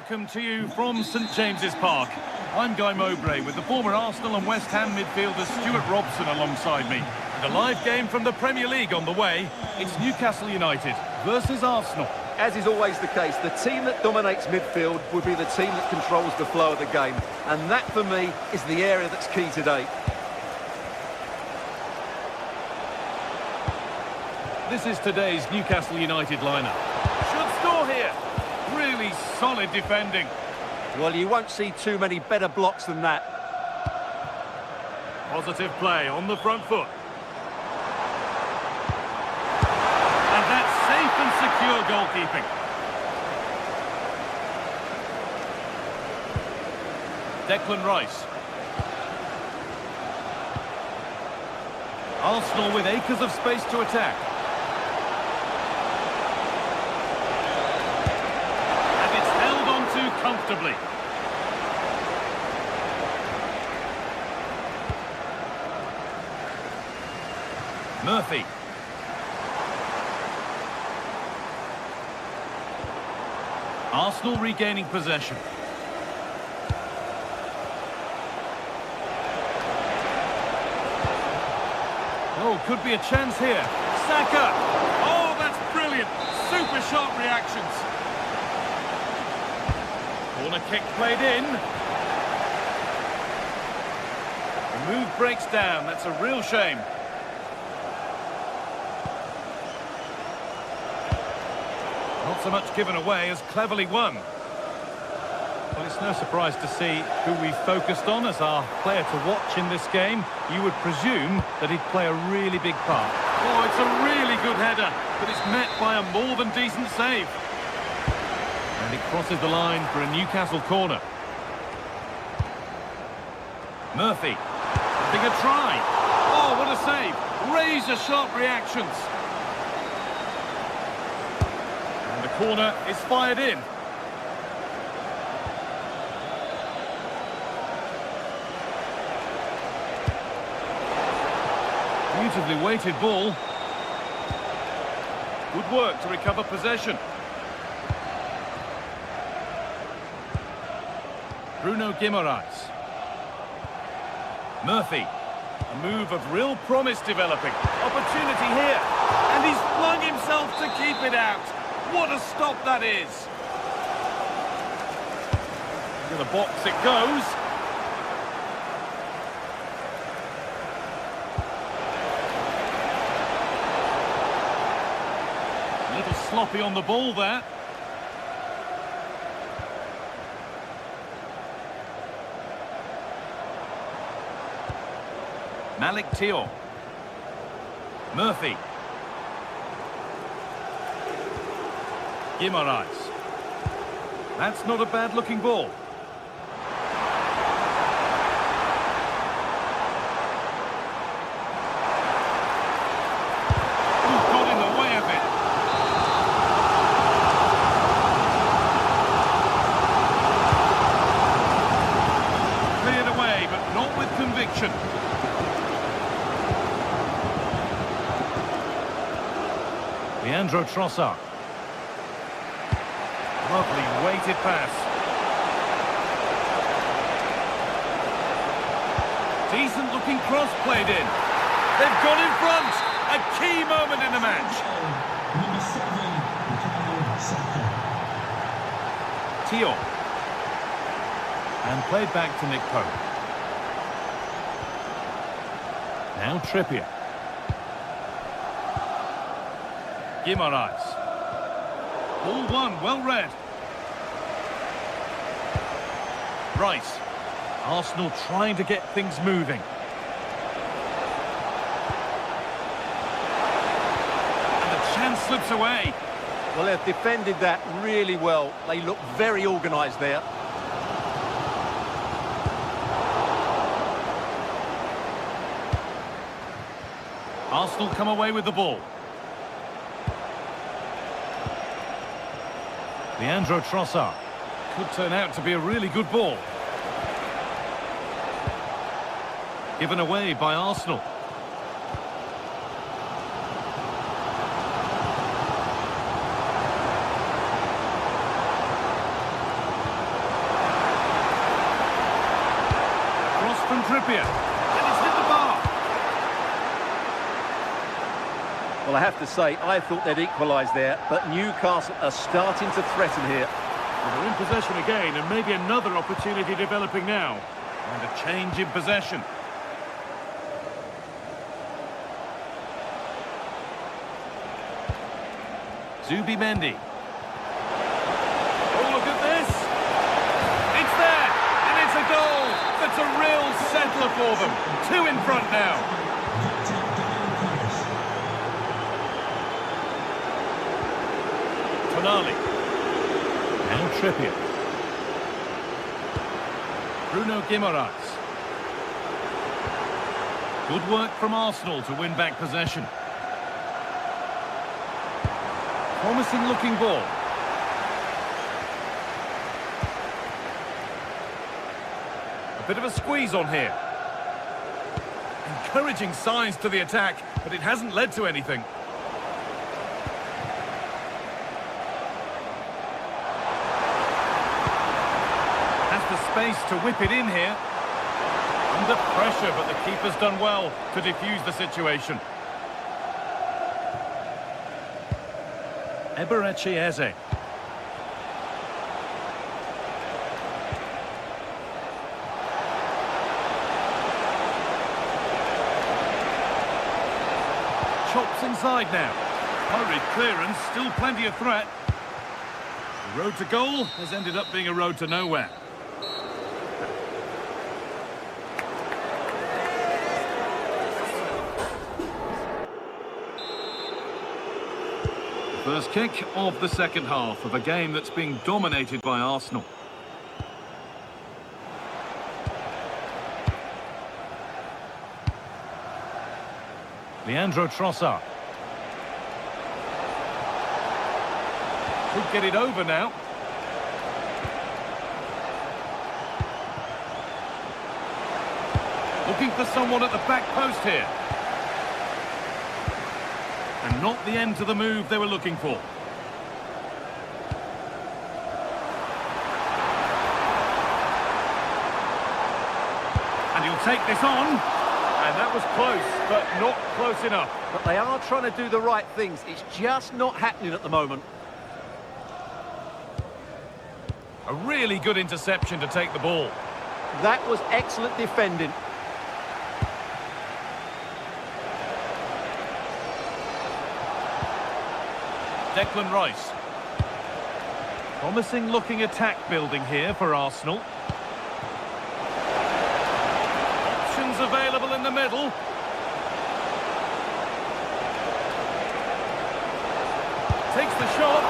welcome to you from St James's Park. I'm Guy Mowbray with the former Arsenal and West Ham midfielder Stuart Robson alongside me. And a live game from the Premier League on the way. It's Newcastle United versus Arsenal. As is always the case, the team that dominates midfield would be the team that controls the flow of the game. And that, for me, is the area that's key today. This is today's Newcastle United lineup. Should score here. Really solid defending. Well, you won't see too many better blocks than that. Positive play on the front foot. And that's safe and secure goalkeeping. Declan Rice. Arsenal with acres of space to attack. Comfortably. Murphy. Arsenal regaining possession. Oh, could be a chance here. Saka. Oh, that's brilliant. Super sharp reactions. Corner kick played in. The move breaks down. That's a real shame. Not so much given away as cleverly won. Well, it's no surprise to see who we focused on as our player to watch in this game. You would presume that he'd play a really big part. Oh, it's a really good header, but it's met by a more than decent save. And it crosses the line for a Newcastle corner. Murphy, having a try. Oh, what a save. Razor-sharp reactions. And the corner is fired in. Beautifully weighted ball. Good work to recover possession. Bruno Guimaraes. Murphy. A move of real promise developing. Opportunity here. And he's flung himself to keep it out. What a stop that is. To the box it goes. A little sloppy on the ball there. Malik Thiaw. Murphy. Guimaraes. That's not a bad-looking ball. Ooh, got in the way of it. Cleared away, but not with conviction. Leandro Trossard. Lovely weighted pass. Decent looking cross played in. They've got in front. A key moment in the match. Thiaw. And played back to Nick Pope. Now Trippier. Guimaraes. Ball one, well read. Rice. Arsenal trying to get things moving. And the chance slips away. Well, they've defended that really well. They look very organised there. Arsenal come away with the ball. Leandro Trossard. Could turn out to be a really good ball. Given away by Arsenal. Trippier. And it's hit the bar. Well, I have to say, I thought they'd equalise there, but Newcastle are starting to threaten here. Well, they're in possession again, and maybe another opportunity developing now. And a change in possession. Zubimendi. Oh, look at this. It's there, and it's a goal. That's a real settler for them. 2 in front now. Tonali. Now Trippier. Bruno Guimaraes. Good work from Arsenal to win back possession. Promising looking ball. A bit of a squeeze on here. Encouraging signs to the attack, but it hasn't led to anything. Space to whip it in here. Under pressure, but the keeper's done well to defuse the situation. Eberechi Eze. Chops inside now. Hurried clearance, still plenty of threat. The road to goal has ended up being a road to nowhere. First kick of the second half of a game that's being dominated by Arsenal. Leandro Trossard. Could get it over now. Looking for someone at the back post here. And not the end to the move they were looking for. And he'll take this on. And that was close, but not close enough. But they are trying to do the right things. It's just not happening at the moment. A really good interception to take the ball. That was excellent defending. Declan Rice. Promising looking attack building here for Arsenal. Options available in the middle. Takes the shot.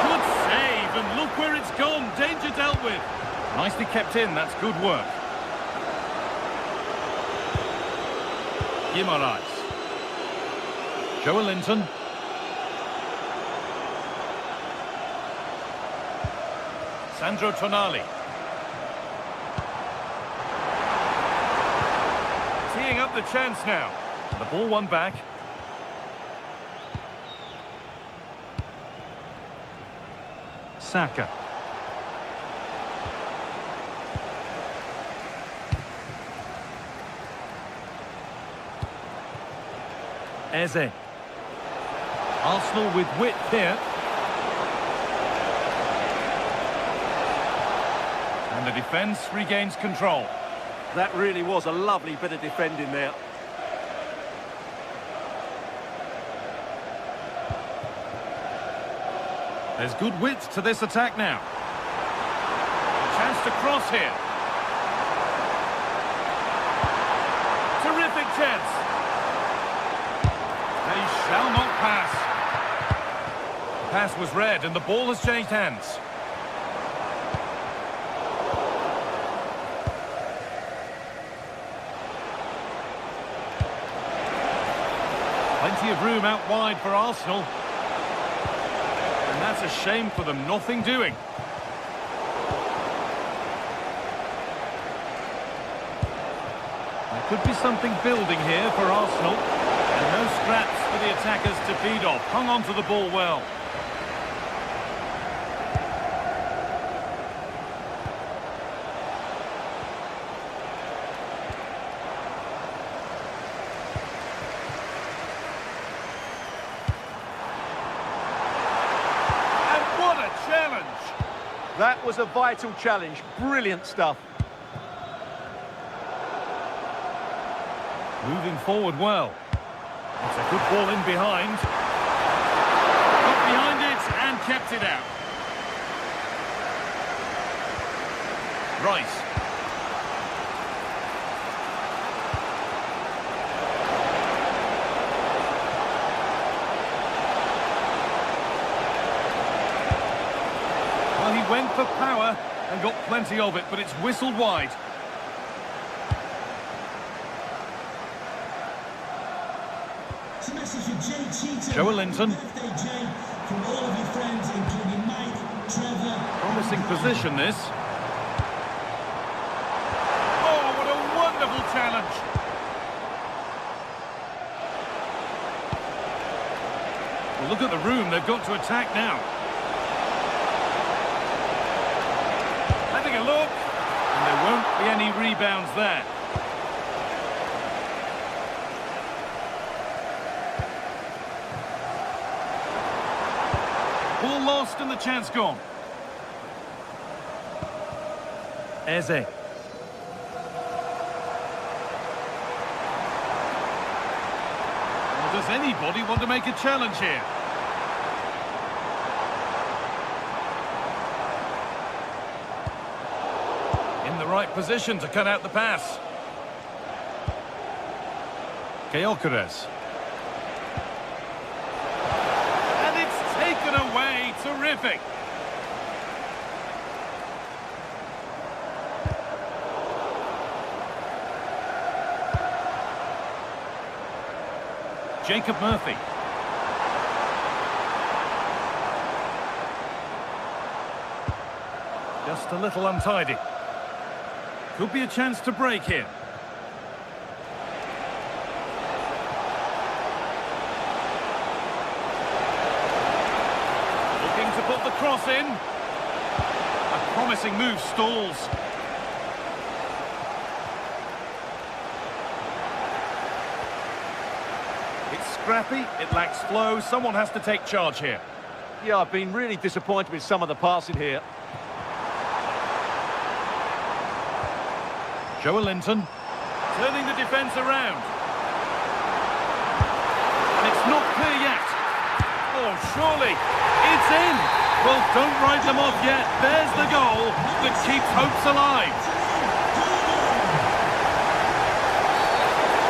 Good save, and look where it's gone. Danger dealt with. Nicely kept in, that's good work. Guimaraes. Joelinton. Sandro Tonali. Teeing up the chance now. The ball won back. Saka. Eze. Arsenal with width here. And the defence regains control. That really was a lovely bit of defending there. There's good width to this attack now. A chance to cross here. Terrific chance. They shall not pass. The pass was read and the ball has changed hands. Plenty of room out wide for Arsenal. And that's a shame for them, nothing doing. There could be something building here for Arsenal. And no scraps for the attackers to feed off. Hung on to the ball well. That was a vital challenge. Brilliant stuff. Moving forward well. It's a good ball in behind. Got behind it and kept it out. Rice. Well, he went for power and got plenty of it, but it's whistled wide. Joe Linton. Promising position, this. Oh, what a wonderful challenge. Well, look at the room they've got to attack now. Having a look, and there won't be any rebounds there. Ball lost and the chance gone. Eze. Well, does anybody want to make a challenge here? In the right position to cut out the pass. Gyökeres. Taken away, terrific. Jacob Murphy. Just a little untidy. Could be a chance to break here. To put the cross in. A promising move stalls. It's scrappy, it lacks flow, someone has to take charge here. Yeah, I've been really disappointed with some of the passing here. Joe Linton turning the defence around. And it's not clear yet. Oh, surely. It's in! Well, don't write them off yet. There's the goal that keeps hopes alive.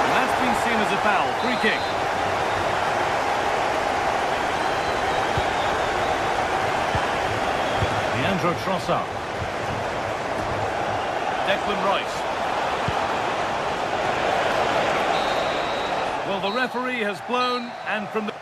And that's been seen as a foul. Free kick. Leandro Trossard. Declan Rice. Well, the referee has blown, and from the...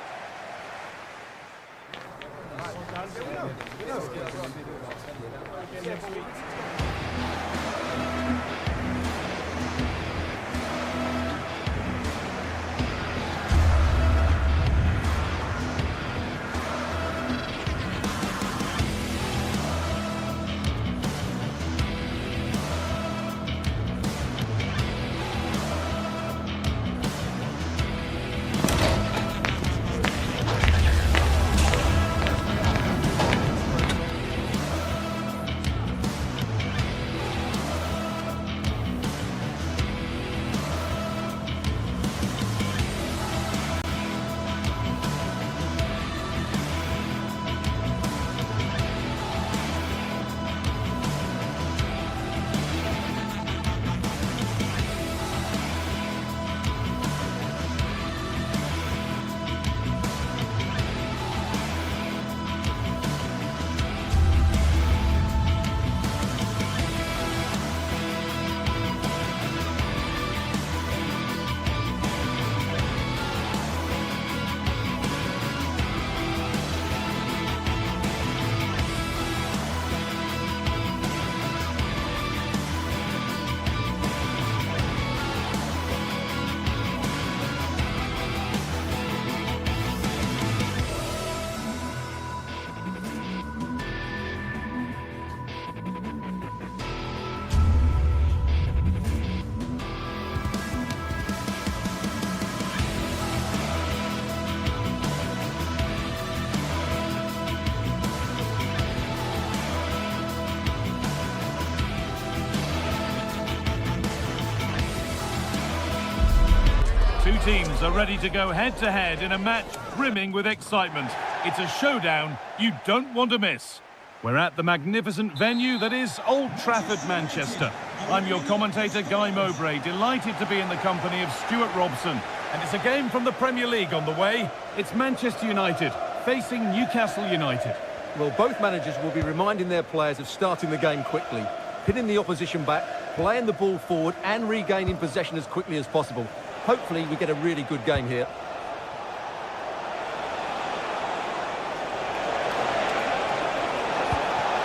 Two teams are ready to go head-to-head in a match brimming with excitement. It's a showdown you don't want to miss. We're at the magnificent venue that is Old Trafford, Manchester. I'm your commentator, Guy Mowbray, delighted to be in the company of Stuart Robson. And it's a game from the Premier League on the way. It's Manchester United facing Newcastle United. Well, both managers will be reminding their players of starting the game quickly, pinning the opposition back, playing the ball forward and regaining possession as quickly as possible. Hopefully we get a really good game here.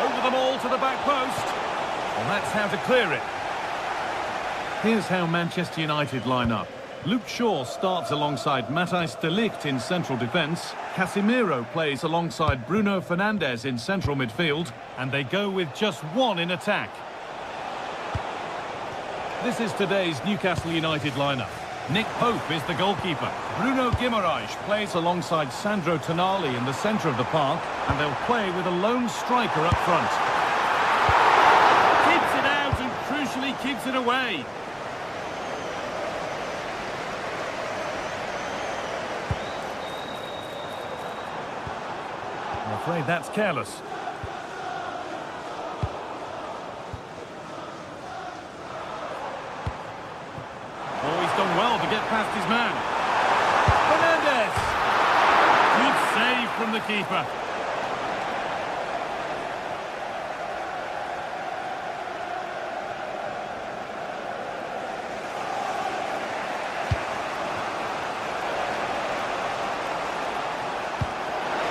Over the ball to the back post. Well, that's how to clear it. Here's how Manchester United line up. Luke Shaw starts alongside Matthijs de Ligt in central defence. Casemiro plays alongside Bruno Fernandes in central midfield. And they go with just one in attack. This is today's Newcastle United lineup. Nick Pope is the goalkeeper. Bruno Guimaraes plays alongside Sandro Tonali in the centre of the park, and they'll play with a lone striker up front. Keeps it out and crucially keeps it away. I'm afraid that's careless. Done well to get past his man. Fernandes! Good save from the keeper.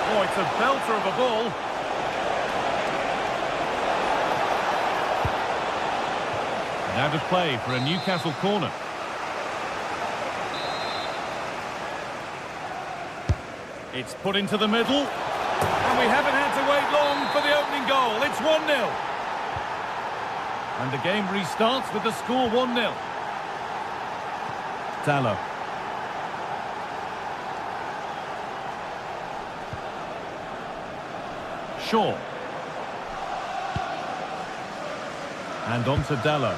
Oh, it's a belter of a ball. And out of play for a Newcastle corner. It's put into the middle, and we haven't had to wait long for the opening goal. It's 1-0. And the game restarts with the score 1-0. Dalot. Shaw. And on to Dalot.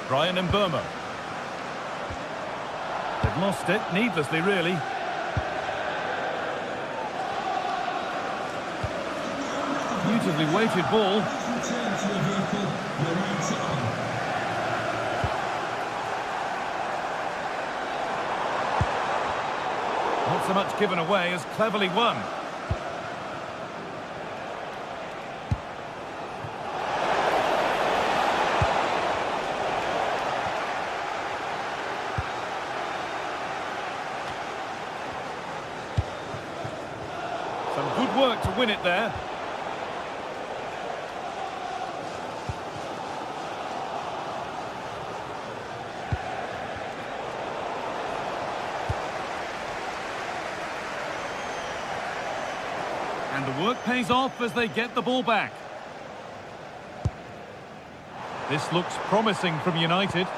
Brian Mbeumo. They've lost it, needlessly really. Beautifully weighted ball. Not so much given away as cleverly won. Some good work to win it there. And the work pays off as they get the ball back. This looks promising from United. Real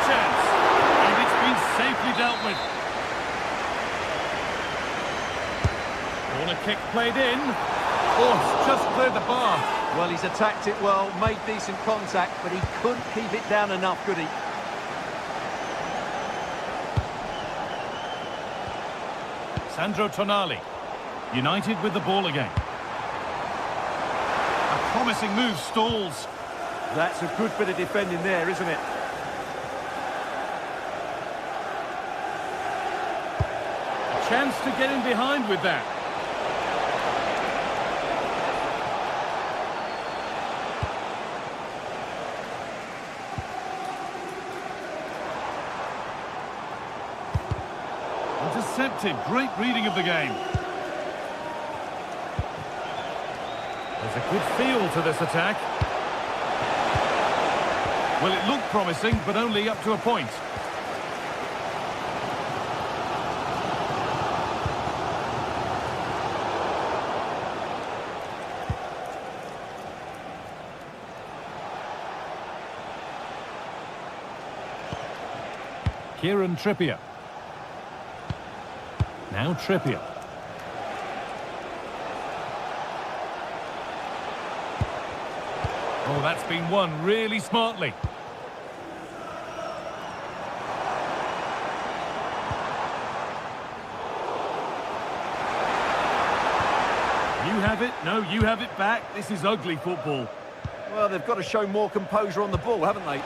chance. And it's been safely dealt with. Corner kick played in. Oh, it's just cleared the bar. Well, he's attacked it well, made decent contact, but he couldn't keep it down enough, could he? Sandro Tonali. United with the ball again. A promising move stalls. That's a good bit of defending there, isn't it? A chance to get in behind with that. Intercepted. Great reading of the game. There's a good feel to this attack. Well, it looked promising, but only up to a point. Kieran Trippier. Now Trippier. Oh, that's been won really smartly. No, you have it back. This is ugly football. Well, they've got to show more composure on the ball, haven't they?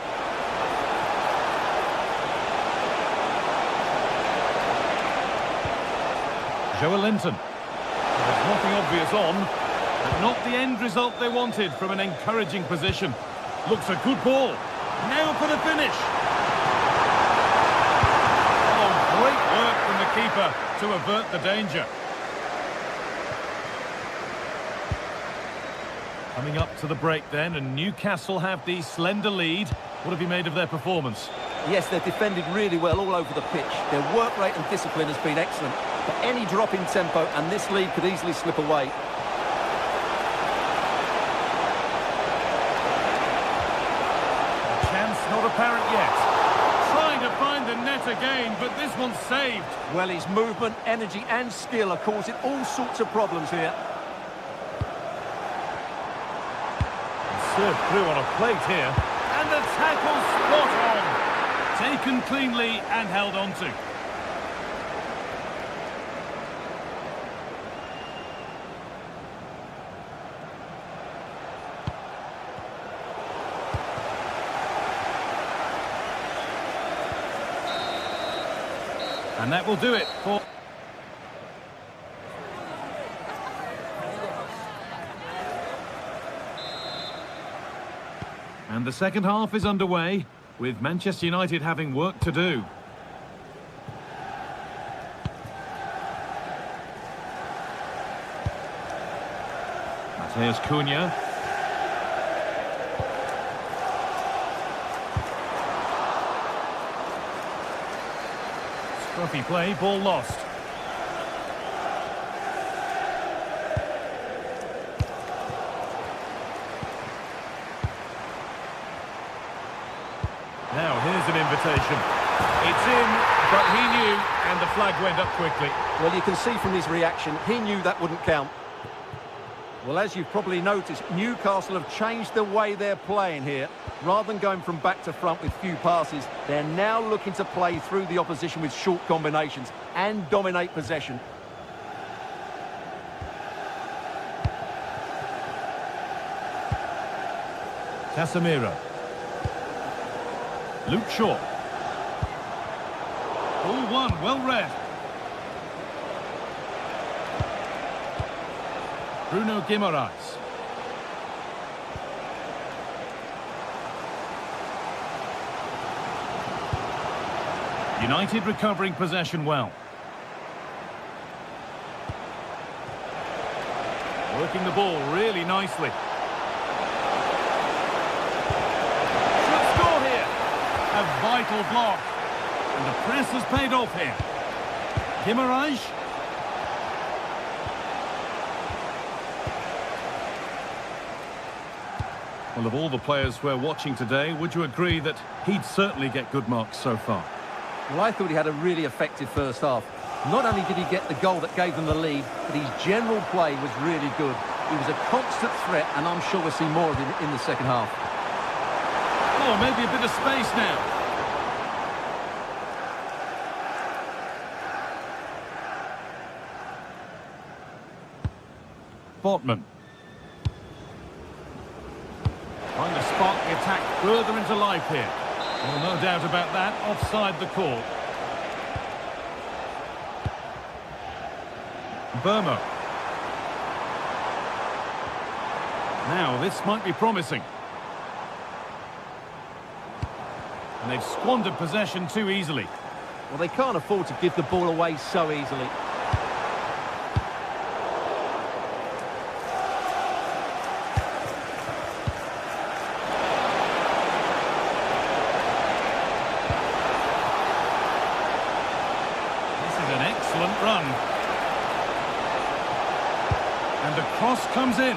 Joelinton. There's nothing obvious on, but not the end result they wanted from an encouraging position. Looks a good ball. Now for the finish. Oh, great work from the keeper to avert the danger. Coming up to the break then, and Newcastle have the slender lead. What have you made of their performance? Yes, they've defended really well all over the pitch. Their work rate and discipline has been excellent. But any drop in tempo and this lead could easily slip away. Chance not apparent yet. Trying to find the net again, but this one's saved. Well, his movement, energy and skill are causing all sorts of problems here. Served through on a plate here. And the tackle spot on. Taken cleanly and held on to. And that will do it for... And the second half is underway, with Manchester United having work to do. Mateus Cunha. Scruffy play, ball lost. Now, here's an invitation. It's in, but he knew, and the flag went up quickly. Well, you can see from his reaction, he knew that wouldn't count. Well, as you've probably noticed, Newcastle have changed the way they're playing here. Rather than going from back to front with few passes, they're now looking to play through the opposition with short combinations and dominate possession. Casemiro. Luke Shaw. Ball one, well read. Bruno Guimaraes. United recovering possession well. Working the ball really nicely. Should score here. A vital block. And the press has paid off here. Guimaraes. Well, of all the players we're watching today, would you agree that he'd certainly get good marks so far? Well, I thought he had a really effective first half. Not only did he get the goal that gave them the lead, but his general play was really good. He was a constant threat, and I'm sure we'll see more of him in the second half. Oh, maybe a bit of space now. Botman. Trying to spark the attack further into life here. Well, no doubt about that, offside the call. Burmo. Now, this might be promising. And they've squandered possession too easily. Well, they can't afford to give the ball away so easily. Excellent run. And the cross comes in.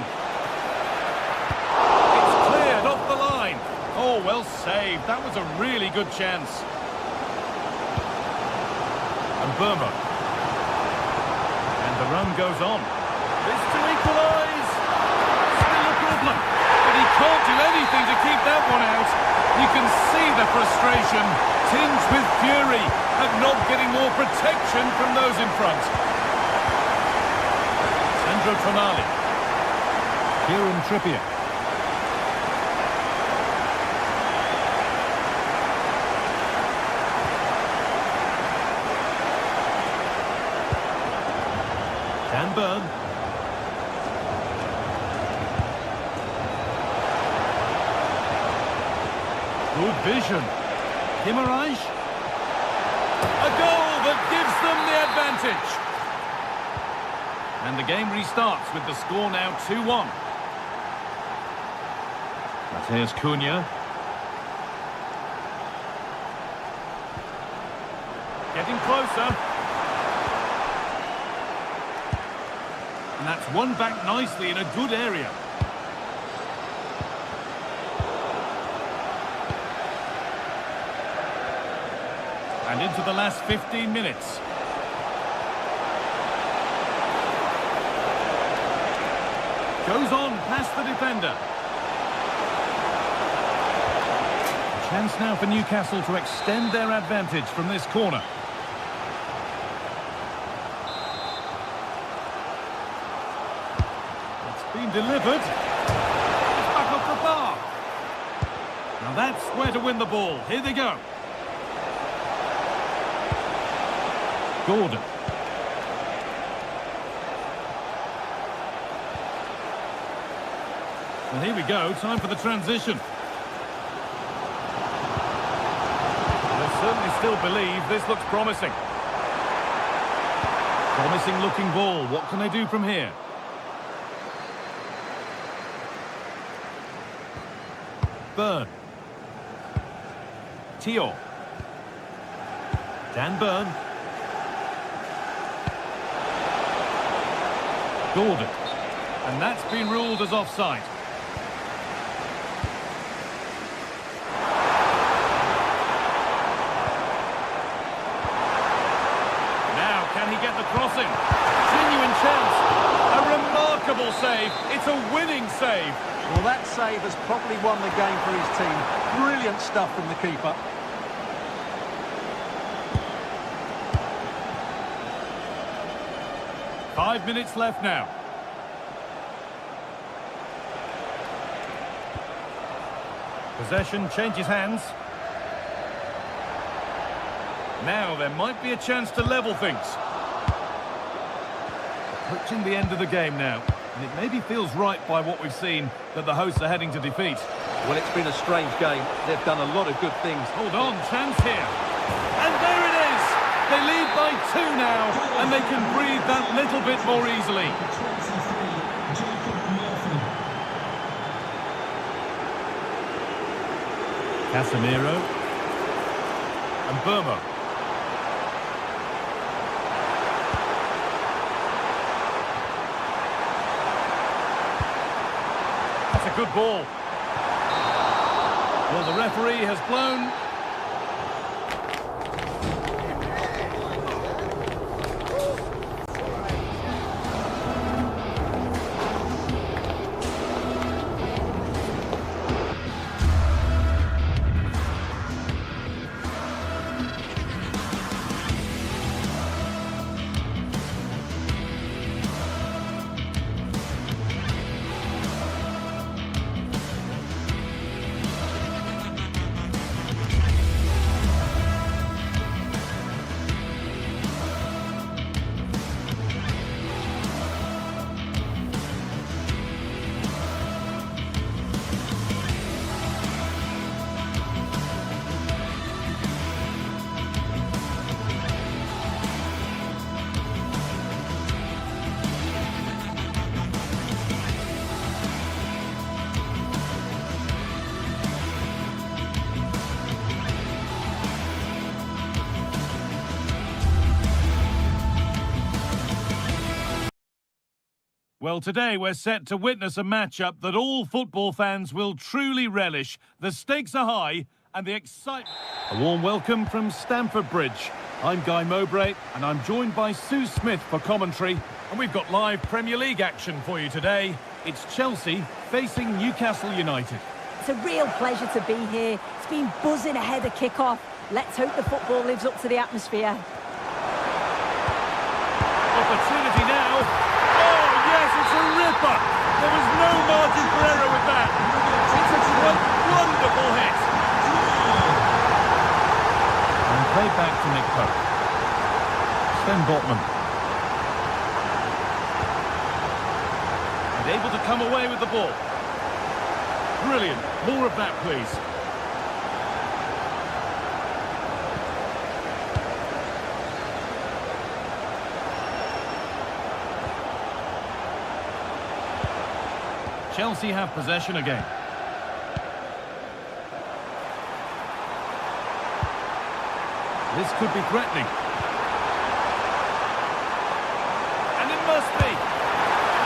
It's cleared off the line. Oh, well saved. That was a really good chance. And Burma. And the run goes on. This to equalise. Still a problem. But he can't do anything to keep that one out. You can see the frustration, tinged with fury, at not getting more protection from those in front. Sandro Tonali. Kieran Trippier. Dan Burn. Good vision. Guimaraes. A goal that gives them the advantage. And the game restarts with the score now 2-1. Mateus Cunha. Getting closer. And that's won back nicely in a good area. And into the last 15 minutes. Goes on past the defender. A chance now for Newcastle to extend their advantage from this corner. It's been delivered. It's back off the bar. Now that's where to win the ball. Here they go. Gordon. And here we go, time for the transition. They certainly still believe this looks promising. Promising looking ball. What can they do from here? Burn. Tio. Dan Burn. Gordon. And that's been ruled as offside. Now, can he get the crossing? Genuine chance. A remarkable save. It's a winning save. Well, that save has probably won the game for his team. Brilliant stuff from the keeper. Five minutes left now. Possession changes hands. Now there might be a chance to level things. Approaching the end of the game now. And it maybe feels right by what we've seen that the hosts are heading to defeat. Well, it's been a strange game. They've done a lot of good things. Hold on, chance here. And there it is! They lead by 2 now, and they can breathe that little bit more easily. Casemiro. And Burma. That's a good ball. Well, the referee has blown. Well, today we're set to witness a matchup that all football fans will truly relish. The stakes are high and the excitement... A warm welcome from Stamford Bridge. I'm Guy Mowbray and I'm joined by Sue Smith for commentary. And we've got live Premier League action for you today. It's Chelsea facing Newcastle United. It's a real pleasure to be here. It's been buzzing ahead of kick-off. Let's hope the football lives up to the atmosphere. Opportunity now. Oh, yes, it's a ripper. There was no margin for error with that. It's a quite wonderful hit. And played back to Nick Pope. Sven Botman. And able to come away with the ball. Brilliant. More of that, please. Chelsea have possession again. This could be threatening. And it must be.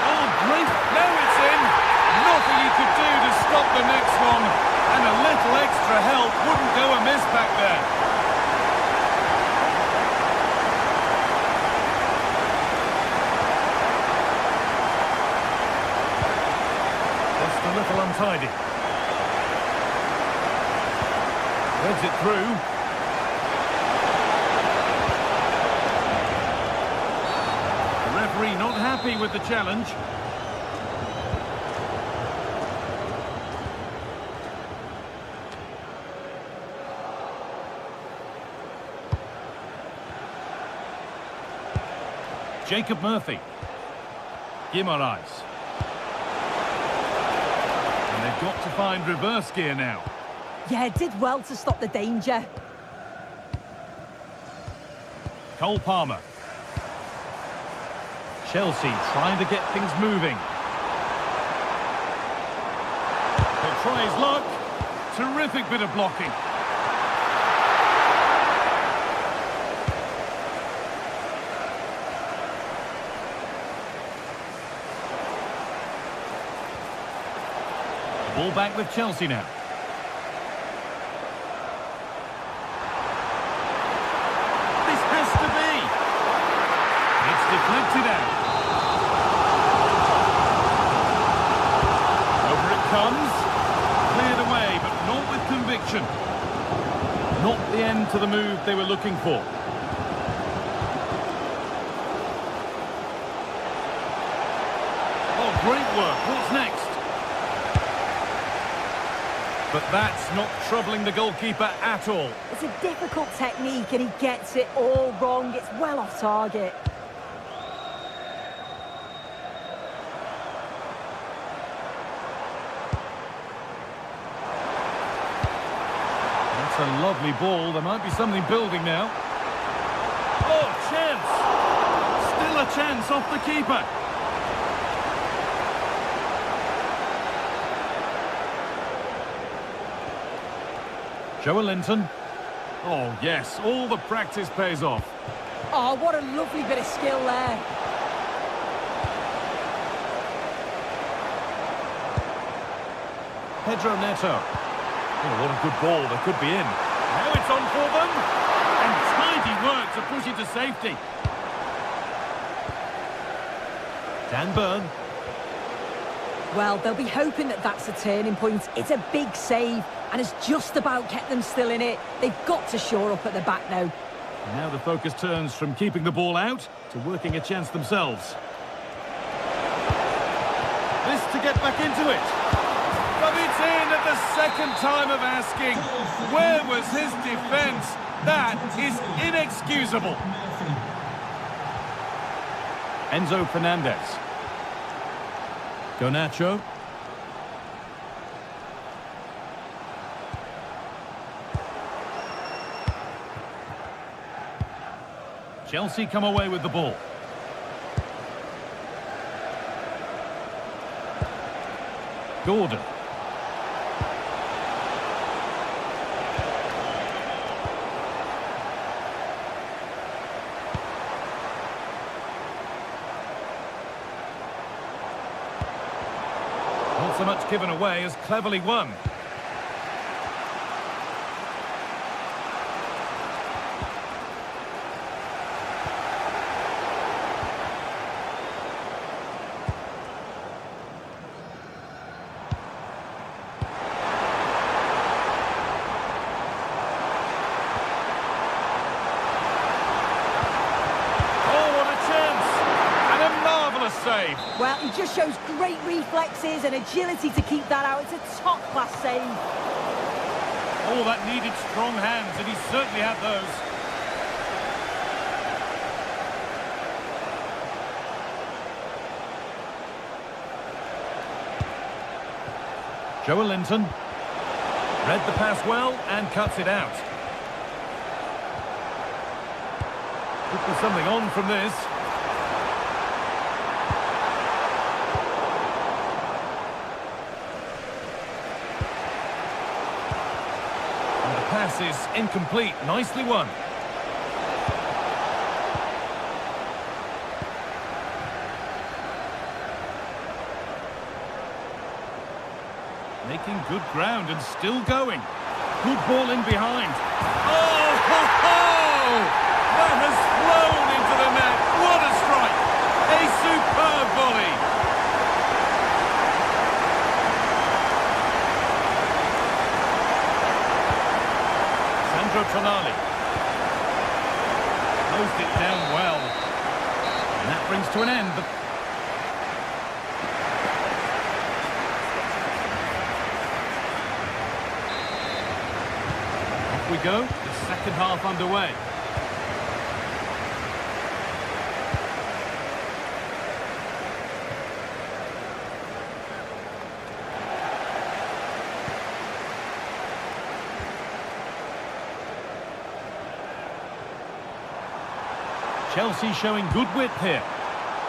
Oh, great. Now it's in. Nothing he could do to stop the next one. And a little extra help wouldn't go amiss back there. Just a little untidy. Threads it through. Not happy with the challenge. Jacob Murphy. Guimaraes. And they've got to find reverse gear now. Yeah, did well to stop the danger. Cole Palmer. Chelsea trying to get things moving. He'll try his luck. Terrific bit of blocking. Ball back with Chelsea now. This has to be. It's deflected out. Comes, cleared away, but not with conviction. Not the end to the move they were looking for. Oh, great work. What's next? But that's not troubling the goalkeeper at all. It's a difficult technique and he gets it all wrong. It's well off target. That's a lovely ball. There might be something building now. Oh, chance! Still a chance off the keeper. Joe Linton. Oh, yes, all the practice pays off. Oh, what a lovely bit of skill there. Pedro Neto. Oh, what a good ball. They could be in. Now it's on for them. And tidy work to push it to safety. Dan Burn. Well, they'll be hoping that that's a turning point. It's a big save and it's just about kept them still in it. They've got to shore up at the back now. Now the focus turns from keeping the ball out to working a chance themselves. This to get back into it. But it's in at the second time of asking. Where was his defence? That is inexcusable. Enzo Fernandez. Garnacho. Chelsea come away with the ball. Gordon. Not so much given away as cleverly won. Save. save. Well, he just shows great reflexes and agility to keep that out. It's a top-class save. Oh, that needed strong hands, and he certainly had those. Joelinton read the pass well and cuts it out. Could be something on from this. And the pass is incomplete. Nicely won. Making good ground and still going. Good ball in behind. Oh, ho, ho! That has flown into the net. What a strike! A superb volley. Sandro Tonali. Closed it down well. And that brings to an end the... we go, the second half underway. Chelsea showing good width here,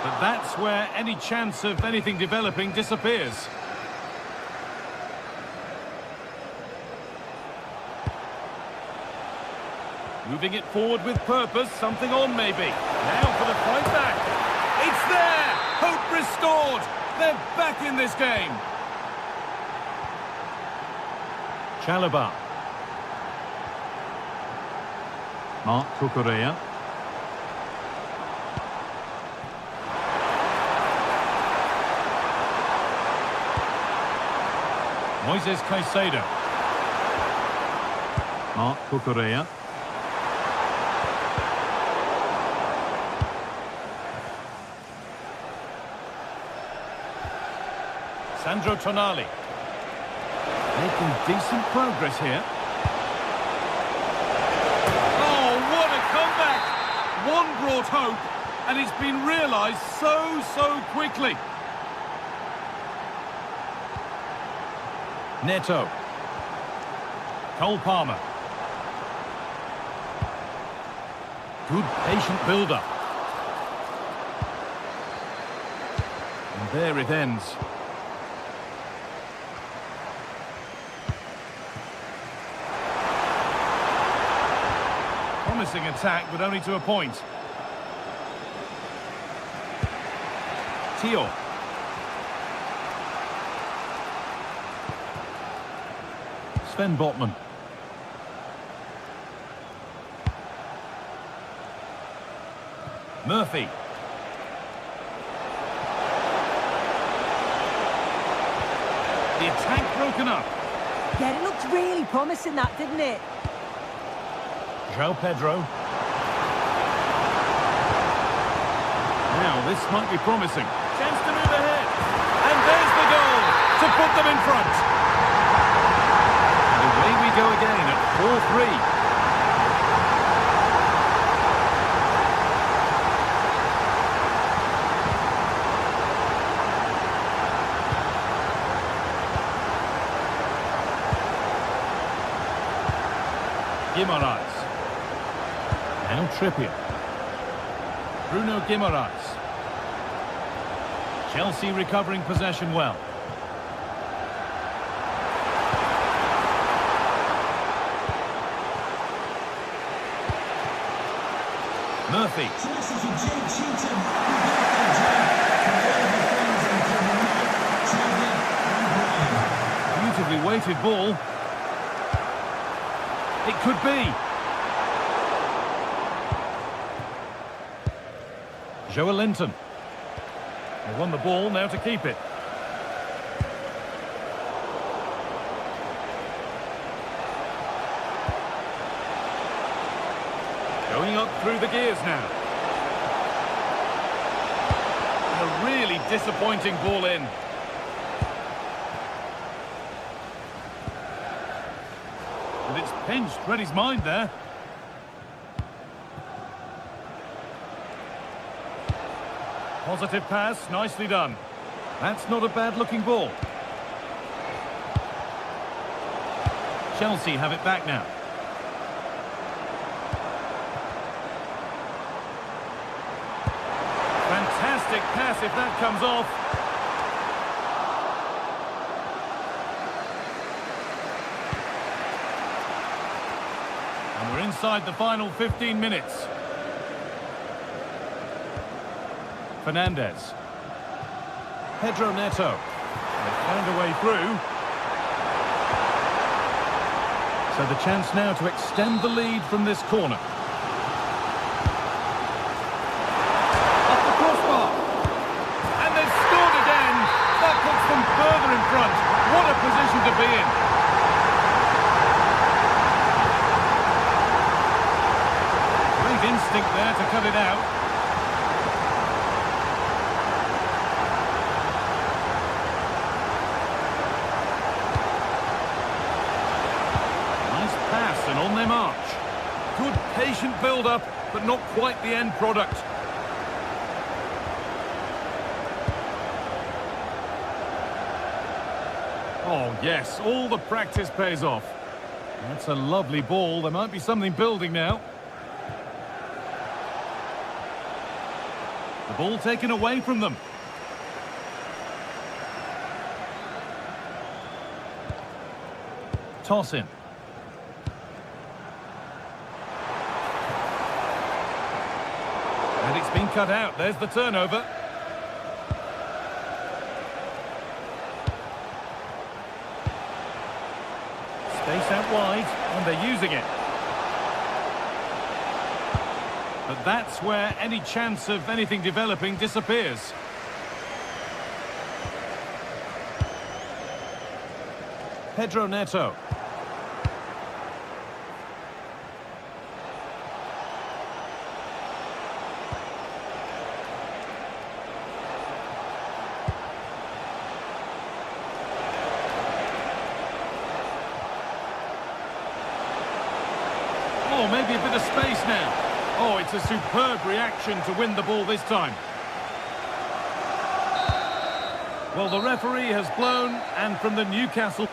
but that's where any chance of anything developing disappears. Moving it forward with purpose, something on maybe. Now for the fight back. It's there! Hope restored! They're back in this game. Chalobah. Marc Cucurella. Moises Caicedo. Marc Cucurella. Sandro Tonali. Making decent progress here. Oh, what a comeback! One brought hope, and it's been realised so quickly. Neto. Cole Palmer. Good patient build-up. And there it ends. Promising attack, but only to a point. Tio. Sven Botman. Murphy. The attack broken up. Yeah, it looked really promising, that, didn't it? João Pedro. Now, this might be promising. Chance to move ahead. And there's the goal to put them in front. And away we go again at 4-3. Guimaraes. Now Trippier. Bruno Guimaraes. Chelsea recovering possession well. Murphy. Beautifully weighted ball. It could be. Joelinton. They won the ball, now to keep it. Going up through the gears now. A really disappointing ball in. And it's pinched, read his mind there. Positive pass, nicely done. That's not a bad-looking ball. Chelsea have it back now. Fantastic pass if that comes off. And we're inside the final 15 minutes. Fernandez. Pedro Neto. They found a way through. So the chance now to extend the lead from this corner. Off the crossbar. And they've scored again. That puts them further in front. What a position to be in. Great instinct there to cut it out. And on their march. Good patient build-up, but not quite the end product. Oh yes, all the practice pays off. That's a lovely ball. There might be something building now. The ball taken away from them. Toss in. And it's been cut out. There's the turnover. Space out wide, and they're using it. But that's where any chance of anything developing disappears. Pedro Neto. Oh, maybe a bit of space now. Oh, it's a superb reaction to win the ball this time. Well, the referee has blown, and from the Newcastle...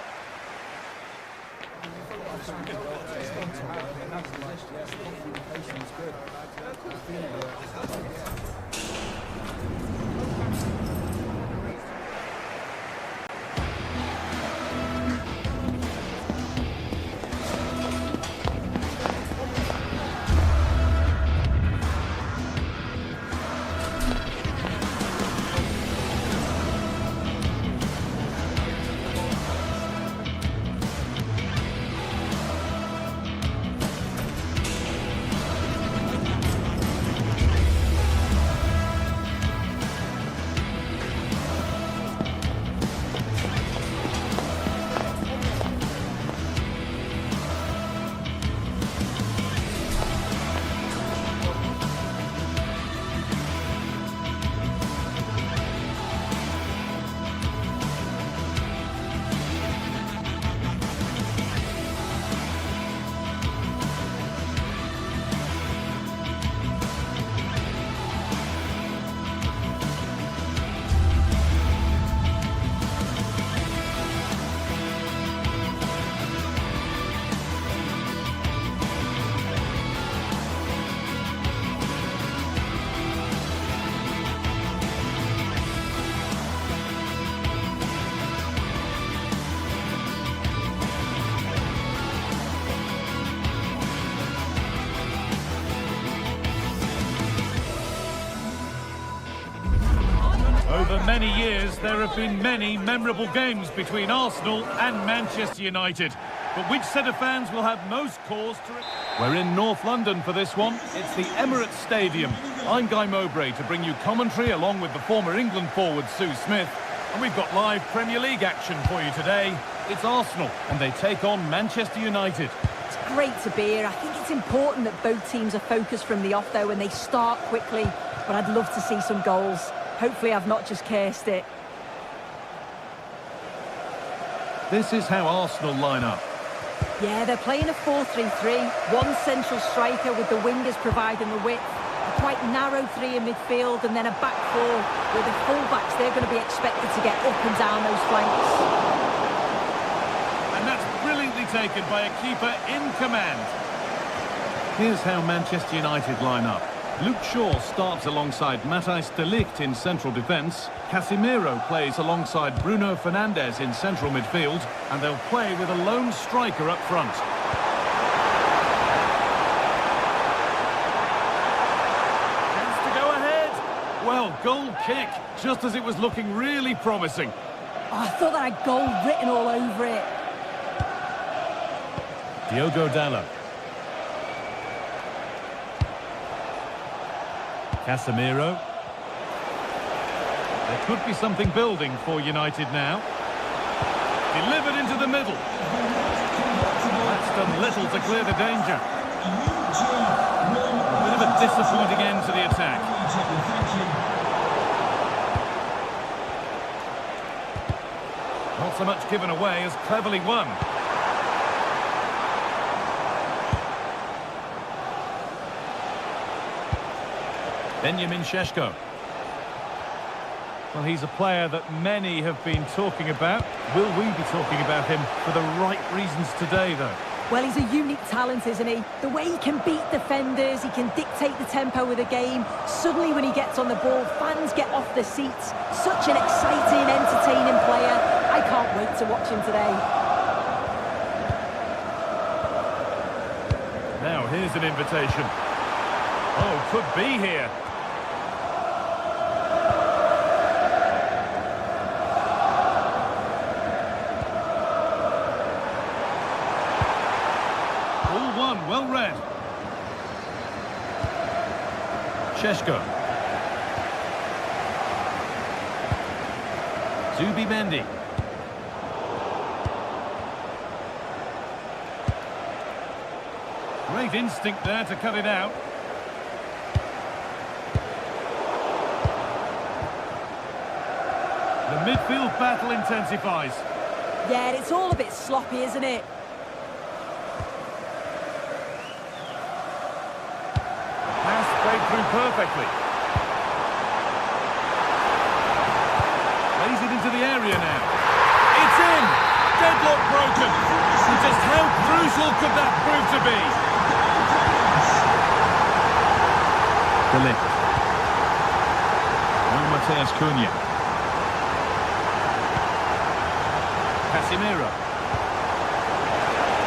Over many years, there have been many memorable games between Arsenal and Manchester United. But which set of fans will have most cause to... We're in North London for this one. It's the Emirates Stadium. I'm Guy Mowbray to bring you commentary along with the former England forward Sue Smith. And we've got live Premier League action for you today. It's Arsenal, and they take on Manchester United. It's great to be here. I think it's important that both teams are focused from the off, though, and they start quickly. But I'd love to see some goals. Hopefully I've not just cursed it. This is how Arsenal line up. Yeah, they're playing a 4-3-3. One central striker with the wingers providing the width. A quite narrow three in midfield and then a back four with the full-backs. They're going to be expected to get up and down those flanks. And that's brilliantly taken by a keeper in command. Here's how Manchester United line up. Luke Shaw starts alongside Matthijs de Ligt in central defence. Casemiro plays alongside Bruno Fernandes in central midfield. And they'll play with a lone striker up front. Chance to go ahead. Well, goal kick, just as it was looking really promising. Oh, I thought that had goal written all over it. Diogo Dalot. Casemiro. There could be something building for United now. Delivered into the middle. That's done little to clear the danger. A bit of a disappointing end to the attack. Not so much given away as cleverly won. Benjamin Šeško. Well, he's a player that many have been talking about. Will we be talking about him for the right reasons today, though? Well, he's a unique talent, isn't he? The way he can beat defenders, he can dictate the tempo of the game. Suddenly, when he gets on the ball, fans get off their seats. Such an exciting, entertaining player. I can't wait to watch him today. Now, here's an invitation. Oh, could be here. Well read. Šeško. Zubimendi. Great instinct there to cut it out. The midfield battle intensifies. Yeah, it's all a bit sloppy, isn't it? Played through perfectly. Plays it into the area now. It's in! Deadlock broken. And just how crucial could that prove to be? De Ligt. Now Matheus Cunha. Casemiro.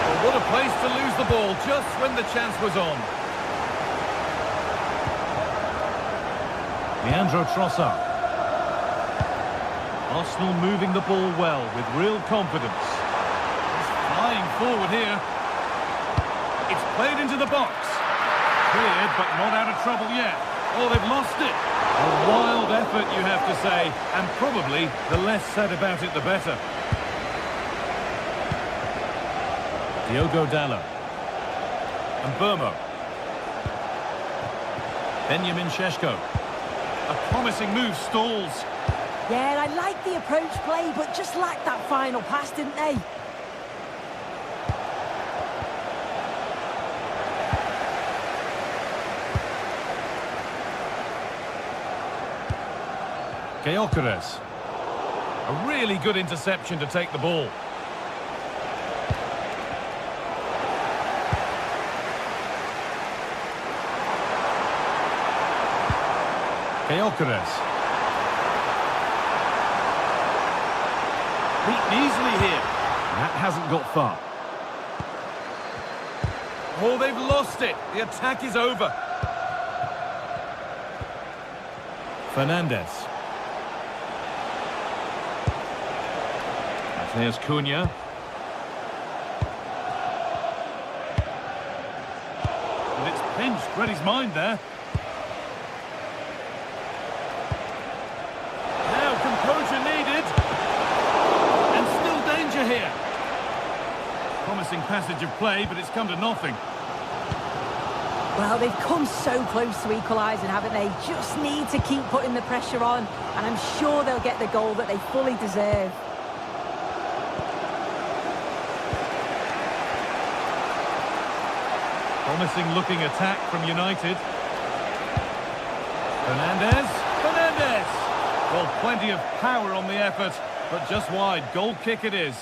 Oh, what a place to lose the ball just when the chance was on. Leandro Trossard. Arsenal moving the ball well with real confidence. He's flying forward here. It's played into the box. Cleared, but not out of trouble yet. Oh, they've lost it. A wild effort, you have to say, and probably the less said about it, the better. Diogo Dalot. And Burmo. Benjamin Šeško. A promising move stalls. Yeah, I like the approach play, but just lacked that final pass, didn't they? Gyökeres. A really good interception to take the ball. Gyökeres. Beaten easily here. That hasn't got far. Oh, they've lost it. The attack is over. Fernandes. Matheus Cunha. And it's pinched. Read his mind there. Composure needed, and still danger here. Promising passage of play, but it's come to nothing. Well, they've come so close to equalising, haven't they? Just need to keep putting the pressure on, and I'm sure they'll get the goal that they fully deserve. Promising looking attack from United. Fernandez. Well, plenty of power on the effort, but just wide. Goal kick it is.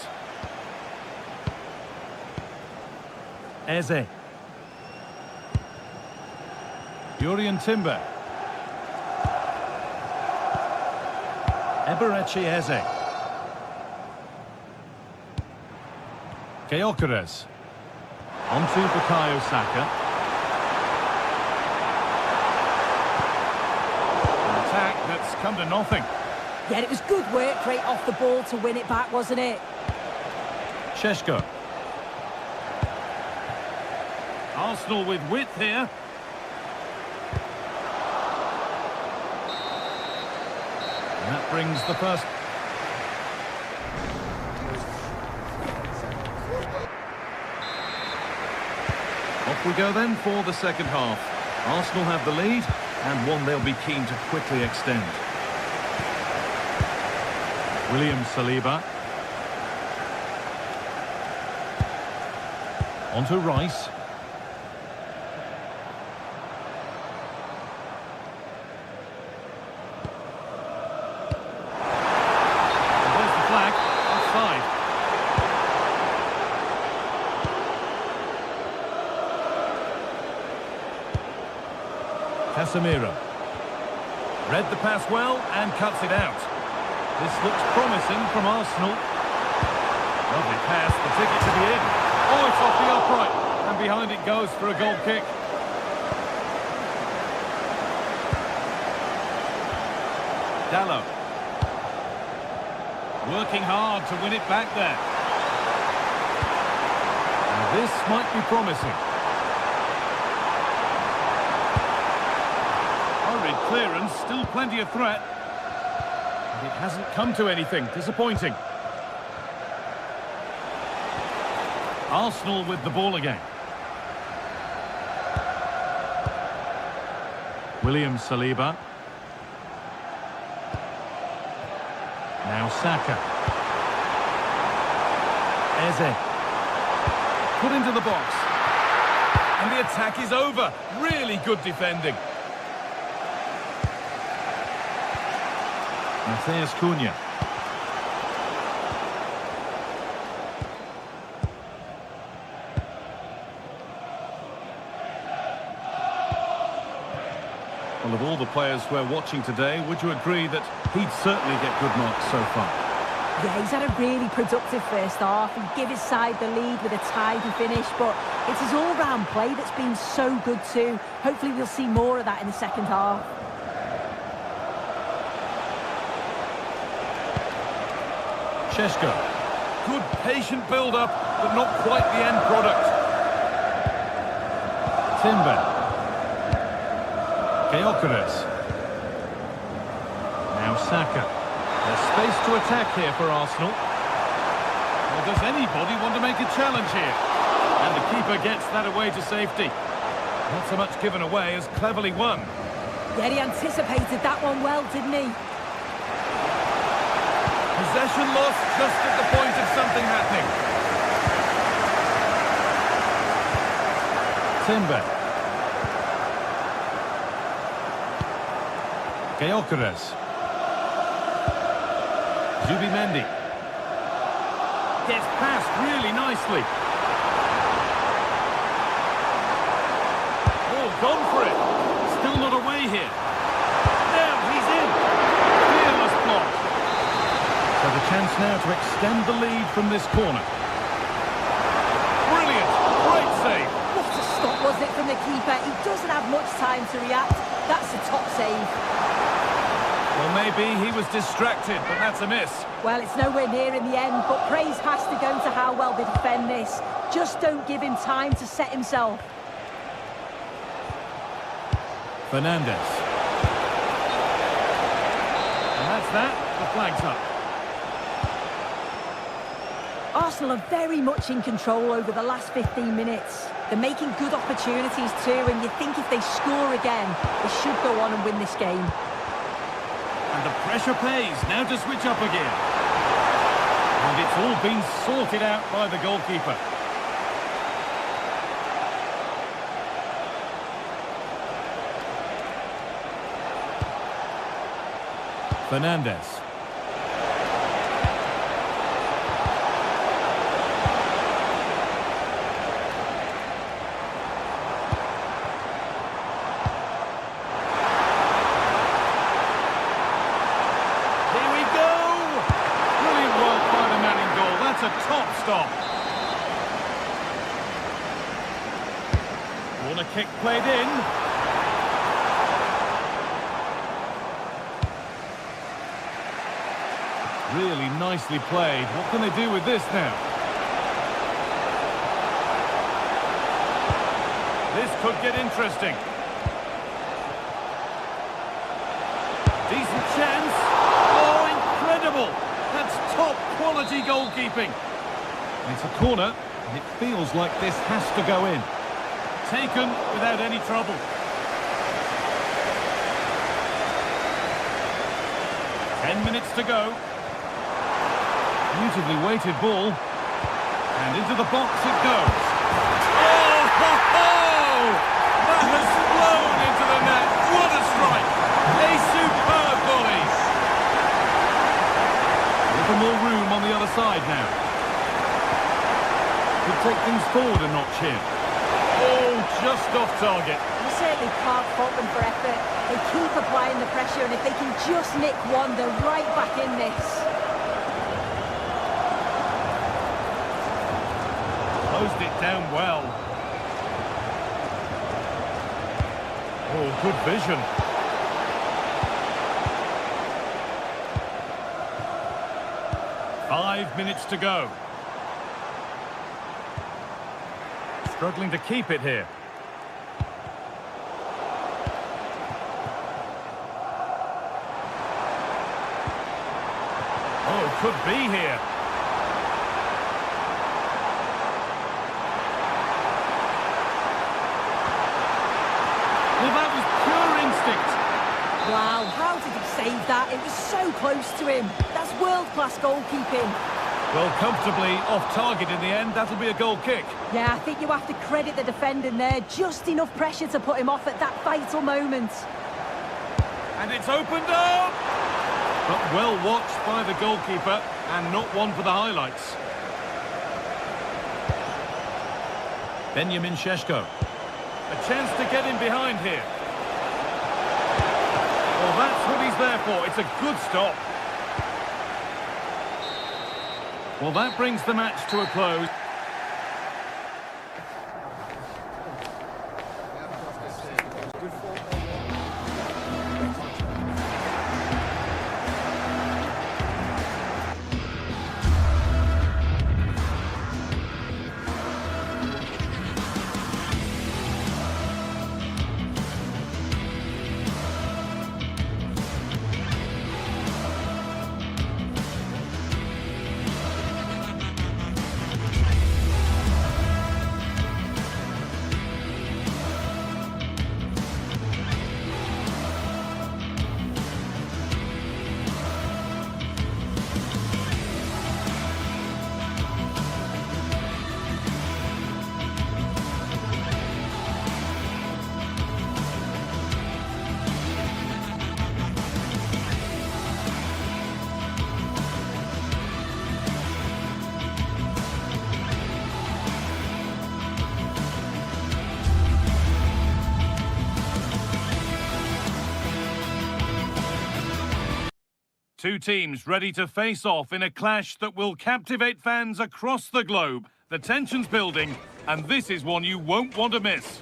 Eze. Jurien Timber. Eberechi Eze. Gyökeres. Onto Bukayo Saka. An attack that's come to nothing. Yeah, it was good work right off the ball to win it back, wasn't it? Šeško. Arsenal with width here. And that brings the first. Off we go then for the second half. Arsenal have the lead, and one they'll be keen to quickly extend. William Saliba. Onto Rice. And there's the flag. Offside. Casemiro. Read the pass well and cuts it out. This looks promising from Arsenal. Lovely pass, the ticket to the end. Oh, it's off the upright. And behind it goes for a goal kick. Dallo. Working hard to win it back there. And this might be promising. Hurried clearance, still plenty of threat. But it hasn't come to anything. Disappointing. Arsenal with the ball again. William Saliba. Now Saka. Eze. Put into the box. And the attack is over. Really good defending. Matheus Cunha. Well, of all the players we're watching today, would you agree that he'd certainly get good marks so far? Yeah, he's had a really productive first half. He gave his side the lead with a tidy finish, but it's his all-round play that's been so good too. Hopefully we'll see more of that in the second half. Šeško. Good patient build-up, but not quite the end product. Timber. Gyökeres. Now Saka. There's space to attack here for Arsenal. Well, does anybody want to make a challenge here? And the keeper gets that away to safety. Not so much given away as cleverly won. Yeah, he anticipated that one well, didn't he? Possession lost just at the point of something happening. Timber. Gyökeres. Zubimendi. Gets past really nicely. Oh, gone for it. Still not away here. Now he's in. Fearless block. So the chance now to extend the lead from this corner. Brilliant. Great save. What a stop was it from the keeper. He doesn't have much time to react. That's a top save. Well, maybe he was distracted, but that's a miss. Well, it's nowhere near in the end, but praise has to go to how well they defend this. Just don't give him time to set himself. Fernandez. And that's that. The flag's up. Arsenal are very much in control over the last 15 minutes. They're making good opportunities too, and you think if they score again, they should go on and win this game. And the pressure pays. Now to switch up again. And it's all been sorted out by the goalkeeper. Fernandez. A top stop. Corner kick played in. Really nicely played. What can they do with this now? This could get interesting. Decent chance. Oh, incredible! That's top quality goalkeeping. It's a corner, and it feels like this has to go in. Taken without any trouble. Ten minutes to go. Beautifully weighted ball. And into the box it goes. Oh, ho, ho! That has flown into the net. What a strike! A superb volley. Little more room on the other side now. Could take things forward a notch here. Oh, just off target. You certainly can't fault them for effort. They keep applying the pressure, and if they can just nick one, they're right back in this. Closed it down well. Oh, good vision. Five minutes to go. Struggling to keep it here. Oh, could be here. Well, that was pure instinct. Wow, how did he save that? It was so close to him. That's world-class goalkeeping. Well, comfortably off target in the end. That'll be a goal kick. Yeah, I think you have to credit the defending there. Just enough pressure to put him off at that vital moment. And it's opened up! But well watched by the goalkeeper, and not one for the highlights. Benjamin Šeško. A chance to get in behind here. Well, that's what he's there for. It's a good stop. Well, that brings the match to a close. Two teams ready to face off in a clash that will captivate fans across the globe. The tension's building, and this is one you won't want to miss.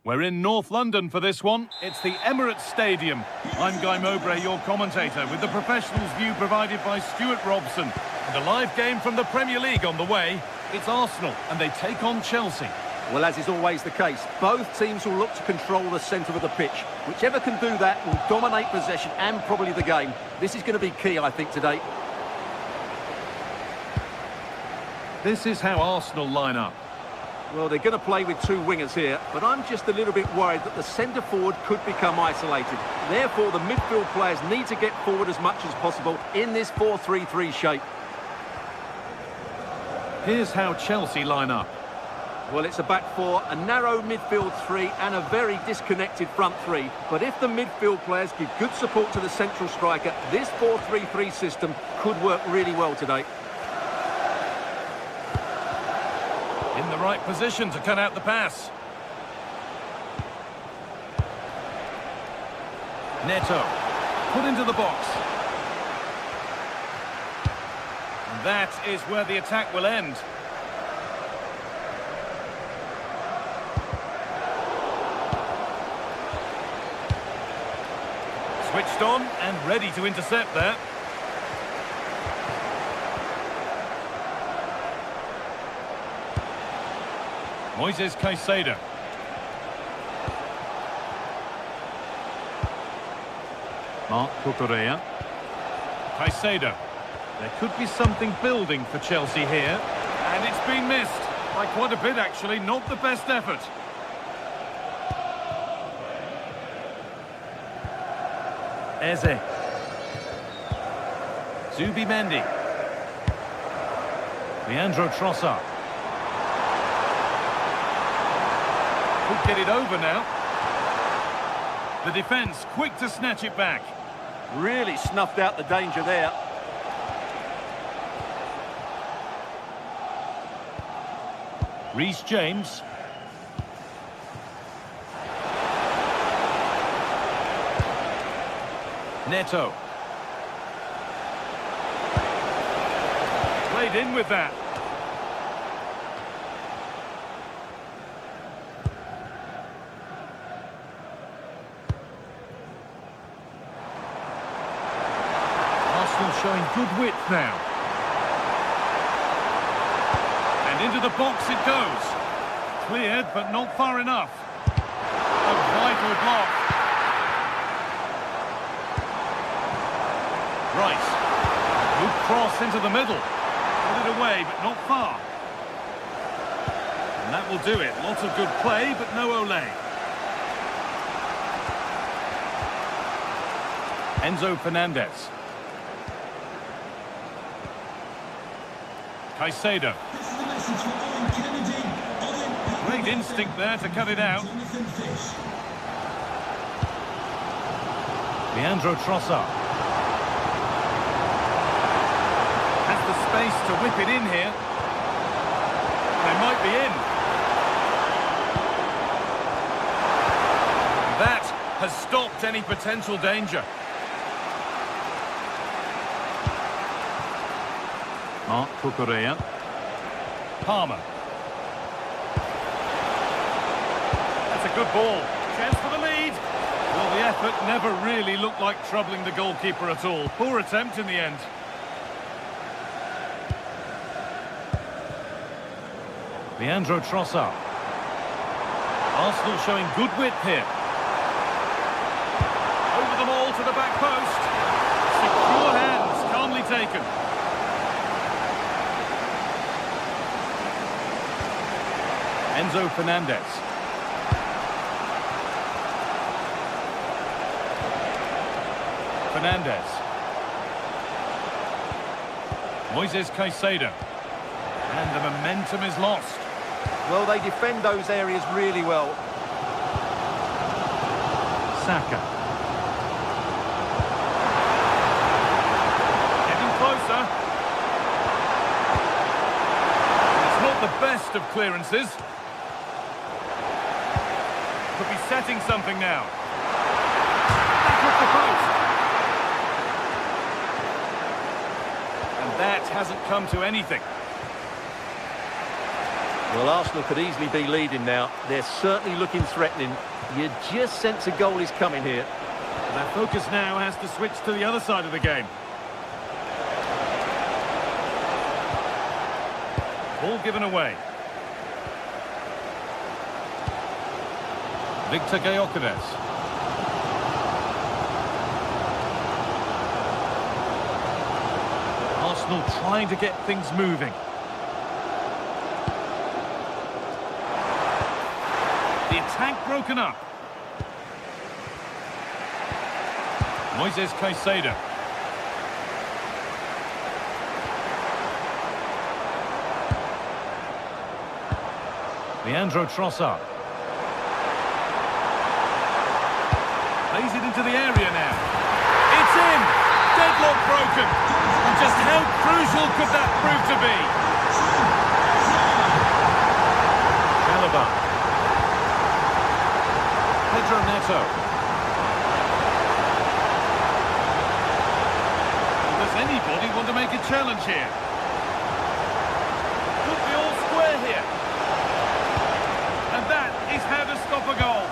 We're in North London for this one. It's the Emirates Stadium. I'm Guy Mowbray, your commentator, with the professionals' view provided by Stuart Robson. And a live game from the Premier League on the way. It's Arsenal, and they take on Chelsea. Well, as is always the case, both teams will look to control the centre of the pitch. Whichever can do that will dominate possession and probably the game. This is going to be key, I think, today. This is how Arsenal line up. Well, they're going to play with two wingers here, but I'm just a little bit worried that the centre-forward could become isolated. Therefore, the midfield players need to get forward as much as possible in this 4-3-3 shape. Here's how Chelsea line up. Well, it's a back four, a narrow midfield three and a very disconnected front three. But if the midfield players give good support to the central striker, this 4-3-3 system could work really well today. In the right position to cut out the pass. Neto, put into the box. And that is where the attack will end. Switched on and ready to intercept there. Moises Caicedo. Marc Cucurella. Caicedo. There could be something building for Chelsea here. And it's been missed. By quite a bit, actually. Not the best effort. Eze. Zubimendi. Leandro Trossard. Could get it over now. The defence quick to snatch it back. Really snuffed out the danger there. Reece James. Neto. Played in with that. Arsenal showing good width now. And into the box it goes. Cleared, but not far enough. A vital block. Rice. Good cross into the middle. Put it away, but not far. And that will do it. Lots of good play, but no Ole. Enzo Fernandez. Caicedo. Great instinct there to cut it out. Leandro Trossard. Has the space to whip it in here. They might be in. That has stopped any potential danger. Marc Cucurella. Palmer. That's a good ball. Chance for the lead. Well, the effort never really looked like troubling the goalkeeper at all. Poor attempt in the end. Leandro Trossard. Arsenal showing good width here. Over them all to the back post. Secure hands, calmly taken. Enzo Fernandez. Fernandez. Moises Caicedo. And the momentum is lost. Well, they defend those areas really well. Saka. Getting closer. It's not the best of clearances. Could be setting something now. Back off the post. And that hasn't come to anything. Well, Arsenal could easily be leading now. They're certainly looking threatening. You just sense a goal is coming here. And their focus now has to switch to the other side of the game. Ball given away. Victor Gyökeres. Arsenal trying to get things moving. The attack broken up. Moises Caicedo. Leandro Trossard. Plays it into the area now. It's in! Deadlock broken. And just how crucial could that prove to be? Caliban. Pedro Neto. Does anybody want to make a challenge here? Could be all square here. And that is how to stop a goal.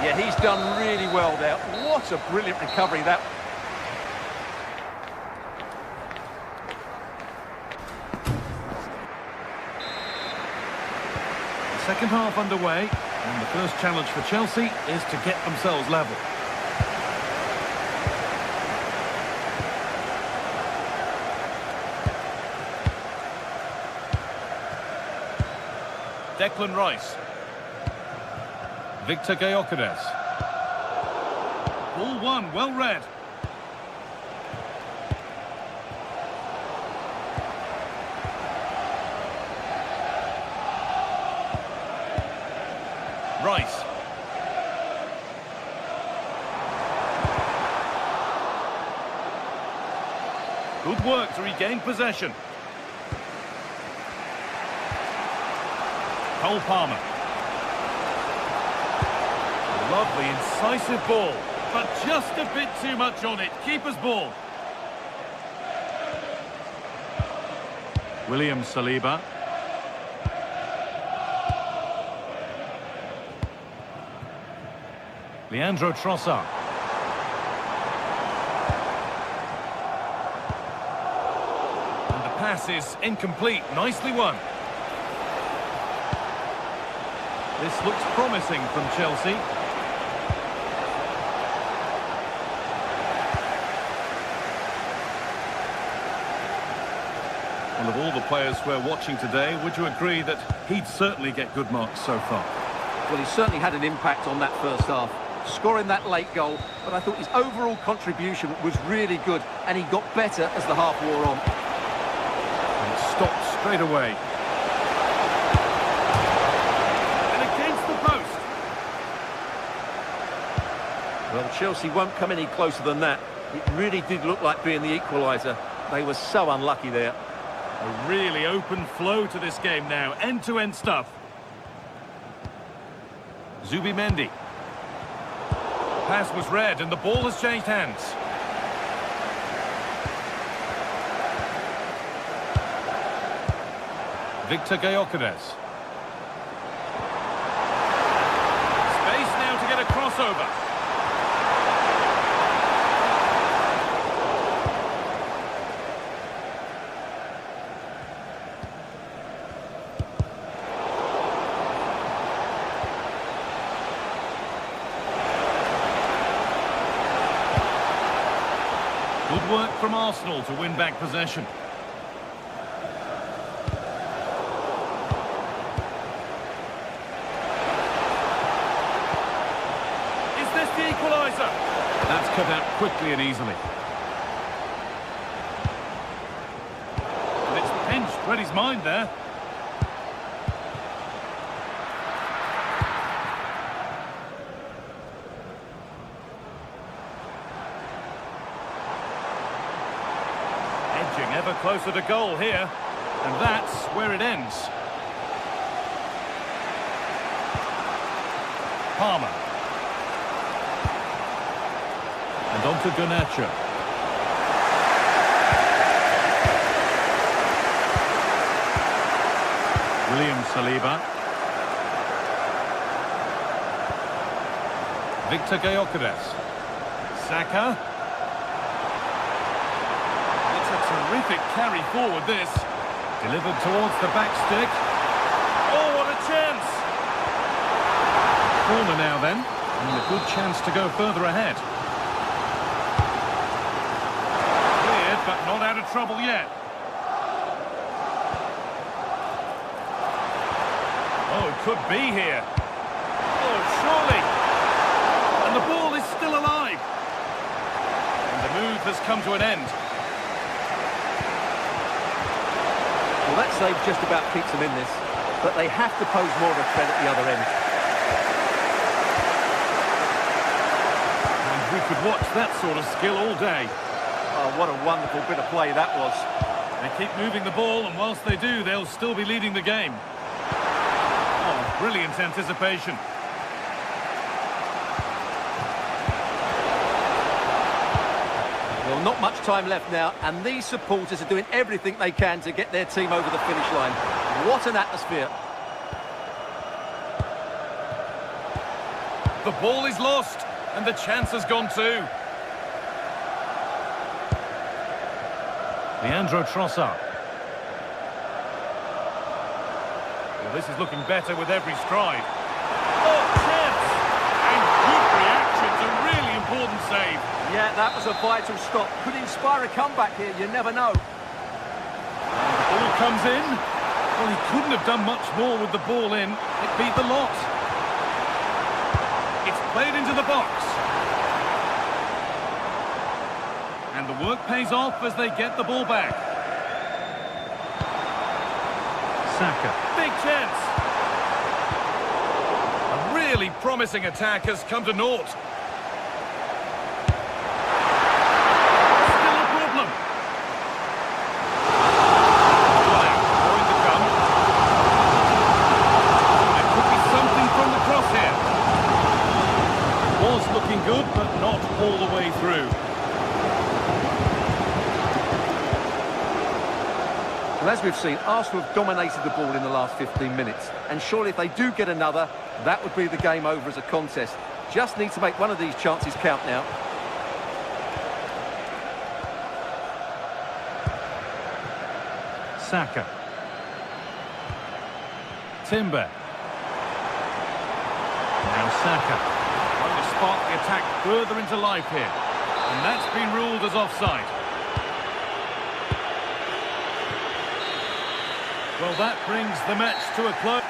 Yeah, he's done really well there. What a brilliant recovery that. The second half underway, and the first challenge for Chelsea is to get themselves level. Declan Rice. Victor Gyökeres. Ball one, well read. Rice. Good work to regain possession. Cole Palmer. Lovely, incisive ball, but just a bit too much on it. Keeper's ball. William Saliba. Leandro Trossard. And the pass is incomplete. Nicely won. This looks promising from Chelsea. Well, of all the players we're watching today, would you agree that he'd certainly get good marks so far? Well, he certainly had an impact on that first half, scoring that late goal, but I thought his overall contribution was really good, and he got better as the half wore on. And it stopped straight away. And against the post. Well, Chelsea won't come any closer than that. It really did look like being the equaliser. They were so unlucky there. A really open flow to this game now, end-to-end stuff. Zubimendi. Pass was read and the ball has changed hands. Victor Gyökeres. Space now to get a crossover. Good work from Arsenal to win back possession. Is this the equaliser? That's cut out quickly and easily. And it's pinched, read his mind there. Ever closer to goal here, and that's where it ends. Palmer. And on to Garnacho. William Saliba. Victor Gyökeres. Saka. Terrific carry forward this. Delivered towards the back stick. Oh, what a chance! corner now then, and a good chance to go further ahead. Cleared, but not out of trouble yet. Oh, it could be here. Oh, surely. And the ball is still alive. And the move has come to an end. Well, that save just about keeps them in this, but they have to pose more of a threat at the other end. And we could watch that sort of skill all day. Oh, what a wonderful bit of play that was. They keep moving the ball, and whilst they do, they'll still be leading the game. Oh, brilliant anticipation. Well, not much time left now, and these supporters are doing everything they can to get their team over the finish line. What an atmosphere. The ball is lost, and the chance has gone too. Leandro Trossard. Well, this is looking better with every stride. Oh, chance! And good reaction to a really important save. Yeah, that was a vital stop. Could inspire a comeback here, you never know. The ball comes in. Well, he couldn't have done much more with the ball in. It beat the lot. It's played into the box. And the work pays off as they get the ball back. Saka. Big chance. A really promising attack has come to naught. Still a problem. Well, going to come. There could be something from the cross here. Was looking good, but not all the way through. Well, as we've seen, Arsenal have dominated the ball in the last 15 minutes. And surely if they do get another, that would be the game over as a contest. Just need to make one of these chances count now. Saka. Timber. Now Saka. Trying to spark the attack further into life here. And that's been ruled as offside. Well, that brings the match to a close.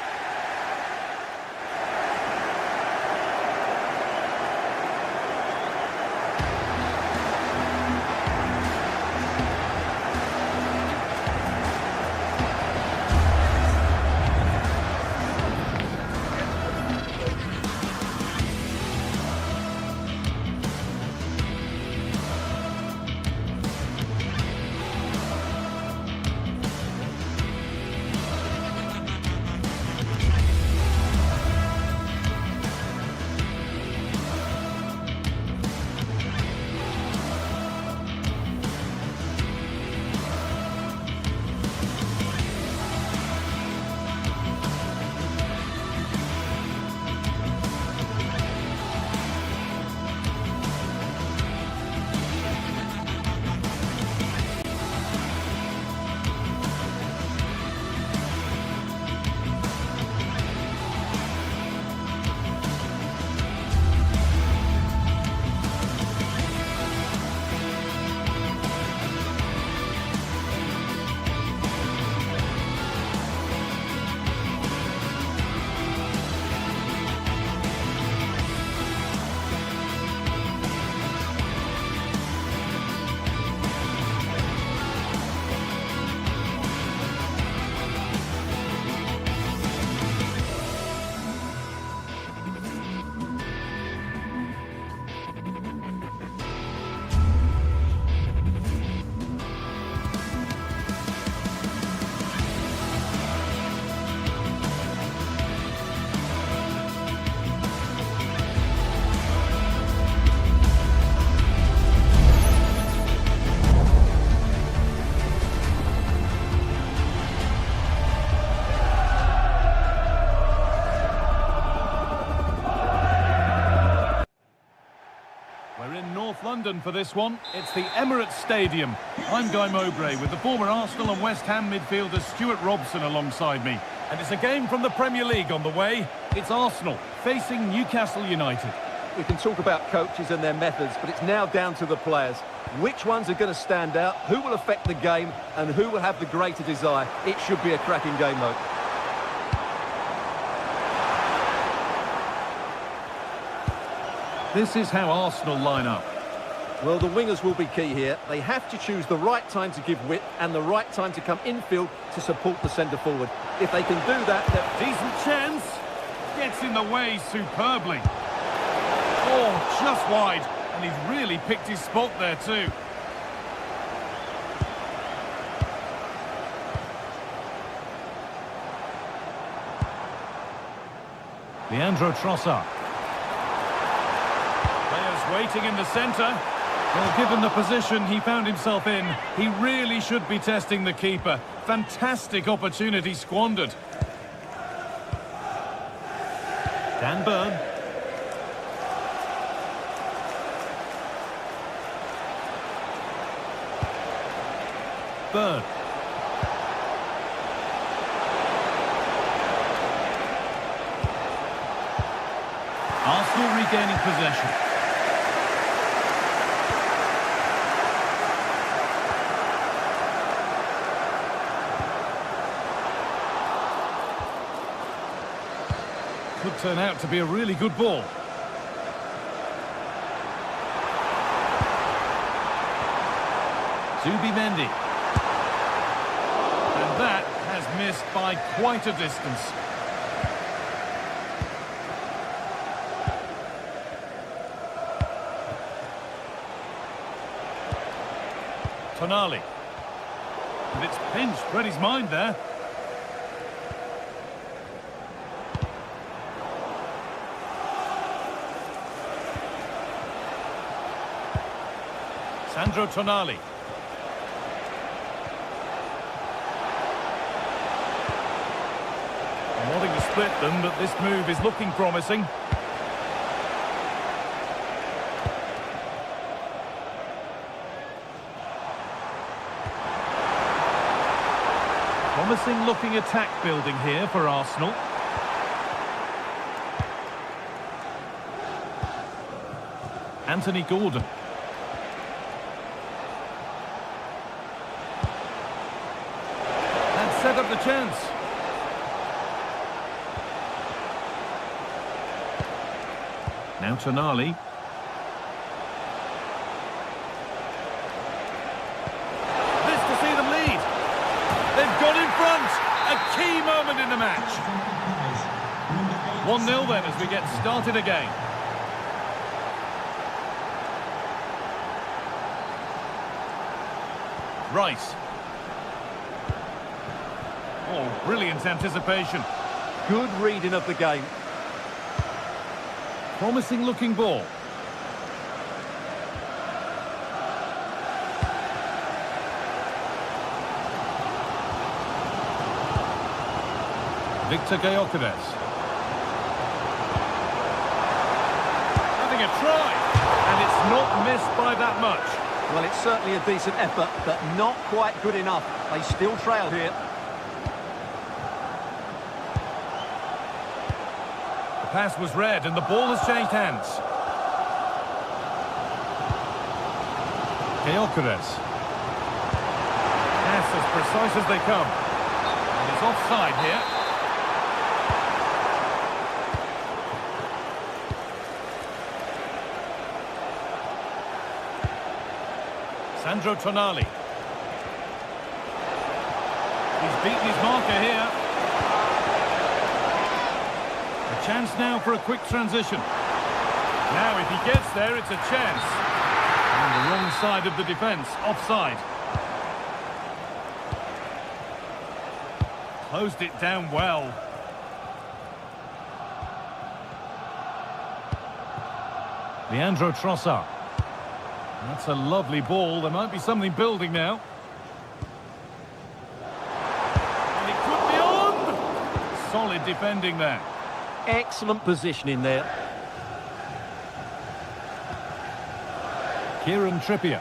London for this one. It's the Emirates Stadium. I'm Guy Mowbray with the former Arsenal and West Ham midfielder Stuart Robson alongside me. And it's a game from the Premier League on the way. It's Arsenal facing Newcastle United. We can talk about coaches and their methods, but it's now down to the players. Which ones are going to stand out, who will affect the game, and who will have the greater desire? It should be a cracking game, though. This is how Arsenal line up. Well, the wingers will be key here. They have to choose the right time to give width and the right time to come infield to support the centre-forward. If they can do that, they're... Decent chance. Gets in the way superbly. Oh, just wide. And he's really picked his spot there too. Leandro Trossard. Waiting in the centre. Well, given the position he found himself in, he really should be testing the keeper. Fantastic opportunity squandered. Dan Burn. Burn. Arsenal regaining possession. Could turn out to be a really good ball. Zubimendi. And that has missed by quite a distance. Tonali. And it's pinched Reddy's mind there. Sandro Tonali. I'm wanting to split them, but this move is looking promising. Promising looking attack building here for Arsenal. Anthony Gordon. Set up the chance. Now Tonali. This to see them lead. They've got in front. A key moment in the match. 1-0 then as we get started again. Rice. Oh, brilliant anticipation. Good reading of the game. Promising looking ball. Victor Gyökeres. Having a try. And it's not missed by that much. Well, it's certainly a decent effort, but not quite good enough. They still trail here. Pass was read and the ball has changed hands. Gyökeres. Pass as precise as they come. And it's offside here. Sandro Tonali. He's beaten his marker here. Chance now for a quick transition. Now if he gets there, it's a chance. On the wrong side of the defence, offside. Closed it down well. Leandro Trossard. That's a lovely ball. There might be something building now. And it could be on! Solid defending there. Excellent positioning there. Kieran Trippier.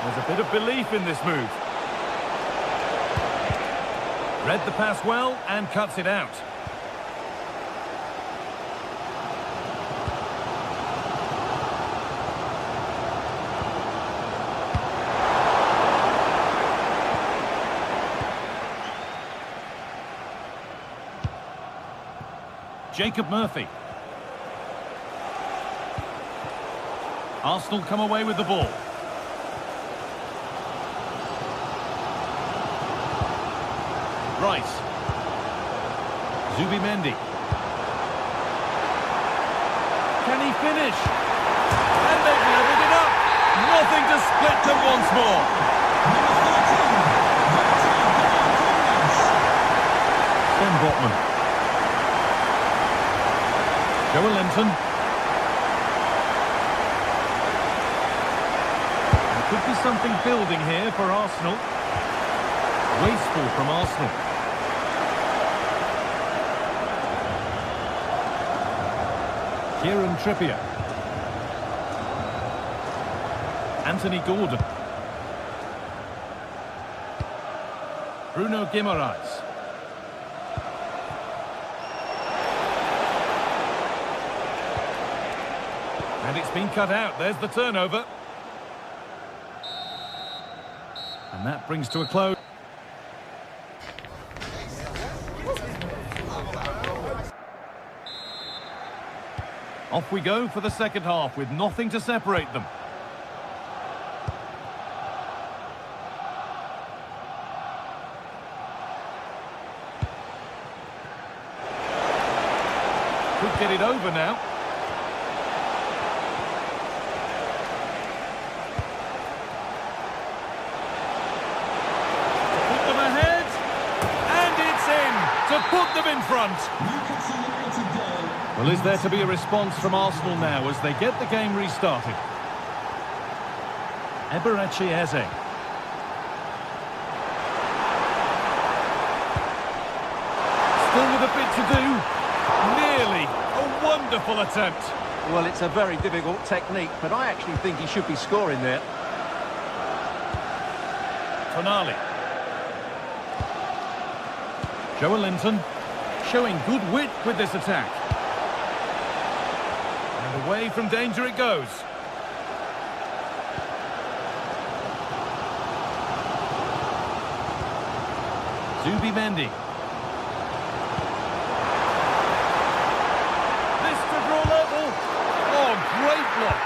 There's a bit of belief in this move. Read the pass well and cuts it out. Jacob Murphy. Arsenal come away with the ball. Rice. Zubimendi. Can he finish? And they've leveled it up. Nothing to split them once more. Son Botman. Joelinton. There could be something building here for Arsenal. Wasteful from Arsenal. Kieran Trippier. Anthony Gordon. Bruno Guimaraes. And it's been cut out. There's the turnover. And that brings to a close. Off we go for the second half with nothing to separate them. Could get it over now. To put them in front. Well, is there to be a response from Arsenal now as they get the game restarted? Eberechi Eze. Still with a bit to do. Nearly. A wonderful attempt. Well, it's a very difficult technique, but I actually think he should be scoring there. Tonali. Joelinton showing good wit with this attack. And away from danger it goes. Zubimendi. This to draw level. Oh, great block.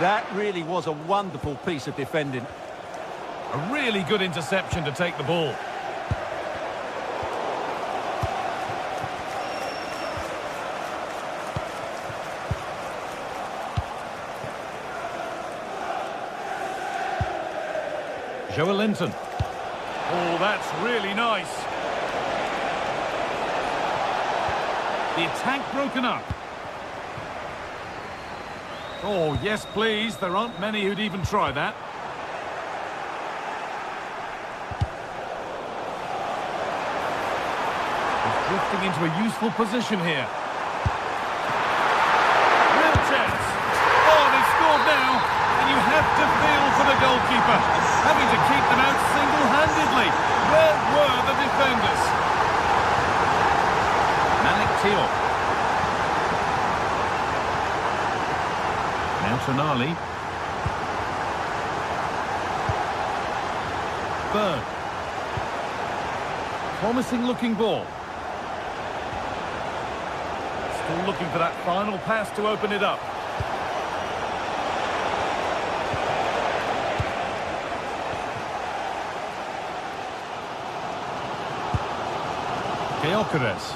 That really was a wonderful piece of defending. A really good interception to take the ball. Joelinton. Oh, that's really nice. The attack broken up. Oh, yes, please. There aren't many who'd even try that. He's drifting into a useful position here. Real chance. Oh, they've scored now. And you have to feel for the goalkeeper, having to keep them out single-handedly. Where were the defenders? Malik Thiaw. Now Tonali. Berg. Promising-looking ball. Still looking for that final pass to open it up. Gyökeres.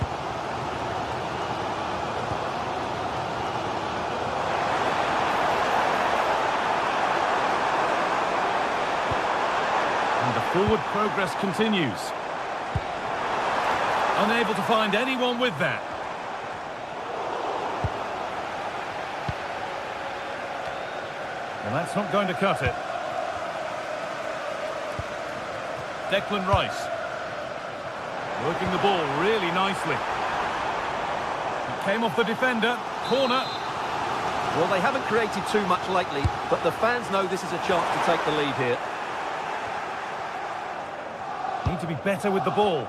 And the forward progress continues. Unable to find anyone with that. And that's not going to cut it. Declan Rice. Working the ball really nicely. It came off the defender. Corner. Well, they haven't created too much lately, but the fans know this is a chance to take the lead here. Need to be better with the ball.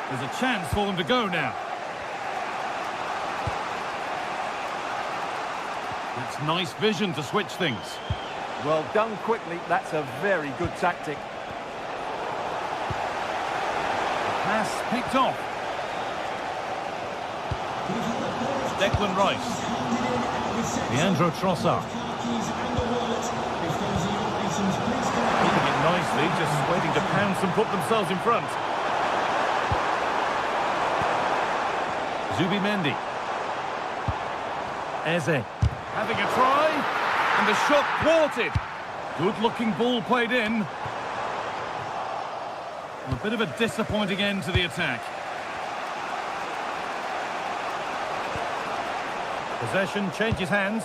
There's a chance for them to go now. It's nice vision to switch things. Well done quickly. That's a very good tactic. Pass picked off. Declan Rice. Leandro Trossard. Keeping it nicely, just waiting to pounce and put themselves in front. Zubimendi. Eze. Having a try. And the shot thwarted. Good-looking ball played in. A bit of a disappointing end to the attack. Possession changes hands.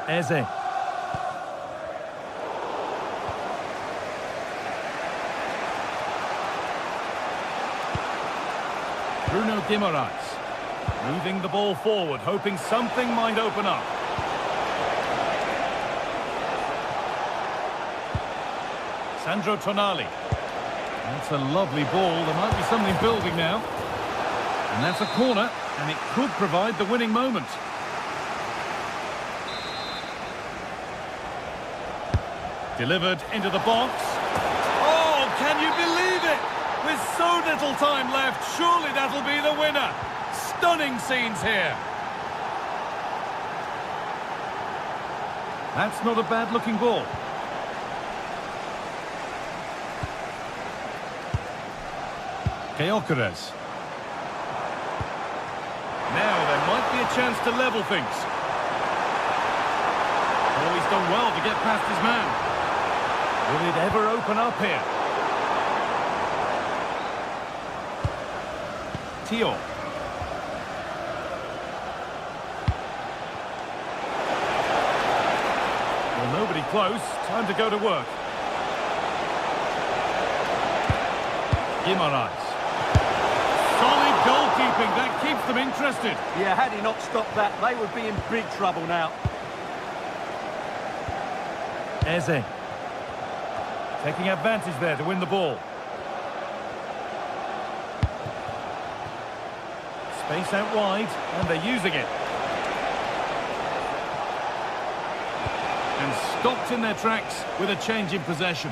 Eze. Bruno Guimaraes. Moving the ball forward, hoping something might open up. Sandro Tonali. That's a lovely ball. There might be something building now. And that's a corner, and it could provide the winning moment. Delivered into the box. Oh, can you believe it? With so little time left, surely that'll be the winner. Stunning scenes here. That's not a bad-looking ball. Gyökeres. Now there might be a chance to level things. Oh, he's done well to get past his man. Will it ever open up here? Tio. Well, nobody close. Time to go to work. Guimaraes. Solid goalkeeping. That keeps them interested. Yeah, had he not stopped that, they would be in big trouble now. Eze. Taking advantage there to win the ball. Space out wide, and they're using it. And stopped in their tracks with a change in possession.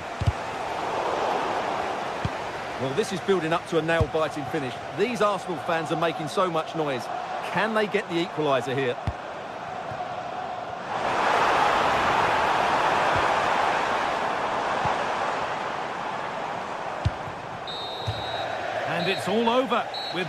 Well, this is building up to a nail-biting finish. These Arsenal fans are making so much noise. Can they get the equaliser here? And it's all over with...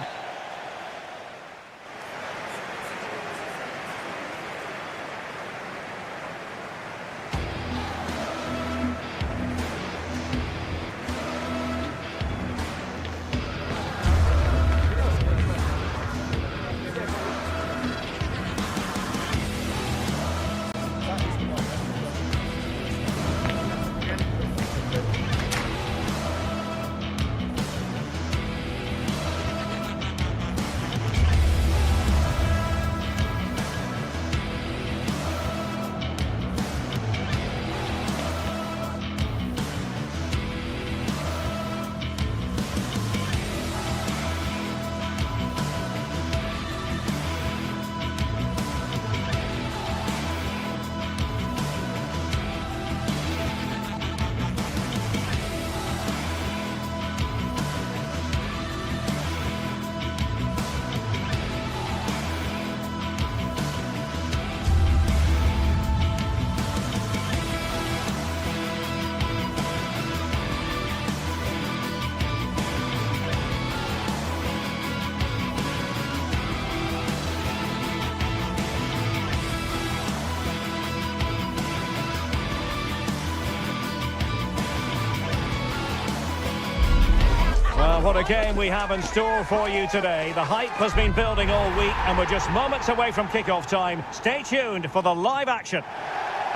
What a game we have in store for you today. The hype has been building all week and we're just moments away from kick-off time. Stay tuned for the live action.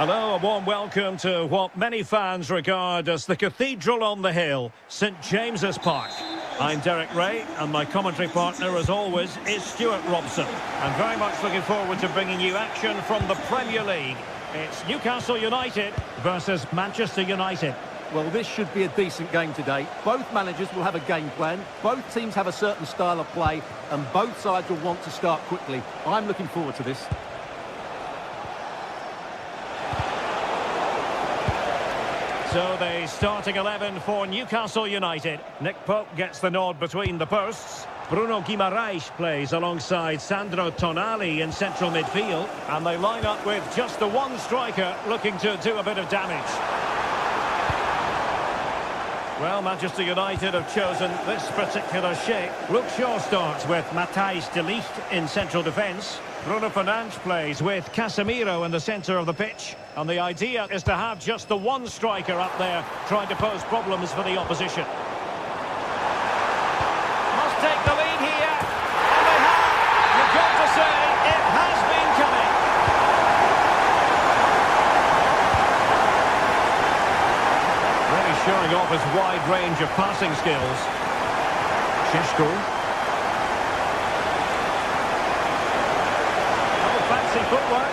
Hello, a warm welcome to what many fans regard as the cathedral on the hill, St James's Park. I'm Derek Ray, and my commentary partner, as always, is Stuart Robson. I'm very much looking forward to bringing you action from the Premier League. It's Newcastle United versus Manchester United. Well, this should be a decent game today. Both managers will have a game plan. Both teams have a certain style of play, and both sides will want to start quickly. I'm looking forward to this. So the starting 11 for Newcastle United. Nick Pope gets the nod between the posts. Bruno Guimaraes plays alongside Sandro Tonali in central midfield. And they line up with just the one striker looking to do a bit of damage. Well, Manchester United have chosen this particular shape. Luke Shaw starts with Matthijs de Ligt in central defence. Bruno Fernandes plays with Casemiro in the centre of the pitch. And the idea is to have just the one striker up there trying to pose problems for the opposition. Must take the lead here. And they have. You've got to say, it has been coming. Really showing off his wide range of passing skills. Šeško. Oh, fancy footwork.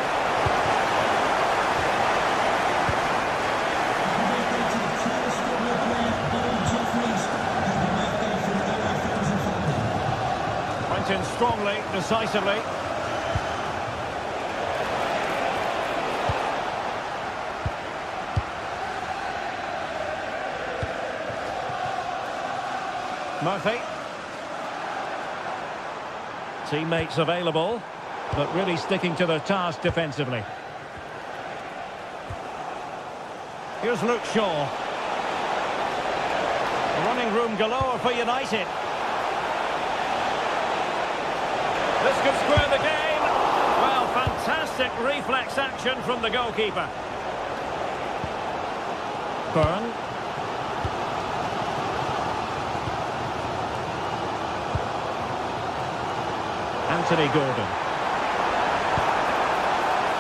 Went in strongly, decisively. Murphy. Teammates available, but really sticking to their task defensively. Here's Luke Shaw. Running room galore for United. This could square the game. Well, fantastic reflex action from the goalkeeper. Byrne. Anthony Gordon.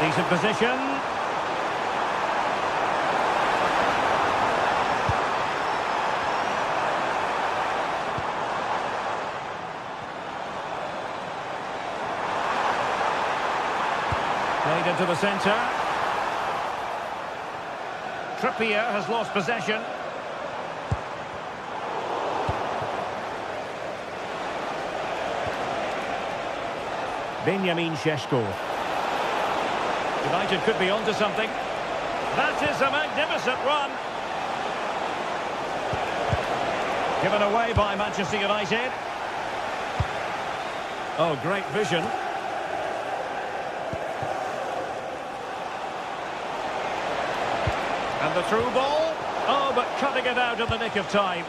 Decent position. Played into the centre. Trippier has lost possession. Benjamin Šeško. United could be onto something. That is a magnificent run. Given away by Manchester United. Oh, great vision. And the through ball. Oh, but cutting it out in the nick of time.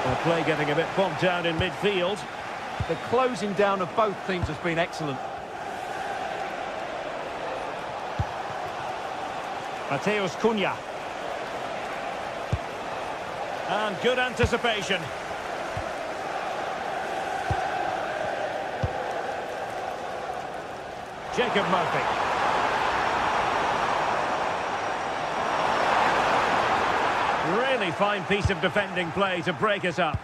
The play getting a bit bogged down in midfield. The closing down of both teams has been excellent. Mateus Cunha. And good anticipation. Jacob Murphy. Really fine piece of defending play to break us up.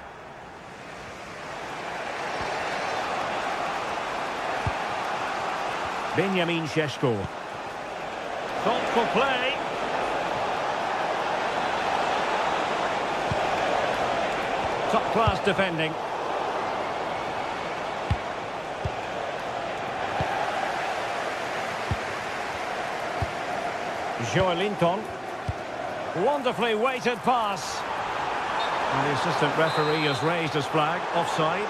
Benjamin Šeško. Thoughtful play. Top-class defending. Joelinton. Wonderfully weighted pass. And the assistant referee has raised his flag. Offside.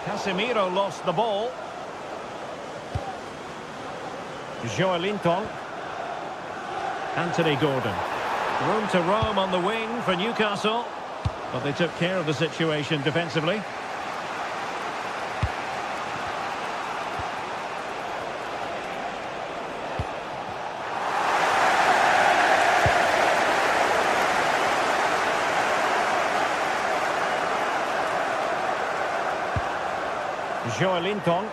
Casemiro lost the ball. Joelinton. Anthony Gordon. Room to roam on the wing for Newcastle. But they took care of the situation defensively. Joelinton.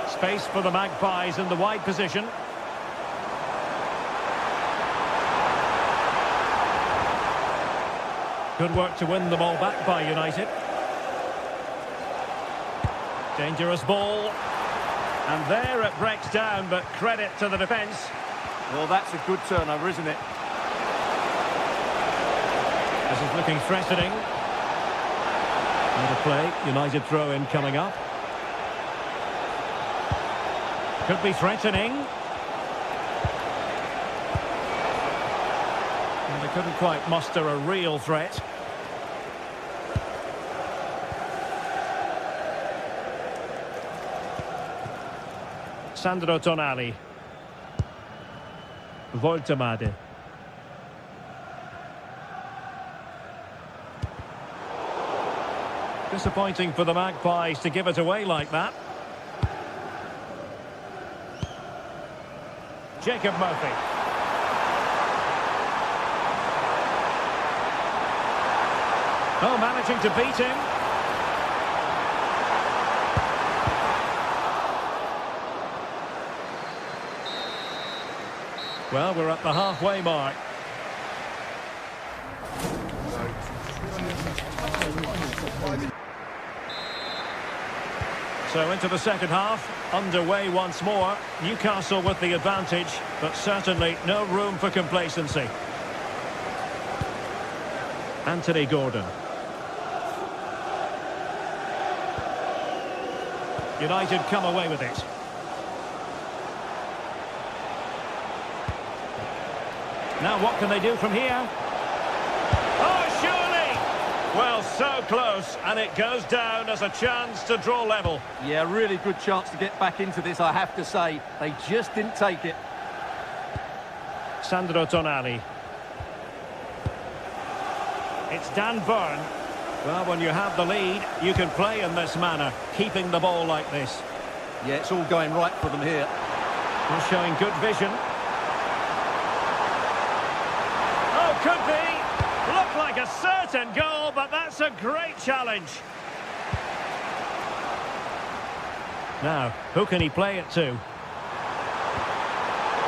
Space for the Magpies in the wide position. Good work to win the ball back by United. Dangerous ball. And there it breaks down, but credit to the defence. Well, that's a good turnover, isn't it? This is looking threatening. Out of play, United throw-in coming up. Could be threatening. And they couldn't quite muster a real threat. Sandro Tonali. Voltemade. Disappointing for the Magpies to give it away like that. Jacob Murphy. Oh, managing to beat him. Well, we're at the halfway mark. So into the second half, underway once more. Newcastle with the advantage, but certainly no room for complacency. Anthony Gordon. United come away with it. Now what can they do from here? Oh, surely! Well, so close, and it goes down as a chance to draw level. Yeah, really good chance to get back into this, I have to say. They just didn't take it. Sandro Tonali. It's Dan Burn. Well, when you have the lead, you can play in this manner, keeping the ball like this. Yeah, it's all going right for them here. They're showing good vision. Oh, could be. Looked like a certain goal, but that's a great challenge. Now, who can he play it to?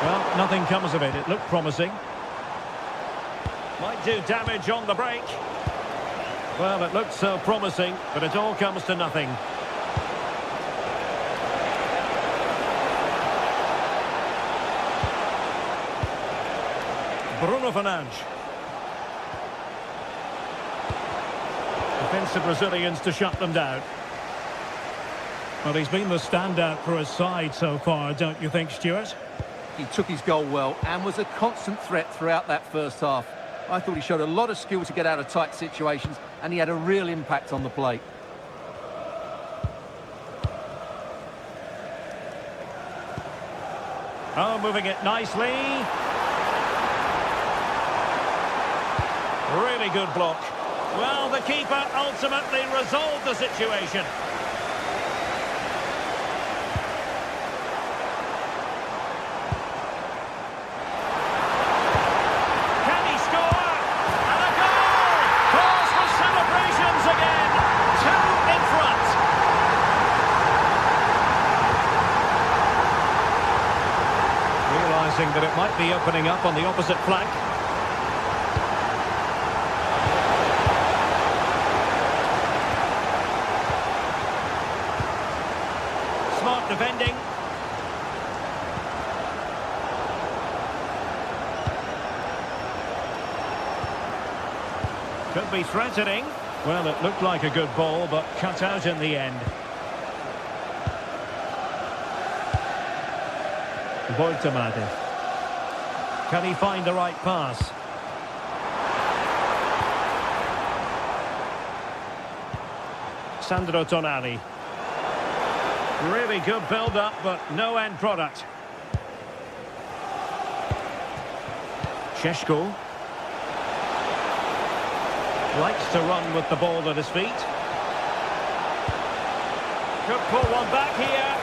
Well, nothing comes of it. It looked promising. Might do damage on the break. Well, it looked so promising, but it all comes to nothing. Bruno Fernandes. Defensive Brazilians to shut them down. Well, he's been the standout for his side so far, don't you think, Stuart? He took his goal well and was a constant threat throughout that first half. I thought he showed a lot of skill to get out of tight situations, and he had a real impact on the plate. Oh, moving it nicely. Really good block. Well, the keeper ultimately resolved the situation. That it might be opening up on the opposite flank. Smart defending. Could be threatening. Well, it looked like a good ball, but cut out in the end. Voltemade. Can he find the right pass? Sandro Tonali. Really good build-up, but no end product. Šeško. Likes to run with the ball at his feet. Could pull one back here.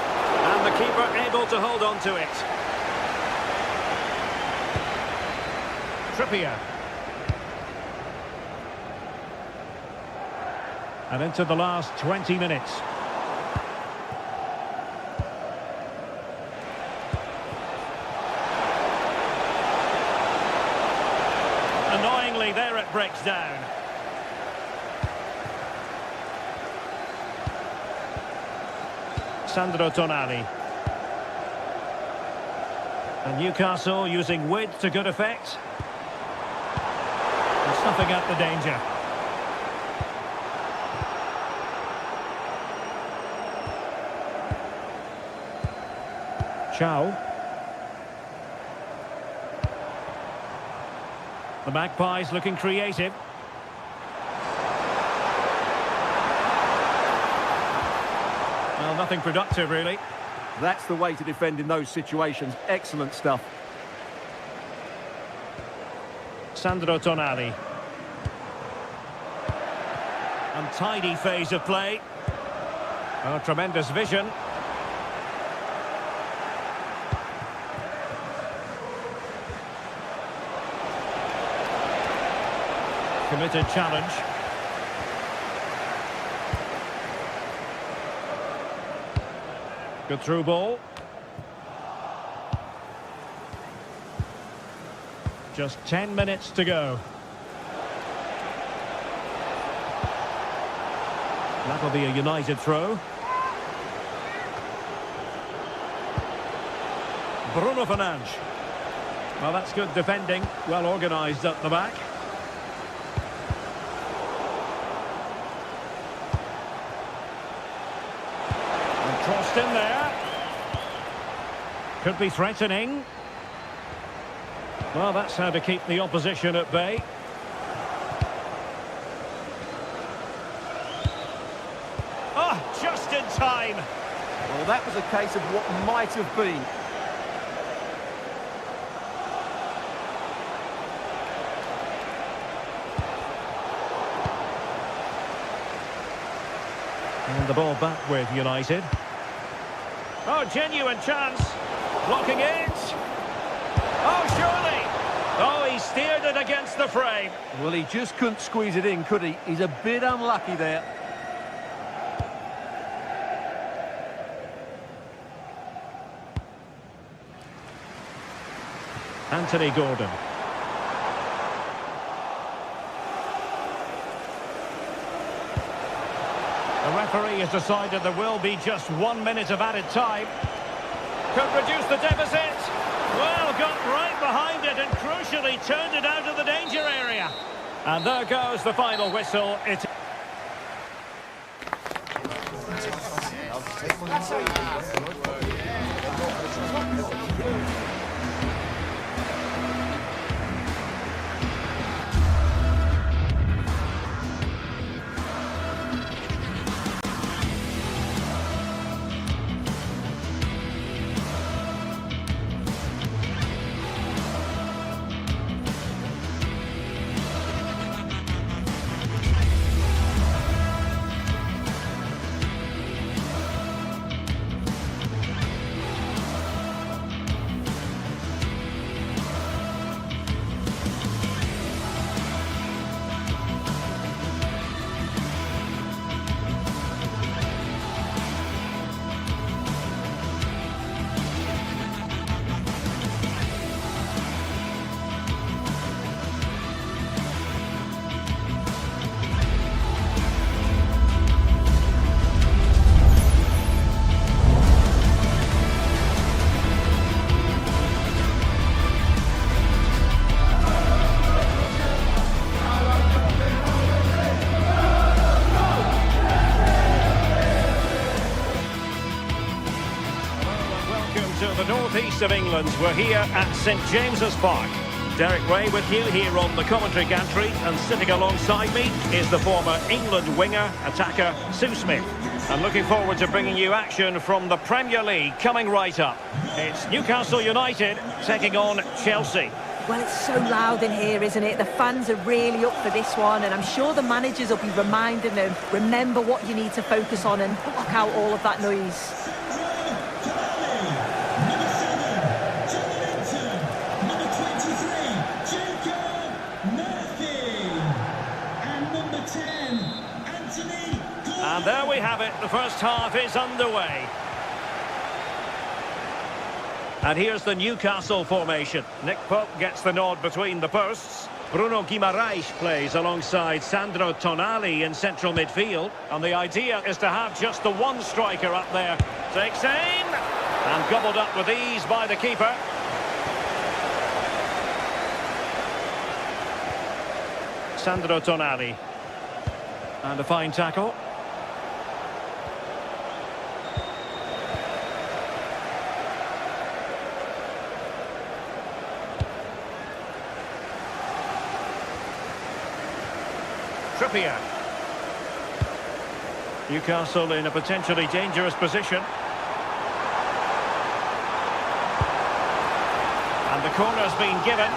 And the keeper able to hold on to it. Trippier. And into the last 20 minutes. Annoyingly, there it breaks down. Sandro Tonali. And Newcastle using width to good effect. And snuffing out the danger. Chow. The Magpies looking creative. Well, nothing productive, really. That's the way to defend in those situations. Excellent stuff. Sandro Tonali. Untidy phase of play. Oh, tremendous vision. Committed challenge. Good through ball. Just 10 minutes to go. That'll be a United throw. Bruno Fernandes. Well, that's good defending. Well organised at the back. Crossed in there. Could be threatening. Well, that's how to keep the opposition at bay. Oh, just in time. Well, that was a case of what might have been. And the ball back with United. Oh, genuine chance. Blocking it. Oh, surely. Oh, he steered it against the frame. Well, he just couldn't squeeze it in, could he? He's a bit unlucky there. Anthony Gordon. The referee has decided there will be just 1 minute of added time. Could reduce the deficit. Well, got right behind it and crucially turned it out of the danger area. And there goes the final whistle. It the northeast of England. We're here at St James's Park. Derek Ray with you here on the commentary gantry, and sitting alongside me is the former England winger, attacker, Sue Smith. And looking forward to bringing you action from the Premier League coming right up. It's Newcastle United taking on Chelsea. Well, it's so loud in here, isn't it? The fans are really up for this one, and I'm sure the managers will be reminding them, remember what you need to focus on and block out all of that noise. And number 10, Anthony first half is underway. And here's the Newcastle formation. Nick Pope gets the nod between the posts. Bruno Guimaraes plays alongside Sandro Tonali in central midfield. And the idea is to have just the one striker up there. Takes aim, and gobbled up with ease by the keeper. Sandro Tonali. And a fine tackle. Trippier. Newcastle in a potentially dangerous position. And the corner's been given.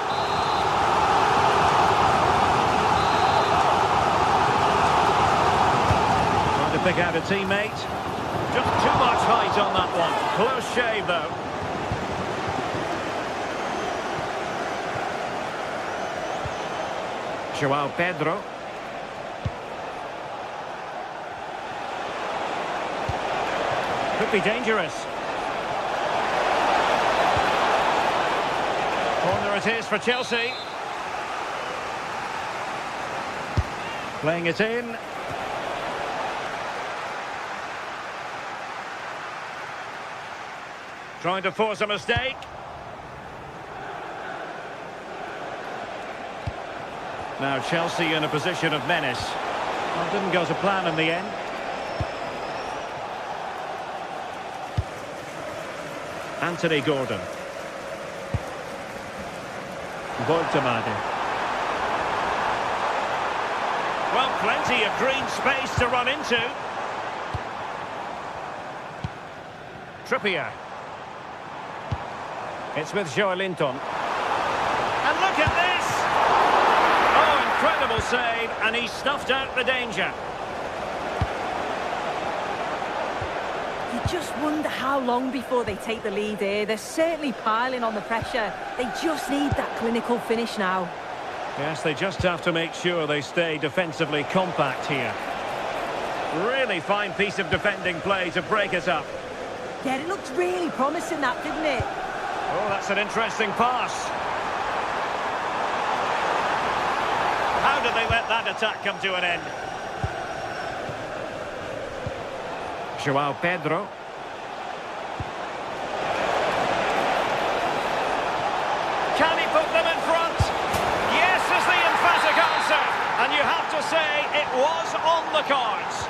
Trying to pick out a teammate. Just too much height on that one. Close shave, though. João Pedro. Could be dangerous. Corner it is for Chelsea. Playing it in. Trying to force a mistake. Now Chelsea in a position of menace. Well, didn't go to plan in the end. Anthony Gordon. Voltemade. Well, plenty of green space to run into. Trippier. It's with Joelinton. And look at this! Oh, incredible save, and he snuffed out the danger. You just wonder how long before they take the lead here. They're certainly piling on the pressure. They just need that clinical finish now. Yes, they just have to make sure they stay defensively compact here. Really fine piece of defending play to break it up. Yeah, it looked really promising, that, didn't it? Oh, that's an interesting pass. How did they let that attack come to an end? João Pedro. Can he put them in front? Yes is the emphatic answer. And you have to say it was on the cards.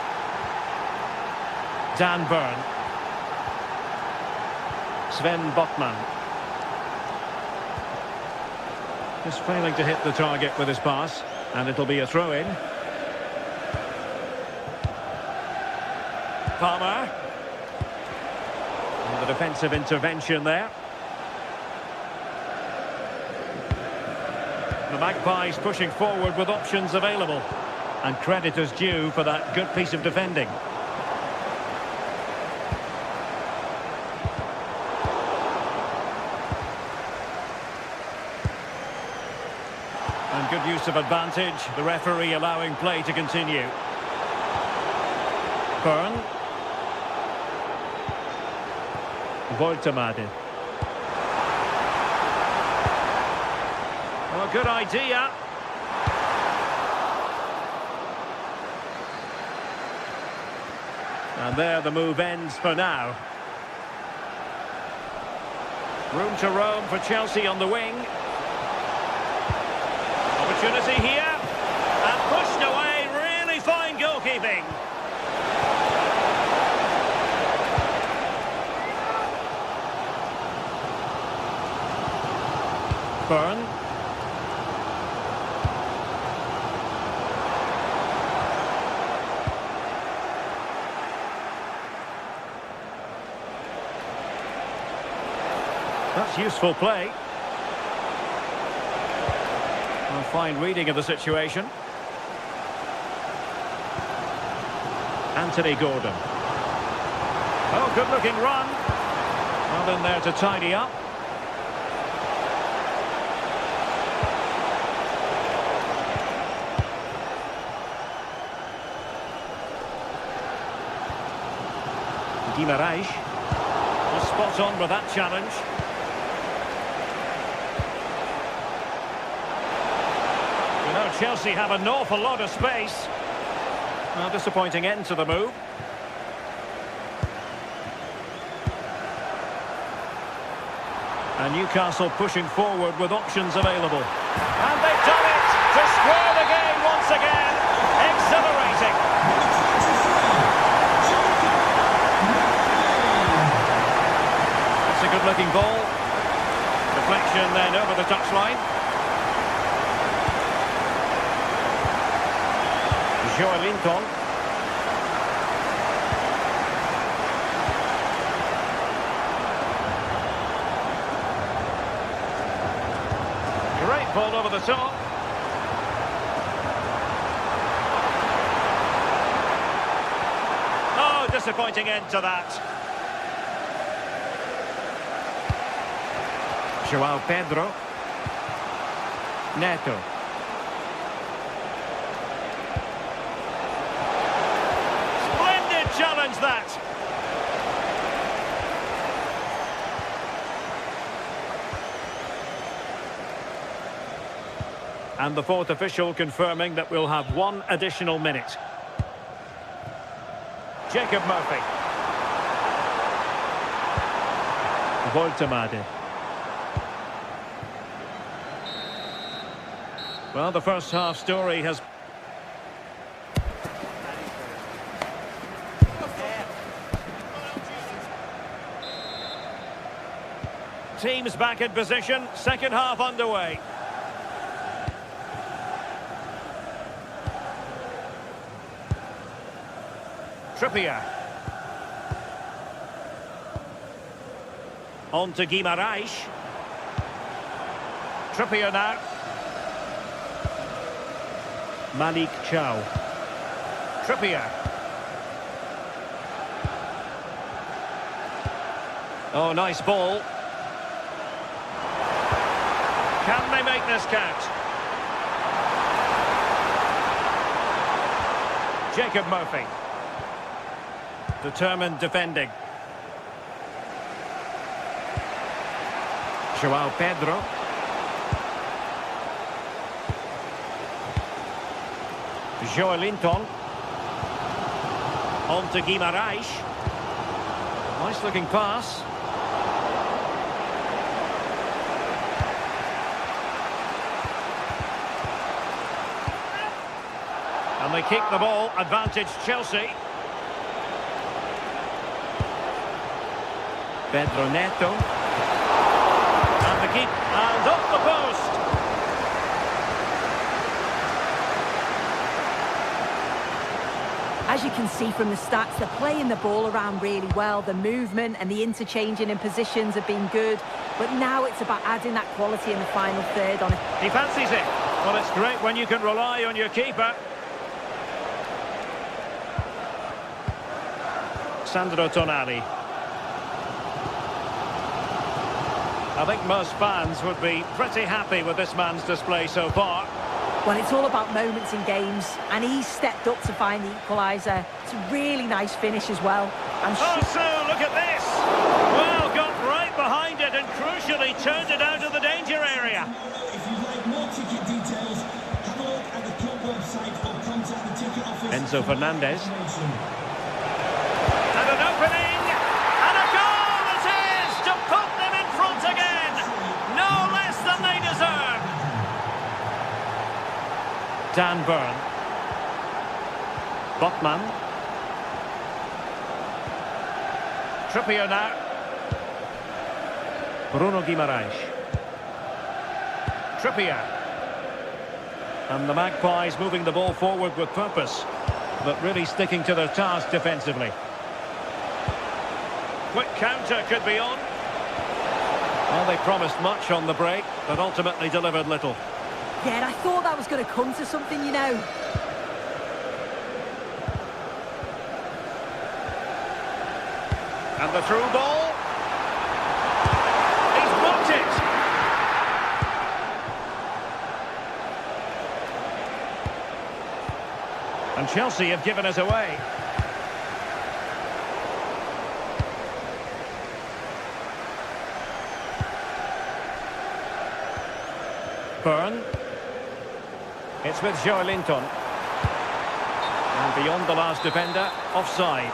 Dan Burn. Sven Botman. Just failing to hit the target with his pass. And it'll be a throw-in. Palmer. And the defensive intervention there. The Magpies pushing forward with options available. And credit is due for that good piece of defending. And good use of advantage. The referee allowing play to continue. Burn. Voltemade. Well, good idea. And there the move ends for now. Room to roam for Chelsea on the wing. Opportunity here. And pushed away. Really fine goalkeeping. Burn. That's useful play. A fine reading of the situation. Anthony Gordon. Oh, good-looking run. Well in there to tidy up. Guimaraes. Was spot on with that challenge. You know, Chelsea have an awful lot of space. Well, disappointing end to the move. And Newcastle pushing forward with options available. And they've done it to square the game once again. Exhilarating. That's a good-looking ball. Deflection then over the touchline. Joelinton. Great ball over the top. Oh, disappointing end to that. João Pedro. Neto. Splendid challenge that. And the fourth official confirming that we'll have one additional minute. Jacob Murphy. Voltemade. Well, the first half story has... Teams back in position, second half underway. Trippier. On to Guimaraes. Trippier now. Malik Chow. Trippier. Oh, nice ball. Can they make this count? Jacob Murphy. Determined defending. João Pedro. Joelinton. On to Guimaraes. Nice looking pass. And they keep the ball. Advantage Chelsea. Pedro Neto. And the keep. And up the post. As you can see from the stats, they're playing the ball around really well. The movement and the interchanging in positions have been good. But now it's about adding that quality in the final third on it. He fancies it. Well, it's great when you can rely on your keeper. Sandro Tonali. I think most fans would be pretty happy with this man's display so far. Well, it's all about moments in games, and he's stepped up to find the equaliser. It's a really nice finish as well. Oh, so look at this! Well, got right behind it and crucially turned it out of the danger area. If you'd like more ticket details, have a look at the club website or contact the ticket office. Enzo Fernandez. And an opening! And a goal it is to put them in front again! No less than they deserve! Dan Burn. Botman. Trippier now. Bruno Guimaraes. Trippier. And the Magpies moving the ball forward with purpose, but really sticking to their task defensively. Quick counter could be on. Well, they promised much on the break, but ultimately delivered little. Yeah, and I thought that was going to come to something, you know. And the through ball. He's blocked it. And Chelsea have given us away. Byrne. It's with Joe Linton. And beyond the last defender, offside.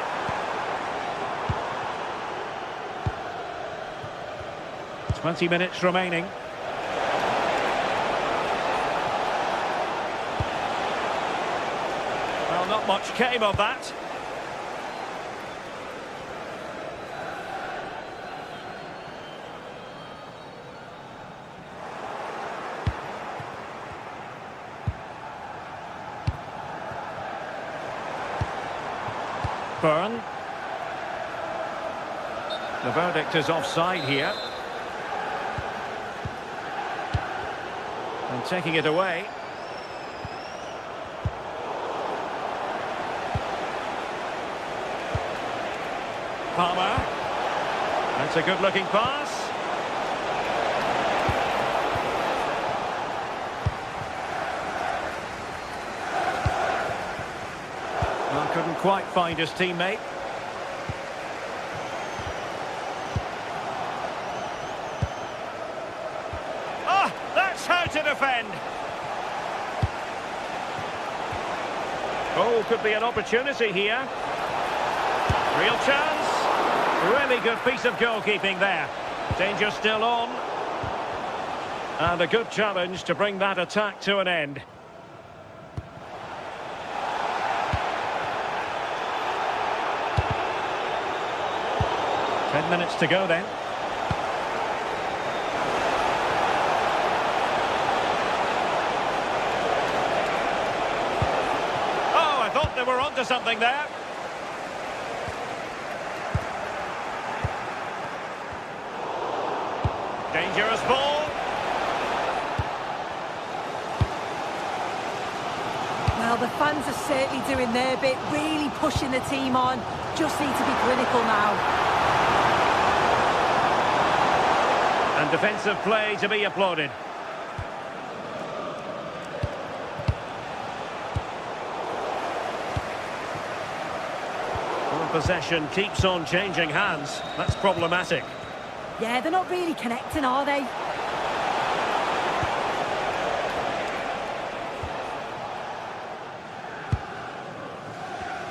"20 minutes remaining. Well, not much came of that. Byrne. The verdict is offside here. And taking it away. Palmer. That's a good-looking pass. Well, couldn't quite find his teammate. Ah, that's how to defend. Oh, could be an opportunity here. Real chance. Really good piece of goalkeeping there. Danger still on. And a good challenge to bring that attack to an end. Ten minutes to go then. Oh, I thought they were onto something there. Dangerous ball. Well, the fans are certainly doing their bit, really pushing the team on. Just need to be clinical now. And defensive play to be applauded. Well, possession keeps on changing hands. That's problematic. Yeah, they're not really connecting, are they?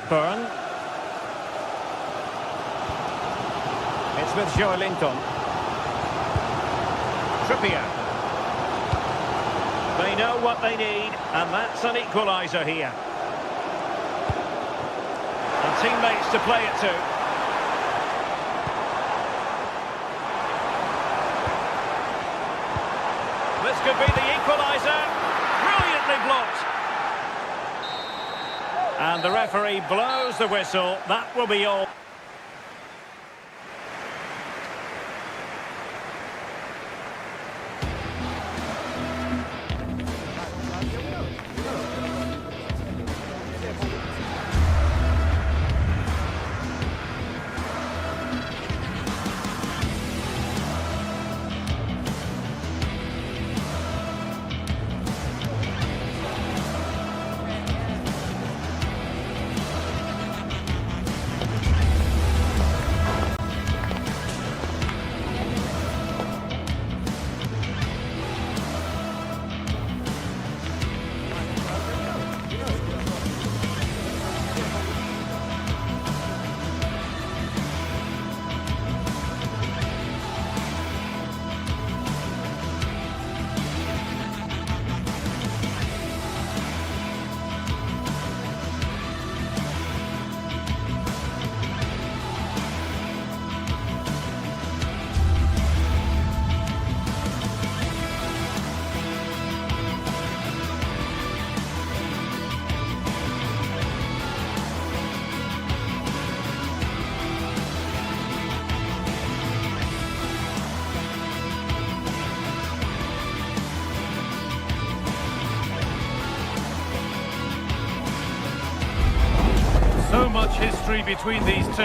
Byrne. It's with Joe Linton. Trippier. They know what they need, and that's an equaliser here. And teammates to play it to. This could be the equaliser. Brilliantly blocked. And the referee blows the whistle. That will be all. So much history between these two,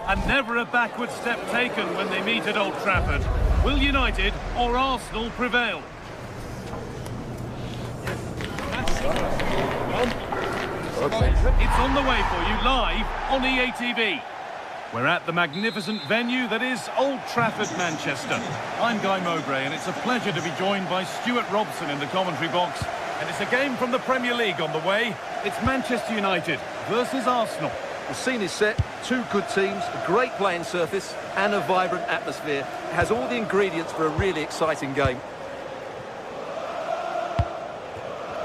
and never a backward step taken when they meet at Old Trafford. Will United or Arsenal prevail? It's on the way for you live on EA TV. We're at the magnificent venue that is Old Trafford, Manchester. I'm Guy Mowbray, and it's a pleasure to be joined by Stuart Robson in the commentary box. And it's a game from the Premier League on the way. It's Manchester United versus Arsenal. The scene is set, two good teams, a great playing surface and a vibrant atmosphere. It has all the ingredients for a really exciting game.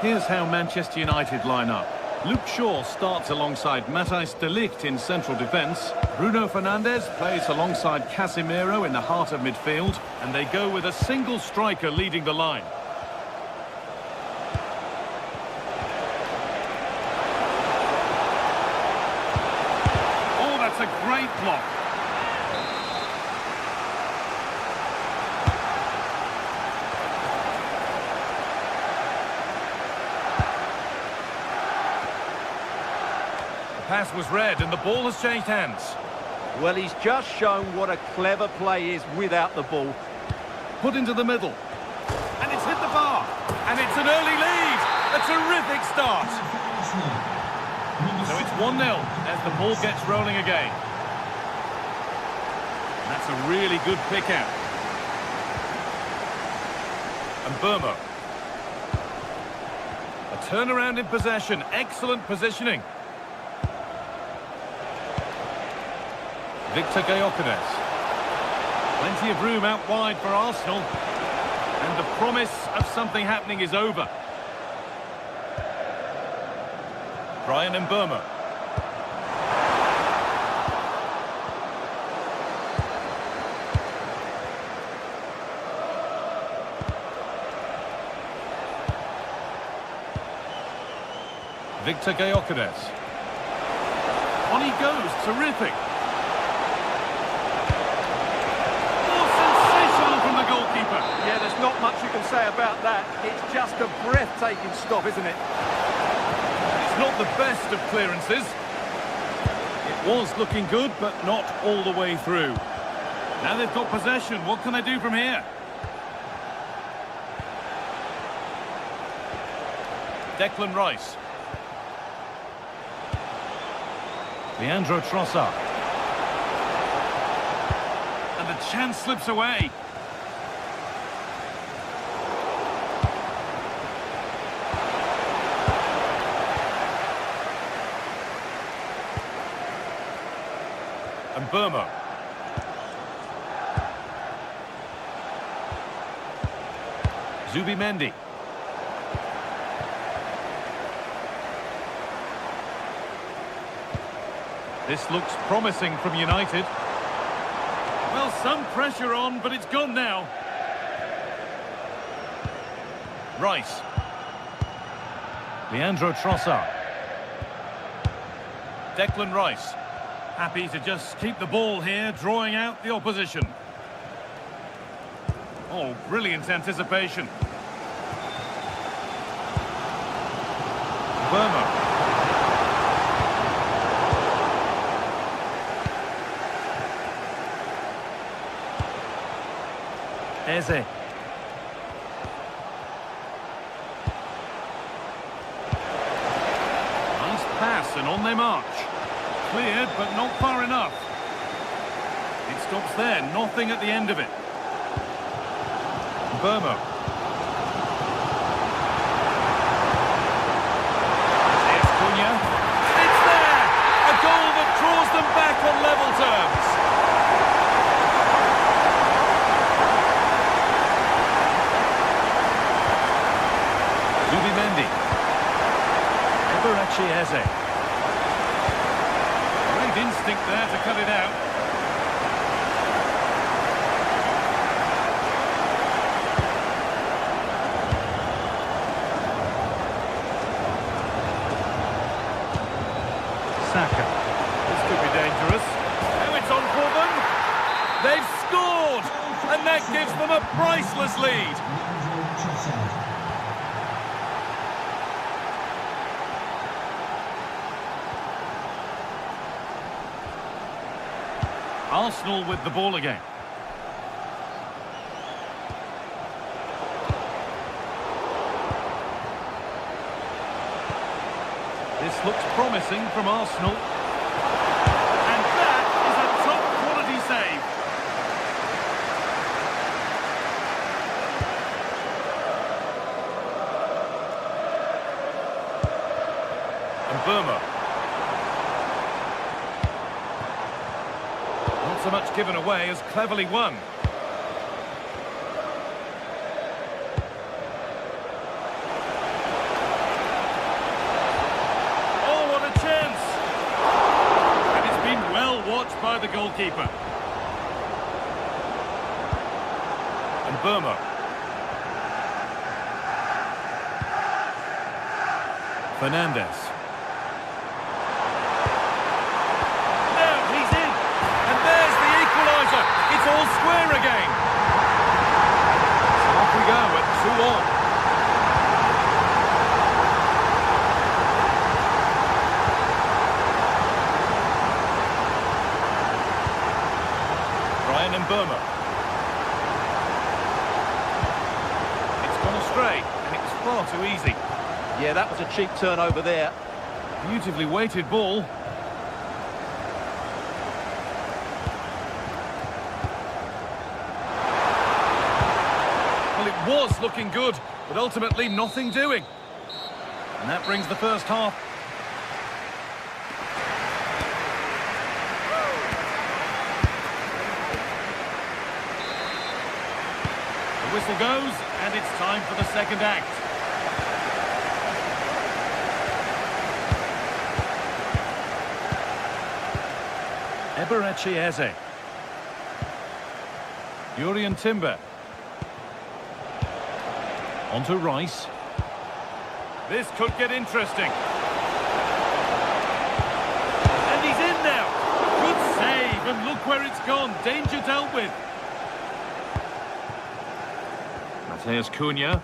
Here's how Manchester United line up. Luke Shaw starts alongside Matthijs de Ligt in central defence. Bruno Fernandes plays alongside Casemiro in the heart of midfield. And they go with a single striker leading the line. Oh, that's a great block. Pass was read and the ball has changed hands. Well, he's just shown what a clever play is without the ball. Put into the middle. And it's hit the bar. And it's an early lead. A terrific start. So it's 1-0 as the ball gets rolling again. That's a really good pick out. And Burma. A turnaround in possession. Excellent positioning. Victor Gyökeres. Plenty of room out wide for Arsenal. And the promise of something happening is over. Brian Mbeumo. Victor Gyökeres. On he goes, terrific. Yeah, there's not much you can say about that. It's just a breathtaking stop, isn't it? It's not the best of clearances. It was looking good, but not all the way through. Now they've got possession. What can they do from here? Declan Rice. Leandro Trossard. And the chance slips away. And Burma. Zubimendi. This looks promising from United. Well, some pressure on, but it's gone now. Rice. Leandro Trossard. Declan Rice. Happy to just keep the ball here, drawing out the opposition. Oh, brilliant anticipation. Burma. Eze. Nice pass and on they march. Cleared, but not far enough. It stops there, nothing at the end of it. Burma. There's Cunha. It's there! A goal that draws them back on level terms. Zubimendi. Eberechi Eze. Instinct there to cut it out. Saka. This could be dangerous. Now it's on for them. They've scored! And that gives them a priceless lead. Arsenal with the ball again. This looks promising from Arsenal. And that is a Burma. Not so much given away as cleverly won. Oh, what a chance! And it's been well watched by the goalkeeper. And Burma. Fernandez. Now he's in. And there's the equaliser. It's all square again. So off we go at 2-2. Brian and Burma. It's gone astray, and it was far too easy. Yeah, that was a cheap turnover there. Beautifully weighted ball. Well, it was looking good, but ultimately nothing doing. And that brings the first half. The whistle goes, and it's time for the second act. Eberechi Eze. Urian Timber. On to Rice. This could get interesting. And he's in now. Good save, and look where it's gone. Danger dealt with. Mateus Cunha.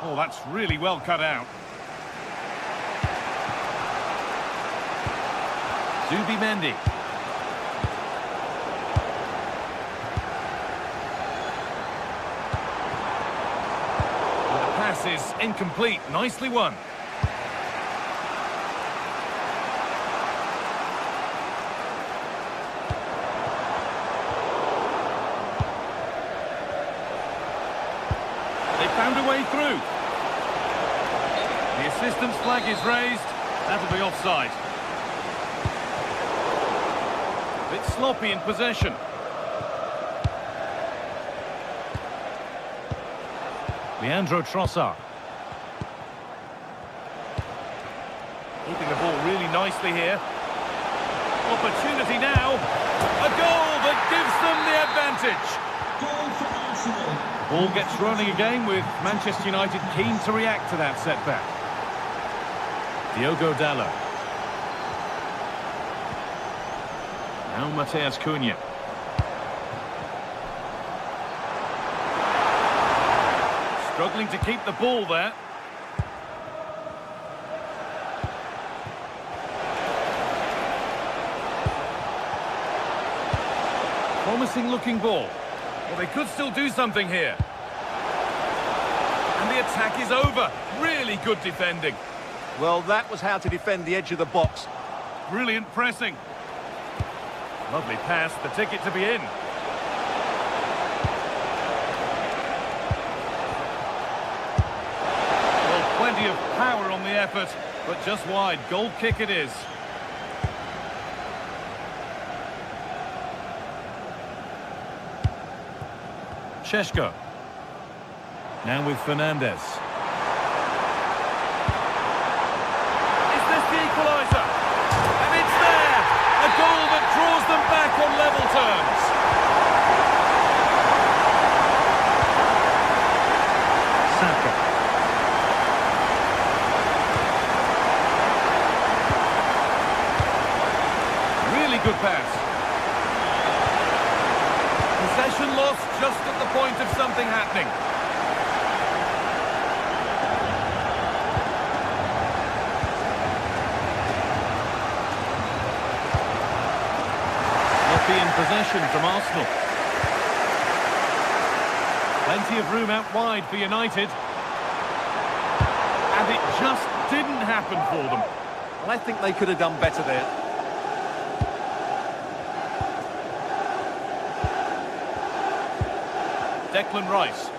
Oh, that's really well cut out. Zubimendi. And the pass is incomplete. Nicely won. They found a way through. The assistant's flag is raised. That'll be offside. Bit sloppy in possession. Leandro Trossard. Keeping the ball really nicely here. Opportunity now. A goal that gives them the advantage. Goal for Arsenal. Ball gets rolling again with Manchester United keen to react to that setback. Diogo Dalot. Now Mateus Cunha. Struggling to keep the ball there. Promising looking ball. Well, they could still do something here. And the attack is over. Really good defending. Well, that was how to defend the edge of the box. Brilliant pressing. Lovely pass, the ticket to be in. Well, plenty of power on the effort, but just wide. Goal kick it is. Šeško. Now with Fernandez. Is this the equaliser? And it's there! A goal that draws them back on level terms. Saka. Really good pass. Possession lost just at the point of something happening. In possession from Arsenal. Plenty of room out wide for United. And it just didn't happen for them. Well, I think they could have done better there. Declan Rice.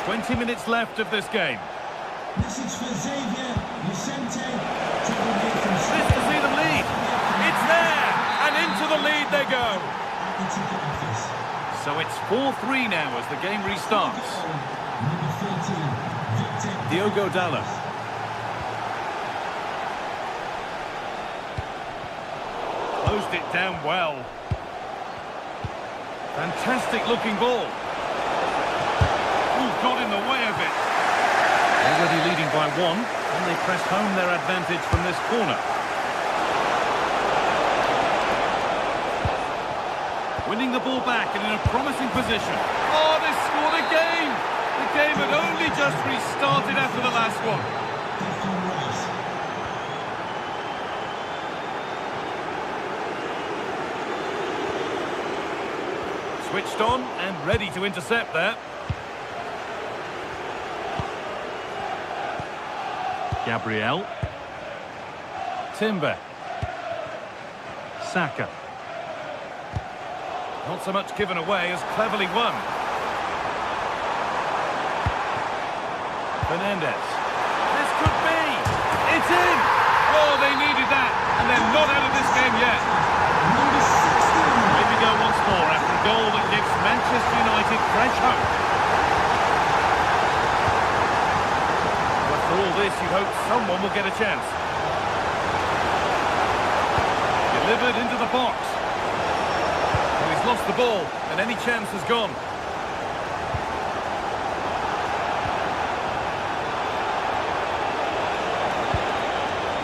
20 minutes left of this game. Message for Xavier Vicente. This to see them lead. It's there, and into the lead they go. So it's 4-3 now as the game restarts. Number 13, Victor. Diogo Dallo. Closed it down well. Fantastic looking ball. Ooh, got in the way of it. Already leading by one, and they press home their advantage from this corner. Winning the ball back and in a promising position. Oh, they scored again! The game had only just restarted after the last one. Switched on and ready to intercept there. Gabriel. Timber. Saka. Not so much given away as cleverly won. Fernandez. This could be. It's in. Oh, they needed that. And they're not out of this game yet. Here we go once more after a goal that gives Manchester United fresh hope. But for all this, you hope someone will get a chance. Delivered into the box. Well, he's lost the ball, and any chance has gone.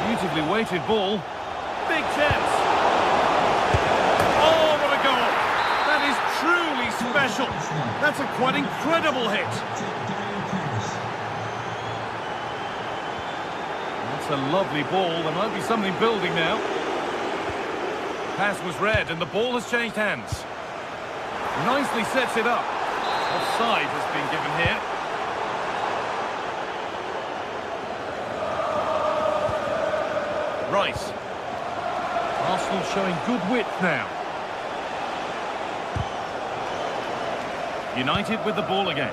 Beautifully weighted ball. Big chance. Oh, what a goal. That is truly special. That's a quite incredible hit. That's a lovely ball. There might be something building now. Pass was read and the ball has changed hands. Nicely sets it up. Offside has been given here. Rice. Arsenal showing good width now. United with the ball again.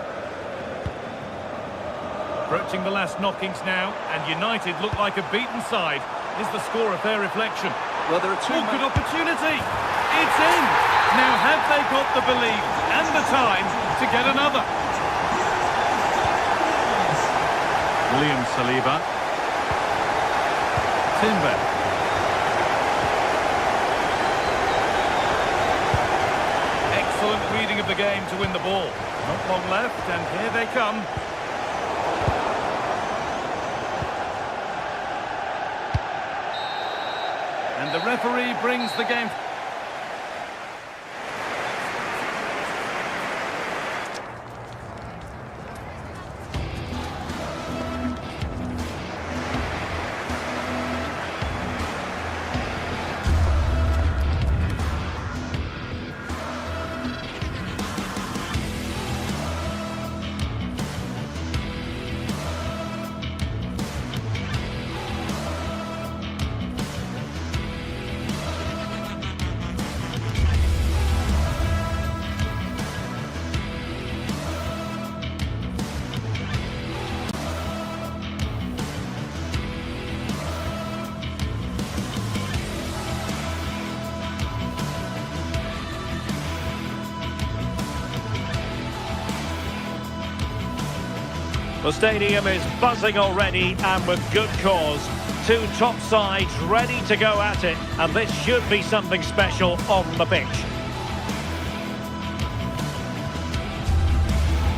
Approaching the last knockings now, and United look like a beaten side. Is the score a fair reflection? Well, there are two good opportunity. It's in. Now have they got the belief and the time to get another? William Saliba. Timber. Excellent reading of the game to win the ball. Not long left, and here they come. And the referee brings the game. The stadium is buzzing already, and with good cause. Two top sides ready to go at it, and this should be something special on the pitch.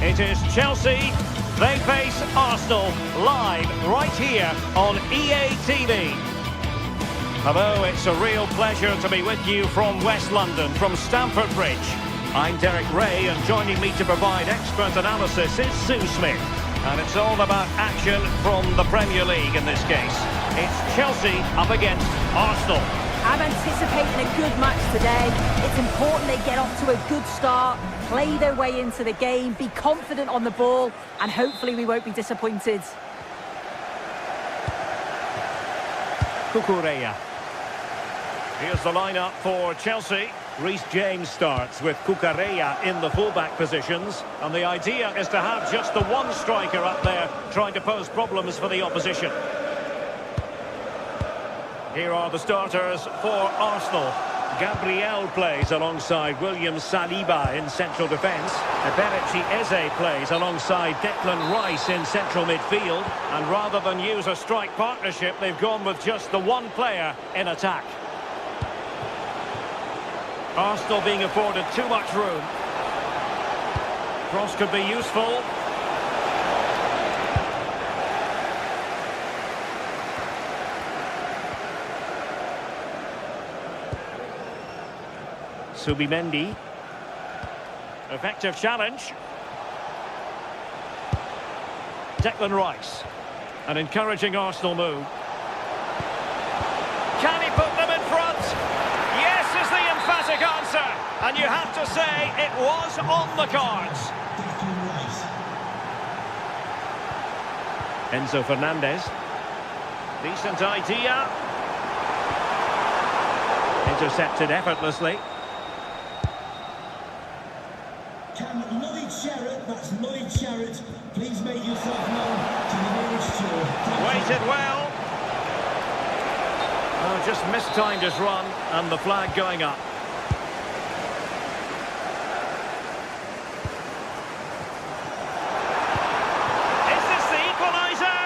It is Chelsea. They face Arsenal live right here on EA TV. Hello, it's a real pleasure to be with you from West London, from Stamford Bridge. I'm Derek Ray, and joining me to provide expert analysis is Sue Smith. And it's all about action from the Premier League in this case. It's Chelsea up against Arsenal. I'm anticipating a good match today. It's important they get off to a good start, play their way into the game, be confident on the ball, and hopefully we won't be disappointed. Cucurella. Here's the lineup for Chelsea. Reece James starts with Cucurella in the fullback positions, and the idea is to have just the one striker up there trying to pose problems for the opposition. Here are the starters for Arsenal. Gabriel plays alongside William Saliba in central defence. Eberechi Eze plays alongside Declan Rice in central midfield. And rather than use a strike partnership, they've gone with just the one player in attack. Arsenal being afforded too much room. Cross could be useful. Subimendi. Effective challenge. Declan Rice. An encouraging Arsenal move. Can he put them in front? Yes is the emphatic answer. And you have to say it was on the cards. Enzo Fernandez. Decent idea. Intercepted effortlessly. That's Lloyd Sherritt. Please make yourself known to the nearest store. Waited well. Oh, just mistimed his run, and the flag going up. Is this the equaliser?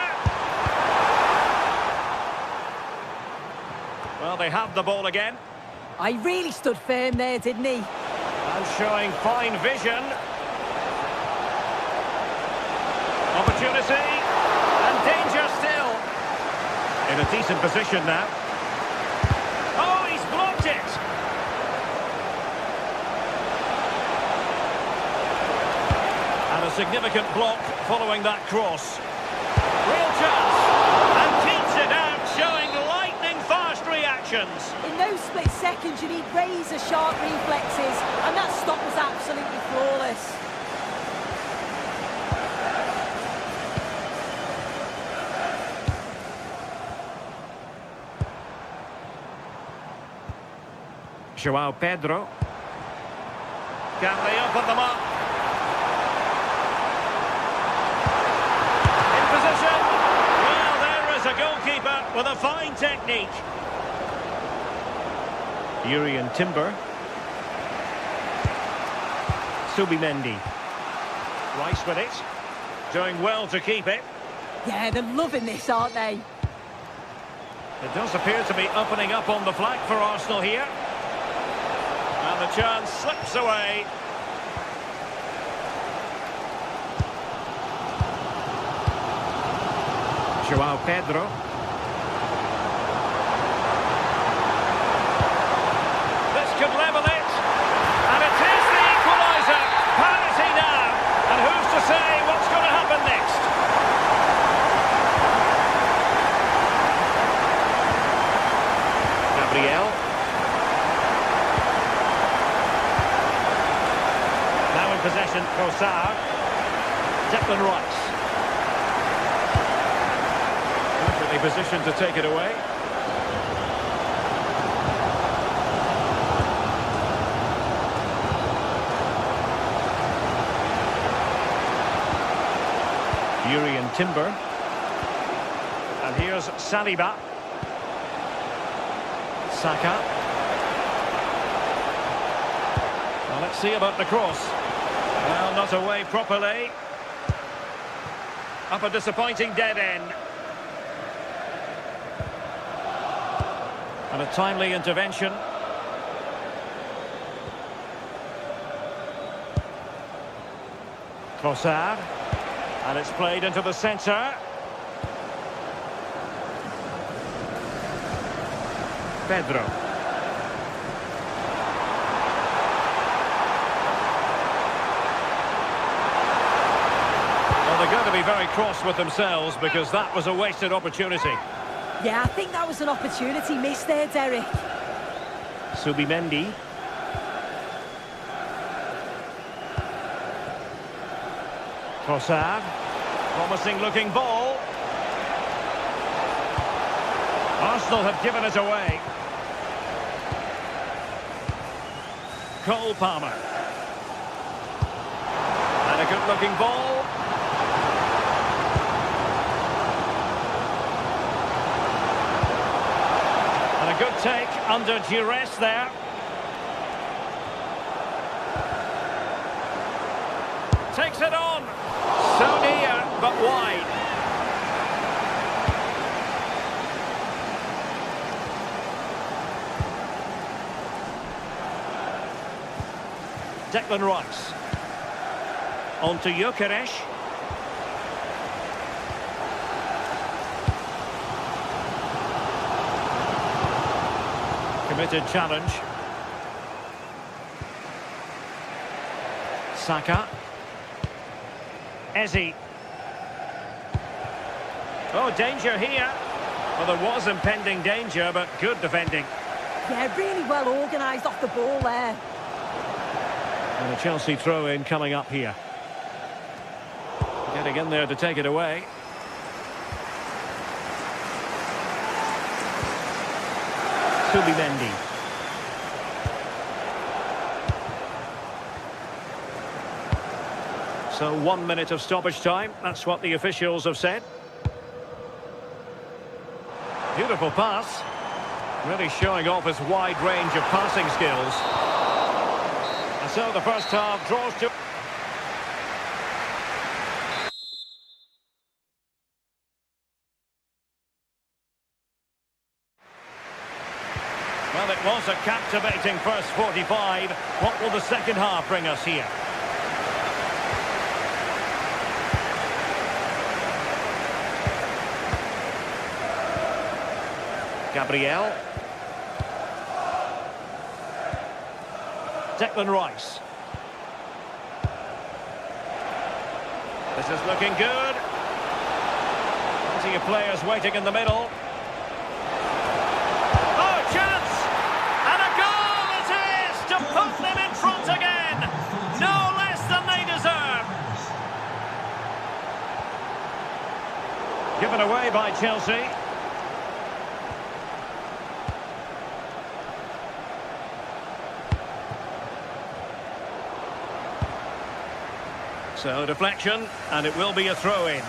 Well, they have the ball again. I really stood firm there, didn't he? And showing fine vision. Opportunity, and danger still. In a decent position now. Oh, he's blocked it! And a significant block following that cross. Real chance, and keeps it out, showing lightning-fast reactions. In those split seconds, you need razor-sharp reflexes, and that stop was absolutely flawless. Joao Pedro. Can they open them up? In position. Well, there is a goalkeeper with a fine technique. Urian Timber. Subimendi. Rice with it. Doing well to keep it. Yeah, they're loving this, aren't they? It does appear to be opening up on the flank for Arsenal here. And the chance slips away. Joao Pedro. This could level it. And it is the equaliser. Parity now. And who's to say what's going to happen next? Gabriel. Possession, Trossard. Declan Rice. Perfectly positioned to take it away. Urian Timber. And here's Saliba. Saka. Well, let's see about the cross. Well, not away properly. Up a disappointing dead end. And a timely intervention. Trossard. And it's played into the centre. Pedro. They're going to be very cross with themselves because that was a wasted opportunity. Yeah, I think that was an opportunity missed there, Derek. Subimendi. Trossard. Promising looking ball. Arsenal have given it away. Cole Palmer. And a good-looking ball. And a good take under duress there. Takes it on. So near, but wide. Declan Rice. On to Gyökeres. Committed challenge. Saka. Eze. Oh, danger here. Well, there was impending danger, but good defending. Yeah, really well organised off the ball there. And a Chelsea throw-in coming up here. Getting in there to take it away. Subimendi. So 1 minute of stoppage time. That's what the officials have said. Beautiful pass. Really showing off his wide range of passing skills. And so the first half draws to... Well, it was a captivating first 45. What will the second half bring us here? Gabriel. Declan Rice. This is looking good. Plenty of players waiting in the middle. Oh, chance! And a goal it is to put them in front again. No less than they deserve. Given away by Chelsea. So deflection, and it will be a throw-in.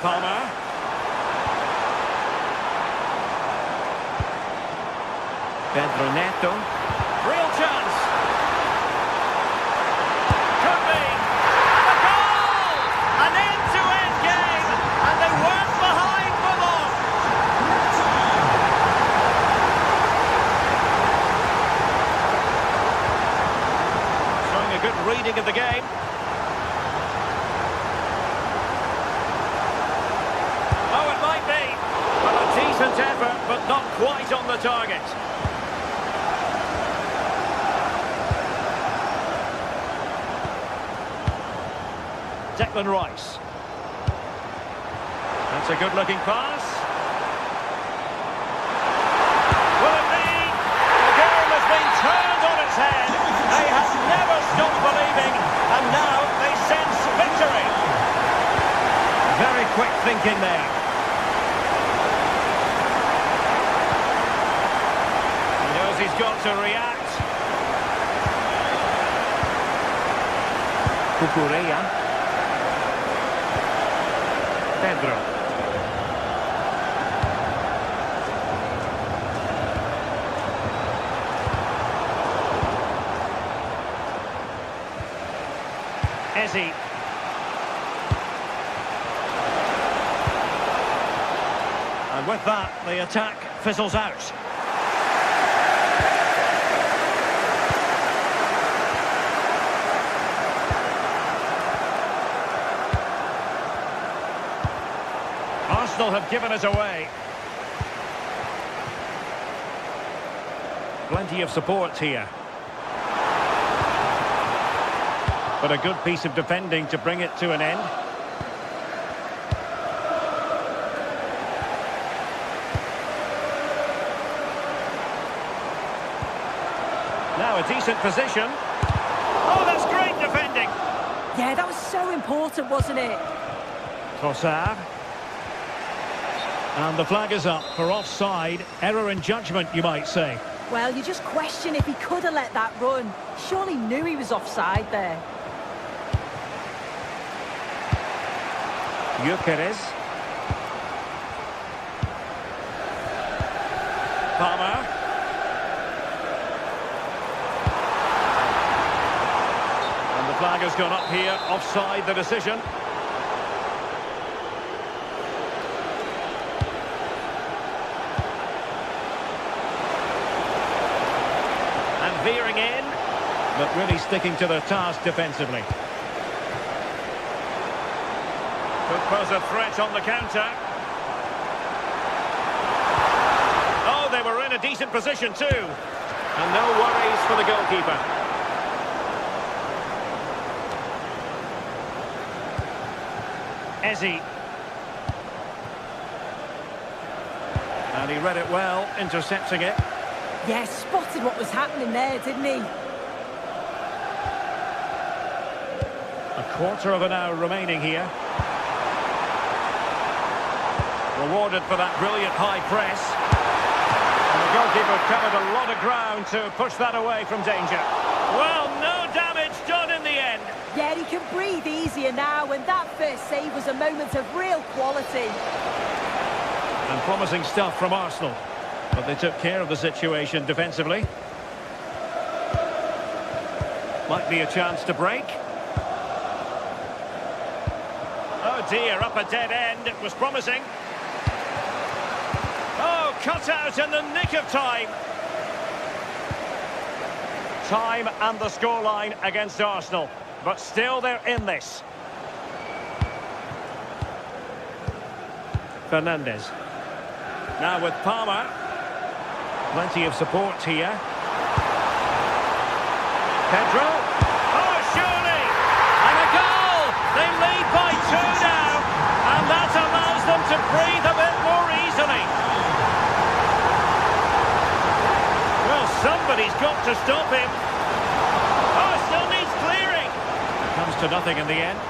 Palmer. Pedro Neto. Real chance. Could be. A goal! An end-to-end game, and they weren't behind for long. Showing a good reading of the game. Oh, it might be. Well, a decent effort, but not quite on the target. Declan Rice. That's a good-looking pass. Will it be? The game has been turned on its head. They have never stopped believing, and now they sense victory. Very quick thinking there. He knows he's got to react. Cucurella. Pedro. Eze. And with that, the attack fizzles out. Arsenal have given it away. Plenty of support here. But a good piece of defending to bring it to an end. Now a decent position. Oh, that's great defending. Yeah, that was so important, wasn't it? Trossard. And the flag is up for offside. Error in judgment, you might say. Well, you just question if he could have let that run. Surely knew he was offside there. Gyökeres. Palmer. And the flag has gone up here, offside the decision. And veering in, but really sticking to their task defensively. Could pose a threat on the counter. Oh, they were in a decent position too. And no worries for the goalkeeper. Eze. And he read it well, intercepting it. Yes, spotted what was happening there, didn't he? A quarter of an hour remaining here. Rewarded for that brilliant high press. And the goalkeeper covered a lot of ground to push that away from danger. Well, no damage done in the end. Yeah, he can breathe easier now, and that first save was a moment of real quality. And promising stuff from Arsenal. But they took care of the situation defensively. Might be a chance to break. Oh dear, up a dead end. It was promising. Oh, cut out in the nick of time. Time and the scoreline against Arsenal. But still they're in this. Fernandes. Now with Palmer. Plenty of support here. Pedro. Oh, surely! And a goal! They lead by 2 now. And that allows them to breathe a bit more easily. Well, somebody's got to stop him. Oh, still needs clearing. Comes to nothing in the end.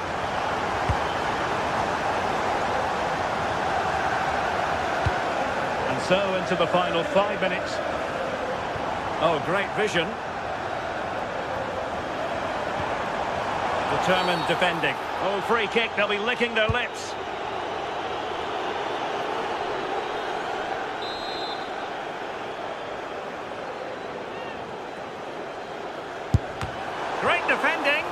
And so into the final 5 minutes. Oh, great vision. Determined defending. Oh, free kick, they'll be licking their lips. Great defending.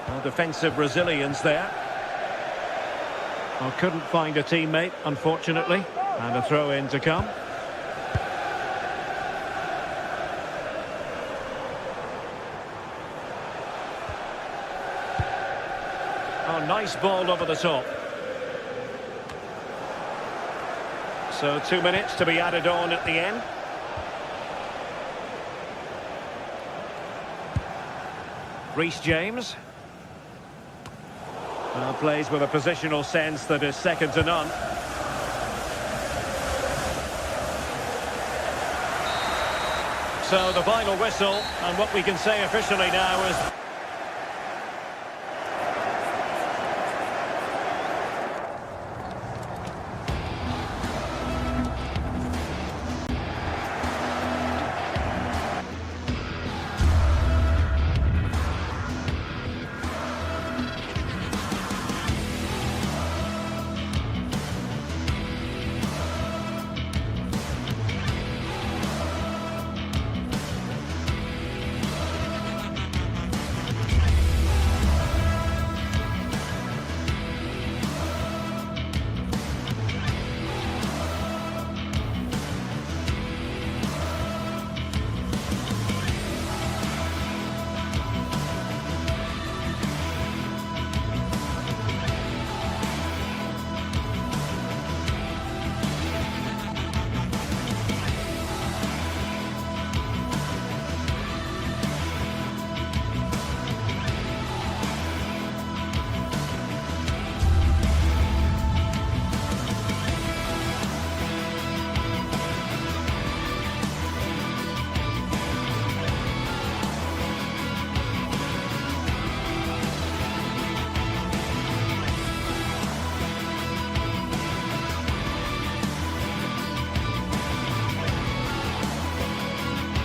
Well, defensive resilience there. Well, couldn't find a teammate, unfortunately. And a throw-in to come. Oh, nice ball over the top. So 2 minutes to be added on at the end. Reece James. Plays with a positional sense that is second to none. So the final whistle, and what we can say officially now is...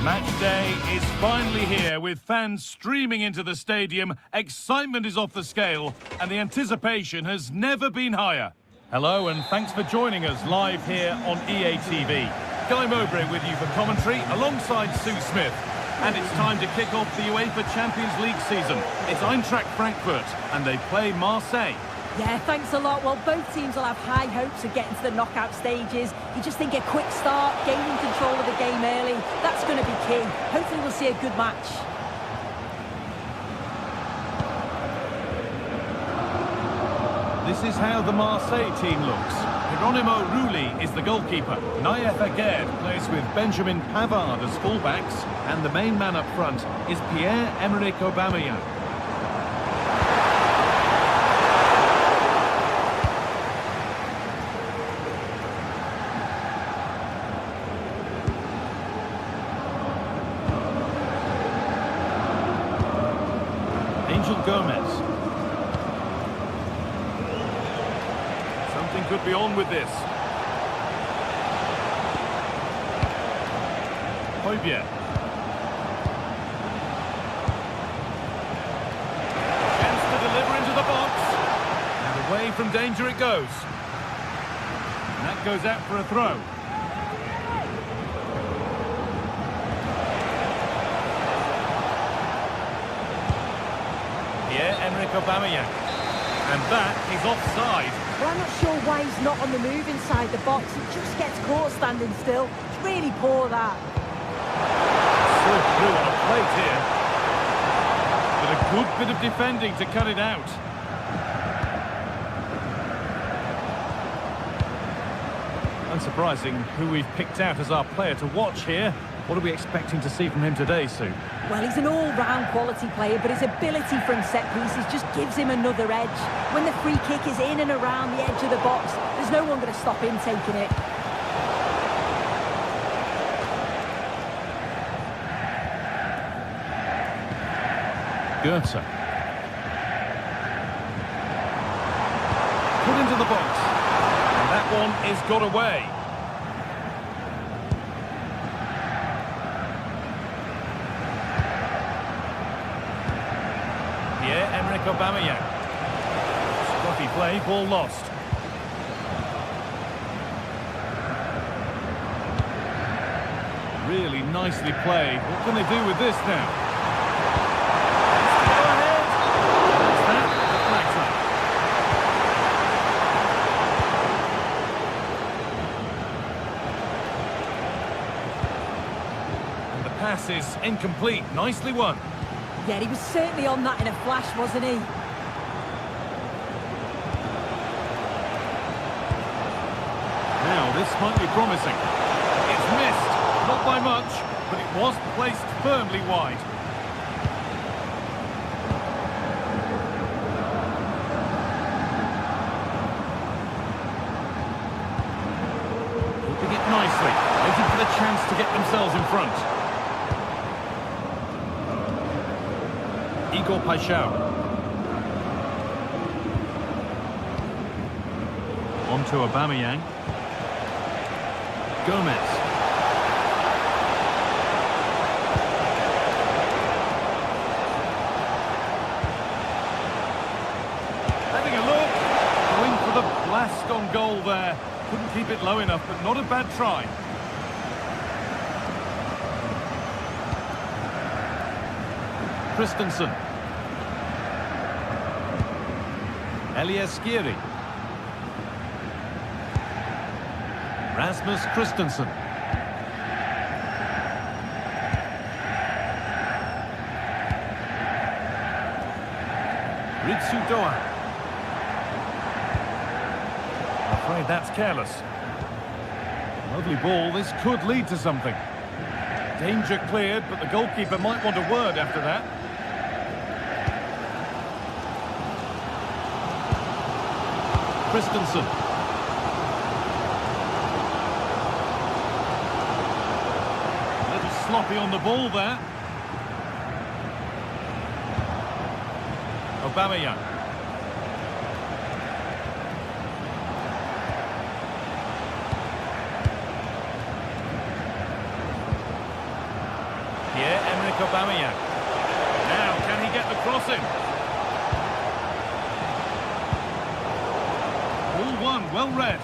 Match day is finally here with fans streaming into the stadium. Excitement is off the scale and the anticipation has never been higher. Hello and thanks for joining us live here on EA TV. Guy Mowbray with you for commentary alongside Sue Smith. And it's time to kick off the UEFA Champions League season. It's Eintracht Frankfurt and they play Marseille. Yeah, thanks a lot. Well, both teams will have high hopes of getting to the knockout stages. You just think a quick start, gaining control of the game early, that's going to be key. Hopefully we'll see a good match. This is how the Marseille team looks. Geronimo Rulli is the goalkeeper. Naïef Aguerd plays with Benjamin Pavard as fullbacks. And the main man up front is Pierre-Emerick Aubameyang. Gomez. Something could be on with this. Højbjerg. Chance to deliver into the box. And away from danger it goes. And that goes out for a throw. Pierre-Emerick Aubameyang. And that is offside. Well, I'm not sure why he's not on the move inside the box. He just gets caught standing still. It's really poor, that. Slipped through on a plate here. But a good bit of defending to cut it out. Unsurprising who we've picked out as our player to watch here. What are we expecting to see from him today, Sue? Well, he's an all-round quality player, but his ability from set pieces just gives him another edge. When the free kick is in and around the edge of the box, there's no one going to stop him taking it. Goethe. Put into the box. And that one is got away. Pierre-Emerick Aubameyang. Scruffy play, ball lost. Really nicely played. What can they do with this now? Go ahead. That's that. The flag's up. And the pass is incomplete. Nicely won. Yeah, he was certainly on that in a flash, wasn't he? Now, this might be promising. It's missed, not by much, but it was placed firmly wide. Keeping it nicely, waiting for the chance to get themselves in front. Igor Paixão. On to Aubameyang. Gomez. Having a look. Going for the blast on goal there. Couldn't keep it low enough, but not a bad try. Christensen. Elias Skiri. Rasmus Christensen. Ritsu Doan. I'm afraid that's careless. Lovely ball, this could lead to something. Danger cleared, but the goalkeeper might want a word after that. Christensen. A little sloppy on the ball there. Aubameyang. Aubameyang. Now, can he get the cross in? All one, well read.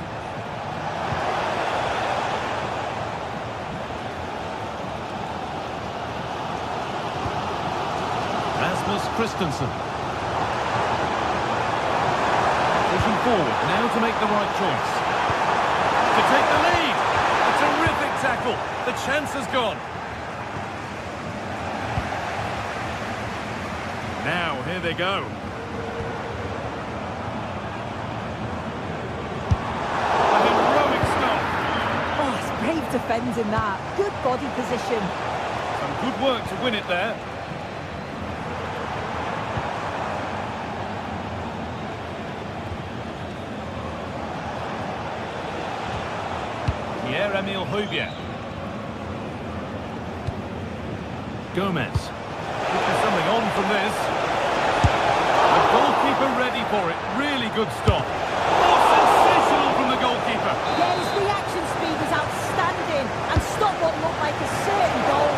Rasmus Christensen. Pushing forward, now to make the right choice. To take the lead. A terrific tackle. The chance has gone. Now, here they go. A heroic stop. Oh, it's brave defending that. Good body position. Some good work to win it there. Pierre-Emile Højbjerg. Gomez. Could be something on from this. The goalkeeper ready for it. Really good stop. Oh, sensational from the goalkeeper. Yeah, his reaction speed was outstanding and stopped what looked like a certain goal.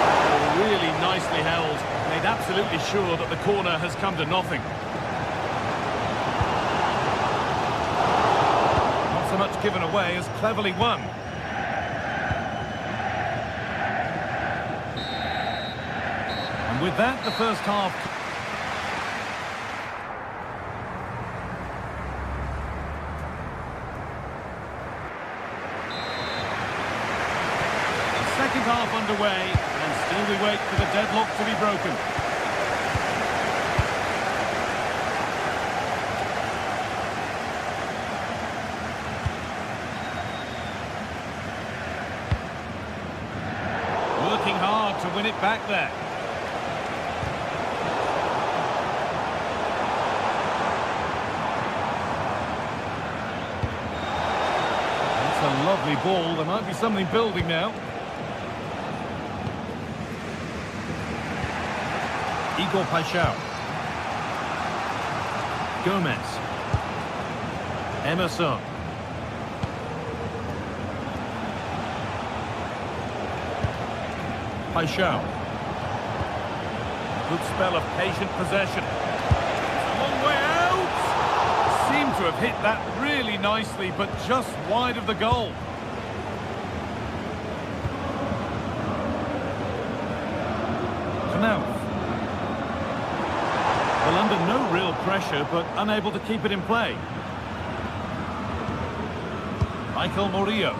Oh, really nicely held. Made absolutely sure that the corner has come to nothing. Not so much given away as cleverly won. And with that, the first half. The second half underway, and still we wait for the deadlock to be broken. Working hard to win it back there. That's a lovely ball. There might be something building now. Igor Paixão. Gomez. Emerson. Paixão. Good spell of patient possession. It's a long way out. Seemed to have hit that really nicely, but just wide of the goal. Knauf. Well, under no real pressure, but unable to keep it in play. Michael Murillo.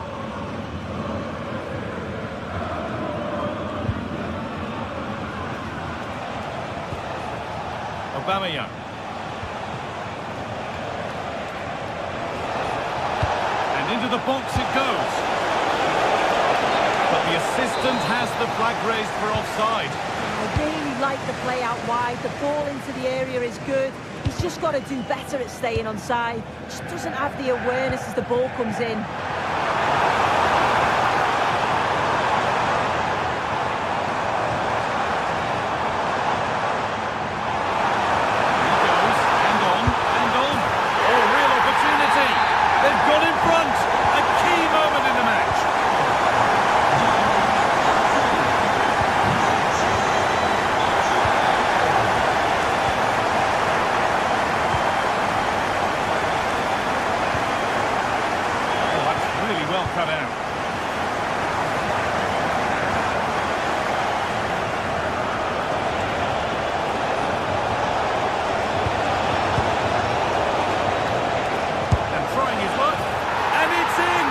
Aubameyang. And into the box it goes. But the assistant has the flag raised for offside. I really like the play out wide. The ball into the area is good. He's just got to do better at staying onside. Just doesn't have the awareness as the ball comes in. Cut out. And trying his luck, and it's in!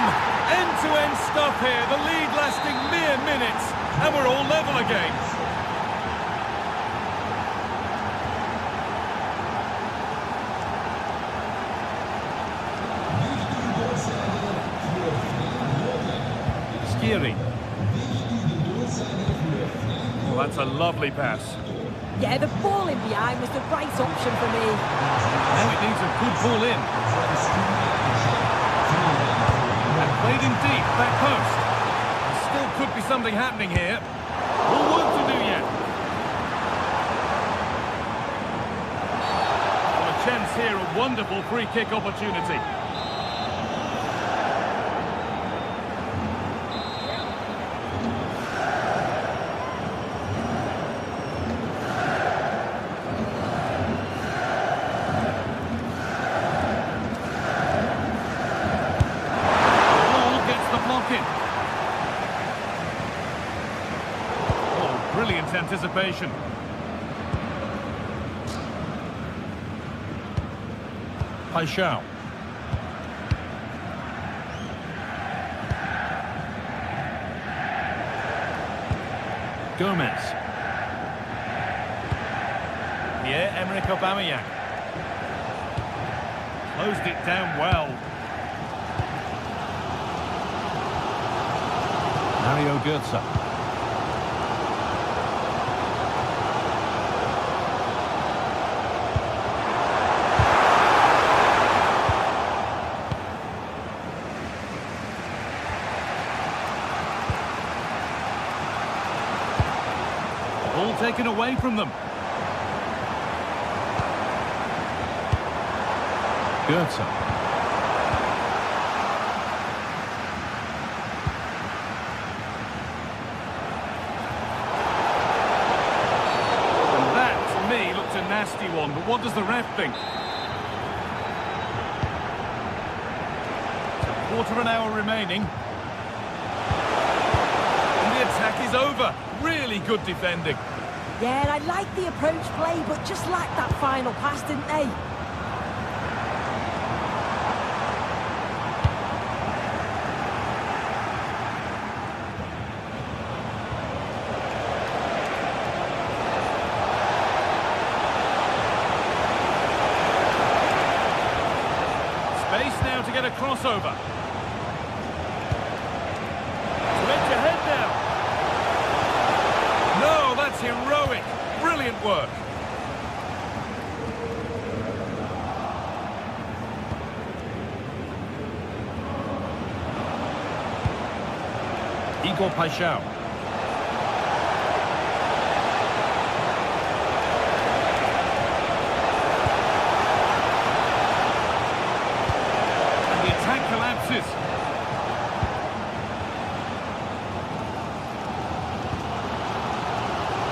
End-to-end stuff here, the lead lasting mere minutes, and we're all level again. Well, that's a lovely pass. Yeah, the ball in behind was the right option for me. Now it needs a good ball in. And played in deep, back post. Still could be something happening here. More work to do yet. Well, a chance here, a wonderful free kick opportunity. anticipation. Paixão. Gomez. Pierre-Emerick Aubameyang. Closed it down well. Mario Götze. Ball taken away from them. Götze. And that, to me, looked a nasty one, but what does the ref think? Quarter of an hour remaining. And the attack is over. Really good defending. Yeah, I like the approach play, but just lacked that final pass, didn't they? Space now to get a crossover. To edge ahead now. No, that's heroic. Brilliant work. Igor Paixão. And the attack collapses.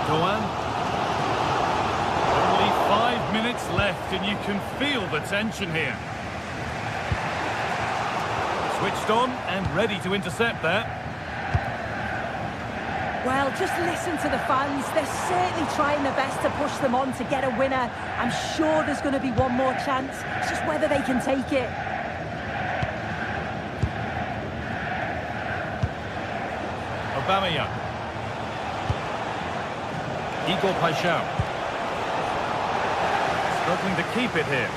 Doan. Only 5 minutes left and you can feel the tension here. Switched on and ready to intercept that. Well, just listen to the fans. They're certainly trying their best to push them on to get a winner. I'm sure there's going to be one more chance. It's just whether they can take it. Aubameyang. Igor Paixão. Struggling to keep it here.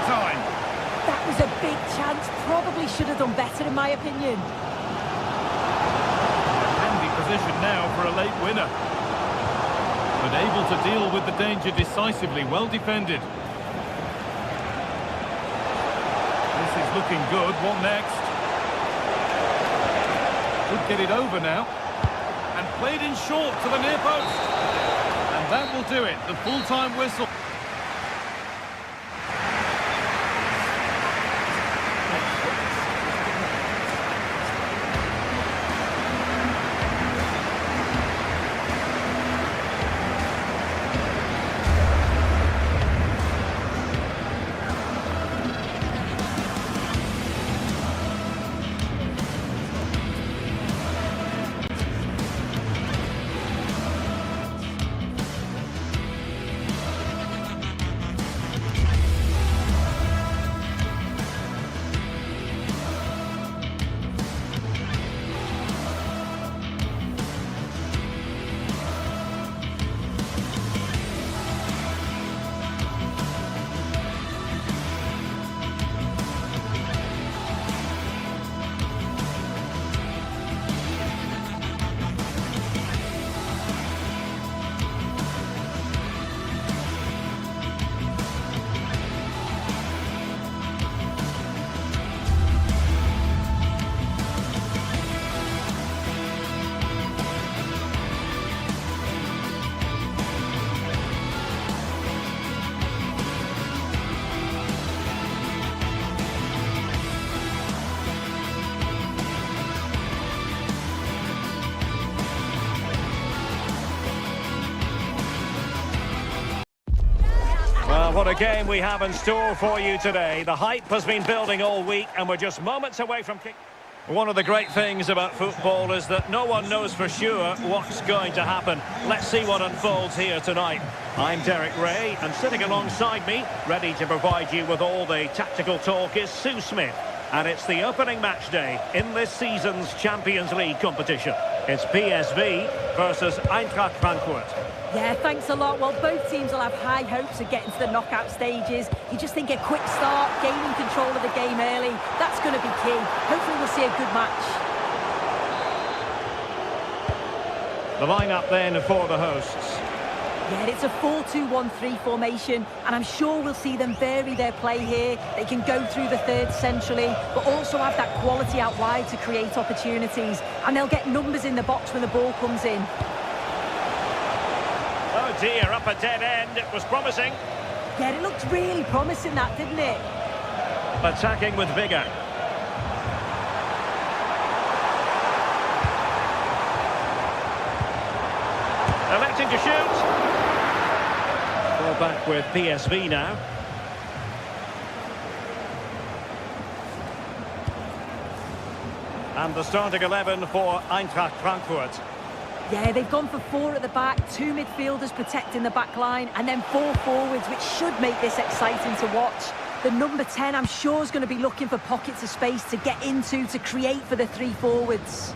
Time. That was a big chance. Probably should have done better, in my opinion. Handy position now for a late winner. But able to deal with the danger decisively. Well defended. This is looking good. What next? Could get it over now. And played in short to the near post. And that will do it. The full-time whistle. Well, what a game we have in store for you today. The hype has been building all week, and we're just moments away from kick. One of the great things about football is that no one knows for sure what's going to happen. Let's see what unfolds here tonight. I'm Derek Ray, and sitting alongside me, ready to provide you with all the tactical talk, is Sue Smith. And it's the opening match day in this season's Champions League competition. It's PSV versus Eintracht Frankfurt. Yeah, thanks a lot. Well, both teams will have high hopes of getting to the knockout stages. You just think a quick start, gaining control of the game early, that's going to be key. Hopefully we'll see a good match. The lineup then for the hosts. Yeah, it's a 4-2-1-3 formation, and I'm sure we'll see them vary their play here. They can go through the third centrally, but also have that quality out wide to create opportunities. And they'll get numbers in the box when the ball comes in. Oh dear, up a dead end. It was promising. Yeah, it looked really promising, that, didn't it? Attacking with vigour. Electing to shoot. Ball back with PSV now. And the starting 11 for Eintracht Frankfurt. Yeah, they've gone for 4 at the back, 2 midfielders protecting the back line, and then 4 forwards, which should make this exciting to watch. The number 10, I'm sure, is going to be looking for pockets of space to get into, to create for the 3 forwards.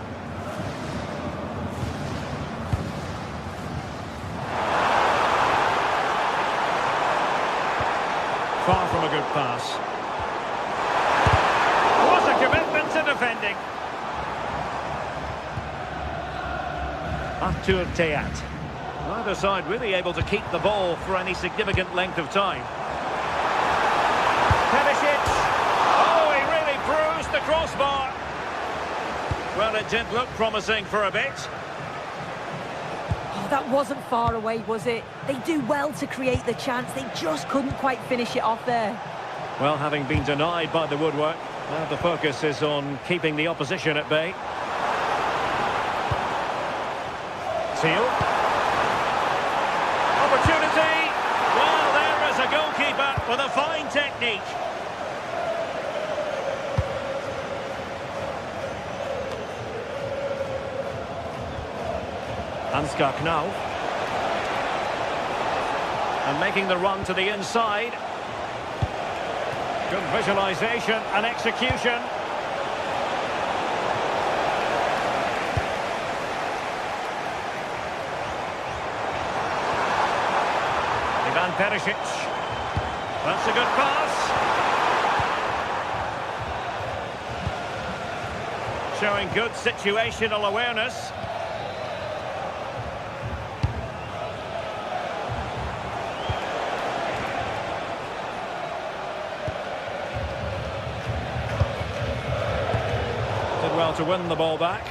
Far from a good pass. What a commitment to defending. Artur Teat. Neither side really able to keep the ball for any significant length of time. Perisic. Oh, he really bruised the crossbar. Well, it did look promising for a bit. Oh, that wasn't far away, was it? They do well to create the chance. They just couldn't quite finish it off there. Well, having been denied by the woodwork, now the focus is on keeping the opposition at bay. Opportunity. Well, there is a goalkeeper with a fine technique. Ansgar Knauf. And making the run to the inside. Good visualisation and execution. Perisic. That's a good pass. Showing good situational awareness. Did well to win the ball back.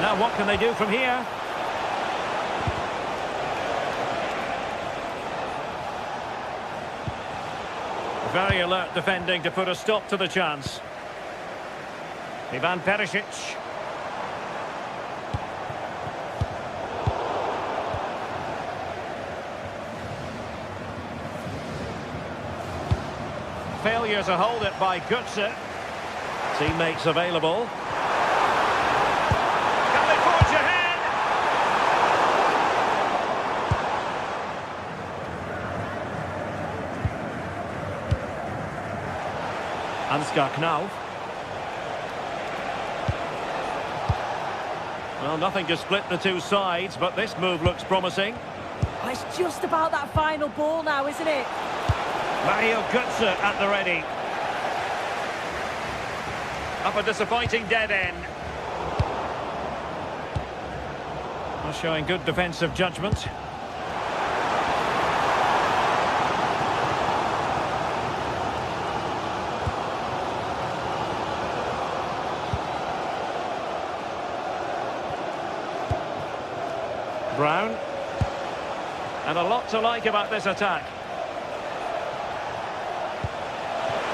Now what can they do from here? Very alert defending to put a stop to the chance. Ivan Perisic. Failure to hold it by Götze. Teammates available. Can they forge ahead? Ansgar Knauf. Well, nothing to split the two sides, but this move looks promising. Oh, it's just about that final ball now, isn't it? Mario Götze at the ready. Up a disappointing dead end. Well, showing good defensive judgment. Brown. And a lot to like about this attack.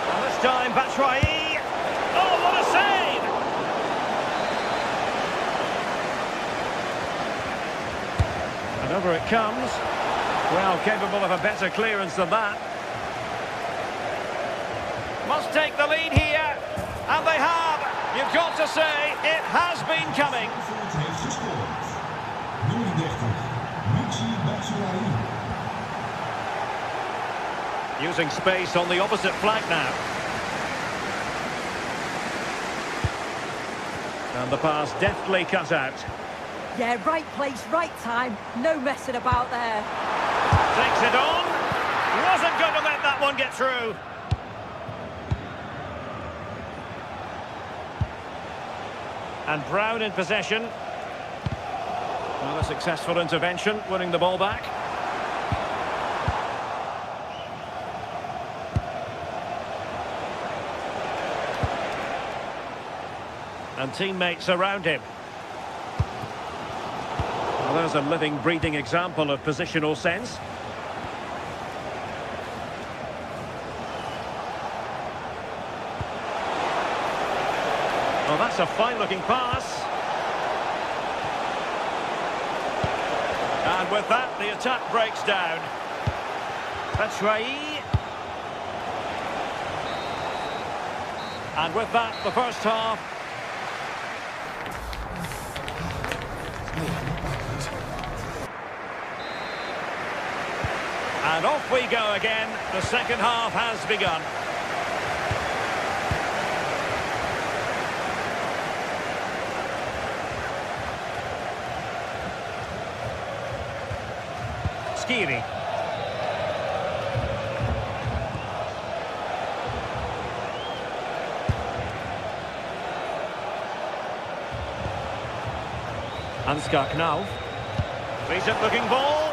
And this time, Batshuayi. Oh, what a save! And Over it comes. Well, capable of a better clearance than that. Must take the lead here. And they have. You've got to say, it has been coming. Heeft gescoord. Nummer 30, Using space on the opposite flank now. And the pass deftly cut out. Yeah, right place, right time. No messing about there. Takes it on. Wasn't going to let that one get through. And Brown in possession. Well, a successful intervention, winning the ball back. And teammates around him. Well, there's a living, breathing example of positional sense. Well, that's a fine-looking pass. And with that, the attack breaks down. Batshuayi. And with that, the first half. And off we go again. The second half has begun. Skiri. Ansgar Knauf. Decent looking ball.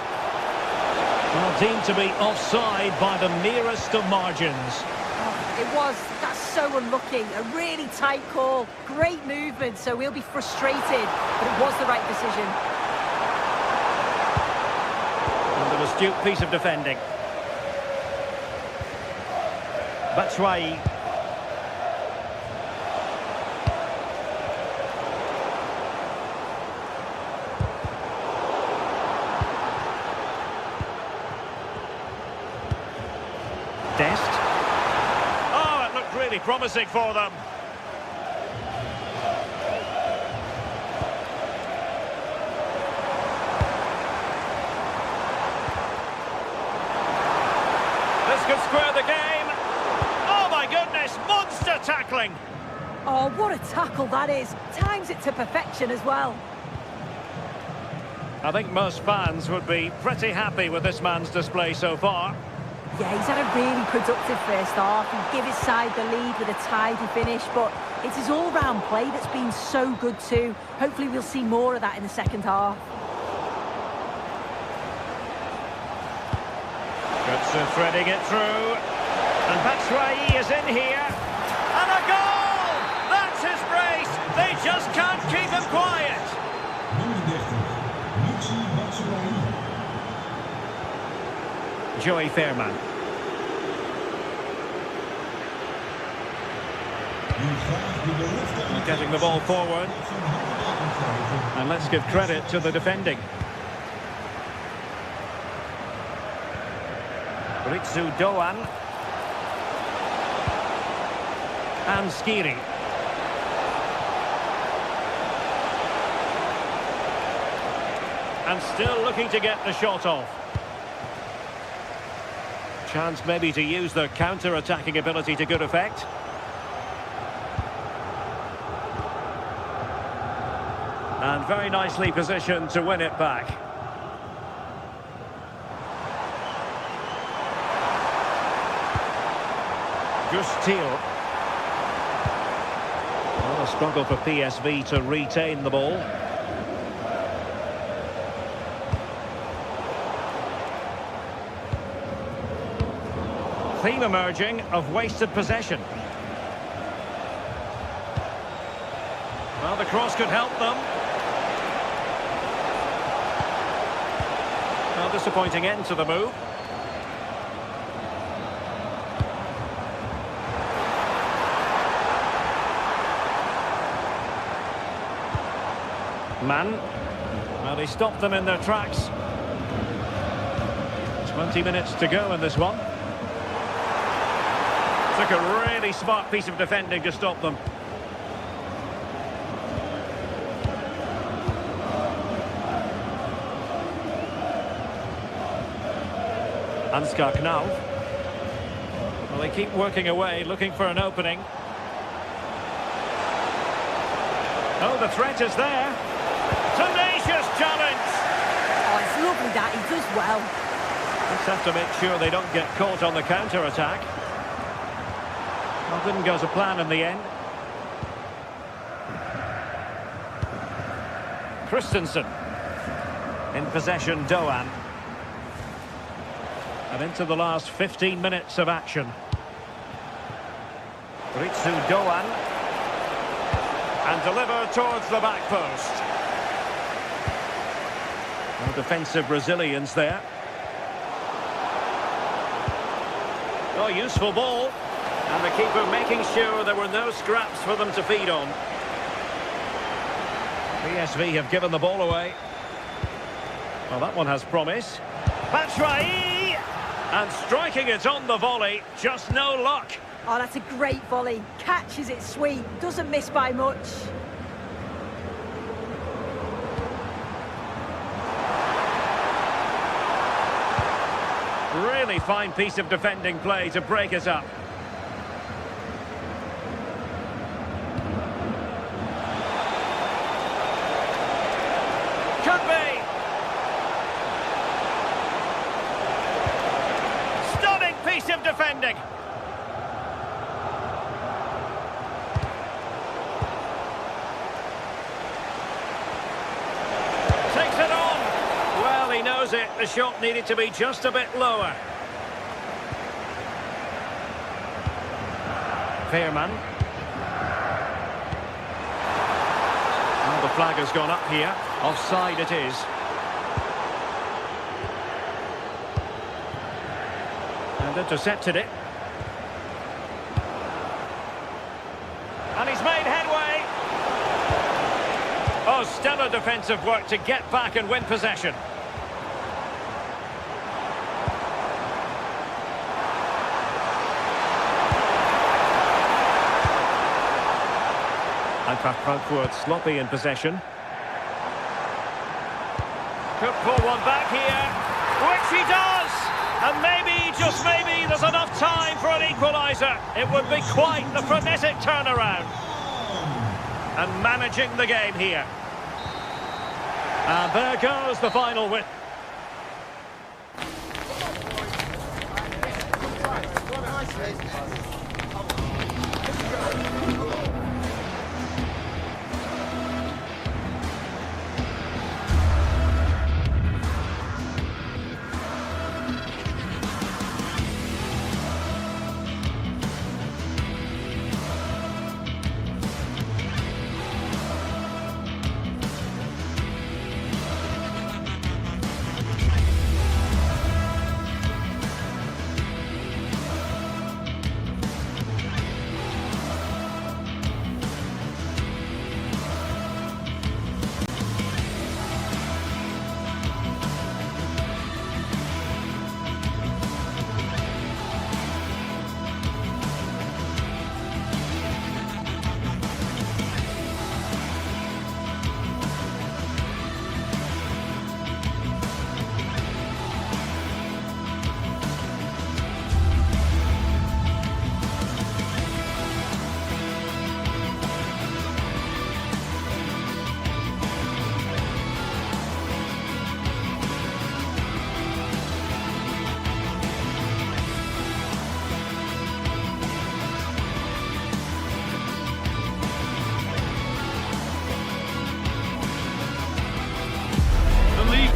Well, deemed to be offside by the nearest of margins. Oh, it was. That's so unlucky. A really tight call. Great movement, so we'll be frustrated. But it was the right decision. And an astute piece of defending. Batshuayi. Dest. Oh, it looked really promising for them. This could square the game. Oh my goodness, monster tackling. Oh, what a tackle that is. Times it to perfection as well. I think most fans would be pretty happy with this man's display so far. Yeah, he's had a really productive first half. He gave his side the lead with a tidy finish, but it's his all-round play that's been so good too. Hopefully we'll see more of that in the second half. Good threading it through. And Batshuayi is in here. And a goal! That's his brace! They just can't keep him quiet. nummer 30, Joey Fairman. Getting the ball forward. And let's give credit to the defending. Ritsu Doan. And Skiri. And still looking to get the shot off. Chance maybe to use their counter-attacking ability to good effect. And very nicely positioned to win it back. Gustil. Well, a struggle for PSV to retain the ball. Theme emerging of wasted possession. Well, the cross could help them. Well, disappointing end to the move. Mann. Well, he stopped them in their tracks. 20 minutes to go in this one. Took a really smart piece of defending to stop them. Ansgar Knauff. Well, they keep working away, looking for an opening. Oh, the threat is there. Tenacious challenge! Oh, it's lovely that, he does well. Just have to make sure they don't get caught on the counter-attack. Well, didn't go to plan in the end. Christensen. In possession, Doan. And into the last 15 minutes of action. Ritsu Doan. And deliver towards the back post. No defensive resilience there. Oh, useful ball. And the keeper making sure there were no scraps for them to feed on. PSV have given the ball away. Well, that one has promise. Batshuayi! And striking it on the volley, just no luck. Oh, that's a great volley. Catches it sweet, doesn't miss by much. Really fine piece of defending play to break it up. Could be. Stunning piece of defending. Takes it on. Well, he knows it. The shot needed to be just a bit lower. Veerman. Well, the flag has gone up here. Offside it is. And intercepted it. And he's made headway. Oh, stellar defensive work to get back and win possession. Eintracht Frankfurt sloppy in possession. Could pull one back here, which he does! And maybe, just maybe, there's enough time for an equaliser. It would be quite the frenetic turnaround. And managing the game here. And there goes the final win.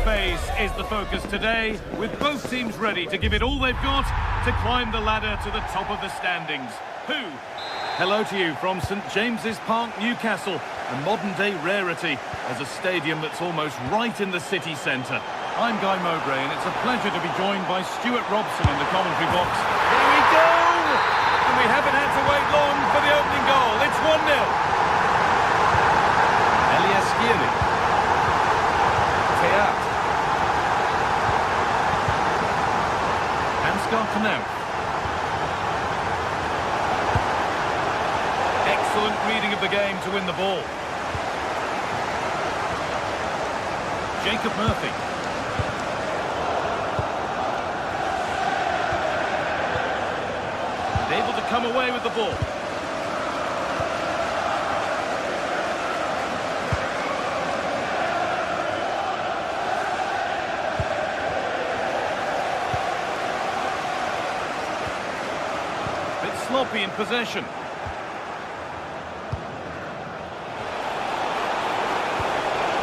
Phase is the focus today, with both teams ready to give it all they've got to climb the ladder to the top of the standings. Who? Hello to you from St James's Park, Newcastle, a modern-day rarity as a stadium that's almost right in the city centre. I'm Guy Mowbray, and it's a pleasure to be joined by Stuart Robson in the commentary box. Here we go! And we haven't had to wait long for the opening goal. It's 1-0. Elias Giri. Teat. Jacob Murphy. And able to come away with the ball. Bit sloppy in possession.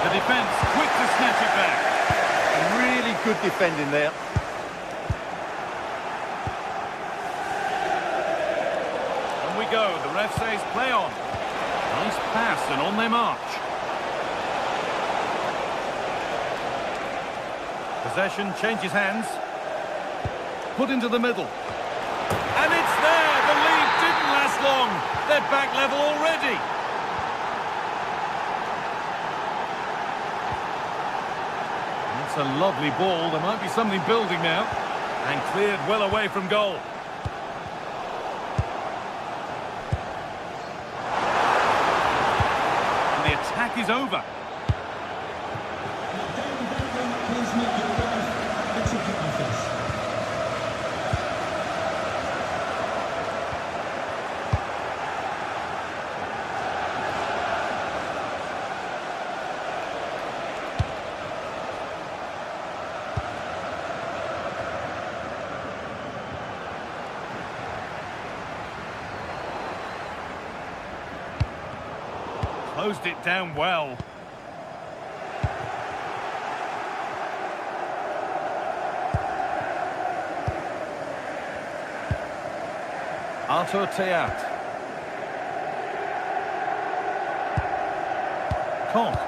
The defence quick to snatch it back. Really good defending there. On we go. The ref says play on. Nice pass and on they march. Possession changes hands. Put into the middle. And it's there. The lead didn't last long. They're back level already. That's a lovely ball. There might be something building now. And cleared well away from goal. And the attack is over. Please make your way the ticket office. Closed it down well. Arthur Theat. Conk.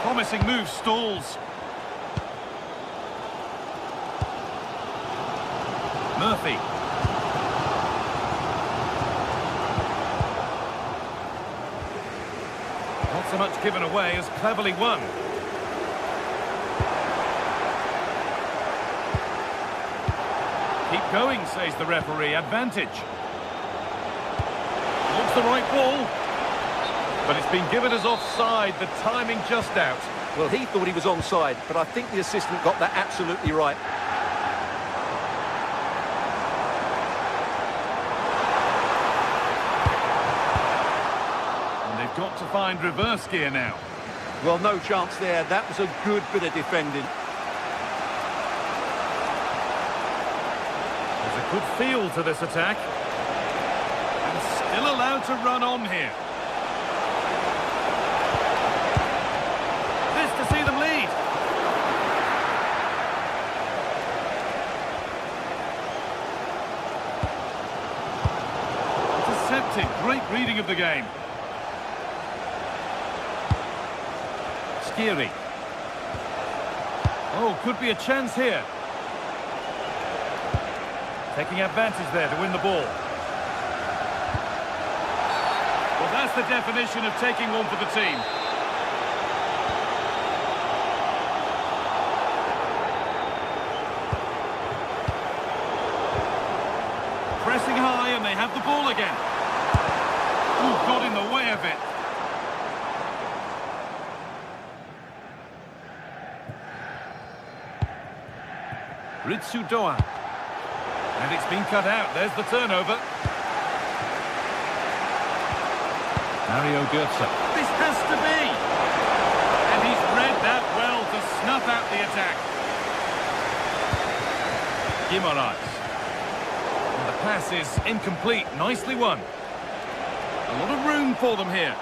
Promising move stalls. Murphy. Not so much given away as cleverly won. Keep going, says the referee. Advantage. Looks the right ball. But it's been given as offside, the timing just out. Well, he thought he was onside, but I think the assistant got that absolutely right. And they've got to find reverse gear now. Well, no chance there. That was a good bit of defending. There's a good feel to this attack. And still allowed to run on here. To see them lead. Intercepted. Great reading of the game. Skiri. Oh, could be a chance here. Taking advantage there to win the ball. Well, that's the definition of taking one for the team. Pressing high and they have the ball again. Ooh, got in the way of it. Ritsu Doan. And it's been cut out. There's the turnover. Mario Götze. This has to be. And he's read that well to snuff out the attack. Guimaraes. The pass is incomplete. Nicely won. A lot of room for them here.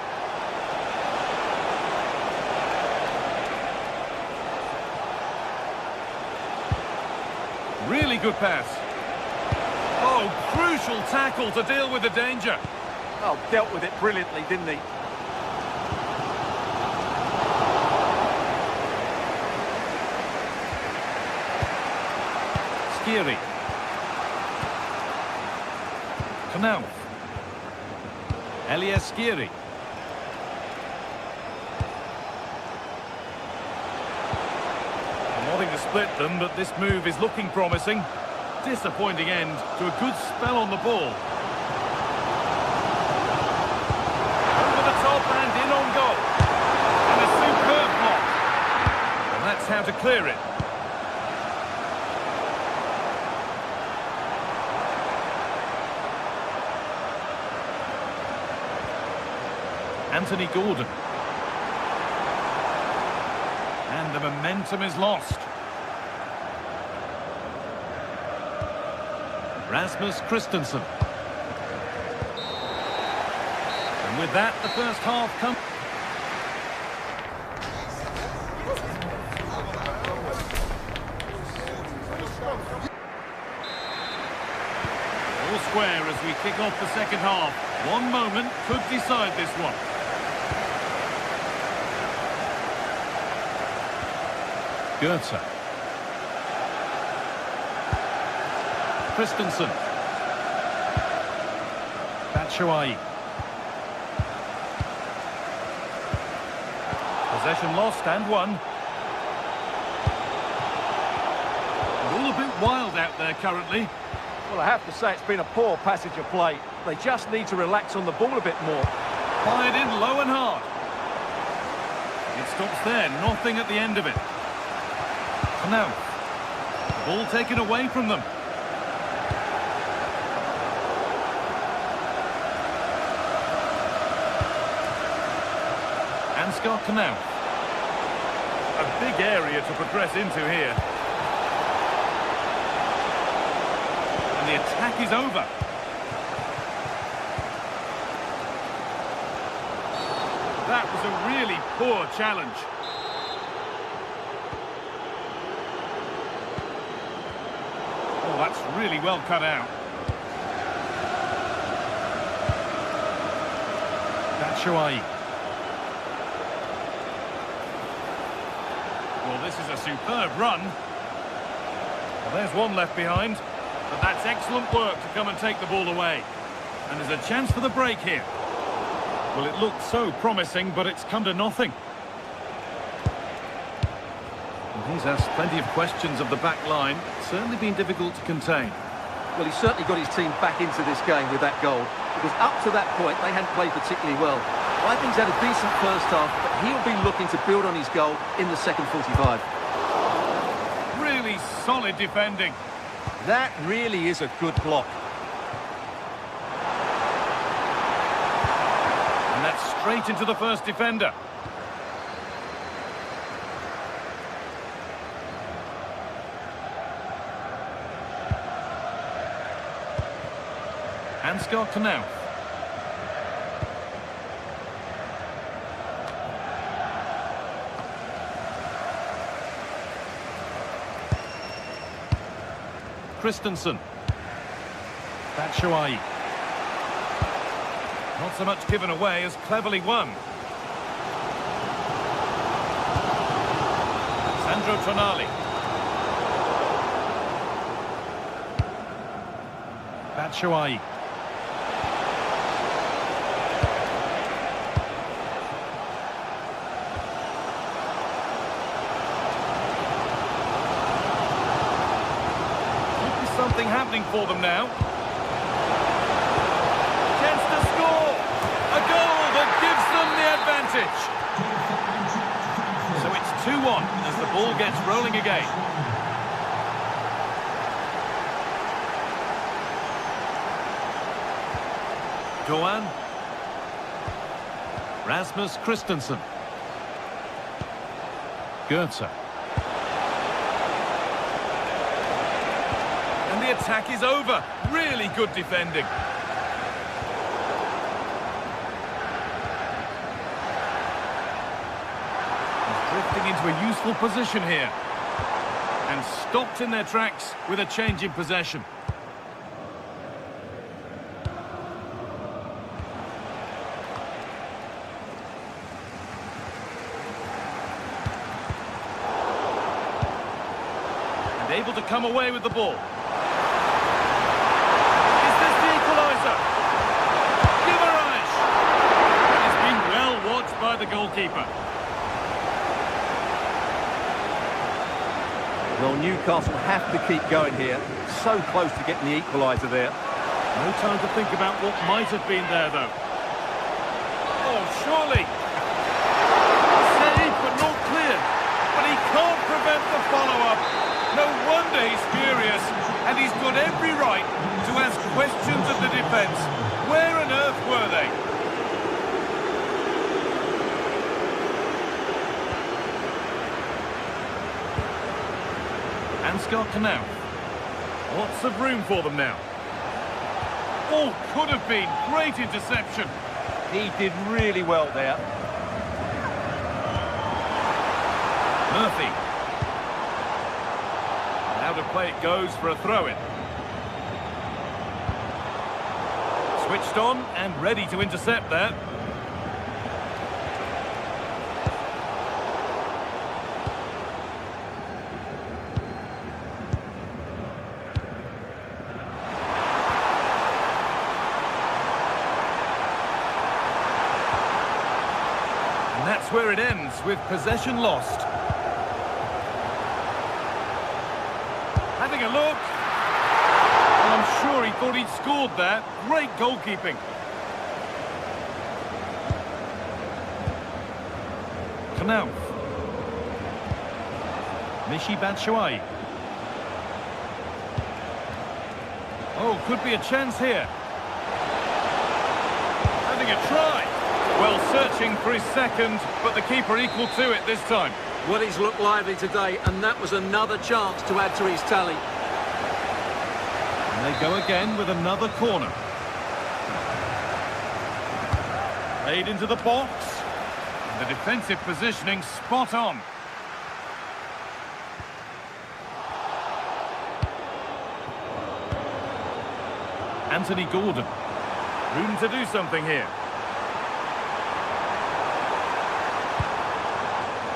Really good pass. Oh, crucial tackle to deal with the danger. Oh, dealt with it brilliantly, didn't he? Skiri. Knauf. Elias Skiri. split them, but this move is looking promising. Disappointing end to a good spell on the ball. Over the top and in on goal. And a superb block. And that's how to clear it. Anthony Gordon. And the momentum is lost. Rasmus Christensen. And with that, the first half comes. All square as we kick off the second half. One moment could decide this one. Goethe. Christensen. Batshuayi. Possession lost and won. All a bit wild out there currently. Well, I have to say it's been a poor passage of play. They just need to relax on the ball a bit more. Fired in low and hard. It stops there, nothing at the end of it. Now, ball taken away from them. Ansgar Knauff. A big area to progress into here. And the attack is over. That was a really poor challenge. Oh, that's really well cut out. Batshuayi. Well, this is a superb run. Well, there's one left behind. But that's excellent work to come and take the ball away. And there's a chance for the break here. Well, it looked so promising, but it's come to nothing. Well, he's asked plenty of questions of the back line. Certainly been difficult to contain. Well, he's certainly got his team back into this game with that goal. Because up to that point, they hadn't played particularly well. I think he's had a decent first half, but he'll be looking to build on his goal in the second 45. Really solid defending. That really is a good block. And that's straight into the first defender. Ansgar Knauff. Christensen. Batshuayi. Not so much given away as cleverly won. Sandro Tonali. Batshuayi. Something happening for them now. Chance to score. A goal that gives them the advantage. So it's 2-1 as the ball gets rolling again. Doan. Rasmus Christensen. Goethe. The attack is over. Really good defending. He's drifting into a useful position here. And stopped in their tracks with a change in possession. And able to come away with the ball. By the goalkeeper. Well, Newcastle have to keep going here. So close to getting the equaliser there. No time to think about what might have been there, though. Oh, surely. Save, but not clear. But he can't prevent the follow-up. No wonder he's furious. And he's got every right to ask questions of the defence. Where on earth were they? And Scott Canal. Lots of room for them now. Oh, could have been. Great interception. He did really well there. Murphy. Out of play it goes for a throw-in. Switched on and ready to intercept that. And that's where it ends, with possession lost. Having a look. Well, I'm sure he thought he'd scored that. Great goalkeeping. Knauf. Michy Batshuayi. Oh, could be a chance here. Having a try. Well, searching for his second, but the keeper equal to it this time. Well, he's looked lively today, and that was another chance to add to his tally. And they go again with another corner. Played into the box. And the defensive positioning spot on. Anthony Gordon. Room to do something here.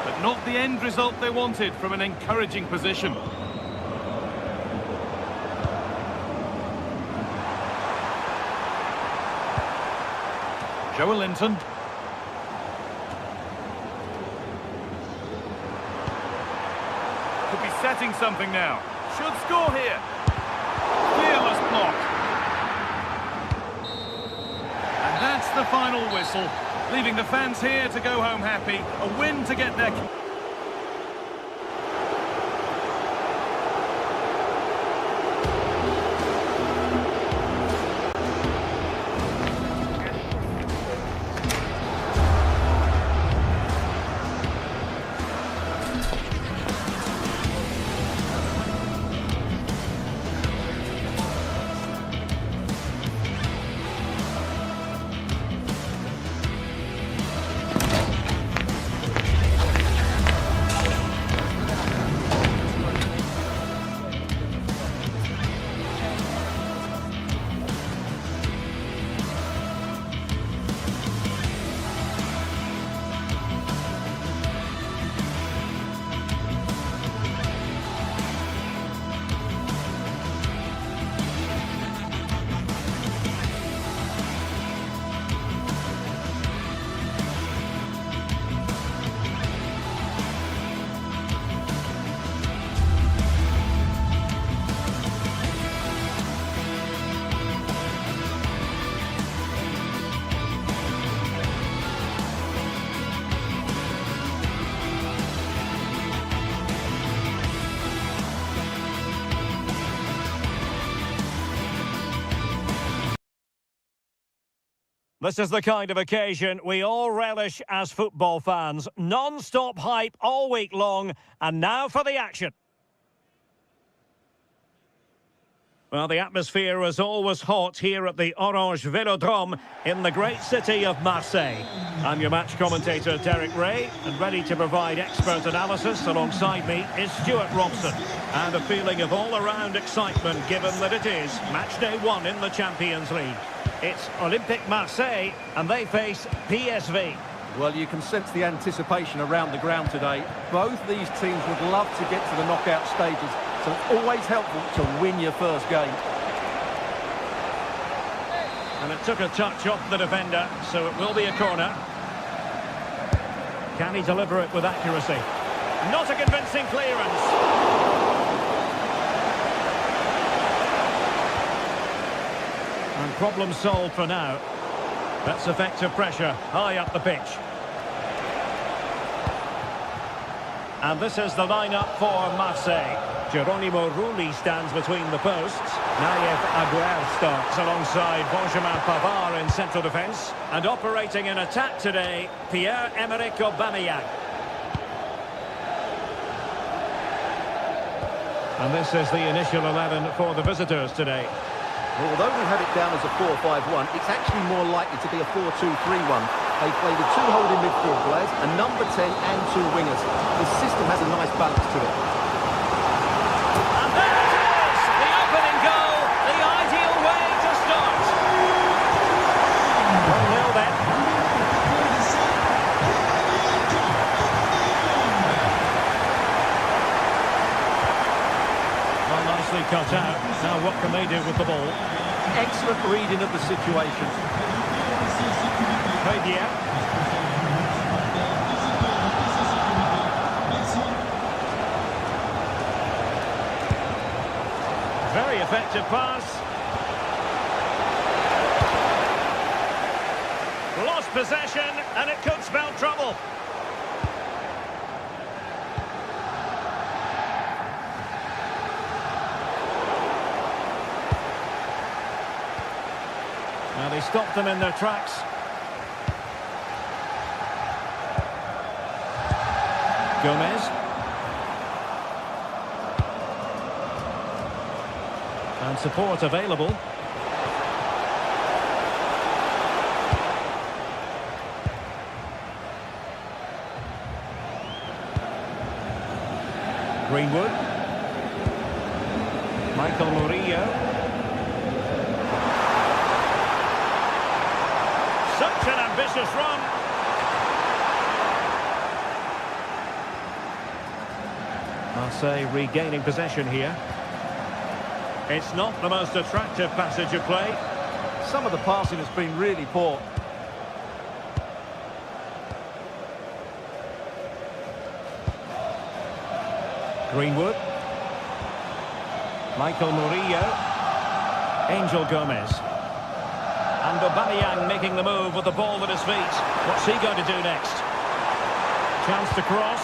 But not the end result they wanted from an encouraging position. Joe Linton. Could be setting something now. Should score here. Fearless block. And that's the final whistle. Leaving the fans here to go home happy. A win to get their... This is the kind of occasion we all relish as football fans. Non-stop hype all week long, and now for the action. Well, the atmosphere is always hot here at the Orange Velodrome in the great city of Marseille. I'm your match commentator, Derek Ray, and ready to provide expert analysis alongside me is Stuart Robson. And a feeling of all-around excitement given that it is match day 1 in the Champions League. It's Olympique Marseille, and they face PSV. Well, you can sense the anticipation around the ground today. Both these teams would love to get to the knockout stages, so it's always helpful to win your first game. And it took a touch off the defender, so it will be a corner. Can he deliver it with accuracy? Not a convincing clearance. problem solved for now. That's effective pressure, high up the pitch. And this is the lineup for Marseille. Geronimo Rulli stands between the posts. Naïef Aguerd starts alongside Benjamin Pavard in central defence. And operating in attack today, Pierre-Emerick Aubameyang. And this is the initial 11 for the visitors today. Well, although we have it down as a 4-5-1, it's actually more likely to be a 4-2-3-1. They play with two holding midfield players, a number 10 and two wingers. The system has a nice balance to it. And there it is! The opening goal, the ideal way to start. 1-0 then. Well, nicely cut out. Now what can they do with the ball? Excellent reading of the situation. Fabian. Very effective pass. Lost possession, and it could spell trouble. Now they stopped them in their tracks. Gomez. And support available. Greenwood. Michael Murillo. Such an ambitious run. Marseille regaining possession here. It's not the most attractive passage of play. Some of the passing has been really poor. Greenwood. Michael Murillo. Angel Gomez. And Aubameyang making the move with the ball at his feet. What's he going to do next? Chance to cross.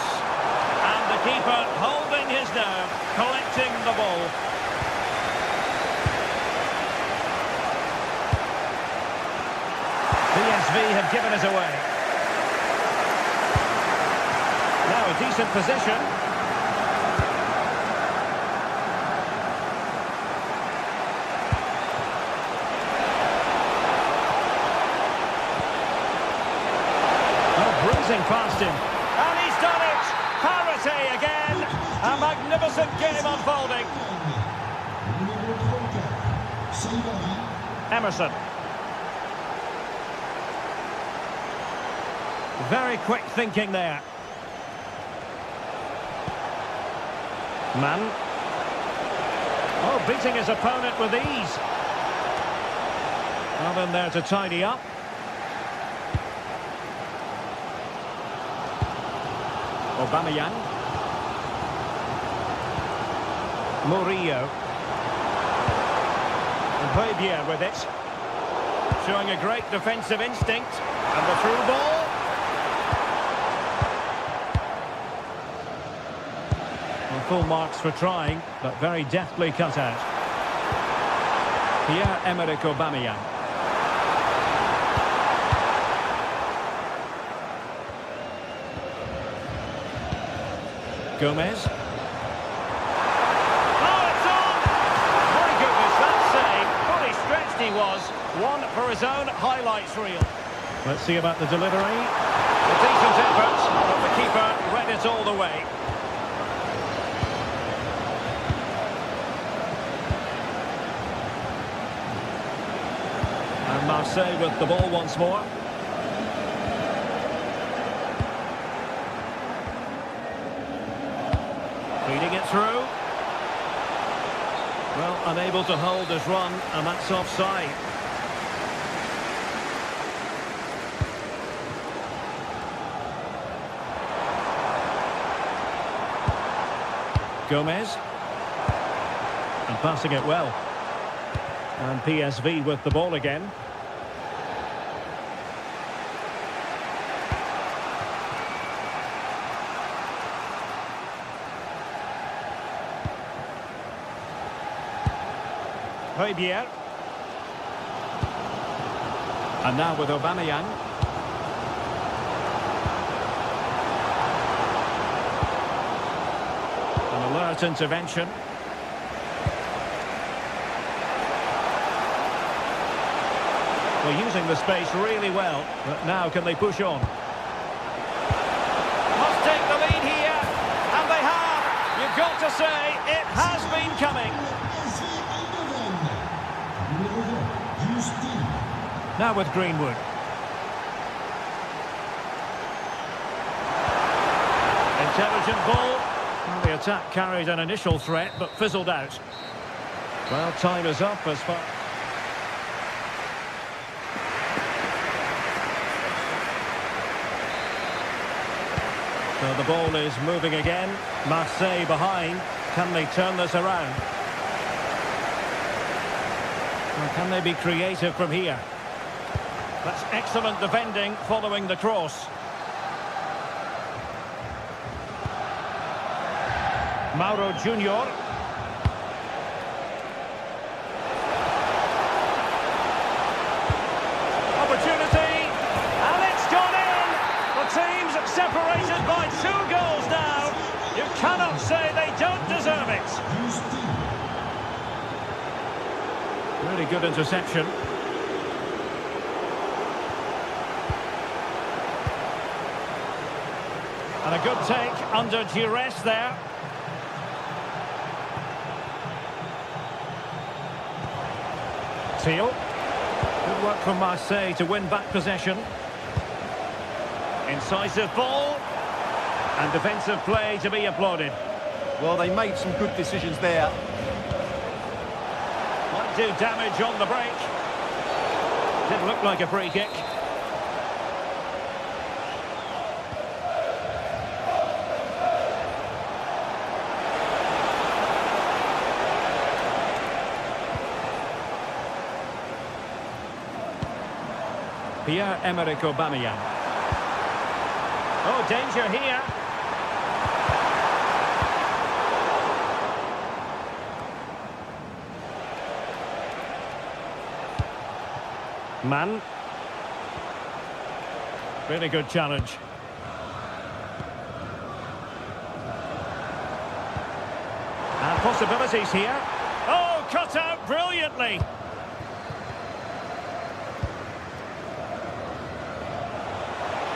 And the keeper holding his nerve, collecting the ball. PSV have given it away. Now a decent position. Breezing past him, and he's done it! Parity again! A magnificent game unfolding. Emerson. Very quick thinking there. Mann. Oh, beating his opponent with ease. Well in there to tidy up. Aubameyang. Murillo. And Fabian with it. Showing a great defensive instinct. And the through ball. Well, full marks for trying, but very deftly cut out. Pierre-Emerick Aubameyang. Gomez. Oh, it's on! My goodness, that save. Fully stretched he was. One for his own highlights reel. Let's see about the delivery. A decent effort, but the keeper read it all the way. And Marseille with the ball once more. Feeding it through. Well, unable to hold his run, and that's offside. Gomez. And passing it well. And PSV with the ball again. Højbjerg. And now with Aubameyang. An alert intervention. They're using the space really well, but now can they push on? Must take the lead here, and they have. You've got to say, it has been coming. Now with Greenwood. Intelligent ball. Well, the attack carried an initial threat, but fizzled out. Well, time is up as far... So the ball is moving again. Marseille behind. Can they turn this around? Or can they be creative from here? That's excellent defending following the cross. Mauro Junior. Opportunity. And it's gone in. The team's separated by 2 goals now. You cannot say they don't deserve it. Really good interception. And a good take under duress there. Teal. Good work from Marseille to win back possession. Incisive ball. And defensive play to be applauded. Well, they made some good decisions there. Might do damage on the break. Didn't look like a free kick. Pierre-Emerick Aubameyang. Oh, danger here. Man. Really good challenge. And possibilities here. Oh, cut out brilliantly.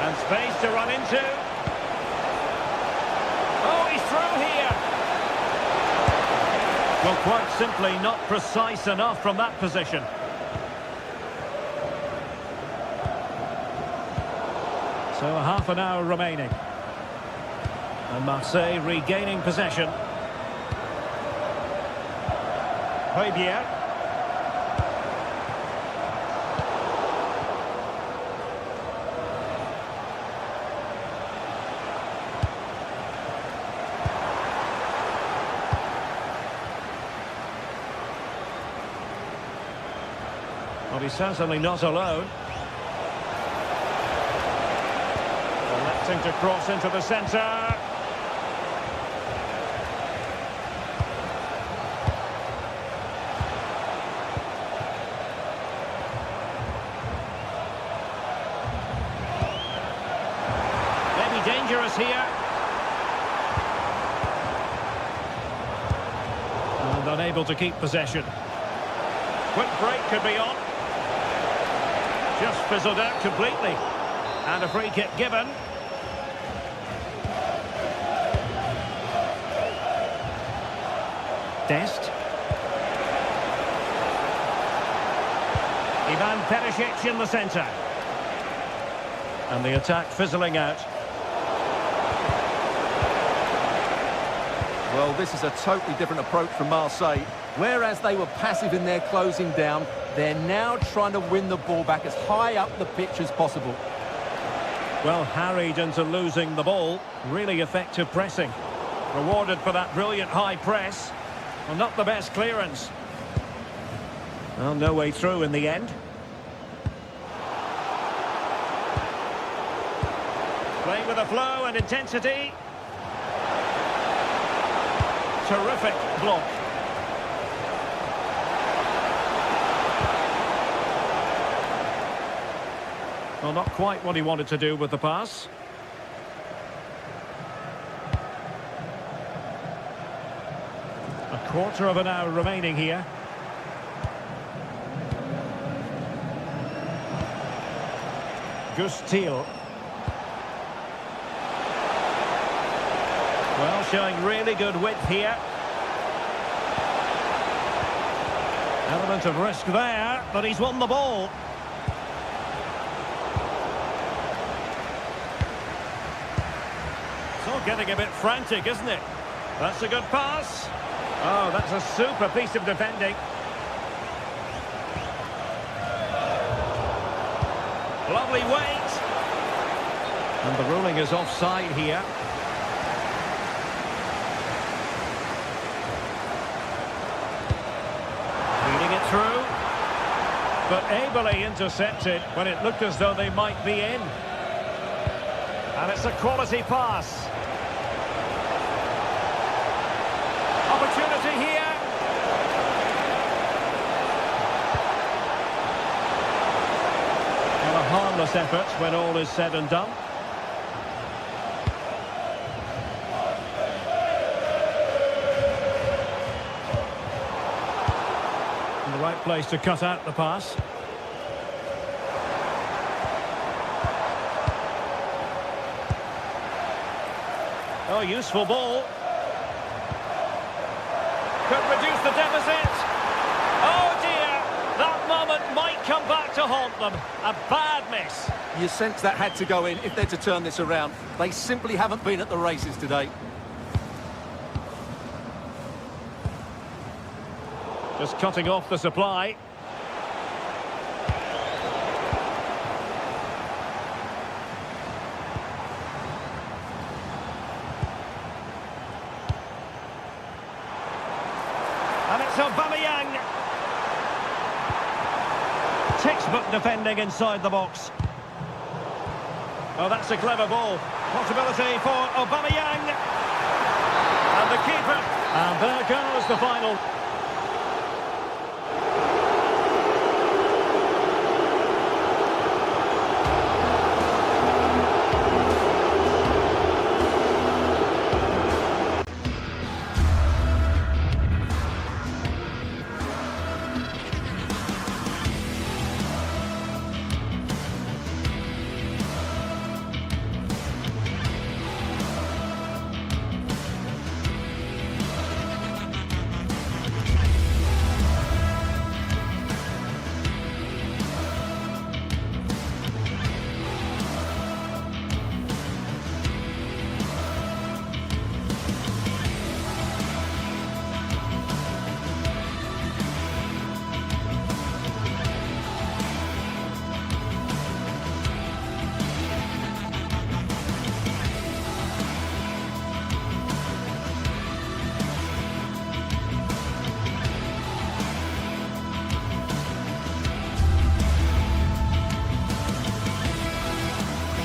And space to run into. Oh, he's through here. Well, quite simply not precise enough from that position. So half an hour remaining. And Marseille regaining possession. Højbjerg. Well, he's certainly not alone. Electing to cross into the centre. Maybe dangerous here. And unable to keep possession. Quick break could be on. Just fizzled out completely. And a free kick given. Dest. Ivan Perisic in the centre. And the attack fizzling out. Well, this is a totally different approach from Marseille. Whereas they were passive in their closing down, they're now trying to win the ball back as high up the pitch as possible. Well, harried into losing the ball. Really effective pressing. Rewarded for that brilliant high press. Well, not the best clearance. Well, no way through in the end. Playing with a flow and intensity. Terrific block. Well, not quite what he wanted to do with the pass. A quarter of an hour remaining here. Thiel. Well, showing really good width here. Element of risk there, but he's won the ball. It's all getting a bit frantic, isn't it? That's a good pass. Oh, that's a super piece of defending. Lovely weight. And the ruling is offside here. Feeding it through. But ably intercepted when it looked as though they might be in. And it's a quality pass. Opportunity here. Well, a harmless effort when all is said and done. In the right place to cut out the pass. Oh, useful ball. Could reduce the deficit. Oh dear, that moment might come back to haunt them. A bad miss. You sense that had to go in if they're to turn this around. They simply haven't been at the races today. Just cutting off the supply. And it's Aubameyang. Textbook defending inside the box. Oh, that's a clever ball. Possibility for Aubameyang. And the keeper. And there goes the final.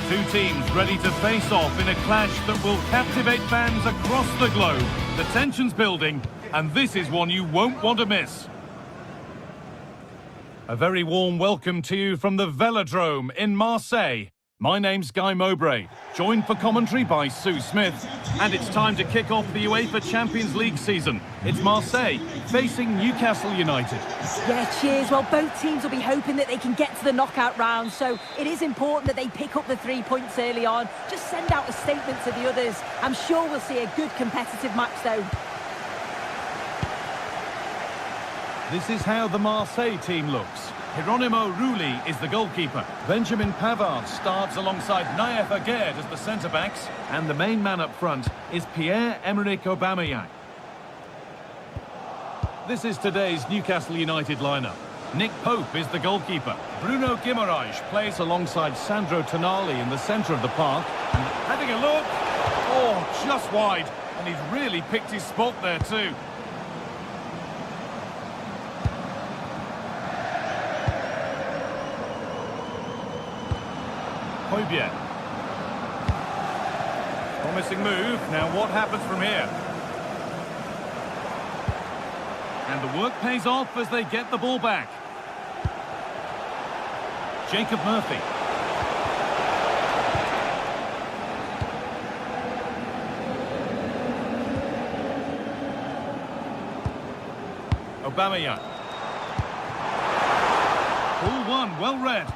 Two teams ready to face off in a clash that will captivate fans across the globe. The tension's building, and this is one you won't want to miss. A very warm welcome to you from the Velodrome in Marseille. My name's Guy Mowbray, joined for commentary by Sue Smith, and it's time to kick off the UEFA Champions League season. It's Marseille facing Newcastle United. Yeah, cheers. Well, both teams will be hoping that they can get to the knockout round, so it is important that they pick up the 3 points early on. Just send out a statement to the others. I'm sure we'll see a good competitive match, though. This is how the Marseille team looks. Geronimo Rulli is the goalkeeper. Benjamin Pavard starts alongside Naef Aguerd as the centre-backs. And the main man up front is Pierre-Emerick Aubameyang. This is today's Newcastle United lineup. Nick Pope is the goalkeeper. Bruno Guimaraes plays alongside Sandro Tonali in the centre of the park. And having a look, oh, just wide. And he's really picked his spot there too. Højbjerg. Promising move. Now what happens from here? And the work pays off as they get the ball back. Jacob Murphy. Aubameyang. Ball one, well read.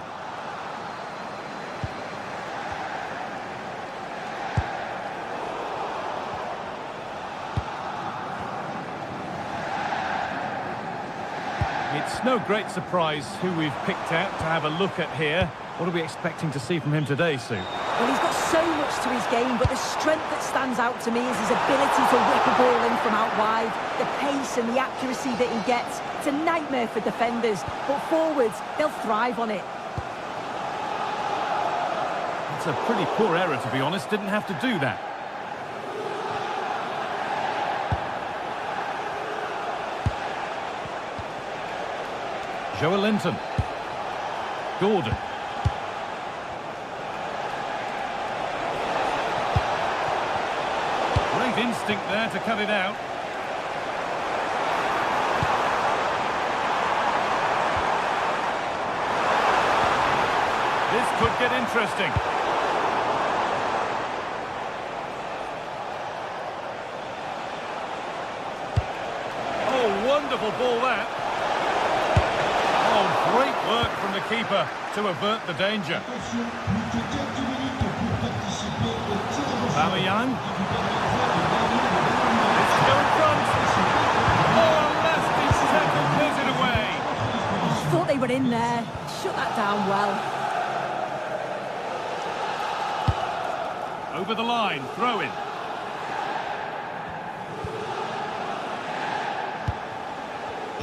It's no great surprise who we've picked out to have a look at here. What are we expecting to see from him today, Sue? Well, he's got so much to his game, but the strength that stands out to me is his ability to whip a ball in from out wide, the pace and the accuracy that he gets. It's a nightmare for defenders, but forwards, they'll thrive on it. It's a pretty poor error, to be honest. Didn't have to do that. Joelinton. Gordon. Great instinct there to cut it out. This could get interesting. Oh, wonderful ball that. Oh, great work from the keeper to avert the danger. Aubameyang. Let's go in front. Oh, a nasty tackle clears it away. I thought they were in there. Shut that down well. Over the line, throw in.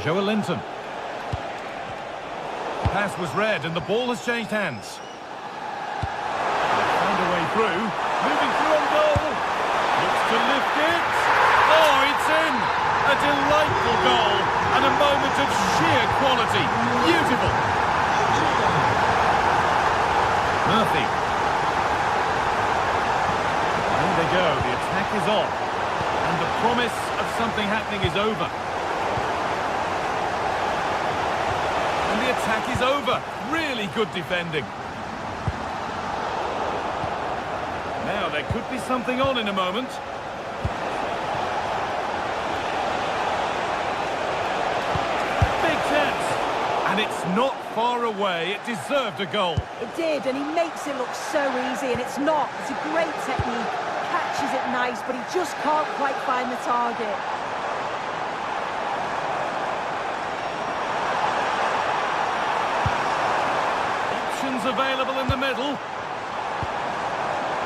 Joelinton. Pass was read and the ball has changed hands. Found a way through. Moving through on goal. Looks to lift it. Oh, it's in. A delightful goal and a moment of sheer quality. Beautiful. Murphy. There they go. The attack is on. And the promise of something happening is over. The attack is over. Really good defending. Now there could be something on in a moment. Big chance. And it's not far away. It deserved a goal. It did, and he makes it look so easy, and it's not. It's a great technique. Catches it nice, but he just can't quite find the target. Available in the middle.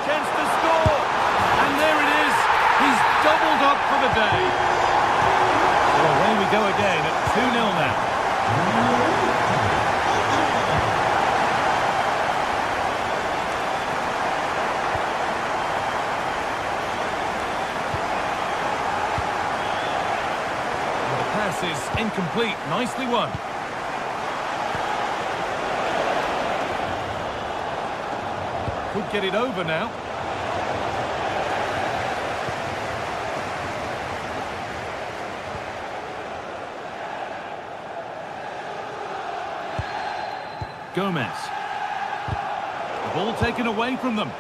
Chance to score. And there it is. He's doubled up for the day. So away we go again at 2-0 now. And the pass is incomplete. Nicely won. Could get it over now. Gomez. The ball taken away from them.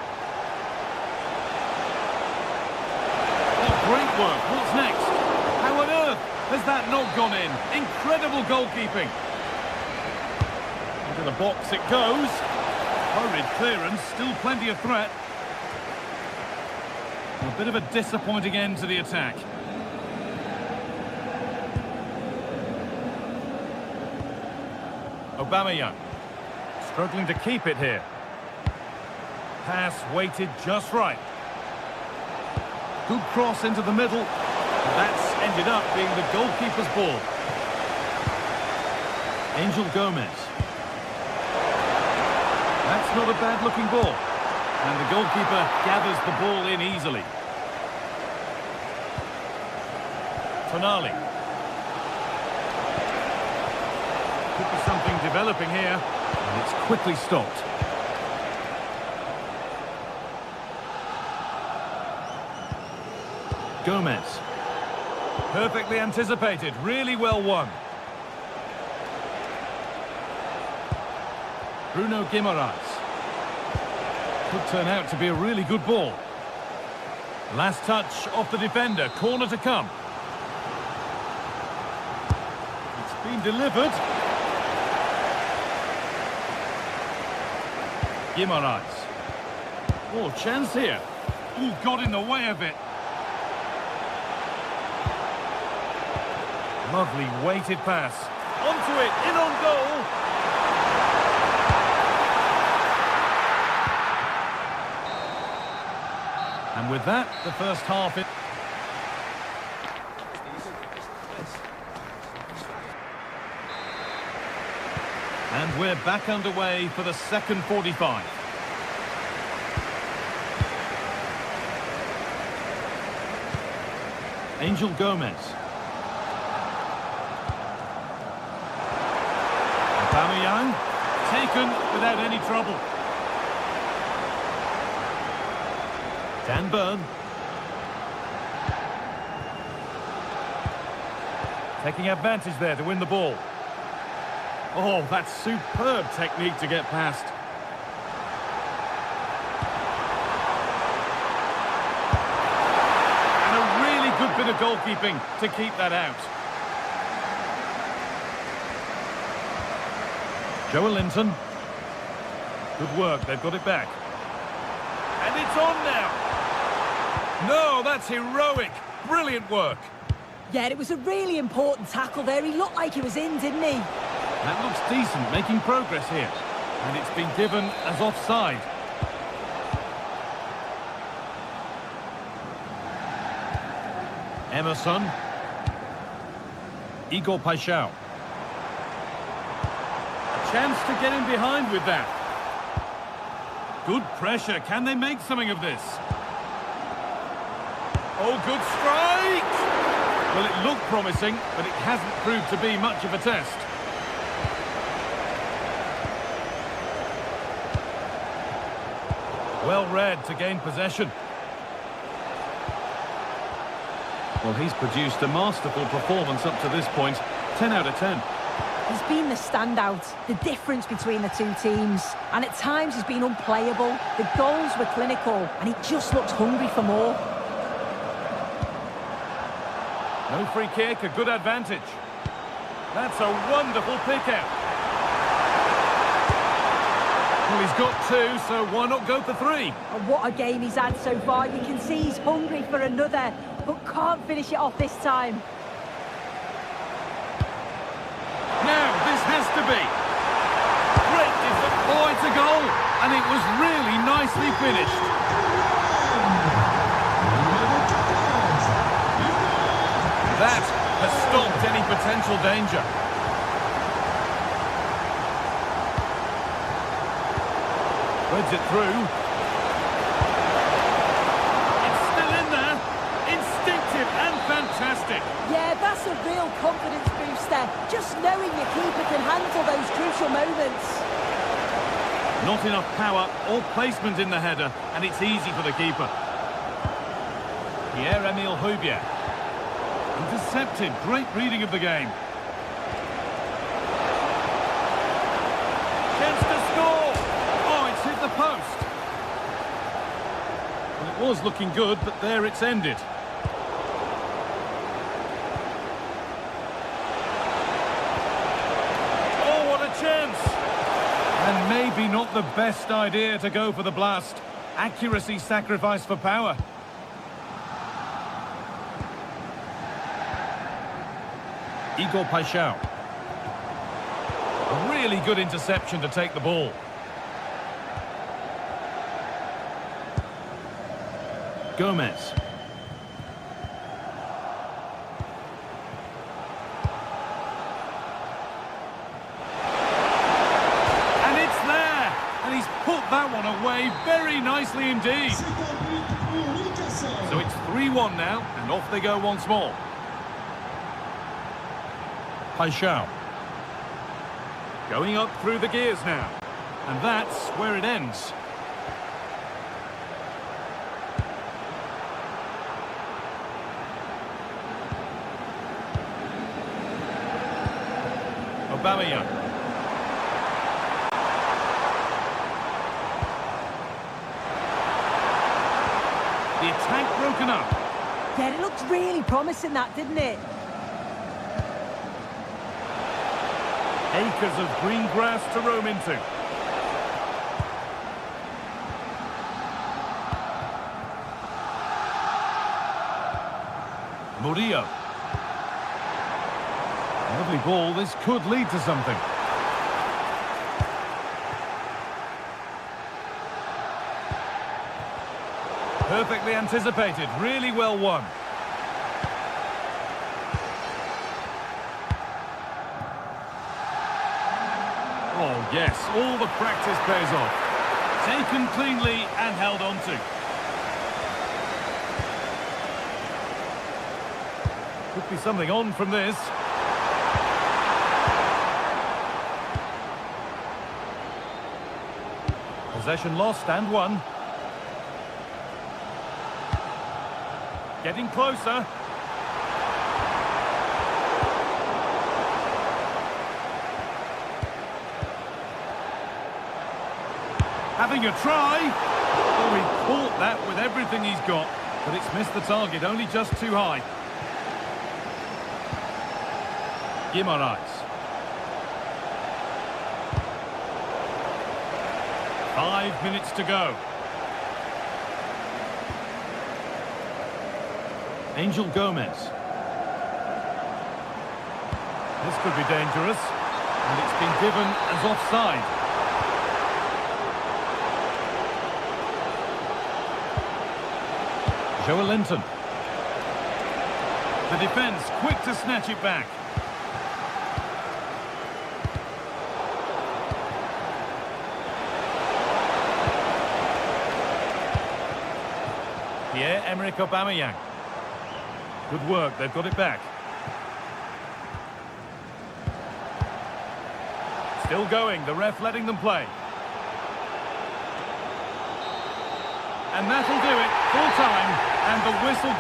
Oh, great work. What's next? How on earth has that not gone in? Incredible goalkeeping. Into the box it goes. Hurried clearance, still plenty of threat. A bit of a disappointing end to the attack. Aubameyang struggling to keep it here. Pass weighted just right. Good cross into the middle. That's ended up being the goalkeeper's ball. Angel Gomez. That's not a bad-looking ball. And the goalkeeper gathers the ball in easily. Tonali. Could be something developing here. And it's quickly stopped. Gomez. Perfectly anticipated, really well won. Bruno Guimaraes. Could turn out to be a really good ball. Last touch off the defender, corner to come. It's been delivered. Guimaraes. Oh, chance here. Oh, got in the way of it. Lovely weighted pass. Onto it, in on goal. And with that, the first half is... And we're back underway for the second 45. Angel Gomez. Aubameyang, taken without any trouble. Dan Burn. Taking advantage there to win the ball. Oh, that's superb technique to get past. And a really good bit of goalkeeping to keep that out. Joelinton. Good work, they've got it back. And it's on now. No, that's heroic. Brilliant work. Yeah, it was a really important tackle there. He looked like he was in, didn't he? That looks decent, making progress here. And it's been given as offside. Emerson. Igor Paixão. A chance to get in behind with that. Good pressure. Can they make something of this? Oh, good strike! Well, it looked promising, but it hasn't proved to be much of a test. Well read to gain possession. Well, he's produced a masterful performance up to this point. 10 out of 10. He's been the standout, the difference between the two teams. And at times he's been unplayable. The goals were clinical, and he just looks hungry for more. No free kick, a good advantage. That's a wonderful pick out. Well, he's got two, so why not go for three? And what a game he's had so far. You can see he's hungry for another, but can't finish it off this time. Now, this has to be. Great defense. Oh, it's a goal. And it was really nicely finished. That has stopped any potential danger. Threads it through. It's still in there. Instinctive and fantastic. Yeah, that's a real confidence booster. Just knowing your keeper can handle those crucial moments. Not enough power or placement in the header, and it's easy for the keeper. Pierre-Emile Højbjerg. Intercepted. Great reading of the game. Chance to score. Oh, it's hit the post. Well, it was looking good, but there it's ended. Oh, what a chance. And maybe not the best idea to go for the blast. Accuracy sacrificed for power. Igor Paixão. A really good interception to take the ball. Gomez. And it's there! And he's put that one away very nicely indeed. So it's 3-1 now, and off they go once more. Paixão. Going up through the gears now. And that's where it ends. Aubameyang. The attack broken up. Yeah, it looked really promising, that, didn't it? Acres of green grass to roam into. Murillo. Lovely ball, this could lead to something. Perfectly anticipated, really well won. Oh yes, all the practice pays off. Taken cleanly and held on to. Could be something on from this. Possession lost and won. Getting closer. Having a try. Oh, he caught that with everything he's got, but it's missed the target, only just too high. Guimaraes. 5 minutes to go. Angel Gomez. This could be dangerous, and it's been given as offside. Joelinton. The defence quick to snatch it back. Pierre-Emerick Aubameyang. Good work, they've got it back. Still going, the ref letting them play. And that'll do it, full time, and the whistle...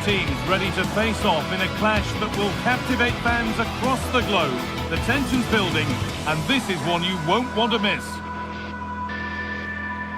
teams ready to face off in a clash that will captivate fans across the globe. The tension's building, and this is one you won't want to miss.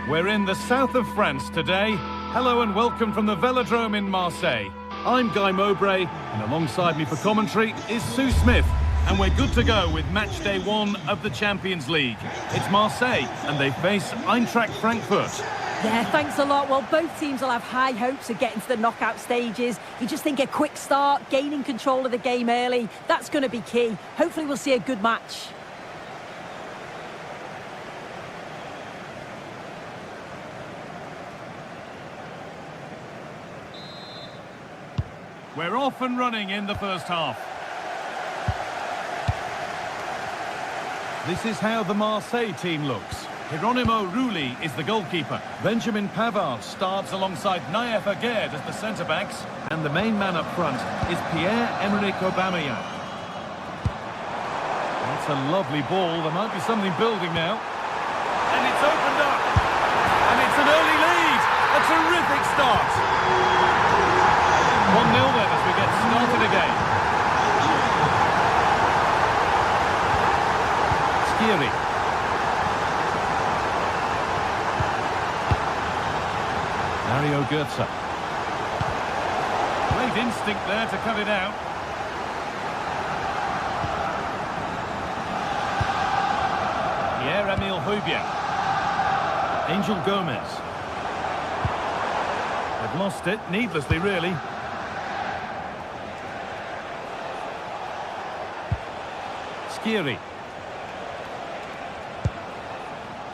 We're in the south of France today. Hello and welcome from the Velodrome in Marseille. I'm Guy Mowbray, and alongside me for commentary is Sue Smith. And we're good to go with match day 1 of the Champions League. It's Marseille, and they face Eintracht Frankfurt. Yeah, thanks a lot. Well, both teams will have high hopes of getting to the knockout stages. You just think a quick start, gaining control of the game early, that's going to be key. Hopefully we'll see a good match. We're off and running in the first half. This is how the Marseille team looks. Hieronymo Rulli is the goalkeeper. Benjamin Pavard starts alongside Naïef Aguerd as the centre-backs. And the main man up front is Pierre-Emerick Aubameyang. That's a lovely ball. There might be something building now. And it's opened up. And it's an early lead. A terrific start. 1-0 then as we get started again. Schieri. Mario Götze. Great instinct there to cut it out. Pierre-Emile Højbjerg. Angel Gomez. They've lost it, needlessly really. Schieri.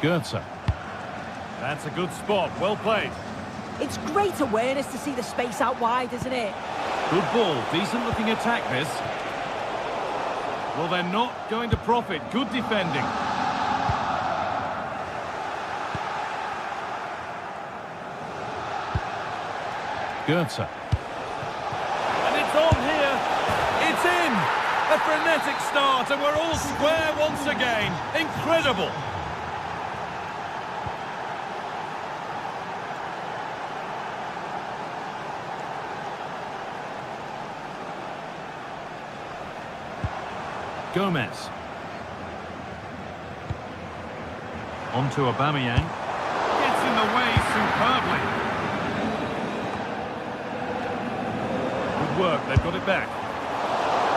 Götze. That's a good spot, well played. It's great awareness to see the space out wide, isn't it? Good ball, decent looking attack this. Well, they're not going to profit. Good defending. Götze. And it's on here. It's in. A frenetic start, and we're all square once again. Incredible. Gomez. On to Aubameyang. Gets in the way superbly. Good work, they've got it back.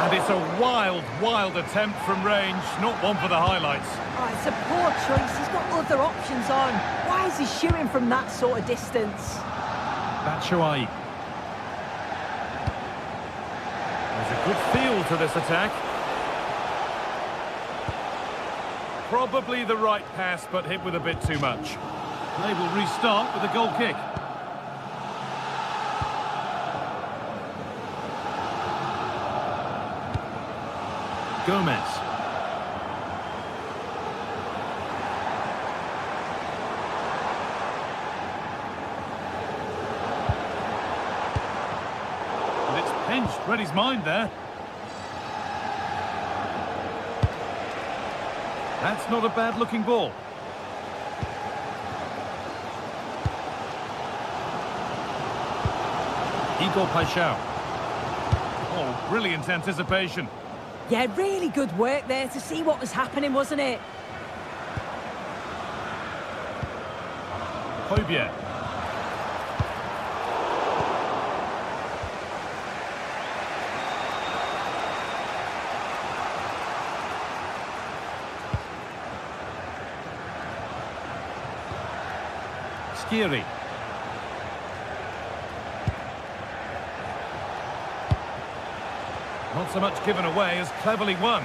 And it's a wild, wild attempt from range, not one for the highlights. Oh, it's a poor choice. He's got other options on. Why is he shooting from that sort of distance? Batshuayi. There's a good feel to this attack. Probably the right pass, but hit with a bit too much. They will restart with a goal kick. Gomez. And it's pinched, read his mind there. That's not a bad-looking ball. Igor Paixão. Oh, brilliant anticipation. Yeah, really good work there to see what was happening, wasn't it? Højbjerg. Schieri. Not so much given away as cleverly won.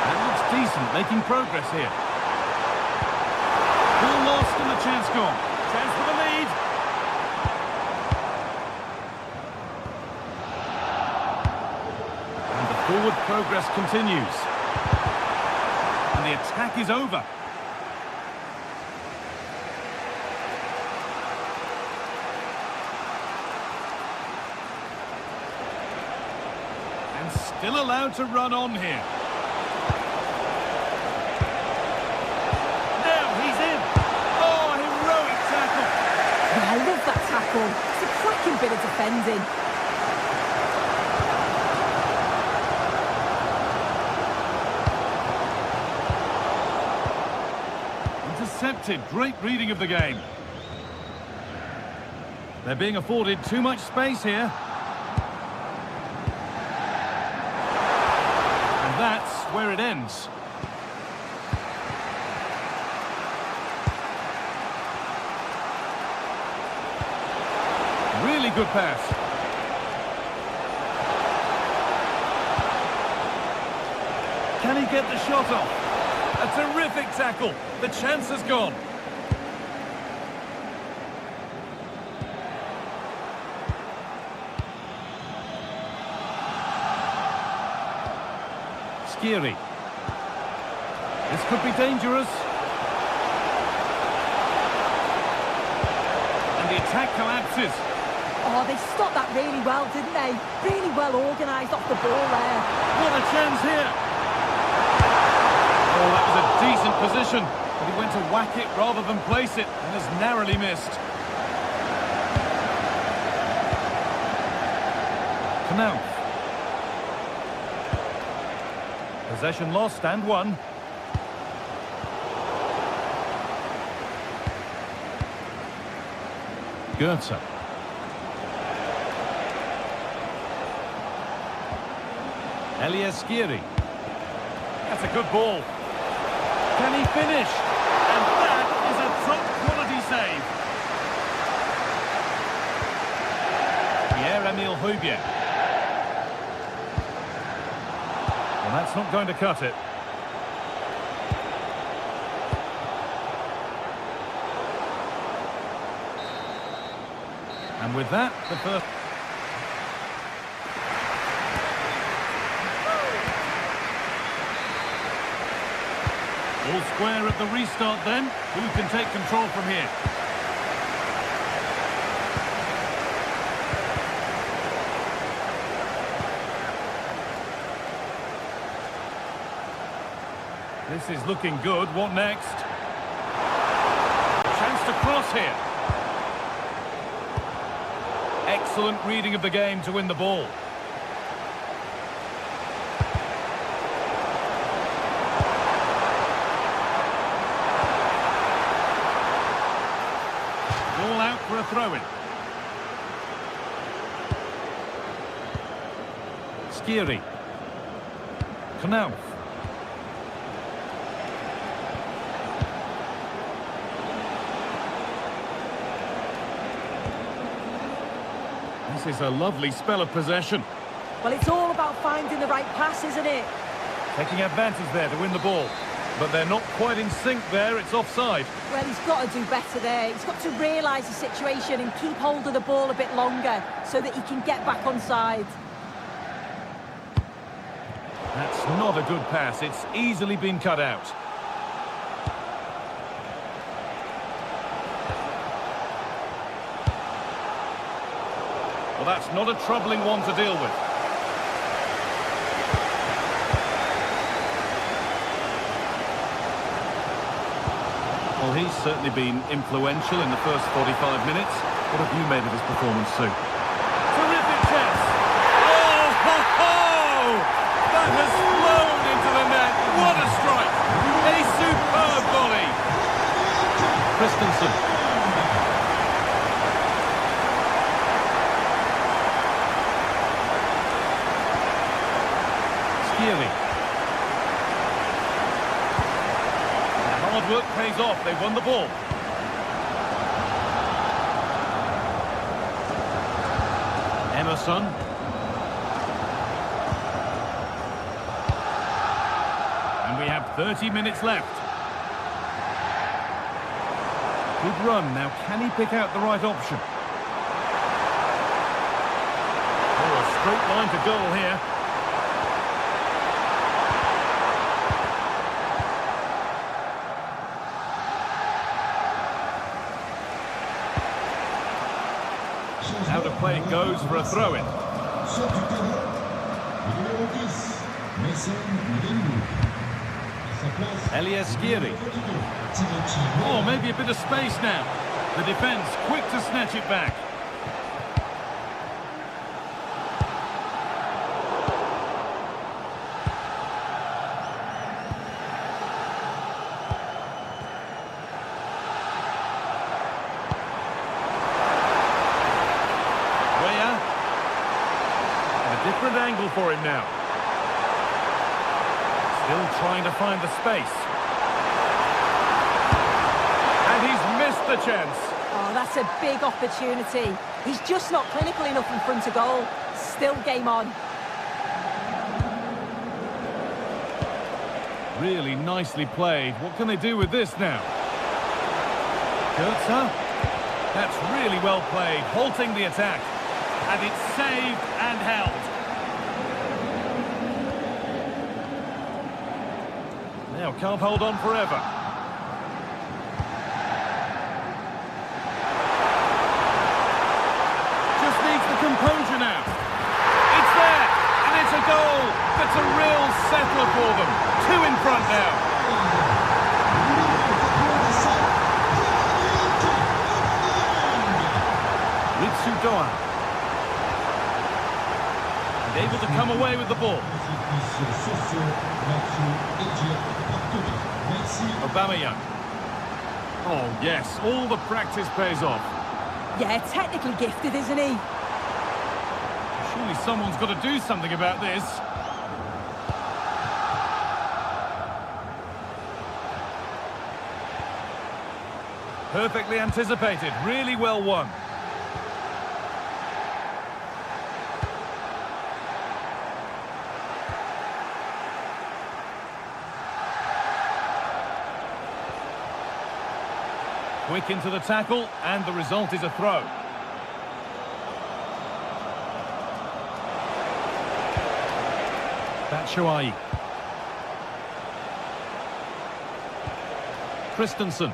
That looks decent, making progress here. Ball lost and the chance gone. Chance for the lead. And the forward progress continues. And the attack is over. And still allowed to run on here. Now he's in. wonderful. It's a cracking bit of defending. Intercepted. Great reading of the game. They're being afforded too much space here. And that's where it ends. Really good pass. Can he get the shot off? A terrific tackle. The chance has gone. Skiri. This could be dangerous. And the attack collapses. Oh, they stopped that really well, didn't they? Really well organised off the ball there. What a chance here. Oh, that was a decent position. But he went to whack it rather than place it and has narrowly missed. Knauf. Possession lost and won. Goethe. Skiri. That's a good ball. Can he finish? And that is a top-quality save. Pierre-Emile Højbjerg. Well, that's not going to cut it. And with that, the first... All square at the restart then. Who can take control from here? This is looking good. What next? Chance to cross here. Excellent reading of the game to win the ball. Ball out for a throw-in. Skiri. Knauf. This is a lovely spell of possession. Well, it's all about finding the right pass, isn't it? Taking advantage there to win the ball. But they're not quite in sync there. It's offside. Well, he's got to do better there. He's got to realise the situation and keep hold of the ball a bit longer so that he can get back onside. That's not a good pass. It's easily been cut out. Well, that's not a troubling one to deal with. Well, he's certainly been influential in the first 45 minutes. What have you made of his performance, Sue? Terrific chance! Oh, ho, ho! That has flown into the net. What a strike! A superb volley! Christensen. Skiri. Hard work pays off. They won the ball. Emerson. And we have 30 minutes left. Good run. Now, can he pick out the right option? Oh, a straight line to goal here. Out of play it goes for a throw-in. Skiri. Oh, maybe a bit of space now. The defence quick to snatch it back. different angle for him now. Still trying to find the space. And he's missed the chance. Oh, that's a big opportunity. He's just not clinical enough in front of goal. Still game on. Really nicely played. What can they do with this now? Goetze. That's really well played, halting the attack. And it's saved and held. Now can't hold on forever. Just needs the composure now. It's there, and it's a goal. That's a real settler for them. 2 in front now. Ritsu-Doan. And able to come away with the ball. Aubameyang. Oh, yes, all the practice pays off. Yeah, technically gifted, isn't he? Surely someone's got to do something about this. Perfectly anticipated, really well won. Quick into the tackle, and the result is a throw. Batshuayi. Christensen.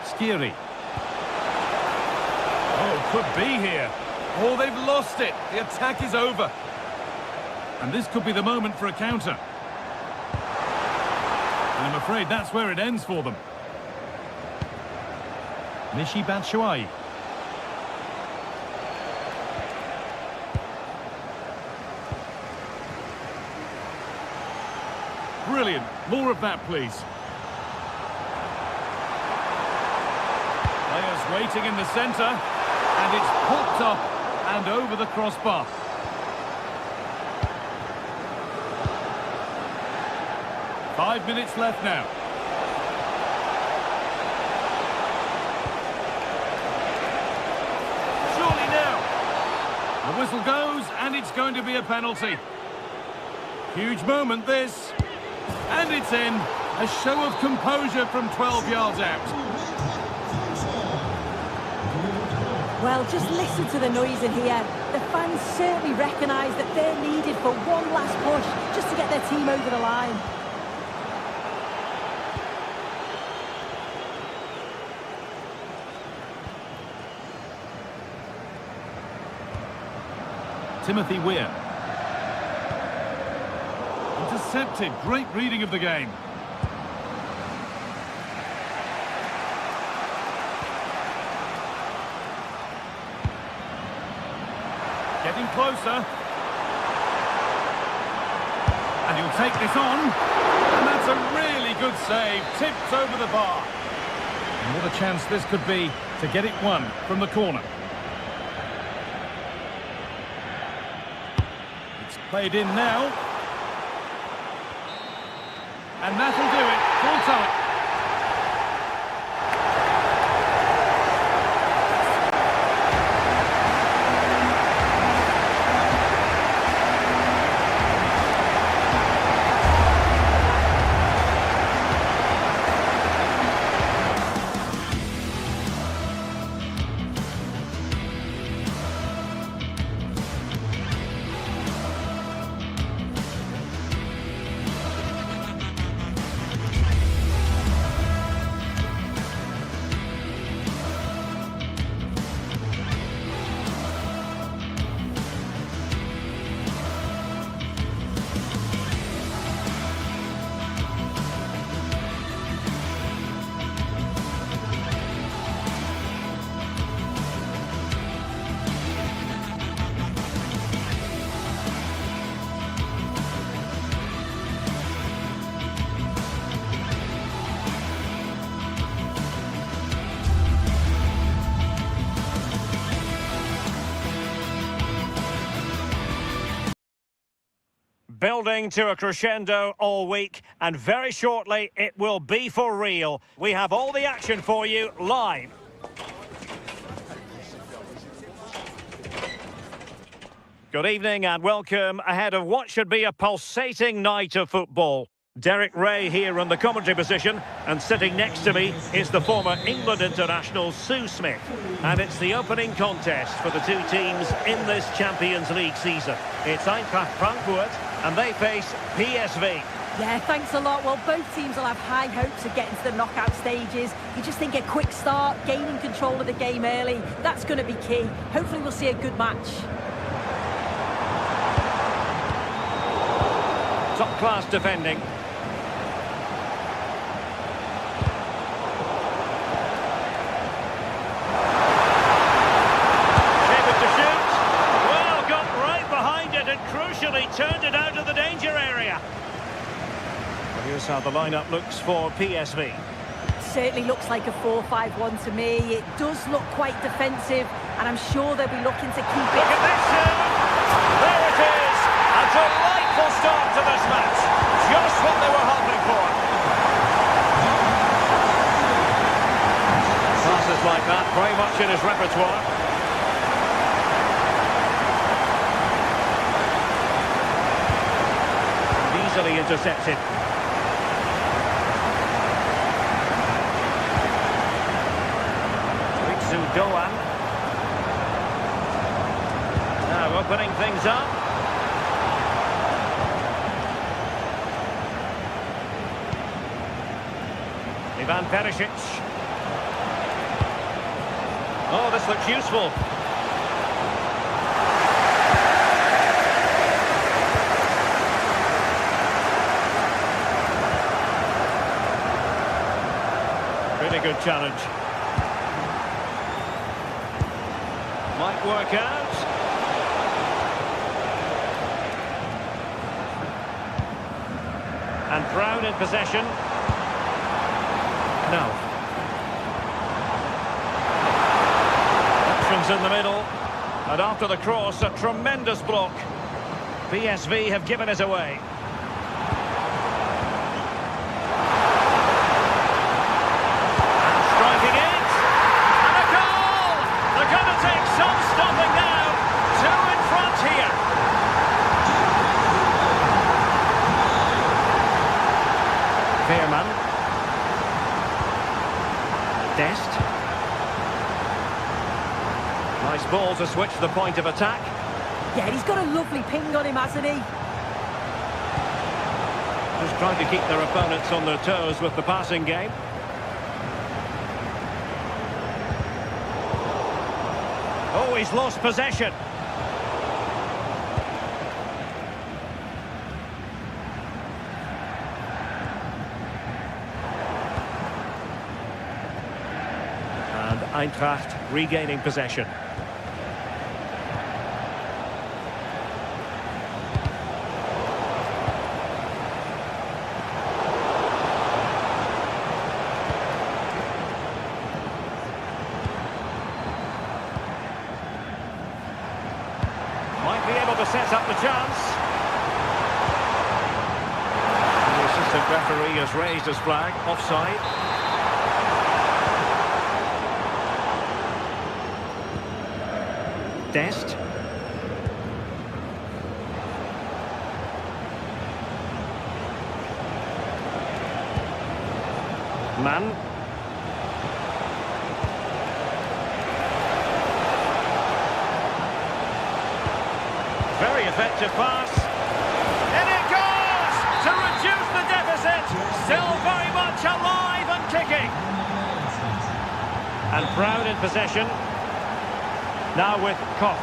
Skiri. Oh, could be here. Oh, they've lost it. The attack is over. And this could be the moment for a counter. And I'm afraid that's where it ends for them. Michy Batshuayi. Brilliant. More of that, please. Players waiting in the centre. And it's popped up and over the crossbar. Five minutes left now. Surely now. The whistle goes, and it's going to be a penalty. Huge moment, this. And it's in. A show of composure from 12 yards out. Well, just listen to the noise in here. The fans certainly recognise that they're needed for one last push just to get their team over the line. Timothy Weir. Intercepted. Great reading of the game. Getting closer. And he'll take this on. And that's a really good save. Tipped over the bar. And what a chance this could be to get it won from the corner. It's played in now. And that'll do it. Full time. building to a crescendo all week, and very shortly it will be for real. We have all the action for you live. Good evening and welcome ahead of what should be a pulsating night of football. Derek Ray here in the commentary position, and sitting next to me is the former England international Sue Smith. And it's the opening contest for the two teams in this Champions League season. It's Eintracht Frankfurt and they face PSV. Yeah, thanks a lot. Well, both teams will have high hopes of getting to the knockout stages. You just think a quick start, gaining control of the game early, that's going to be key. Hopefully we'll see a good match. Top-class defending. Crucially turned it out of the danger area. Well, here's how the lineup looks for PSV. Certainly looks like a 4-5-1 to me. It does look quite defensive, and I'm sure they'll be looking to keep it. Look at this! There it is! A delightful start to this match. Just what they were hoping for. Passes like that, very much in his repertoire. Easily intercepted. Ritsu Doan. Now opening things up. Ivan Perisic. Oh, this looks useful. Pretty good challenge. Might work out. And Brown in possession. No. Options in the middle. And after the cross, a tremendous block. PSV have given it away. Dest. Nice ball to switch the point of attack. Yeah, he's got a lovely ping on him, hasn't he? Just trying to keep their opponents on their toes with the passing game. Oh, he's lost possession. Eintracht regaining possession. Might be able to set up the chance. The assistant referee has raised his flag, offside. Dest. Mann. Very effective pass. And it goes to reduce the deficit. Still very much alive and kicking. And Brown in possession. Now with Koch.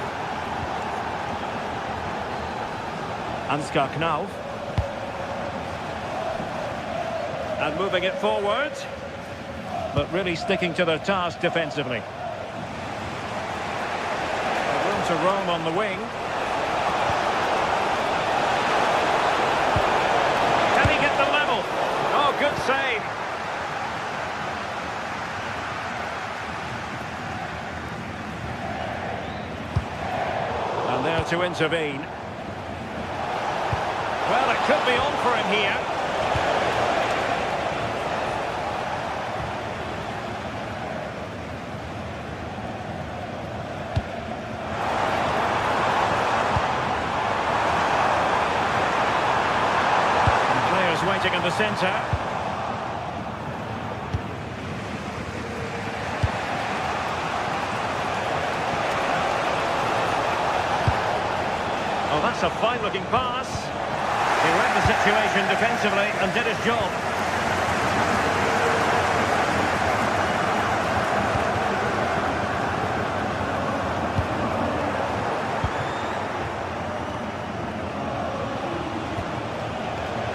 Ansgar Knauf. And moving it forward. But really sticking to their task defensively. Room to roam on the wing. Can he get the level? Oh, good save. And there to intervene. Well, it could be on for him here. And players waiting in the centre. Oh, that's a fine-looking pass. He read the situation defensively and did his job.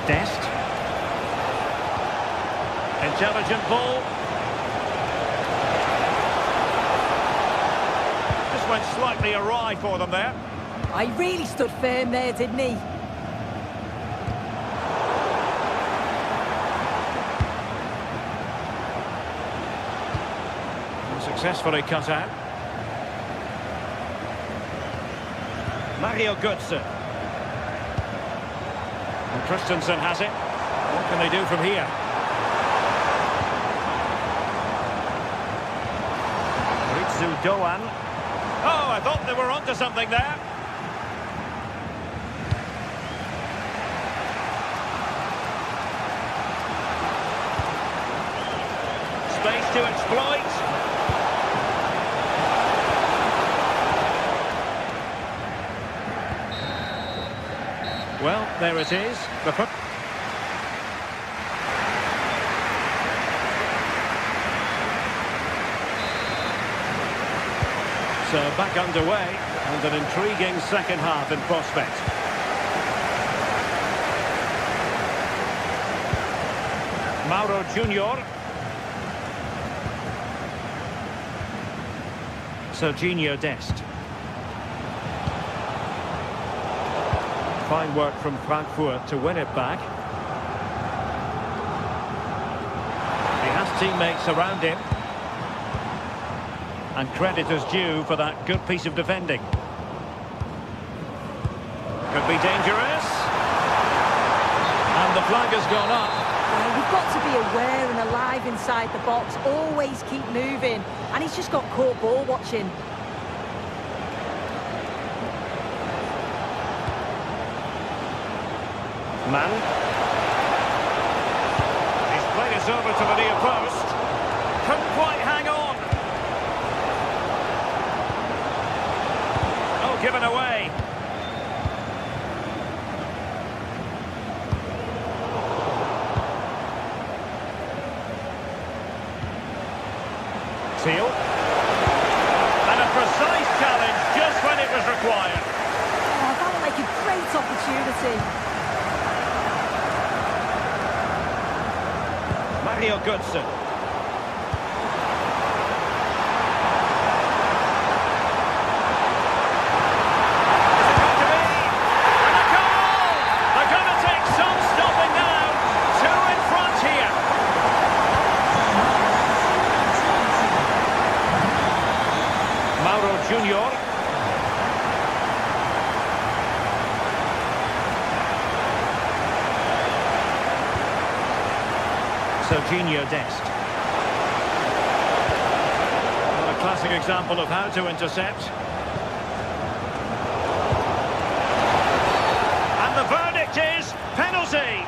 Dest. Intelligent ball. Just went slightly awry for them there. He really stood firm there, didn't he? Successfully cut out. Mario Götze. And Christensen has it. What can they do from here? Ritsu Doan. Oh, I thought they were onto something there. Space to exploit. Well, there it is. So back underway, and an intriguing second half in prospect. Mauro Junior. Serginho Dest. Fine work from Frankfurt to win it back. He has teammates around him. And credit is due for that good piece of defending. Could be dangerous. And the flag has gone up. You've got to be aware and alive inside the box. Always keep moving. And he's just got caught ball watching. Man. He's played it over to the near post. Couldn't quite hang on. Oh, given away. Seal. And a precise challenge just when it was required. Oh, that would make a great opportunity. Mario Götze. Is it going to be? And a goal! They're going to take some stopping now. Two in front here. Mauro Junior. Serginho Dest. Well, a classic example of how to intercept. And the verdict is penalty.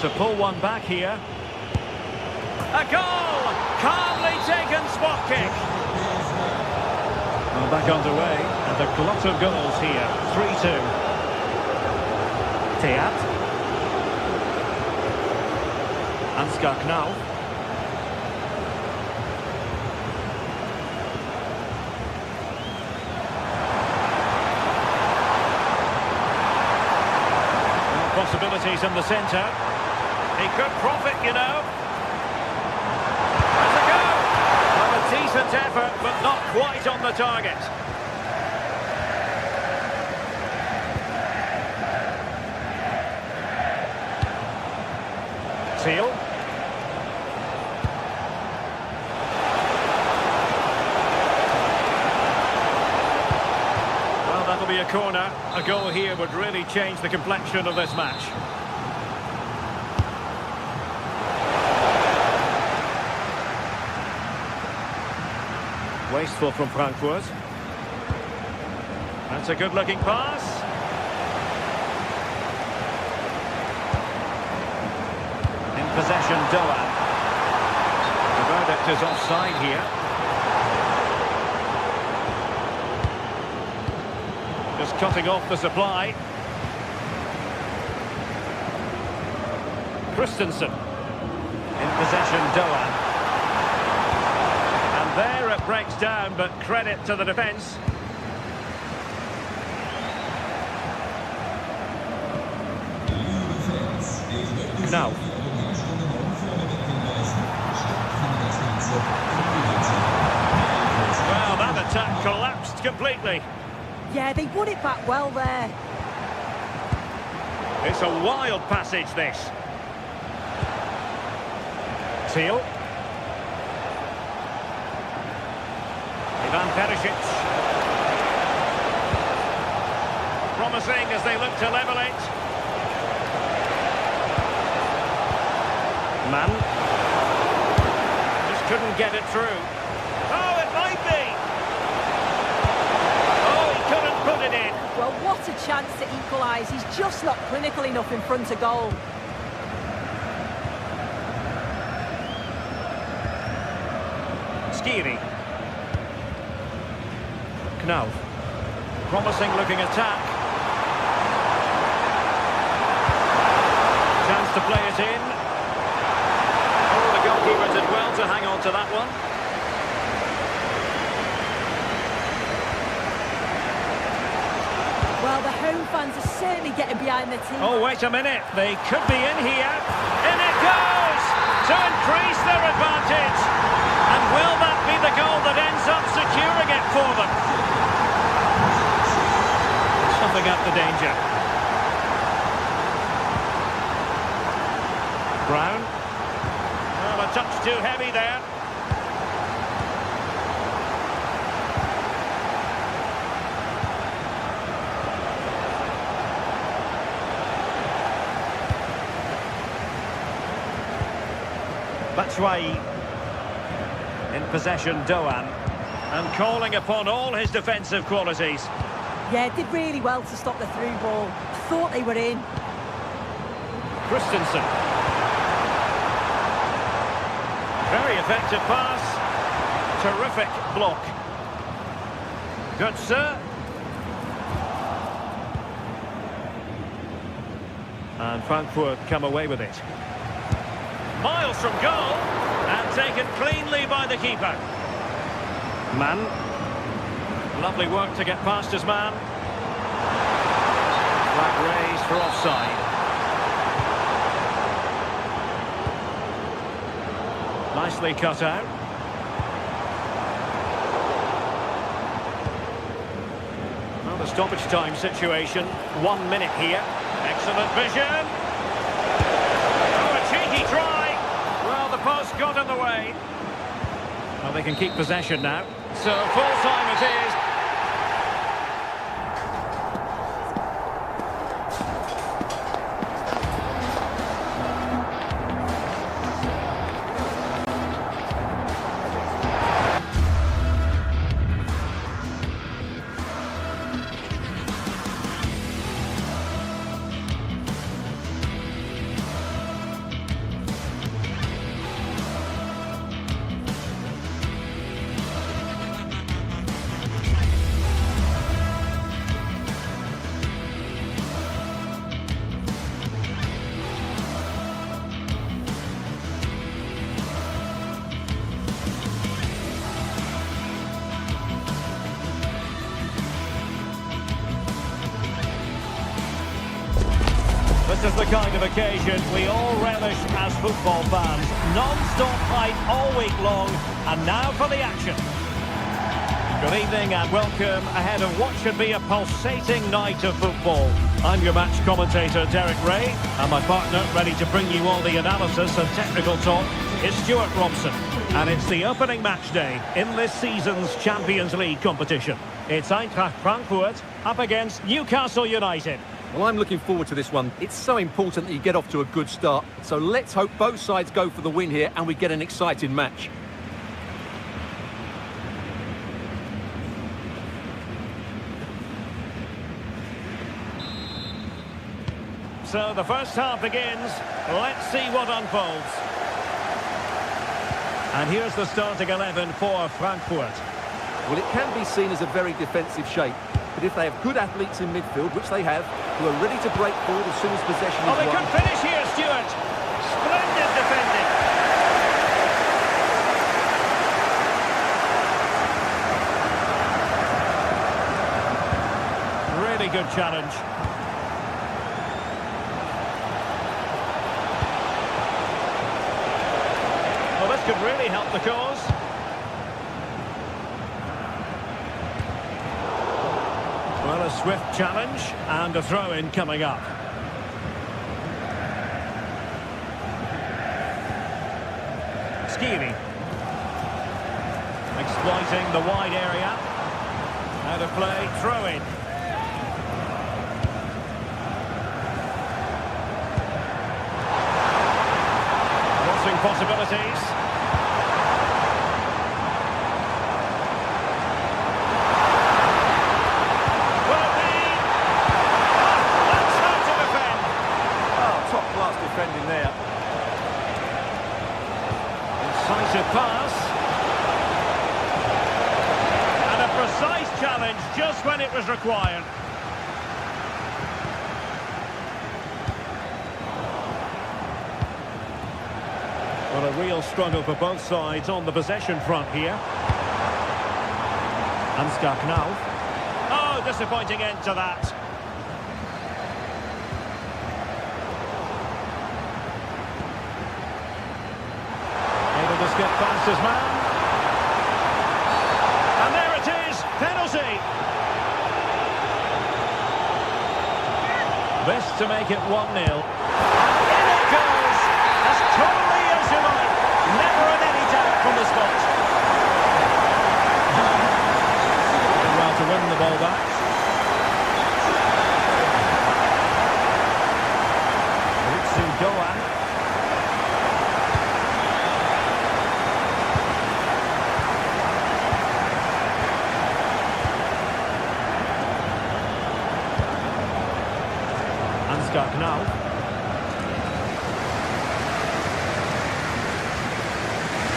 To pull one back here. A goal! Calmly taken spot kick. Well, back underway, and a glut of goals here. 3-2. Teat. Ansgar Knauf. Well, possibilities in the centre. He could profit, you know. Has a go! Well, a decent effort, but not quite on the target. Seal. corner. A goal here would really change the complexion of this match. Wasteful from Frankfurt. That's a good-looking pass. In possession, Doan. The verdict is offside here. Just cutting off the supply. Christensen. In possession, Doan. And there it breaks down, but credit to the defence. Now. Well, that attack collapsed completely. Yeah, they won it back well there. It's a wild passage, this. Teal. Ivan Perisic. Promising as they look to level it. Man. Just couldn't get it through. Oh, it might be. Oh, he couldn't put it in. Well, what a chance to equalise. He's just not clinical enough in front of goal. Skiri. Knauf. Promising looking attack. Chance to play it in. Oh, the goalkeeper did well to hang on to that one. Well, the home fans are certainly getting behind the team. Oh, wait a minute. They could be in here. In it goes! To increase their advantage. And will that be the goal that ends up securing it for them? Something up the danger. Brown. Well, a touch too heavy there. Batshuayi. In possession, Doan. And calling upon all his defensive qualities. Yeah, did really well to stop the through ball. Thought they were in. Christensen. Very effective pass. Terrific block. Good, sir. And Frankfurt come away with it. Miles from goal. And taken cleanly by the keeper. Man. Lovely work to get past his man. Flag raised for offside. Nicely cut out. Well, the stoppage time situation. 1 minute here. Excellent vision. Oh, a cheeky try. Well, the post got in the way. Well, they can keep possession now. So full time it is. This is the kind of occasion we all relish as football fans. Non-stop hype all week long, and now for the action. Good evening and welcome ahead of what should be a pulsating night of football. I'm your match commentator, Derek Ray, and my partner, ready to bring you all the analysis and technical talk, is Stuart Robson. And it's the opening match day in this season's Champions League competition. It's Eintracht Frankfurt up against Newcastle United. Well, I'm looking forward to this one. It's so important that you get off to a good start. So let's hope both sides go for the win here and we get an exciting match. So the first half begins. Let's see what unfolds. And here's the starting 11 for Frankfurt. Well, it can be seen as a very defensive shape. But if they have good athletes in midfield, which they have, who are ready to break forward as soon as possession is won... Oh, they could finish here, Stuart. Splendid defending. Really good challenge. Well, this could really help the cause. Well, a swift challenge and a throw-in coming up. Skiri. Exploiting the wide area. Out of play, throw-in. Crossing possibilities. Defending there. Incisive pass. And a precise challenge just when it was required. Well, a real struggle for both sides on the possession front here. Ansgar Knauf. Oh, disappointing end to that. Just get past his man. And there it is, penalty. This to make it 1-0. And in it goes, as totally as you like. Never in any doubt from the spot. Well, to win the ball back. Ritsu Doan. Now.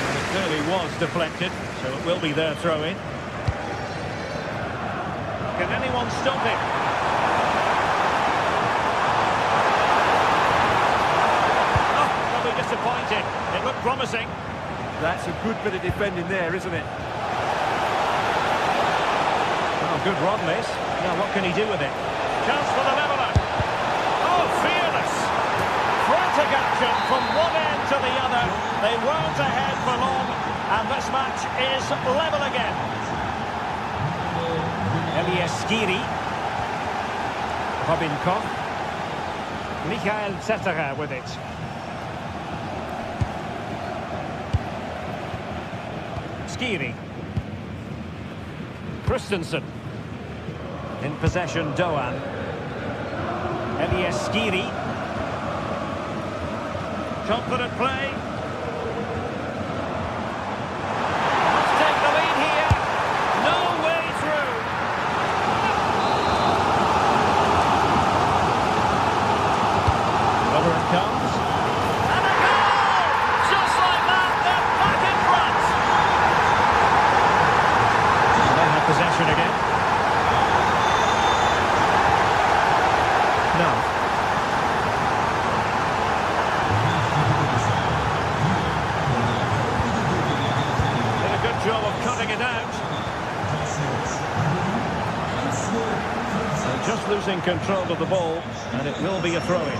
It clearly was deflected, so it will be their throw-in. Can anyone stop it? Oh, they'll be disappointed. It looked promising. That's a good bit of defending there, isn't it? Oh, good run, this. Now, what can he do with it? Chance for the leveller. Fearless, frantic action from one end to the other. They weren't ahead for long, and this match is level again. Elias Skiri, Robin Koch, Michael Zetterer with it. Skiri, Christensen, in possession Doan. Elias Skiri. Confident play. Let's take the lead here. No way through. Over it comes. And a goal! Just like that, they're back in front. They have possession again. No. Did a good job of cutting it out. And just losing control of the ball, and it will be a throw-in.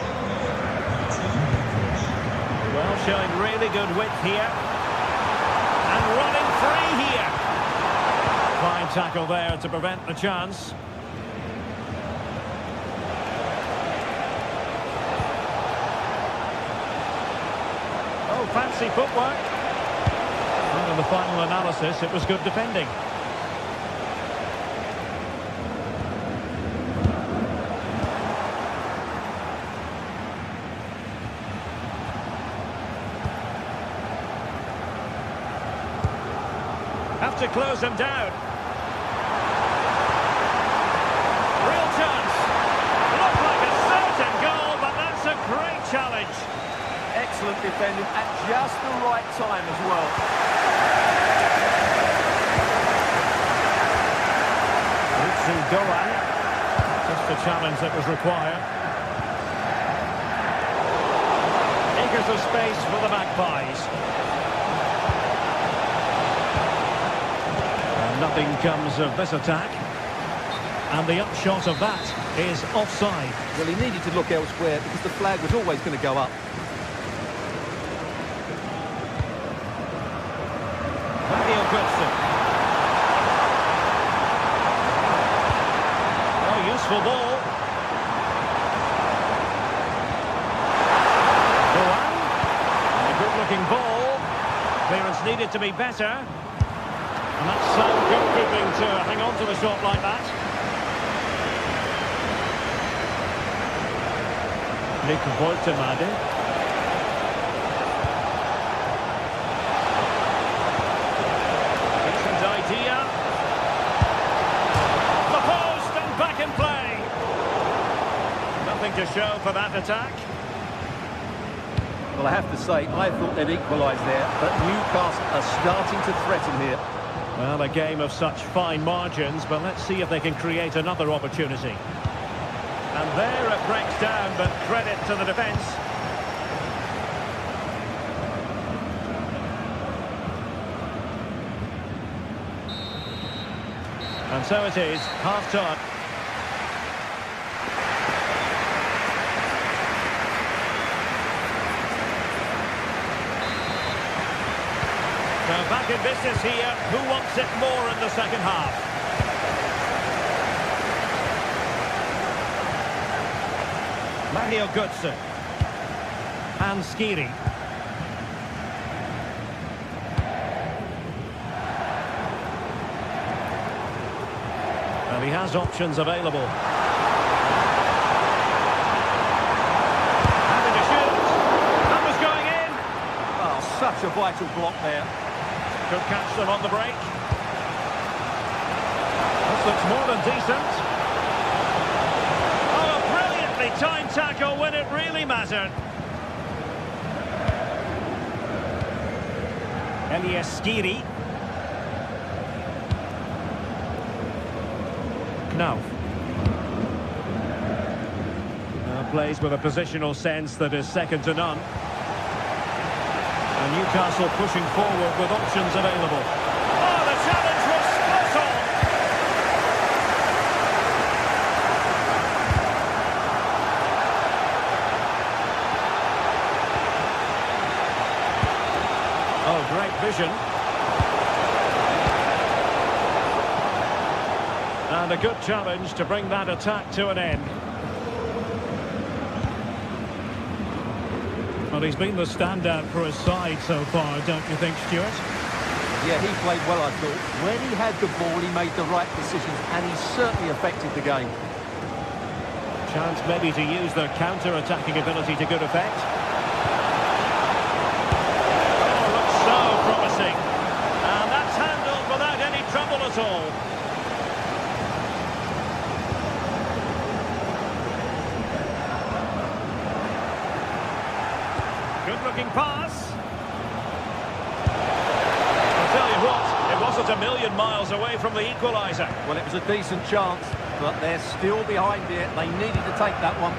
Well, showing really good width here. And running free here. Fine tackle there to prevent the chance. fancy footwork. And in the final analysis, it was good defending. Have to close them down. Real chance. Looked like a certain goal, but that's a great challenge. Excellent defending at just the right time as well. Goan. Just the challenge that was required. Acres of space for the Magpies. And nothing comes of this attack. And the upshot of that is offside. Well, he needed to look elsewhere because the flag was always going to go up. Useful ball. Goan. A good-looking ball. Clearance needed to be better. And that's some goalkeeping to hang on to a shot like that. Nick Woltemade. Decent idea. Back in play. Nothing to show for that attack. Well, I have to say, I thought they'd equalise there, but Newcastle are starting to threaten here. Well, a game of such fine margins, but let's see if they can create another opportunity. And there it breaks down, but credit to the defence. And so it is, half-time. Now back in business here. Who wants it more in the second half? Mario Götze. And Skiri. And he has options available. Having a shoot. That was going in. Oh, such a vital block there. Could catch them on the break. This looks more than decent. Oh, a brilliantly timed tackle when it really mattered. Elias Skiri. Knauf. Plays with a positional sense that is second to none. And Newcastle pushing forward with options available. Oh, the challenge was spot on! Oh, great vision. And a good challenge to bring that attack to an end. Well, he's been the standout for his side so far, don't you think, Stuart? Yeah, he played well, I thought. When he had the ball, he made the right decisions, and he certainly affected the game. Chance maybe to use their counter-attacking ability to good effect. Oh, looks so promising. And that's handled without any trouble at all. Good-looking pass. I'll tell you what, it wasn't a million miles away from the equaliser. Well, it was a decent chance, but they're still behind it. They needed to take that one.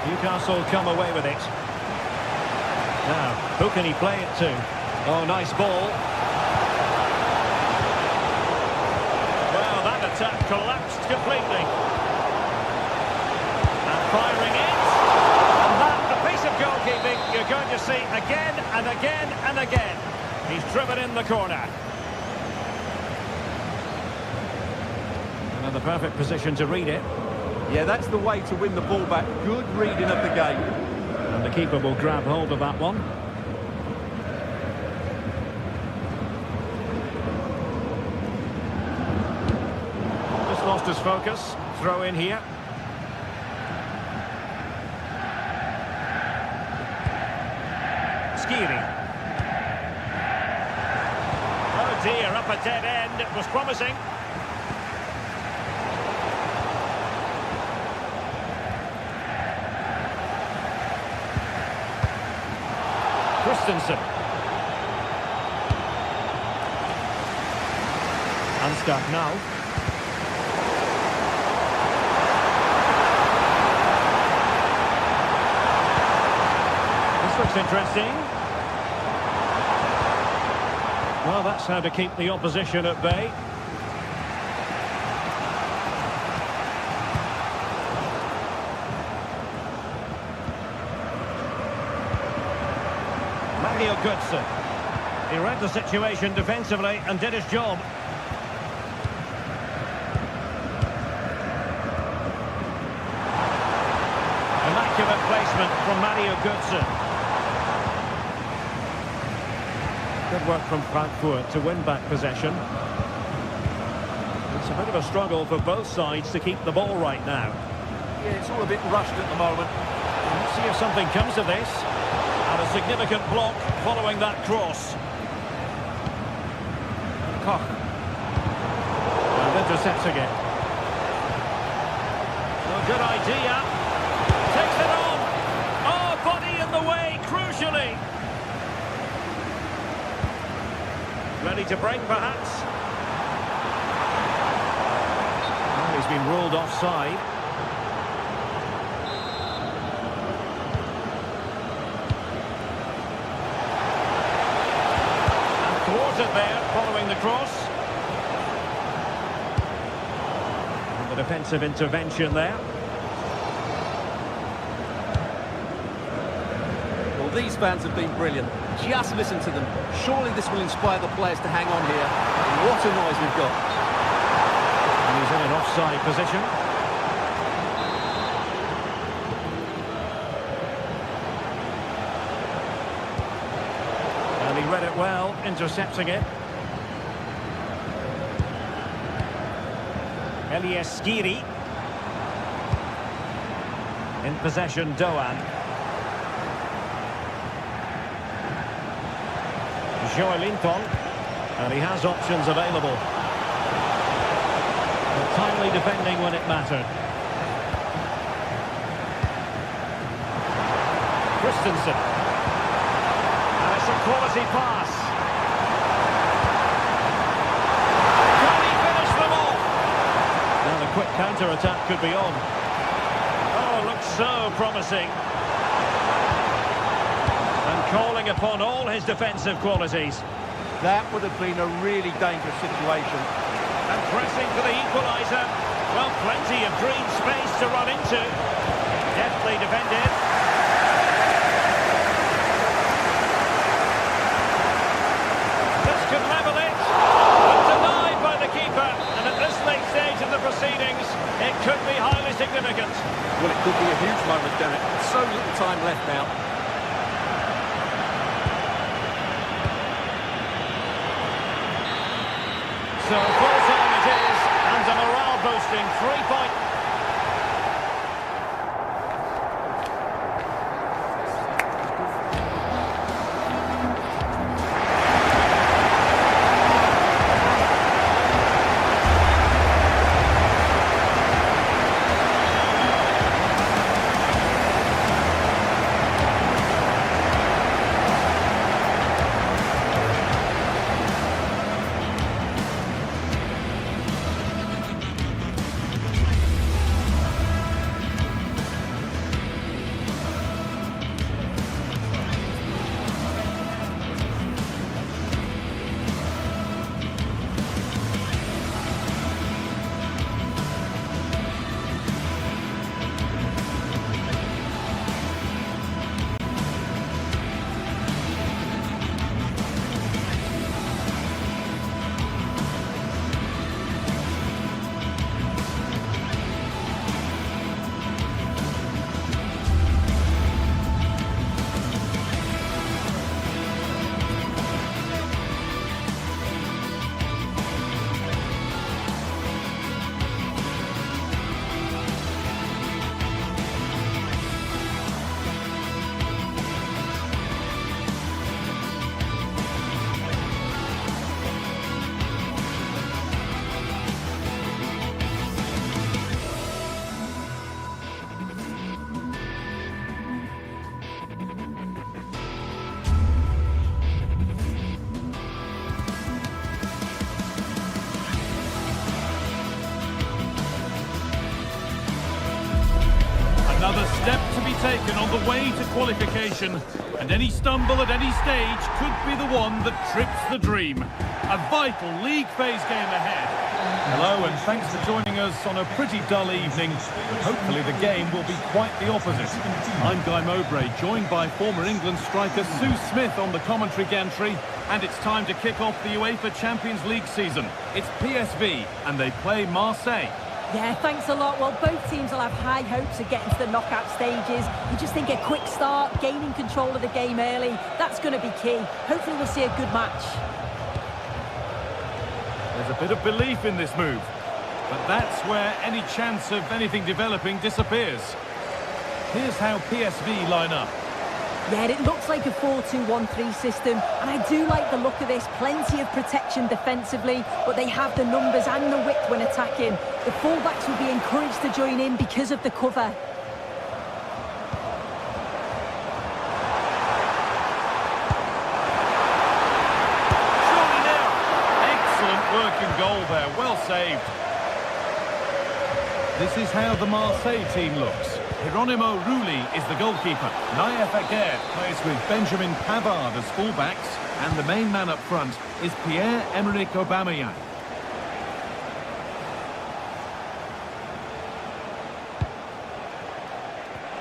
Newcastle come away with it. Now, who can he play it to? Oh, nice ball. Well, that attack collapsed completely. Firing it, and that, a piece of goalkeeping you're going to see again and again and again. He's driven in the corner. And in the perfect position to read it. Yeah, that's the way to win the ball back. Good reading of the game. And the keeper will grab hold of that one. Just lost his focus. Throw in here. Skiri. Oh dear, up a dead end. It was promising. Christensen. Unstuck now. This looks interesting. Well, that's how to keep the opposition at bay. Mario Götze. He read the situation defensively and did his job. Immaculate placement from Mario Götze. Good work from Frankfurt to win back possession. It's a bit of a struggle for both sides to keep the ball right now. Yeah, it's all a bit rushed at the moment. Let's see if something comes of this. And a significant block following that cross. Koch. And intercepting it. Well, good idea. Takes it on. Oh, body in the way, crucially. Ready to break, perhaps? Well, he's been ruled offside. And thwarted there, following the cross. And the defensive intervention there. Well, these fans have been brilliant. Just listen to them. Surely this will inspire the players to hang on here. What a noise we've got. And he's in an offside position. And he read it well, intercepting it. Elias Skiri. In possession, Doan. Joelinton, and he has options available. But timely defending when it mattered. Christensen. And it's a quality pass. Can he finish them off? Now the quick counter-attack could be on. Oh, looks so promising. Calling upon all his defensive qualities. That would have been a really dangerous situation. And pressing for the equaliser. Well, plenty of green space to run into. Deftly defended. This could level it. But denied by the keeper. And at this late stage of the proceedings, it could be highly significant. Well, it could be a huge moment, Derek. So little time left now. So full time it is, and a morale-boosting 3-point. step to be taken on the way to qualification, and any stumble at any stage could be the one that trips the dream. A vital league phase game ahead. Hello, and thanks for joining us on a pretty dull evening, but hopefully the game will be quite the opposite. I'm Guy Mowbray, joined by former England striker Sue Smith on the commentary gantry, and it's time to kick off the UEFA Champions League season. It's PSV, and they play Marseille. Yeah, thanks a lot. Well, both teams will have high hopes of getting to the knockout stages. You just think a quick start, gaining control of the game early, that's going to be key. Hopefully we'll see a good match. There's a bit of belief in this move, but that's where any chance of anything developing disappears. Here's how PSV line up. Yeah, it looks like a 4-2-1-3 system, and I do like the look of this. Plenty of protection defensively, but they have the numbers and the width when attacking. The fullbacks will be encouraged to join in because of the cover. Surely now. Excellent working goal there, well saved. This is how the Marseille team looks. Hieronymo Rulli is the goalkeeper. Naïef Aguerd plays with Benjamin Pavard as fullbacks, and the main man up front is Pierre-Emerick Aubameyang.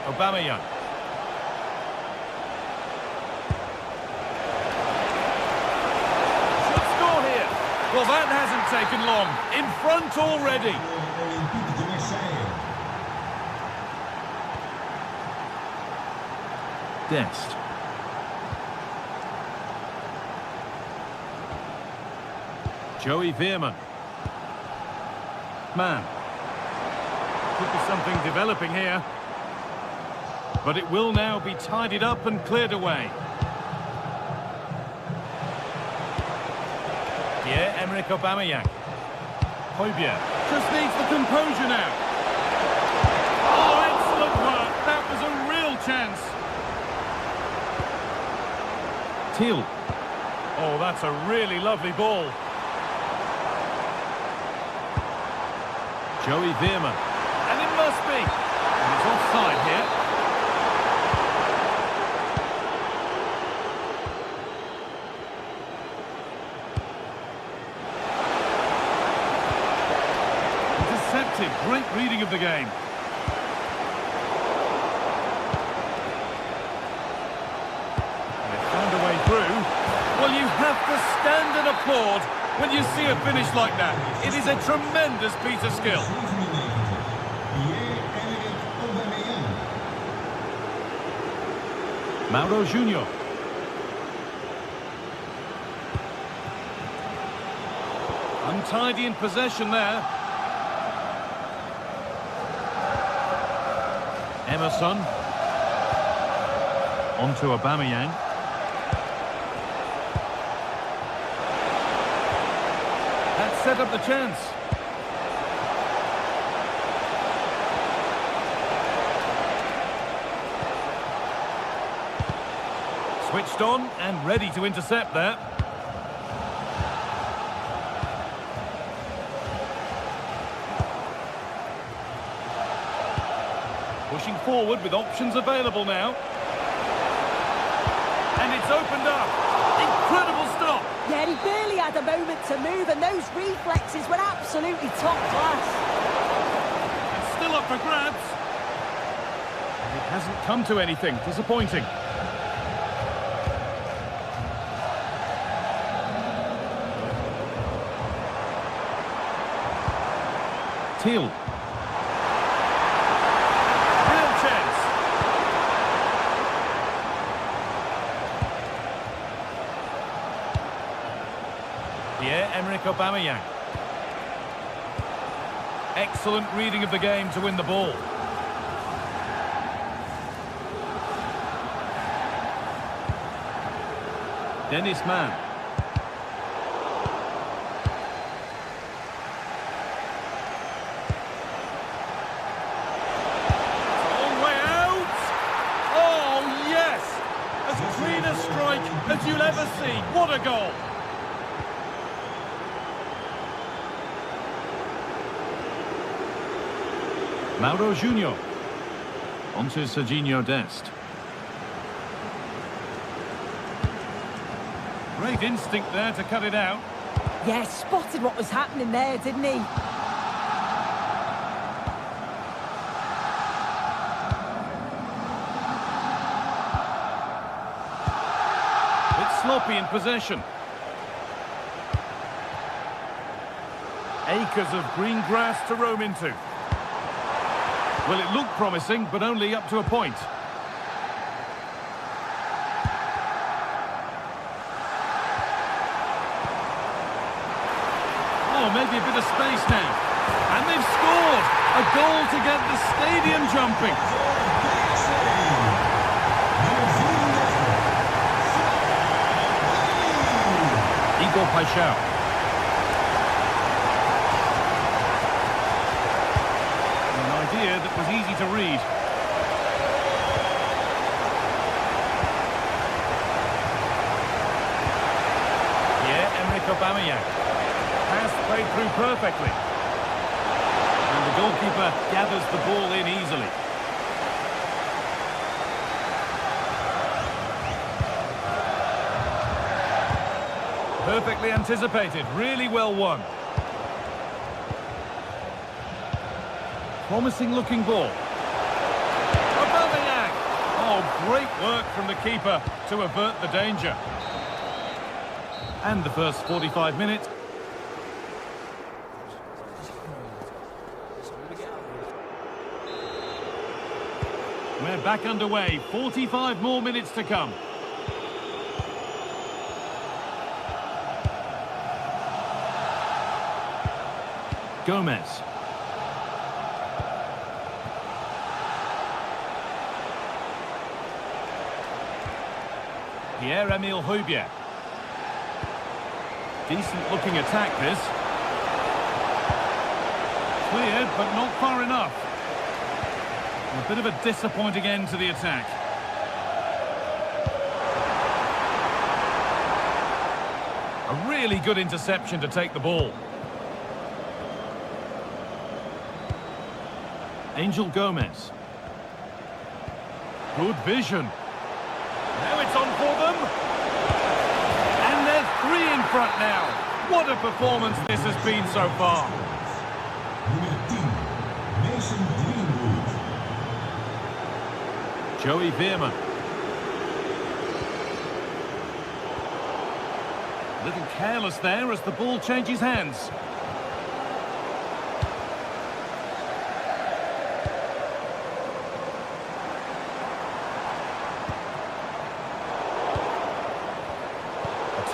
Aubameyang. Should score here. Well, that hasn't taken long. In front already. Dest. Joey Veerman. Man. Could be something developing here. But it will now be tidied up and cleared away. Pierre-Emerick Aubameyang. Højbjerg just needs the composure now. Oh, excellent work. That was a real chance. Thiel. Oh, that's a really lovely ball. Joey Veerman. And it must be. And it's offside here. Intercepted. Great reading of the game. Well, you have to stand and applaud when you see a finish like that. It is a tremendous piece of skill. Mauro Junior. Untidy in possession there. Emerson. On to Aubameyang. Set up the chance. Switched on and ready to intercept there. Pushing forward with options available now. And it's opened up. Incredible stop. Yeah, he barely had a moment to move, and those reflexes were absolutely top class. It's still up for grabs. It hasn't come to anything. Disappointing. Thiel. Real chance. Pierre-Emerick Aubameyang. Excellent reading of the game to win the ball. Dennis Mann. As you'll ever see. What a goal! Mauro Junior. Onto Serginho Dest. Great instinct there to cut it out. Yeah, spotted what was happening there, didn't he? It's sloppy in possession. Acres of green grass to roam into. Well, it looked promising, but only up to a point. Oh, maybe a bit of space now. And they've scored! A goal to get the stadium jumping. Igor Paixão. That was easy to read. Pierre-Emerick Aubameyang. Pass played through perfectly. And the goalkeeper gathers the ball in easily. Perfectly anticipated, really well won. Promising looking ball. Aubameyang! Oh, great work from the keeper to avert the danger. And the first 45 minutes. We're back underway. 45 more minutes to come. Gomez. Pierre-Emile Højbjerg. Decent looking attack this. Cleared, but not far enough. A bit of a disappointing end to the attack. A really good interception to take the ball. Angel Gomez. Good vision. Now it's on for them. And they're 3 in front now. What a performance this has been so far. Joey Veerman. A little careless there as the ball changes hands.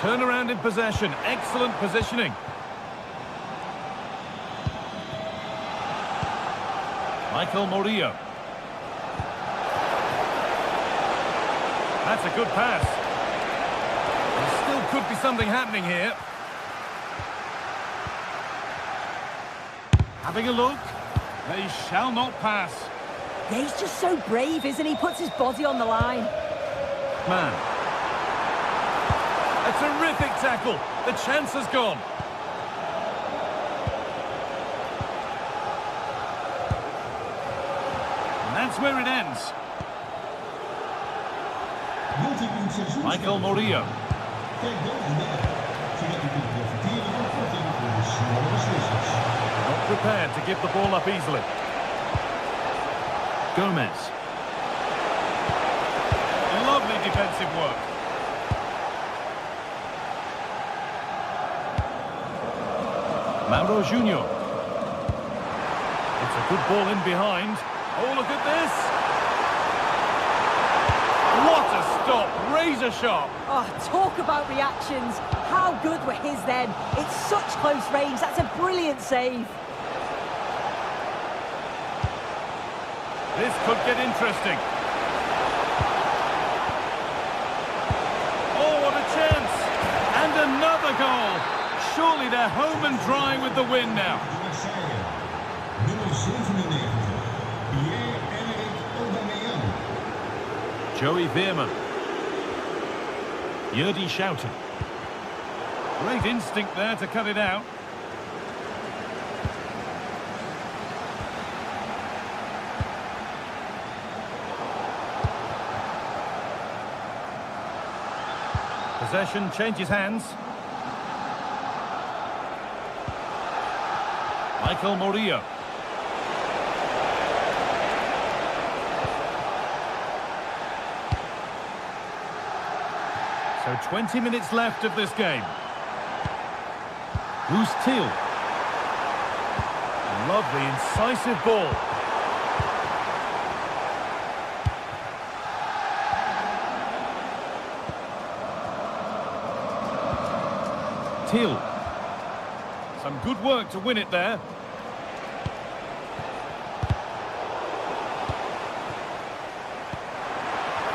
Turnaround in possession. Excellent positioning. Michael Murillo. That's a good pass. There still could be something happening here. Having a look. They shall not pass. Yeah, he's just so brave, isn't he? Puts his body on the line. Man. A terrific tackle. The chance has gone. And that's where it ends. Michael Murillo. Not prepared to give the ball up easily. Gomez. Lovely defensive work. Mauro Junior. It's a good ball in behind. Oh, look at this. What a stop. Razor sharp. Oh, talk about reactions. How good were his then? It's such close range. That's a brilliant save. This could get interesting. Oh, what a chance. And another goal. Surely they're home and dry with the win now. Joey Veerman. Yerdy Schouten. Great instinct there to cut it out. Possession changes hands. Michael Murillo. So 20 minutes left of this game. Who's Teal? Lovely, incisive ball. Teal. Some good work to win it there.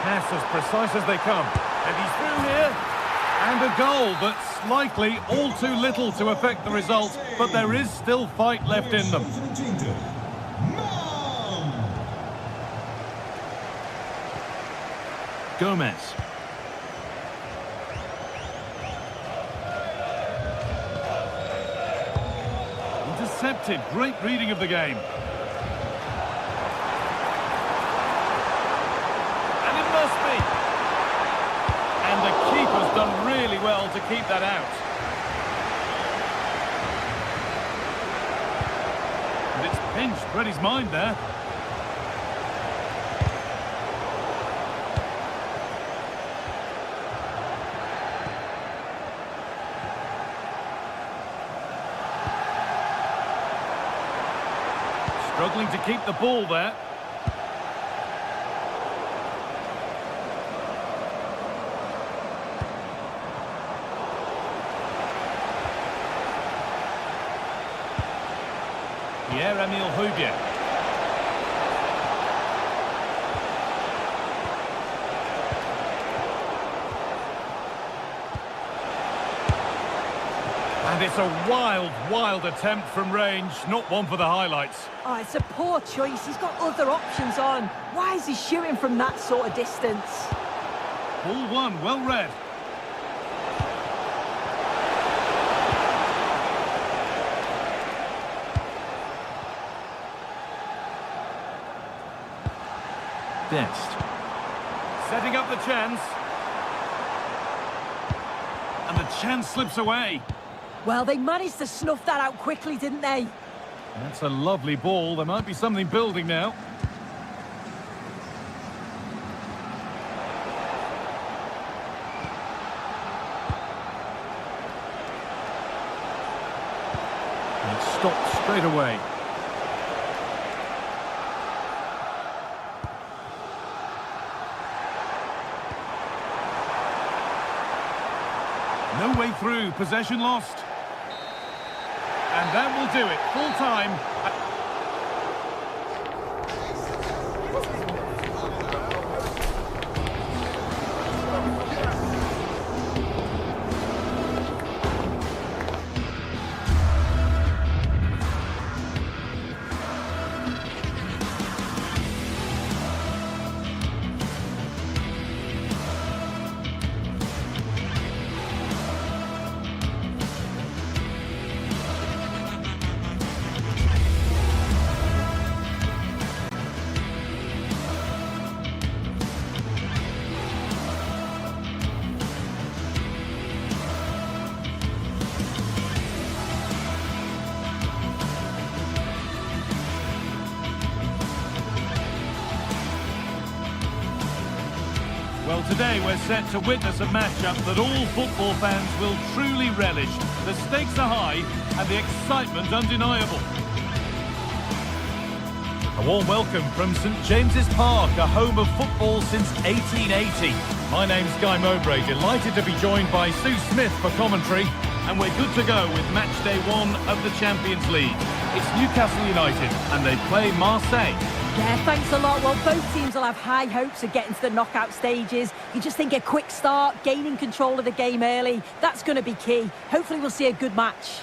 Pass as precise as they come. And he's through here. And a goal, but likely all too little to affect the result. But there is still fight left in them. Gomez. Intercepted. Great reading of the game. And it must be. And the keeper's done really well to keep that out. And it's pinched Reddy's mind there. Struggling to keep the ball there. Pierre-Emile Højbjerg. And it's a wild, wild attempt from range, not one for the highlights. Oh, it's a poor choice. He's got other options on. Why is he shooting from that sort of distance? Ball one, well read. Dest. Setting up the chance. And the chance slips away. Well, they managed to snuff that out quickly, didn't they? That's a lovely ball. There might be something building now. And it stopped straight away. No way through. Possession lost. And that will do it. Full time. Well, today we're set to witness a matchup that all football fans will truly relish. The stakes are high and the excitement undeniable. A warm welcome from St James's Park, a home of football since 1880. My name's Guy Mowbray, delighted to be joined by Sue Smith for commentary. And we're good to go with match day 1 of the Champions League. It's Newcastle United and they play Marseille. Yeah, thanks a lot. Well, both teams will have high hopes of getting to the knockout stages. You just think a quick start, gaining control of the game early, that's going to be key. Hopefully we'll see a good match.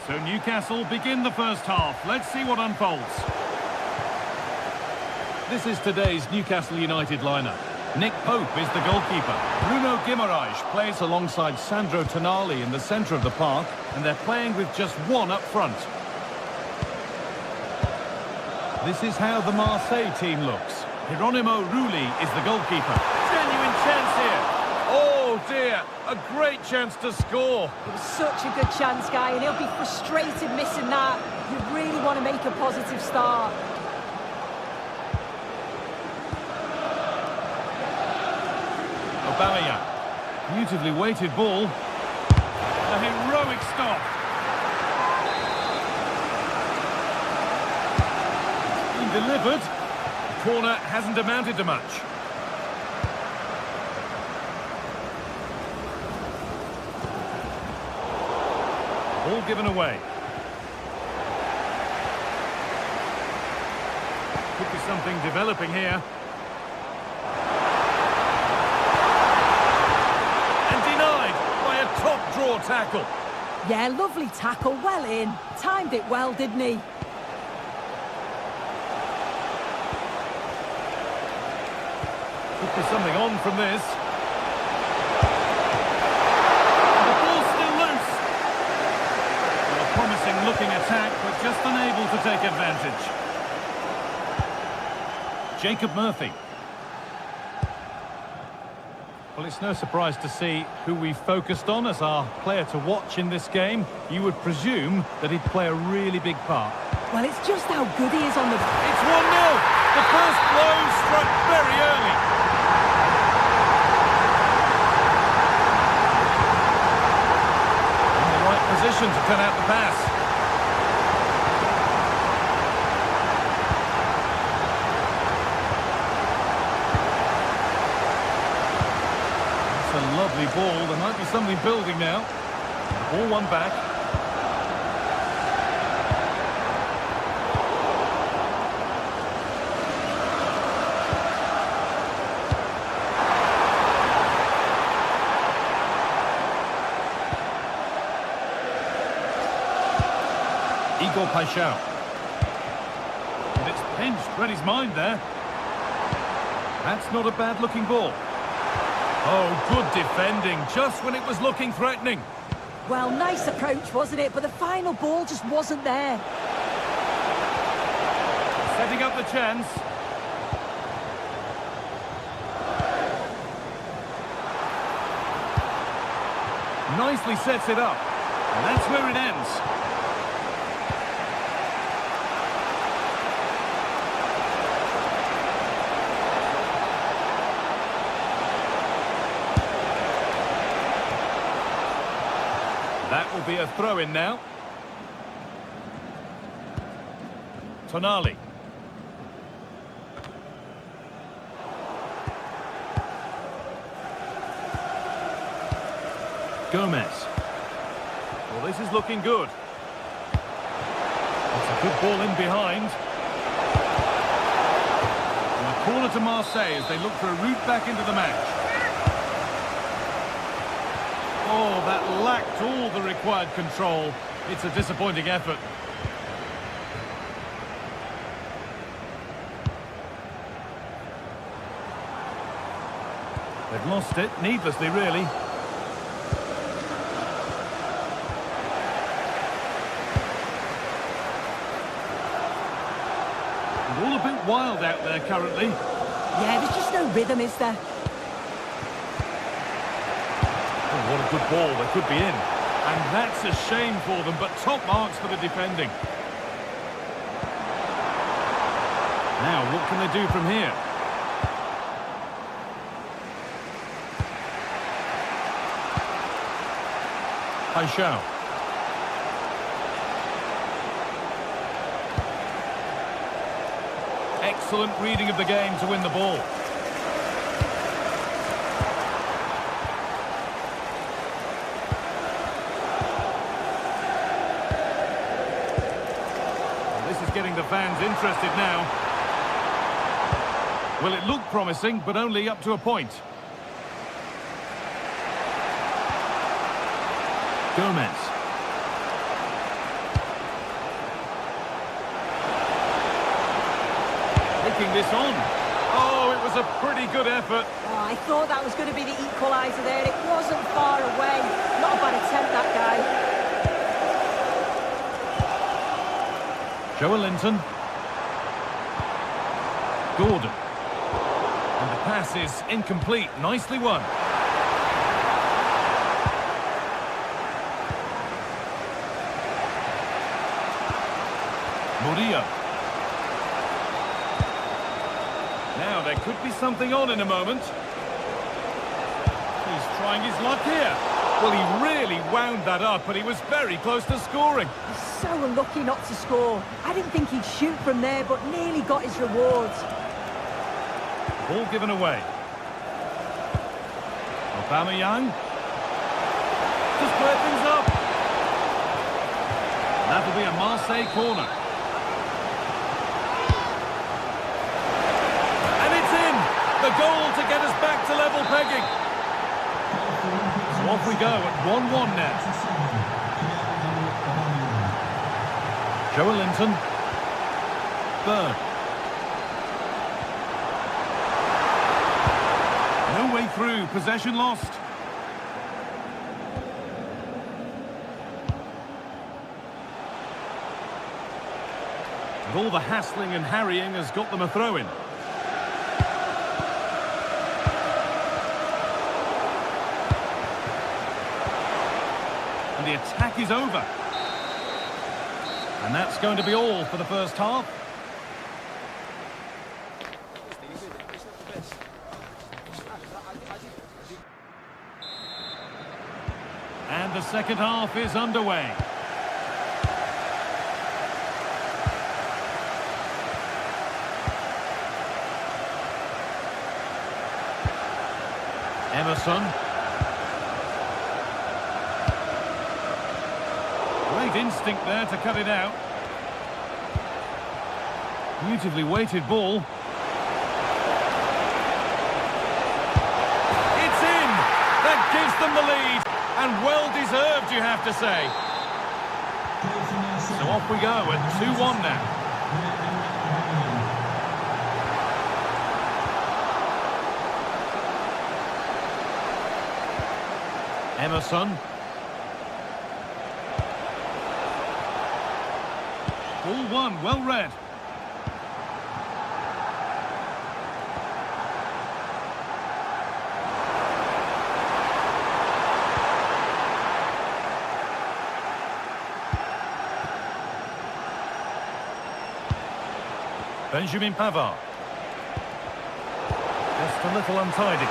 So Newcastle begin the first half. Let's see what unfolds. This is today's Newcastle United lineup. Nick Pope is the goalkeeper. Bruno Guimaraes plays alongside Sandro Tonali in the centre of the park, and they're playing with just one up front. This is how the Marseille team looks. Hieronymo Rulli is the goalkeeper. Genuine chance here. Oh dear, a great chance to score. It was such a good chance, Guy, and he'll be frustrated missing that. You really want to make a positive start. Aubameyang. Beautifully weighted ball. A heroic stop. Been delivered. The corner hasn't amounted to much. All given away. Could be something developing here. And denied by a top draw tackle. Yeah, lovely tackle, well in. Timed it well, didn't he? Could be something on from this. And the ball's still loose. Well, a promising looking attack, but just unable to take advantage. Jacob Murphy. Well, it's no surprise to see who we focused on as our player to watch in this game. You would presume that he'd play a really big part. Well, it's just how good he is on the... It's 1-0. The first blow struck very early. In the right position to cut out the pass. It's a lovely ball. There might be something building now. Ball one back. Igor Paixão. And it's pinched, read his mind there. That's not a bad looking ball. Oh, good defending, just when it was looking threatening. Well, nice approach, wasn't it? But the final ball just wasn't there. Setting up the chance. Nicely sets it up. And that's where it ends. That will be a throw-in now. Tonali. Gomez. Well, this is looking good. That's a good ball in behind. And a corner to Marseille as they look for a route back into the match. Oh, that lacked all the required control. It's a disappointing effort. They've lost it, needlessly, really. And all a bit wild out there currently. Yeah, there's just no rhythm, is there? Oh, what a good ball, they could be in. And that's a shame for them, but top marks for the defending. Now, what can they do from here? Paixão. Excellent reading of the game to win the ball. Getting the fans interested now. Well, it looked promising, but only up to a point. Gomez. Taking this on. Oh, it was a pretty good effort. Oh, I thought that was going to be the equaliser there. It wasn't far away. Not a bad attempt, that guy. Joelinton. Gordon. And the pass is incomplete. Nicely won. Murillo. Now, there could be something on in a moment. He's trying his luck here. Well, he really wound that up, but he was very close to scoring. He's so unlucky not to score. I didn't think he'd shoot from there, but nearly got his rewards. Ball given away. Aubameyang. To square things up. That'll be a Marseille corner. And it's in! The goal to get us back to level pegging. So off we go at 1-1 now. Joe Linton. Berg. No way through, possession lost. And all the hassling and harrying has got them a throw-in. And the attack is over. And that's going to be all for the first half. And the second half is underway. Emerson. Great instinct there to cut it out. Beautifully weighted ball. It's in! That gives them the lead. And well deserved, you have to say. So off we go at 2-1 now. Emerson. Ball one, well read. Benjamin Pavard. Just a little untidy.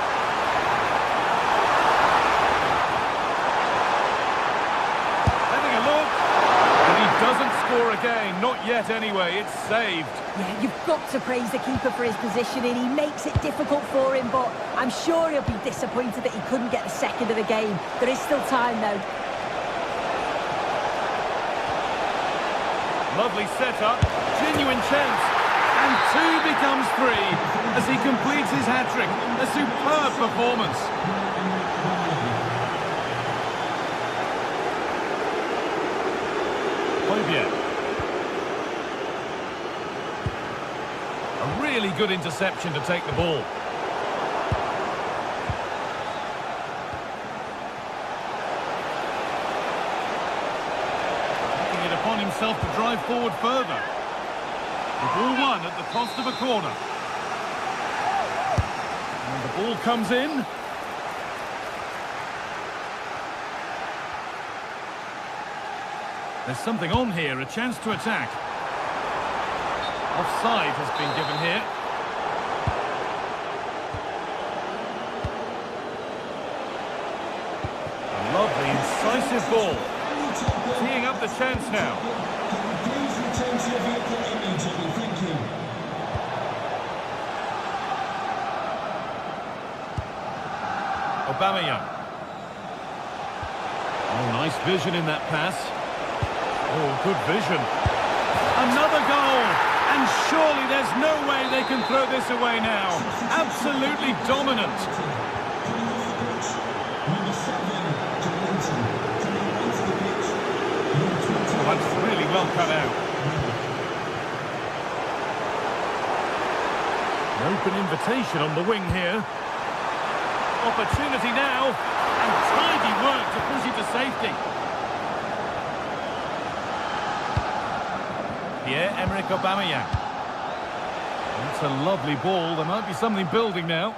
Having a look. And he doesn't score again. Not yet anyway. It's saved. Yeah, you've got to praise the keeper for his positioning. He makes it difficult for him, but I'm sure he'll be disappointed that he couldn't get the second of the game. There is still time, though. Lovely setup. Genuine chance. And two becomes three as he completes his hat-trick. A superb performance. Højbjerg. A really good interception to take the ball. Taking it upon himself to drive forward further. The ball won at the cost of a corner. And the ball comes in. There's something on here, a chance to attack. Offside has been given here. A lovely, incisive ball. Teeing up the chance now. Please return to your vehicle immediately. Thank you. Aubameyang. Oh, nice vision in that pass. Oh, good vision. Another goal. And surely there's no way they can throw this away now. Absolutely dominant. That's really well cut out. An open invitation on the wing here. Opportunity now. And tidy work to push it to safety. Pierre-Emerick Aubameyang. It's a lovely ball. There might be something building now.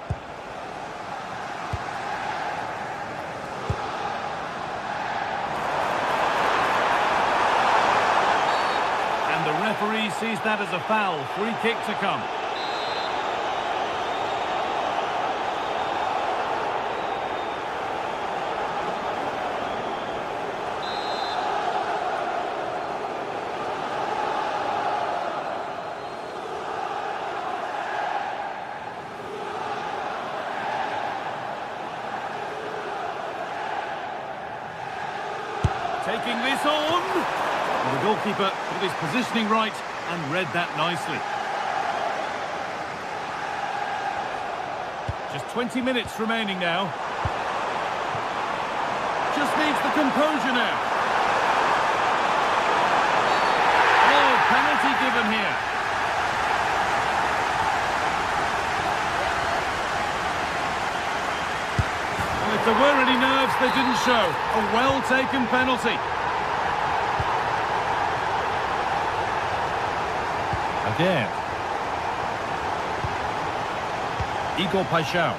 And the referee sees that as a foul. Free kick to come. Taking this on. And the goalkeeper got his positioning right and read that nicely. Just 20 minutes remaining now. Just needs the composure now. Oh, penalty given here. If there were any nerves, they didn't show. A well-taken penalty. Again. Igor Paixão.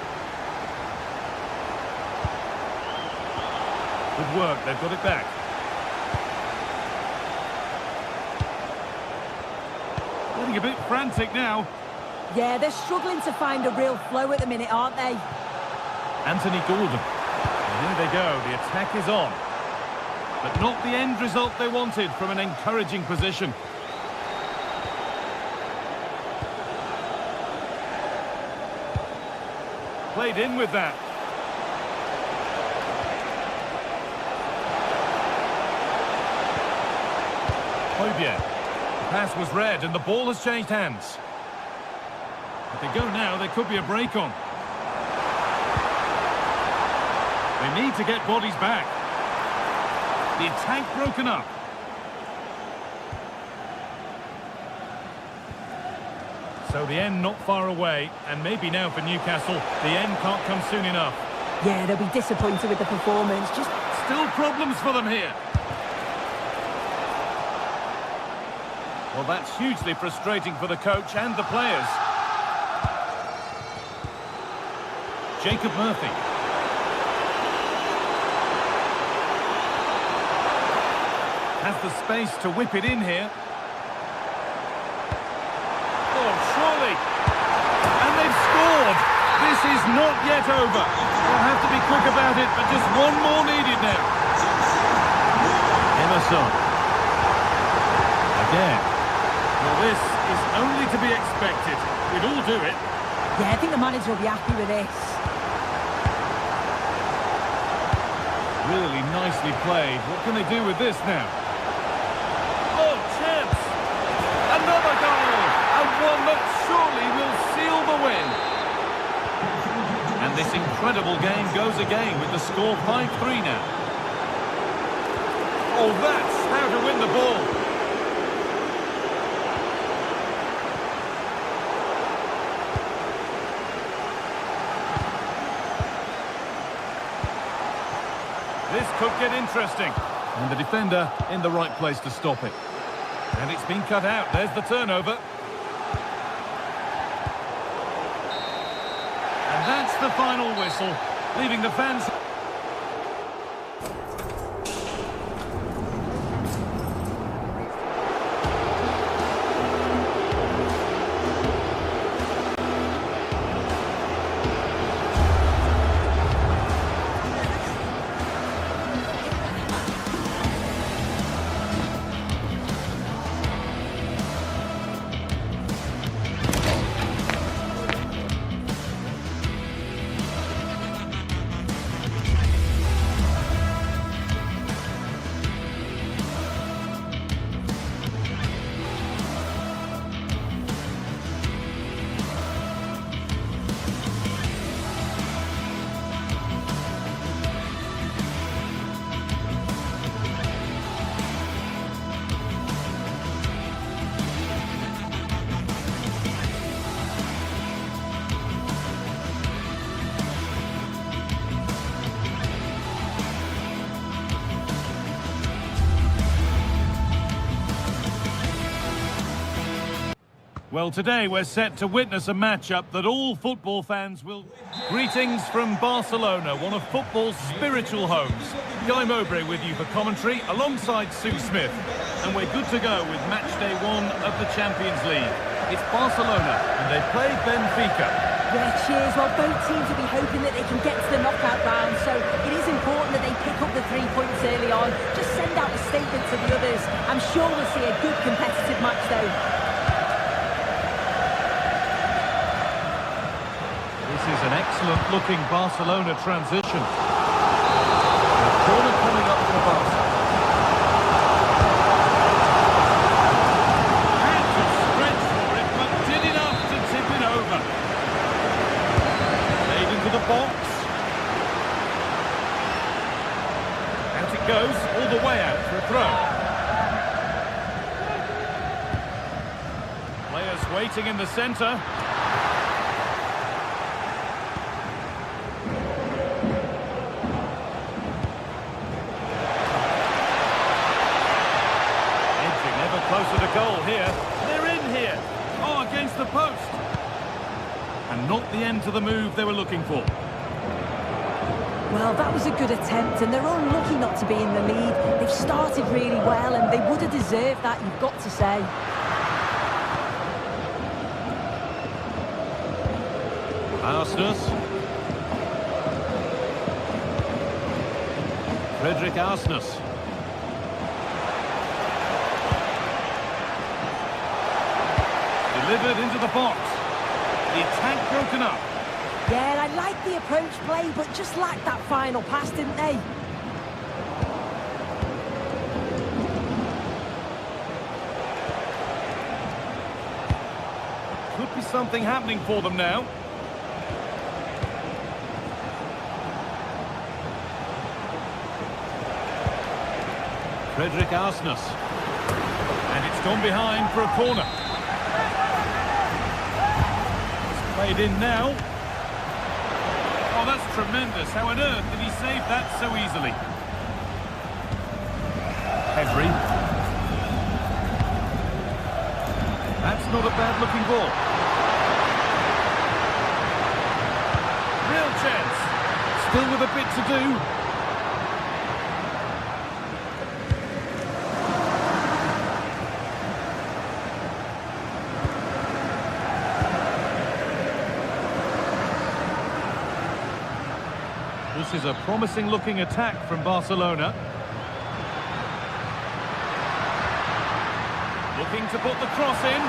Good work, they've got it back. Getting a bit frantic now. Yeah, they're struggling to find a real flow at the minute, aren't they? Anthony Gordon. And here they go, the attack is on. But not the end result they wanted from an encouraging position. Played in with that. Højbjerg. The pass was read and the ball has changed hands. If they go now, there could be a break on. They need to get bodies back. The attack broken up. So the end not far away, and maybe now for Newcastle, the end can't come soon enough. Yeah, they'll be disappointed with the performance. Just still problems for them here. Well, that's hugely frustrating for the coach and the players. Jacob Murphy. Has the space to whip it in here. Oh, surely. And they've scored. This is not yet over. They'll have to be quick about it, but just one more needed now. Emerson. Again. Well, this is only to be expected. We'd all do it. yeah, I think the manager will be happy with this. Really nicely played. What can they do with this now? Oh, chance! Another goal! And one that surely will seal the win. And this incredible game goes again with the score 5-3 now. Oh, that's how to win the ball. This could get interesting. And the defender in the right place to stop it. And it's been cut out. There's the turnover. And that's the final whistle, leaving the fans... Well, today we're set to witness a matchup that all football fans will... Greetings from Barcelona, one of football's spiritual homes. Guy Mowbray with you for commentary, alongside Sue Smith. And we're good to go with match day 1 of the Champions League. It's Barcelona, and they play Benfica. Yeah, cheers. Well, both teams will be hoping that they can get to the knockout round, so it is important that they pick up the 3 points early on. Just send out a statement to the others. I'm sure we'll see a good competitive match, though. This is an excellent-looking Barcelona transition. The corner coming up for Barca. Had to stretch for it, but did enough to tip it over. Played into the box. Out it goes, all the way out for a throw. Players waiting in the centre. Closer to goal here. They're in here. Oh, against the post. And not the end to the move they were looking for. Well, that was a good attempt, and they're unlucky not to be in the lead. They've started really well, and they would have deserved that, you've got to say. Arsnus. Frederick Arsnus. Delivered into the box. The attack broken up. Yeah, I like the approach play, but just lacked that final pass, didn't they? Could be something happening for them now. Frederick Arsnus. And it's gone behind for a corner. Played in now. Oh, that's tremendous. How on earth did he save that so easily? Henry. That's not a bad-looking ball. Real chance. Still with a bit to do. This is a promising-looking attack from Barcelona. Looking to put the cross in.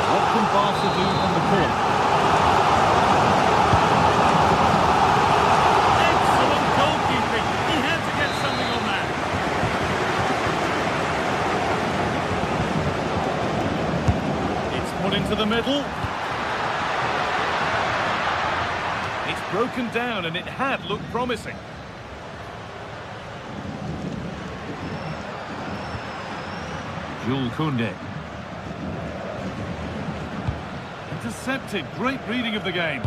What can Barca do on the corner? Excellent goalkeeping. He had to get something on that. It's put into the middle. Broken down, and it had looked promising. Jules Koundé. Intercepted. Great reading of the game.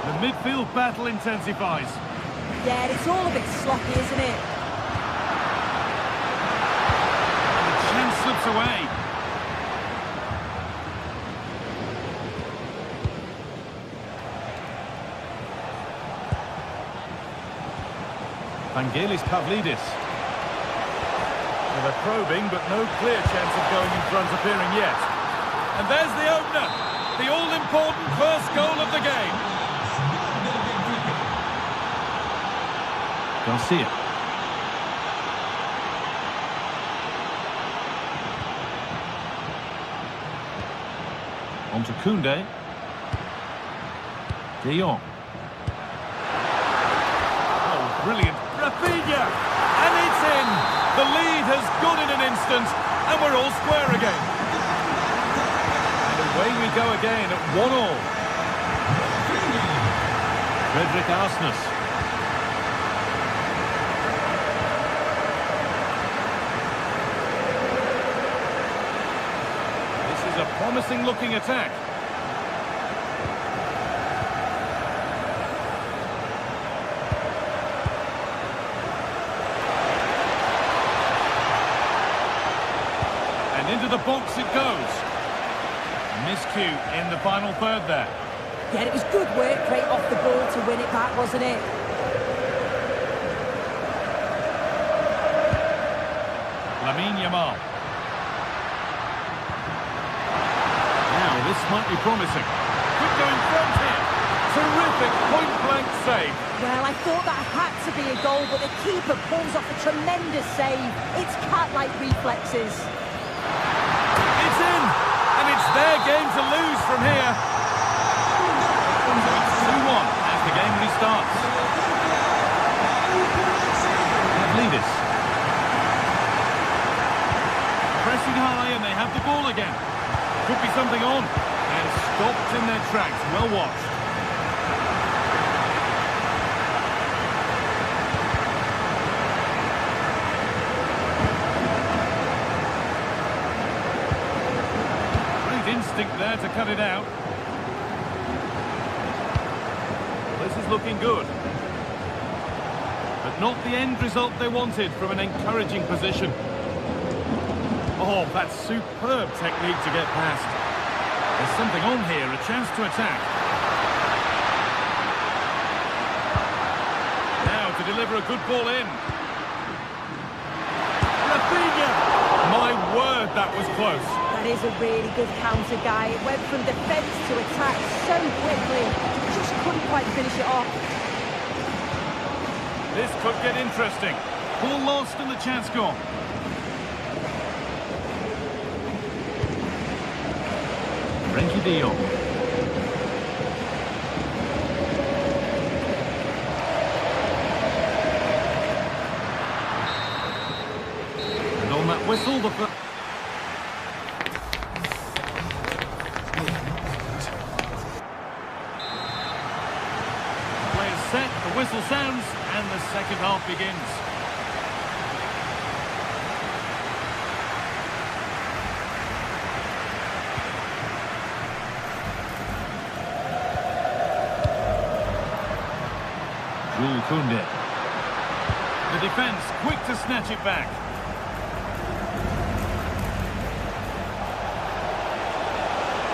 The midfield battle intensifies. Yeah, it's all a bit sloppy, isn't it? And the chance slips away. Vangelis Pavlidis. Well, they're probing, but no clear chance of going in front appearing yet. And there's the opener. The all-important first goal of the game. Garcia. On to Koundé. De Jong. Oh, brilliant. Rafinha! And it's in! The lead has gone in an instant, and we're all square again. And away we go again at 1-1. Frederick Arsnus. This is a promising-looking attack. box it goes. Miscue in the final third there. Yeah, it was good work right off the ball to win it back, wasn't it? Lamine Yamal. Now this might be promising. Could go in front here. Terrific point-blank save. Well, I thought that had to be a goal, but the keeper pulls off a tremendous save. It's cat-like reflexes. It's in, and it's their game to lose from here. So it's 2-1 as the game restarts. Leaders. Pressing high, and they have the ball again. Could be something on, and stopped in their tracks. Well watched. Instinct there to cut it out. This is looking good. But not the end result they wanted from an encouraging position. Oh, that's superb technique to get past. There's something on here, a chance to attack. Now to deliver a good ball in. Rafinha! My word, that was close. That is a really good counter, guy. It went from defence to attack so quickly. Just couldn't quite finish it off. This could get interesting. Ball lost and the chance gone. Frenkie de Jong. And on that whistle, the... Set, the whistle sounds, and the second half begins. Jules Koundé. The defence quick to snatch it back.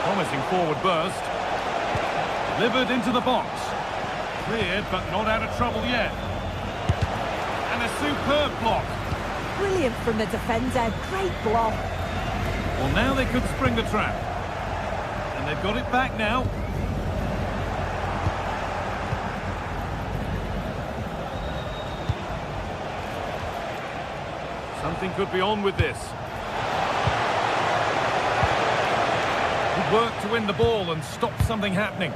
Promising forward burst. Delivered into the box. Cleared, but not out of trouble yet. And a superb block. Brilliant from the defender. Great block. Well, now they could spring the trap. And they've got it back now. Something could be on with this. Good work to win the ball and stop something happening.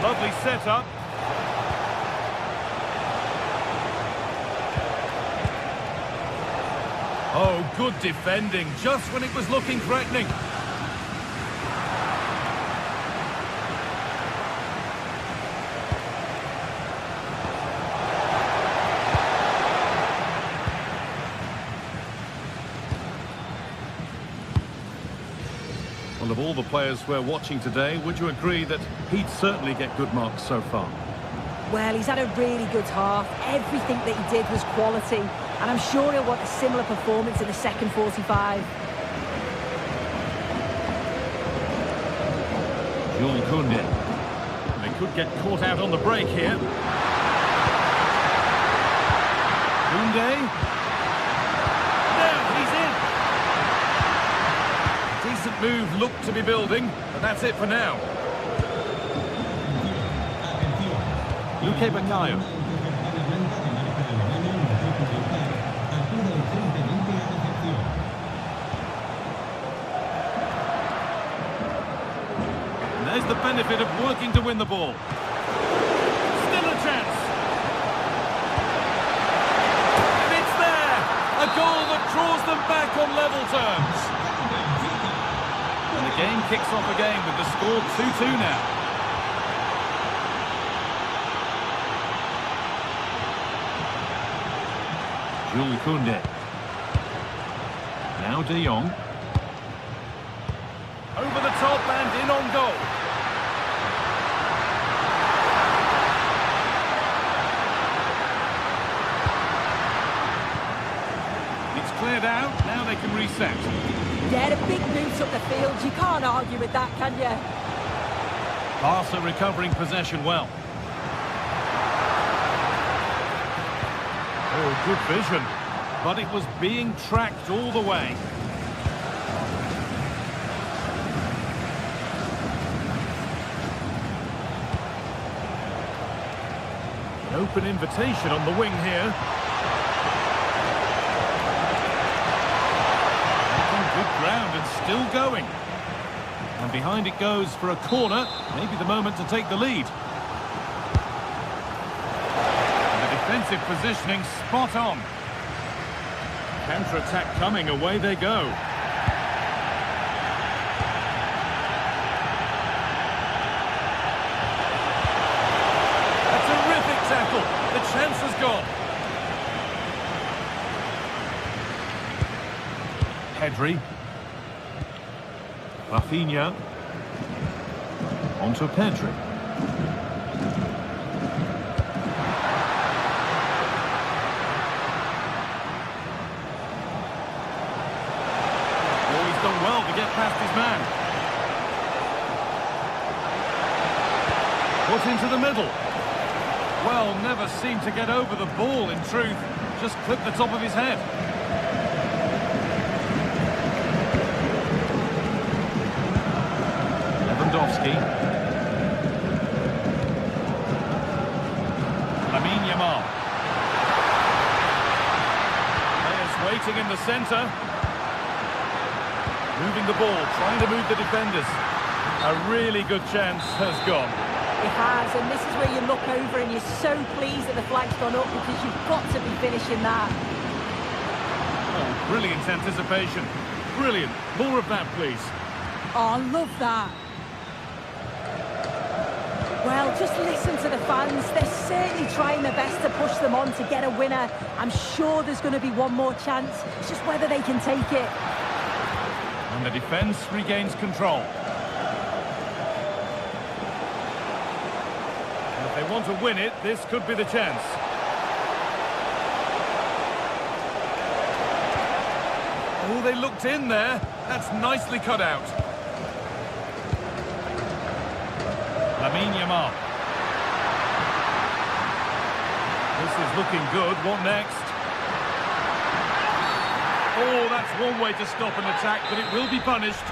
Lovely setup. Oh, good defending, just when it was looking threatening. Well, of all the players we're watching today, would you agree that he'd certainly get good marks so far? Well, he's had a really good half. Everything that he did was quality. And I'm sure he'll want a similar performance in the second 45. Jules Koundé. They could get caught out on the break here. Koundé. Now he's in. Decent move looked to be building, but that's it for now. Luque Bacalhau. And there's the benefit of working to win the ball. Still a chance. And it's there! A goal that draws them back on level terms. And the game kicks off again with the score 2-2 now. Jules Koundé. Now De Jong. Over the top and in on goal. It's cleared out, now they can reset. Yeah, a big boot up the field. You can't argue with that, can you? Barca recovering possession well. Oh, good vision. But it was being tracked all the way. An open invitation on the wing here. Making good ground and still going. And behind it goes for a corner. Maybe the moment to take the lead. And the defensive positioning spot on. Counter-attack coming, away they go. A terrific tackle. The chance has gone. Pedri. Rafinha. On to Pedri. Oh, he's done well to get past his man. Put into the middle. Well, never seemed to get over the ball, in truth. Just clipped the top of his head. Lewandowski. Lamine Yamal. Players waiting in the centre. Moving the ball, trying to move the defenders. A really good chance has gone. It has, and this is where you look over and you're so pleased that the flag's gone up because you've got to be finishing that. Oh, brilliant anticipation. Brilliant. More of that, please. Oh, I love that. Well, just listen to the fans. They're certainly trying their best to push them on to get a winner. I'm sure there's going to be one more chance. It's just whether they can take it. And the defence regains control. And if they want to win it, this could be the chance. Oh, they looked in there. That's nicely cut out. Lamine Yamal. This is looking good. What next? Oh, that's one way to stop an attack, but it will be punished.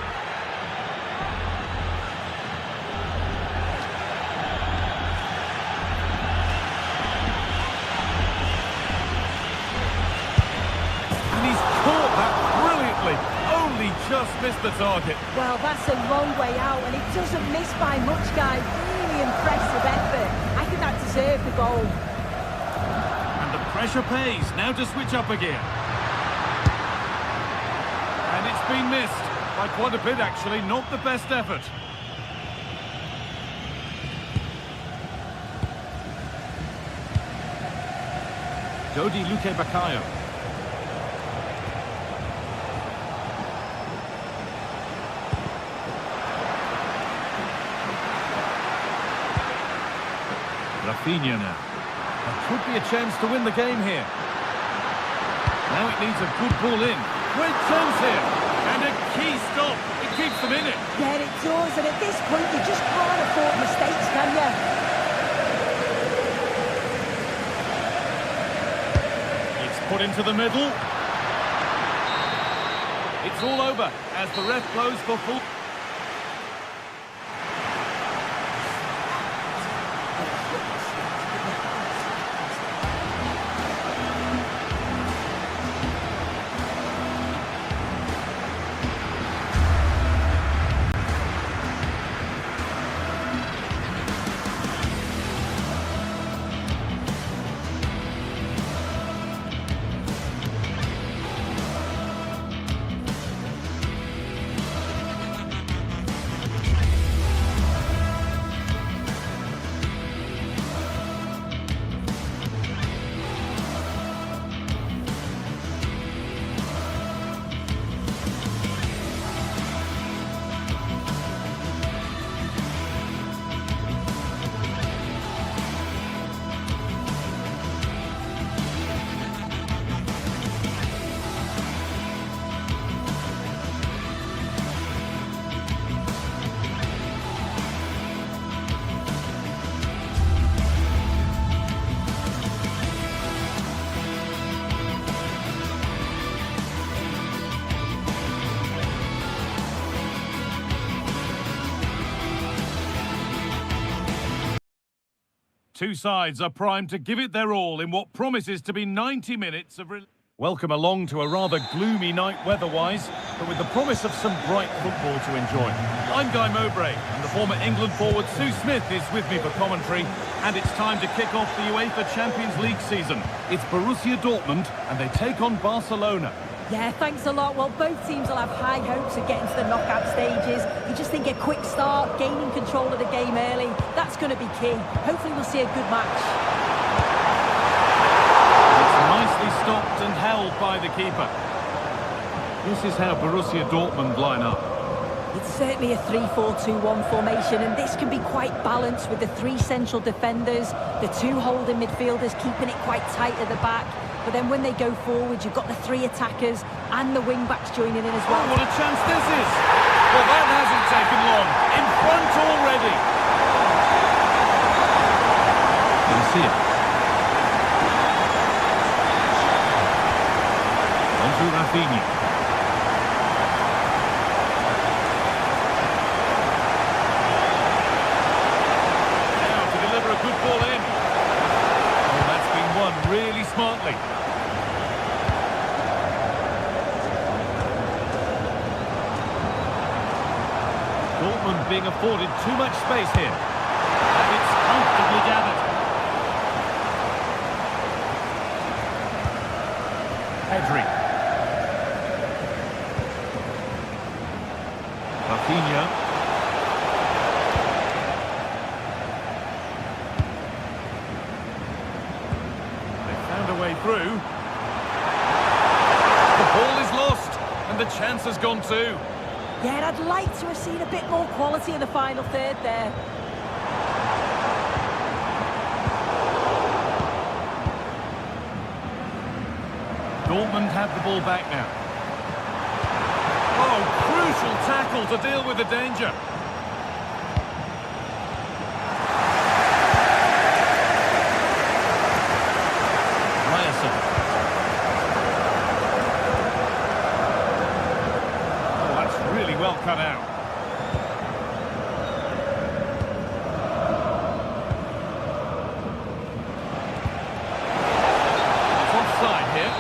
And he's caught that brilliantly. Only just missed the target. Well, that's a long way out, and it doesn't miss by much, guys. Really impressive effort. I think that deserved the goal. And the pressure pays. Now to switch up again. And it's been missed. By quite a bit, actually. Not the best effort. Dodi Luque Baccaio. Rafinha now. There could be a chance to win the game here. Now it needs a good ball in. Great chance here. And a key stop. It keeps them in it. Yeah, it does. And at this point, you just can't afford mistakes, can you? It's put into the middle. It's all over as the ref blows for full. Two sides are primed to give it their all in what promises to be 90 minutes of... Welcome along to a rather gloomy night weather-wise, but with the promise of some bright football to enjoy. I'm Guy Mowbray, and the former England forward Sue Smith is with me for commentary, and it's time to kick off the UEFA Champions League season. It's Borussia Dortmund, and they take on Barcelona. Yeah, thanks a lot. Well, both teams will have high hopes of getting to the knockout stages. You just think a quick start, gaining control of the game early, that's going to be key. Hopefully we'll see a good match. Nicely stopped and held by the keeper. This is how Borussia Dortmund line up. It's certainly a 3-4-2-1 formation, and this can be quite balanced with the three central defenders, the two holding midfielders keeping it quite tight at the back. But then when they go forward, you've got the three attackers and the wing-backs joining in as well. Oh, what a chance this is! Well, that hasn't taken long. In front already. You see it. On to Rafinha. Now to deliver a good ball in. Oh, that's been won really smartly. Dortmund being afforded too much space here. And it's comfortably gathered. Pedri. Rafinha. They found a way through. The ball is lost, and the chance has gone too. Yeah, I'd like to have seen a bit more quality in the final third there. Dortmund have the ball back now. Oh, crucial tackle to deal with the danger. Ryerson. Oh, that's really well cut out. It's offside here.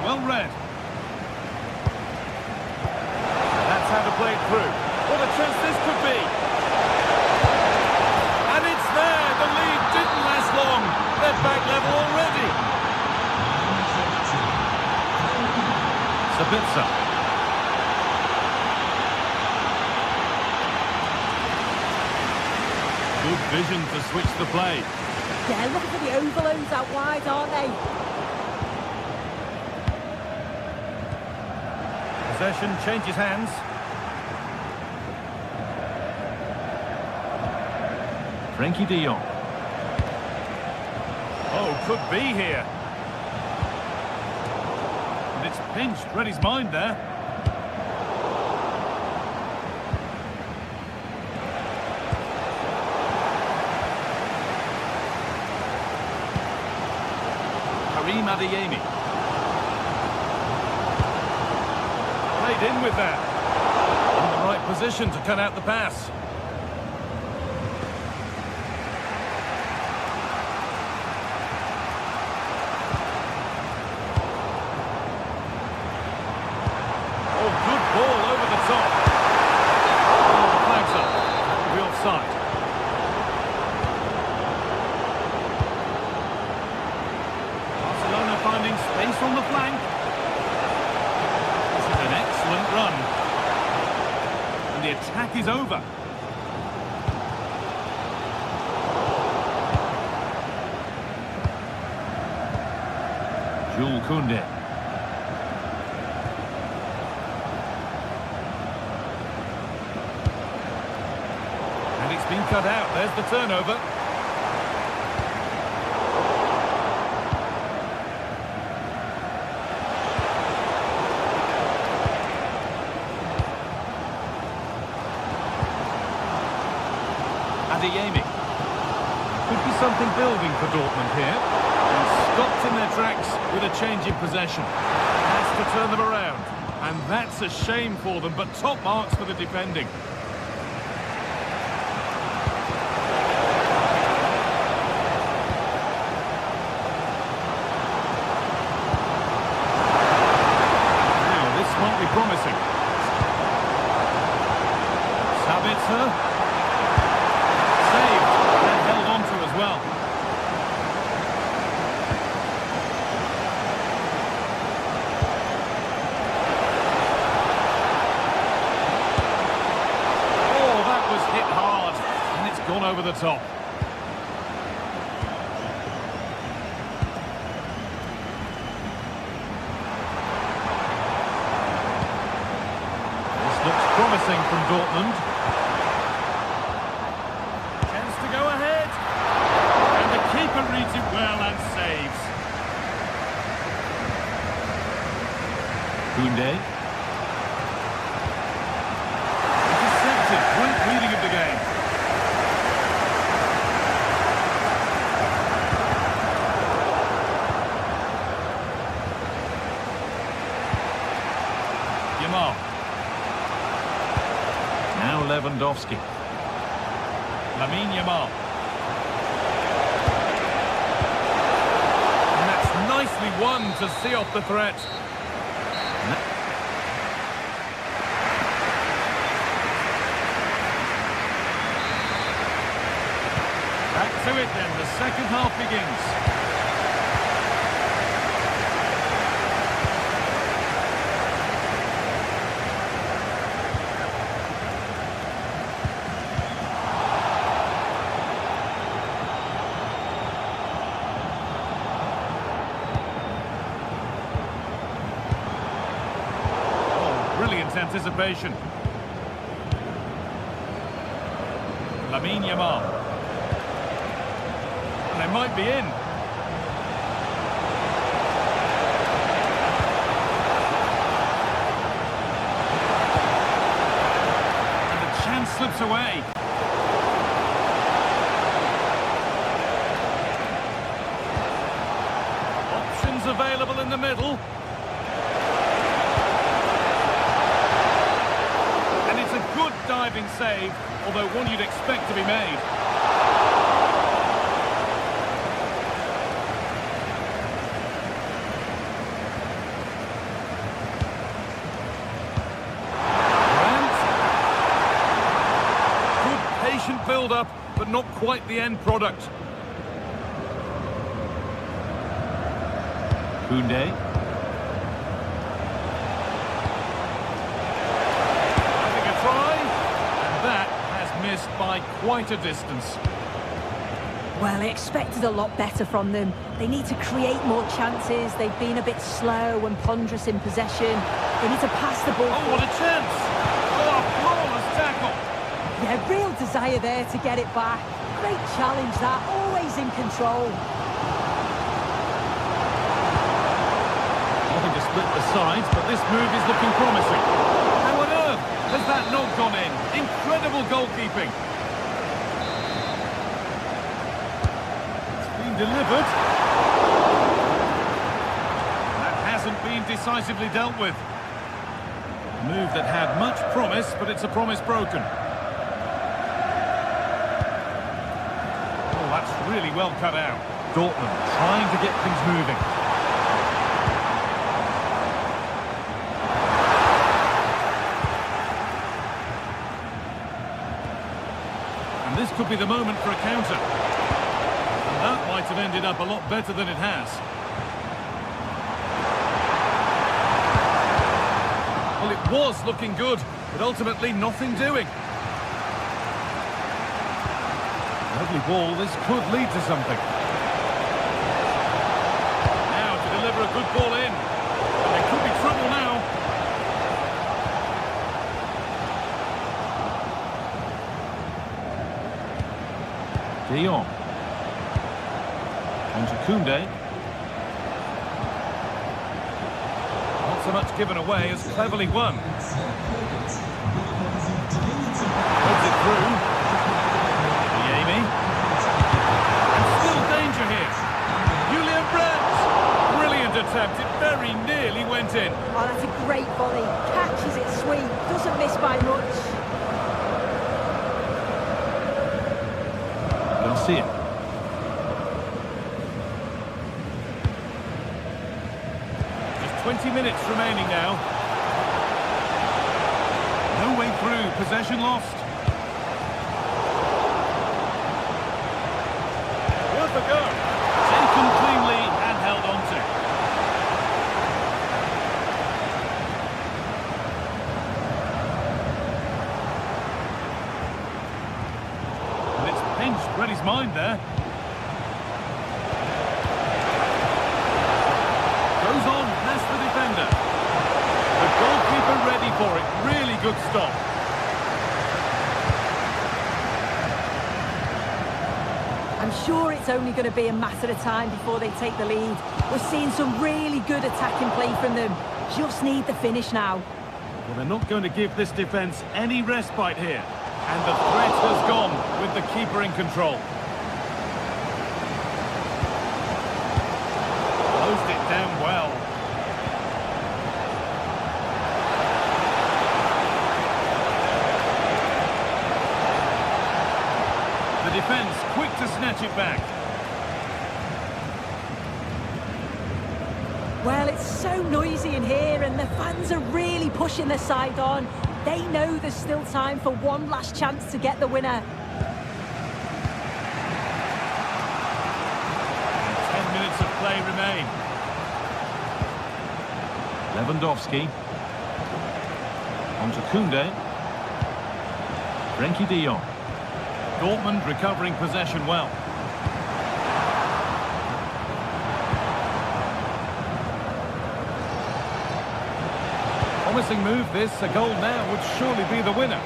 Well read. That's how to play it through. What a chance this could be. And it's there. The lead didn't last long. They're back level already. Sabitzer. Good vision to switch the play. Yeah, look at the overloads out wide, aren't they? Possession changes hands. Frenkie de Jong. Oh, could be here. And it's pinched. Read his mind there. Karim Adeyemi. In with that. In the right position to cut out the pass. Oh, good ball over the top. Oh, the flag's up. The offside. Barcelona finding space on the flank. Run. And the attack is over. Jules Koundé. And it's been cut out. There's the turnover. Adeyemi. Could be something building for Dortmund here. And stopped in their tracks with a change in possession. Has to turn them around. And that's a shame for them, but top marks for the defending. Now, this might be promising. Sabitzer. Saved and held on to as well. Gone over the top. This looks promising from Dortmund. Chance to go ahead. And the keeper reads it well and saves. Koundé. Intercepted. Great reading of the game. Now Lewandowski. Lamine Yamal. And that's nicely won to see off the threat. Back to it then, the second half begins. Brilliant anticipation. Lamine Yamal. And they might be in. And the chance slips away. Options available in the middle. Good diving save, although one you'd expect to be made. Good patient build-up, but not quite the end product. Koundé. Missed by quite a distance. Well, I expected a lot better from them. They need to create more chances. They've been a bit slow and ponderous in possession. They need to pass the ball. Oh, what a chance! Oh, a flawless tackle! Yeah, real desire there to get it back. Great challenge that, always in control. Nothing to split the sides, but this move is looking promising. How on earth has that not gone in? Incredible goalkeeping. It's been delivered. That hasn't been decisively dealt with. A move that had much promise, but it's a promise broken. Oh, that's really well cut out. Dortmund trying to get things moving. This could be the moment for a counter. And that might have ended up a lot better than it has. Well, it was looking good, but ultimately nothing doing. Lovely ball, this could lead to something. Now to deliver a good ball in. And there could be trouble now. De Jong. On to Koundé. Not so much given away as cleverly won. Holds it through. Yemi. And still danger here. Julian Brandt. Brilliant attempt. It very nearly went in. Oh, that's a great volley. Garcia. Just 20 minutes remaining now. No way through, possession lost. Worth a go. Taken cleanly and held on to. And it's pinched, read his mind there. Goes on past the defender. The goalkeeper ready for it. Really good stop. I'm sure it's only going to be a matter of time before they take the lead. We're seeing some really good attacking play from them. Just need the finish now. Well, they're not going to give this defence any respite here. And the threat has gone with the keeper in control. Closed it down well. The defence quick to snatch it back. Well, it's so noisy in here and the fans are really pushing their side on. They know there's still time for one last chance to get the winner. 10 minutes of play remain. Lewandowski. On to Koundé. Frenkie de Jong. Dortmund recovering possession well. Promising move this, a goal now would surely be the winner.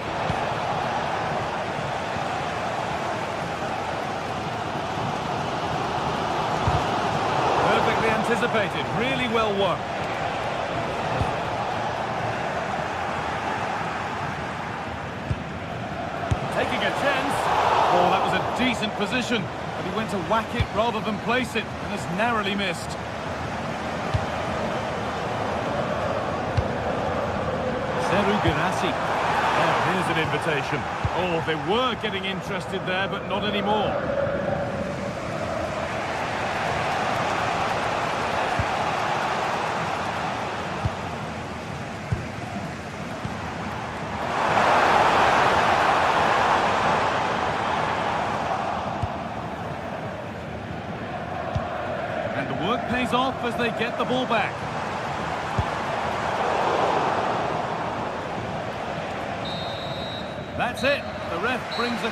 Perfectly anticipated, really well won. Taking a chance. Oh, that was a decent position, but he went to whack it rather than place it, and has narrowly missed. Here's an invitation. Oh, they were getting interested there, but not anymore. And the work pays off as they get the ball back. That's it. The ref brings a...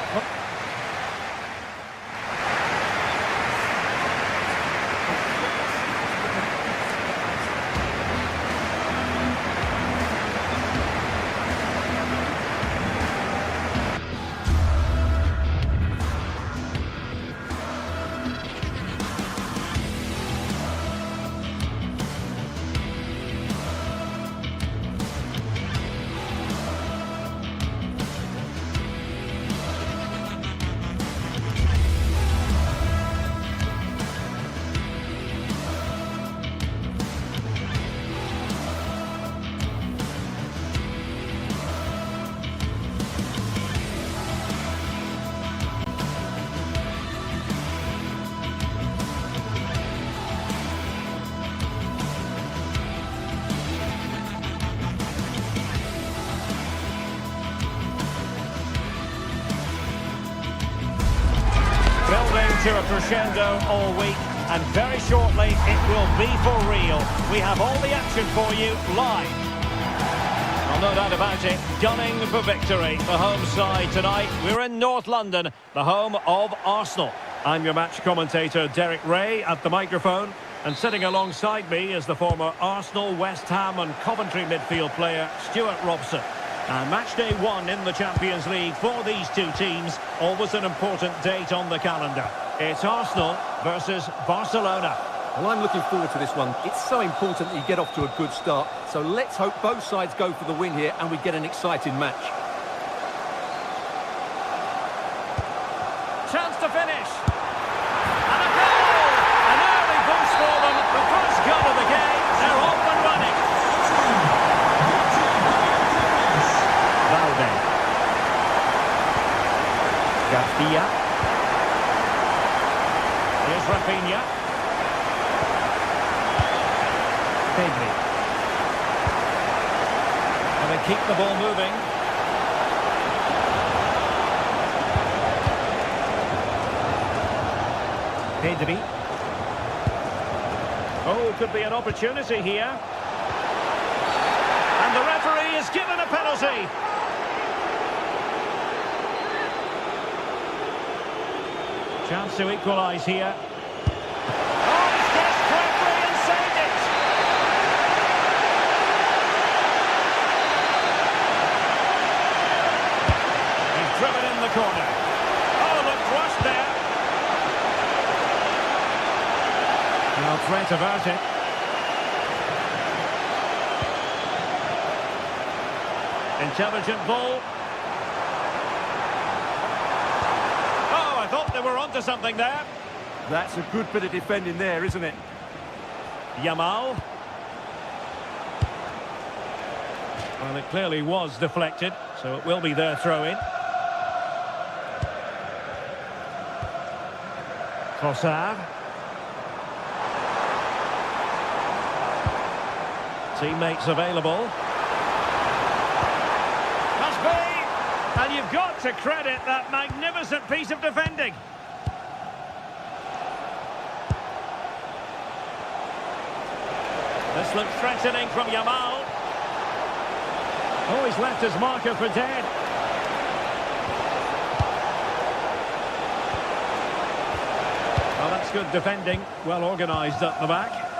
Building to a crescendo all week, and very shortly it will be for real. We have all the action for you live. Well, no doubt about it, gunning for victory. The home side tonight, we're in North London, the home of Arsenal. I'm your match commentator Derek Ray at the microphone, and sitting alongside me is the former Arsenal, West Ham and Coventry midfield player Stuart Robson. And match day one in the Champions League for these two teams, always an important date on the calendar. It's Arsenal versus Barcelona. Well, I'm looking forward to this one. It's so important that you get off to a good start. So let's hope both sides go for the win here and we get an exciting match. Chance to finish. And a goal! An early boost for them. The first goal of the game. They're off and running. Valde. Dia. Here's Rafinha. Pedri. And they keep the ball moving. Pedri. Oh, could be an opportunity here. And the referee is given a penalty. Chance to equalise here. Oh, he's guessed correctly and saved it. He's driven in the corner. Oh, looked rushed there. No threat about it. Intelligent ball. Oh, I thought they were onto something there. That's a good bit of defending there, isn't it? Yamal. Well, it clearly was deflected, so it will be their throw-in. Trossard. Teammates available. Must be! And you've got to credit that magnificent piece of defending. This looks threatening from Yamal. Oh, he's left his marker for dead. Well, that's good defending. Well organised up the back.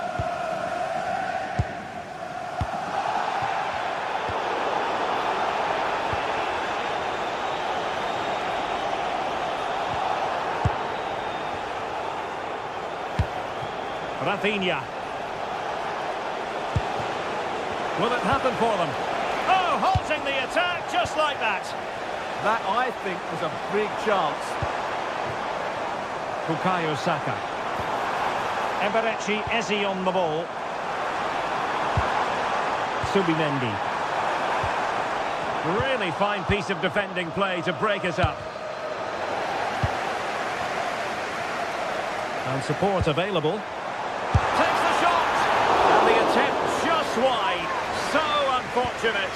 Rafinha. Will it happen for them? Oh, halting the attack just like that. That, I think, was a big chance. Bukayo Saka. Eberechi Eze on the ball. Subimendi. Really fine piece of defending play to break us up. And support available. Takes the shot! And the attempt just wide. So unfortunate.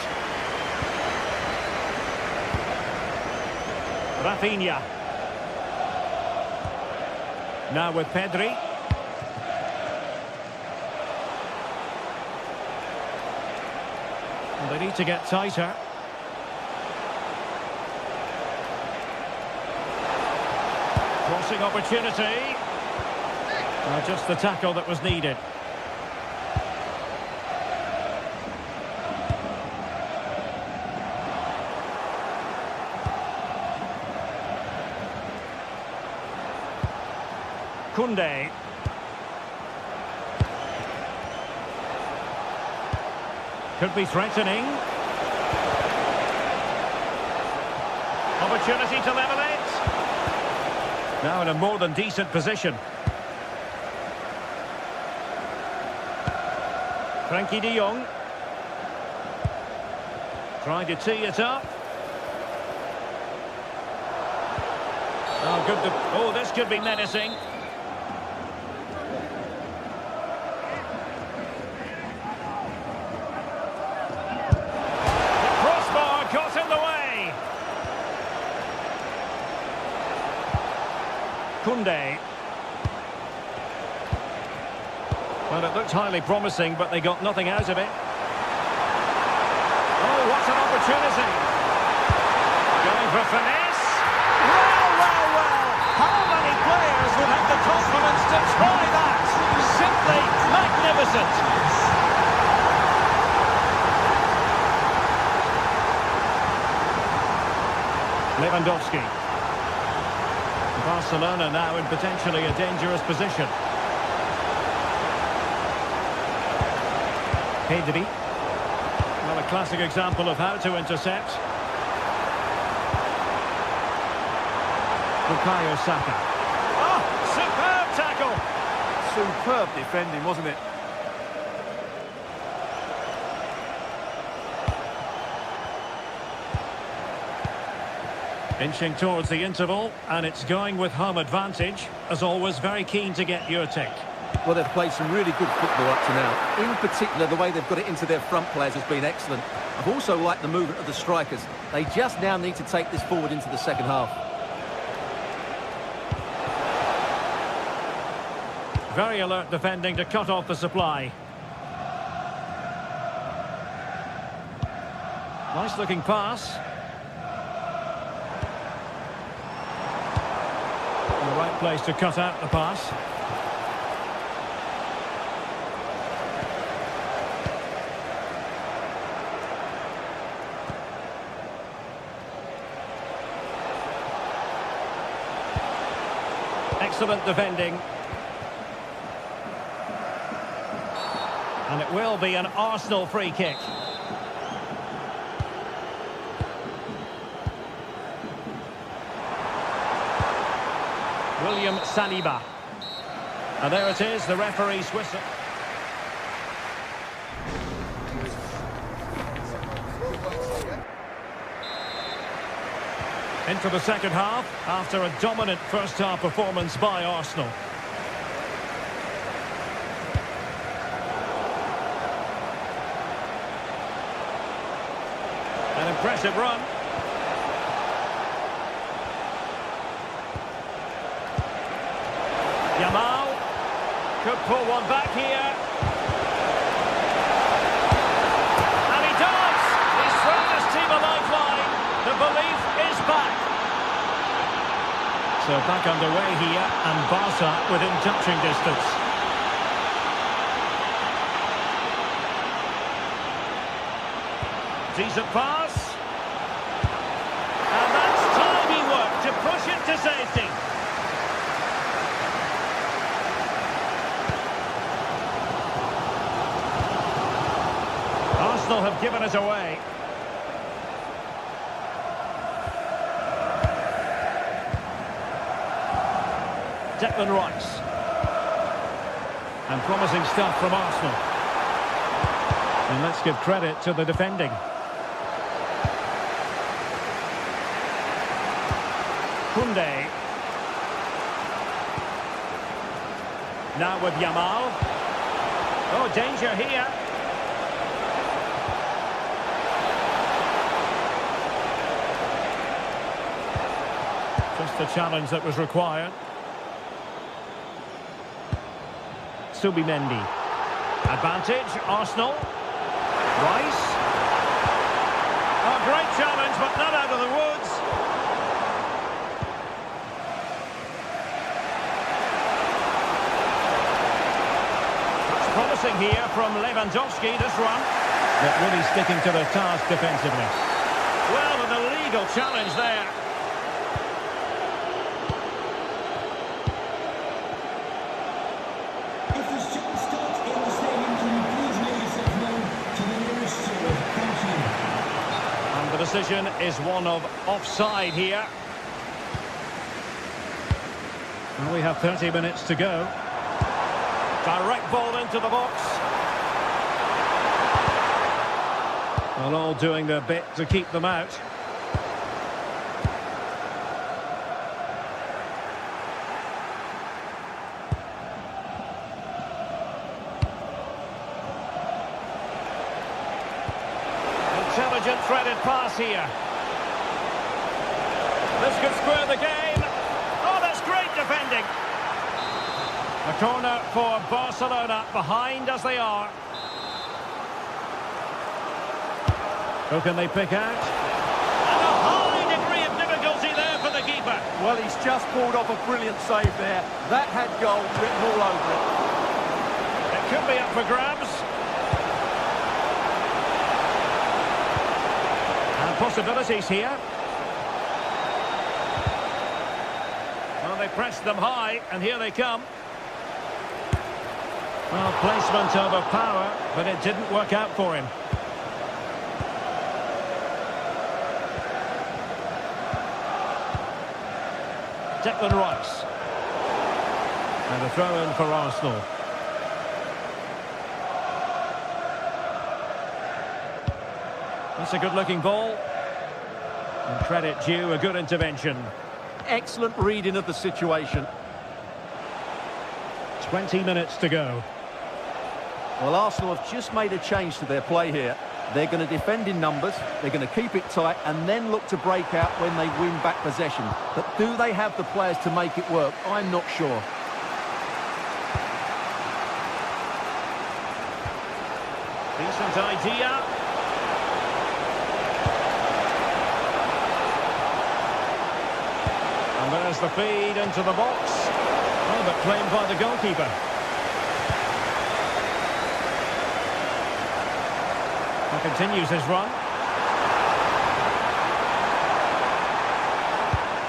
Rafinha. Now with Pedri. And they need to get tighter. Crossing opportunity. Just the tackle that was needed. Koundé. Could be threatening. Opportunity to level it. Now in a more than decent position. Frankie de Jong. Trying to tee it up. Oh, good. Oh, this could be menacing. The crossbar got in the way. Koundé. Well, it looked highly promising, but they got nothing out of it. Oh, what an opportunity. Going for finesse. Well, well, well. How many players would have the confidence to try that? Simply magnificent. Lewandowski. Barcelona now in potentially a dangerous position. Pedri. Well, a classic example of how to intercept. Bukayo Saka. Oh, superb tackle! Superb defending, wasn't it? Inching towards the interval, and it's going with home advantage. As always, very keen to get your take. Well, they've played some really good football up to now. In particular, the way they've got it into their front players has been excellent. I've also liked the movement of the strikers. They just now need to take this forward into the second half. Very alert defending to cut off the supply. Nice looking pass. In the right place to cut out the pass. Excellent defending. And it will be an Arsenal free kick. William Saliba. And there it is, the referee's whistle. Into the second half, after a dominant first-half performance by Arsenal. An impressive run. Yamal could pull one back here. And he does! He's thrown his team a lifeline. The belief is back. So back underway here, and Barca within touching distance. Decent pass. And that's timely work to push it to safety. Arsenal have given it away. Declan Rice. And promising stuff from Arsenal. And let's give credit to the defending. Koundé. Now with Yamal. Oh, danger here. Just the challenge that was required. Subimendi. Advantage, Arsenal. Rice. A great challenge, but not out of the woods. It's promising here from Lewandowski, this run. But really sticking to the task defensively. Well, an illegal challenge there. The decision is one of offside here. Well, we have 30 minutes to go. Direct ball into the box. Well, all doing their bit to keep them out. Intelligent threaded pass here. This could square the game. Oh, that's great defending. A corner for Barcelona, behind as they are. Who can they pick out? And a high degree of difficulty there for the keeper. Well, he's just pulled off a brilliant save there. That had goal written all over it. It could be up for grabs. Possibilities here. Well, they pressed them high, and here they come. Well, placement over power, but it didn't work out for him. Declan Rice. And a throw-in for Arsenal. That's a good-looking ball. And credit due, a good intervention. Excellent reading of the situation. 20 minutes to go. Well, Arsenal have just made a change to their play here. They're going to defend in numbers, they're going to keep it tight and then look to break out when they win back possession. But do they have the players to make it work? I'm not sure. Decent idea. And there's the feed into the box. Oh, but claimed by the goalkeeper. He continues his run.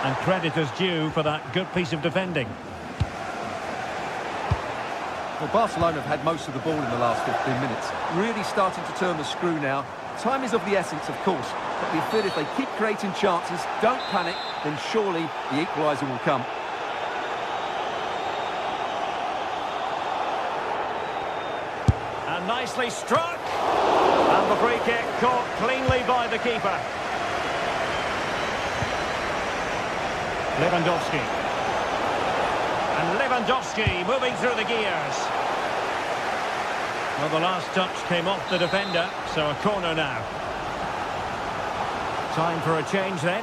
And credit is due for that good piece of defending. Well, Barcelona have had most of the ball in the last 15 minutes. Really starting to turn the screw now. Time is of the essence, of course. But we feel if they keep creating chances, don't panic, then surely the equaliser will come. And nicely struck. And the free kick caught cleanly by the keeper. Lewandowski. And Lewandowski moving through the gears. Well, the last touch came off the defender, so a corner now. Time for a change then.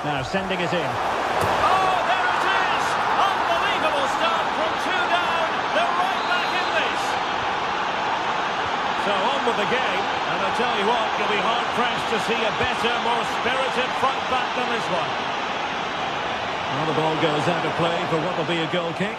Now sending it in. Oh, there it is! Unbelievable start from 2 down. They're right back in this. So on with the game. And I tell you what, you'll be hard-pressed to see a better, more spirited front back than this one. Well, the ball goes out of play for what will be a goal kick.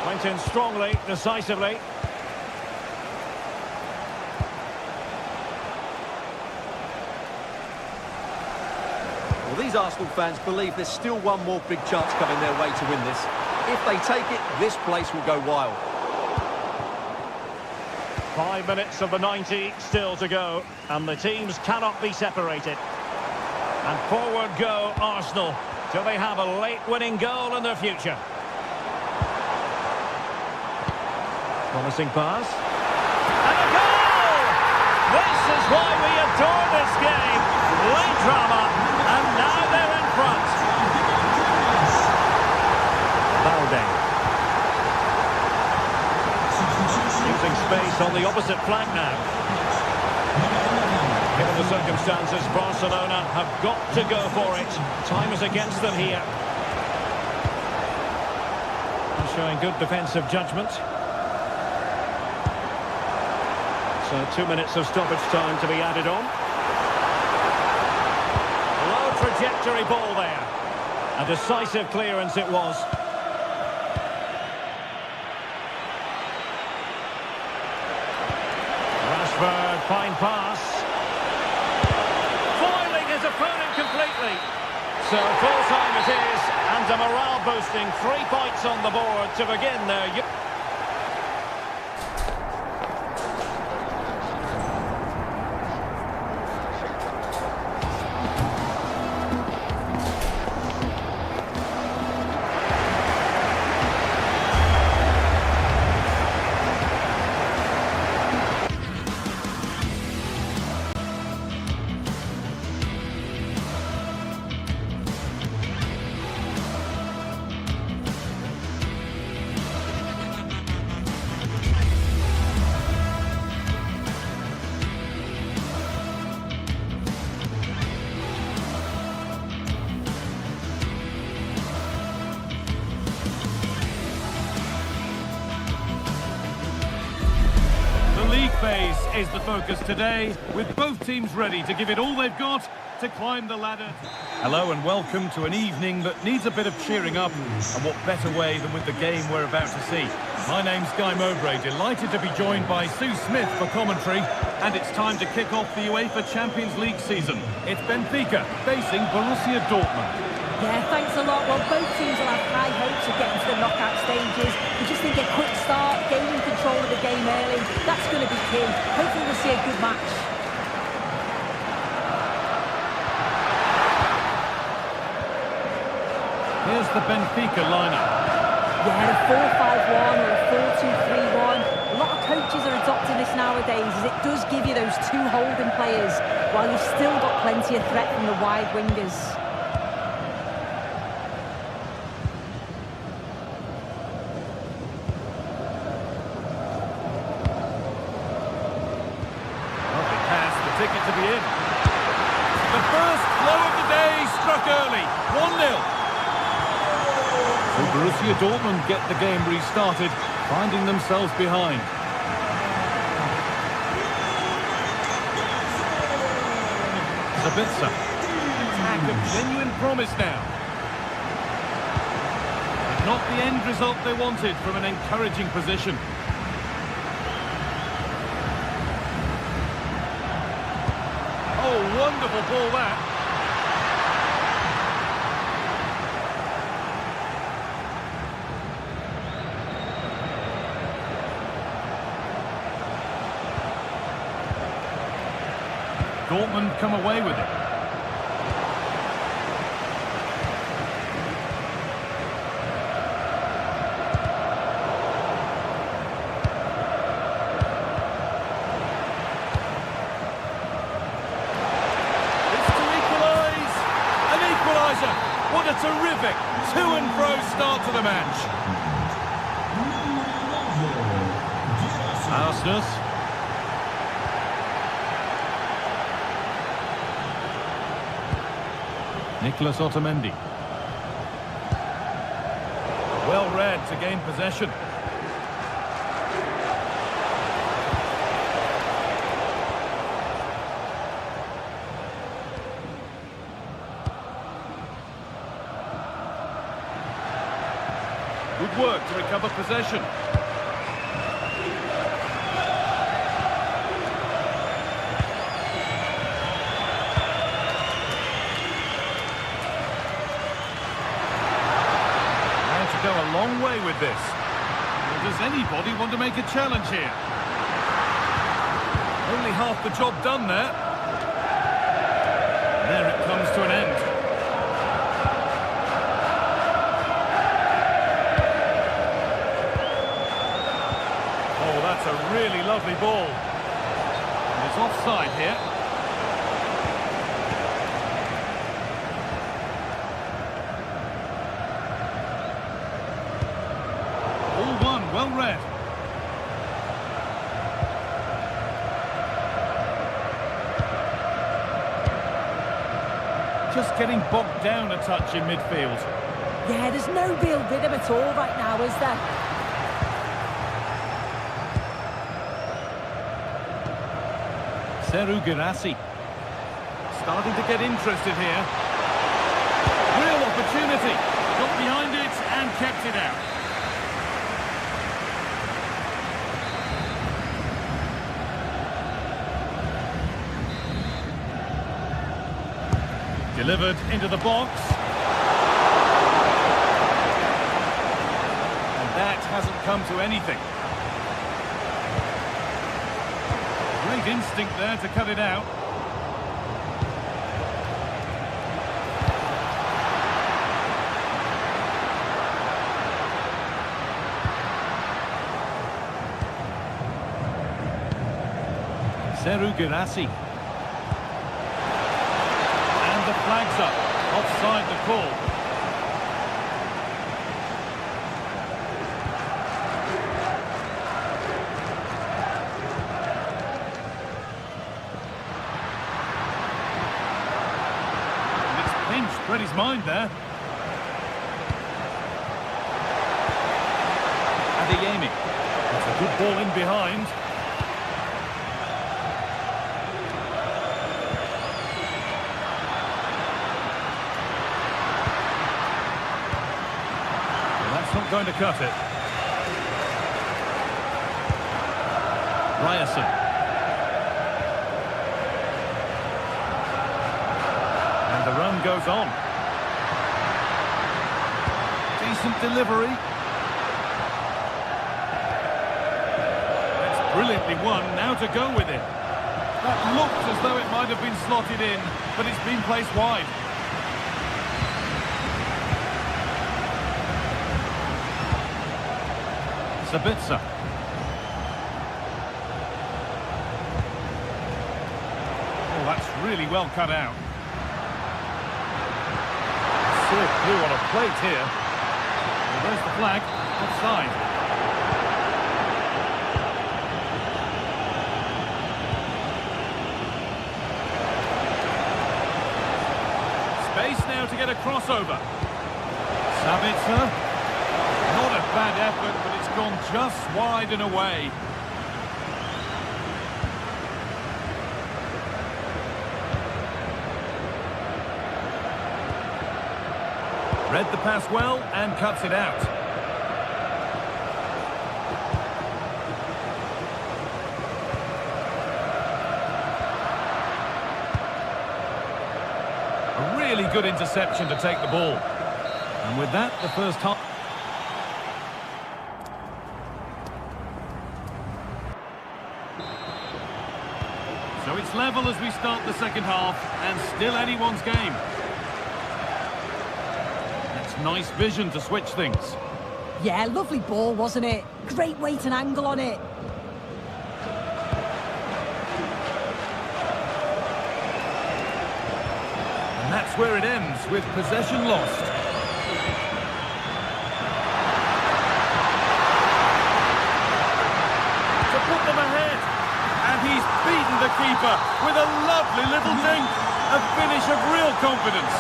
Went in strongly, decisively. Well, these Arsenal fans believe there's still one more big chance coming their way to win this. If they take it, this place will go wild. 5 minutes of the 90 still to go, and the teams cannot be separated. And forward go Arsenal. Do they have a late winning goal in their future? Promising pass. And a goal! This is why we adore this game. Late drama, and now they're in front. Valde. Using space on the opposite flank now. Given the circumstances, Barcelona have got to go for it. Time is against them here. Showing good defensive judgment. So 2 minutes of stoppage time to be added on. Low trajectory ball there. A decisive clearance it was. Rashford, fine pass. Foiling his opponent completely. So full time it is, and a morale boosting 3 points on the board to begin their... Phase is the focus today, with both teams ready to give it all they've got to climb the ladder. Hello and welcome to an evening that needs a bit of cheering up, and what better way than with the game we're about to see. My name's Guy Mowbray, delighted to be joined by Sue Smith for commentary, and it's time to kick off the UEFA Champions League season. It's Benfica facing Borussia Dortmund. Yeah, thanks a lot. Well, both teams will have high hopes of getting to the knockout stages. We just think a quick start, gaining control of the game early, that's going to be key. Hopefully we'll see a good match. Here's the Benfica lineup. Yeah, a 4-5-1 or a 4-2-3-1. A lot of coaches are adopting this nowadays as it does give you those two holding players while you've still got plenty of threat from the wide wingers. Lovely pass, the ticket to be in. The first blow of the day struck early. 1-0. So Borussia Dortmund get the game restarted, finding themselves behind. Sabitzer. Attack of genuine promise now. But not the end result they wanted from an encouraging position. Oh, wonderful ball that. Dortmund come away with it. It's to equalise. An equaliser. What a terrific to and fro start to the match. Arsenal. Nicolas Otamendi. Well read to gain possession. Good work to recover possession. Go a long way with this. Or does anybody want to make a challenge here? Only half the job done there. There it comes to an end. Oh, that's a really lovely ball. And it's offside here. Well read. Just getting bogged down a touch in midfield. Yeah, there's no real rhythm at all right now, is there? Serhou Guirassy. Starting to get interested here. Real opportunity. Got behind it and kept it out. Delivered into the box. And that hasn't come to anything. Great instinct there to cut it out. Serhou Guirassy. The flag's up, offside the call. And it's pinched, read his mind there. Adeyemi. It's a good ball in behind. Not going to cut it. Ryerson. And the run goes on. Decent delivery. It's brilliantly won, now to go with it. That looked as though it might have been slotted in, but it's been placed wide. Sabitzer. Oh, that's really well cut out. Serve blue on a plate here. Well, there's the flag. Offside. Space now to get a crossover. Sabitzer. Not a bad effort, but it's gone just wide and away. Read the pass well and cuts it out. A really good interception to take the ball. And with that, the first half. So it's level as we start the second half, and still anyone's game. That's nice vision to switch things. Yeah, lovely ball, wasn't it? Great weight and angle on it. And that's where it ends, with possession lost. To put them ahead. And he's beaten the keeper with a lovely little dink. A finish of real confidence.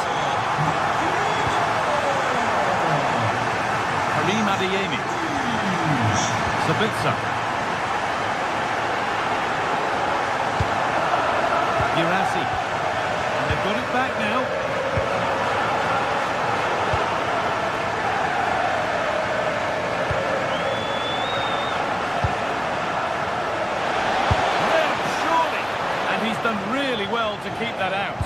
Karim Adeyemi. Sabitzer. Girassi. And they've got it back now. Done really well to keep that out.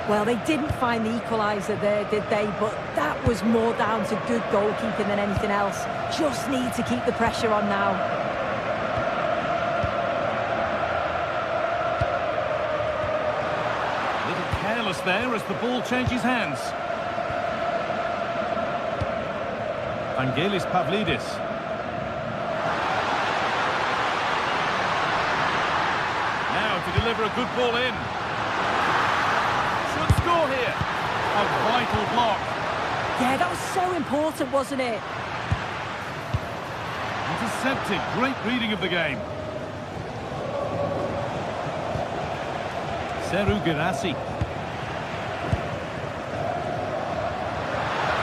Well, they didn't find the equaliser there, did they? But that was more down to good goalkeeping than anything else. Just need to keep the pressure on now. A little careless there as the ball changes hands. Vangelis Pavlidis. To deliver a good ball in. Should score here. A vital block. Yeah, that was so important, wasn't it? Intercepted. Great reading of the game. Serhou Guirassy.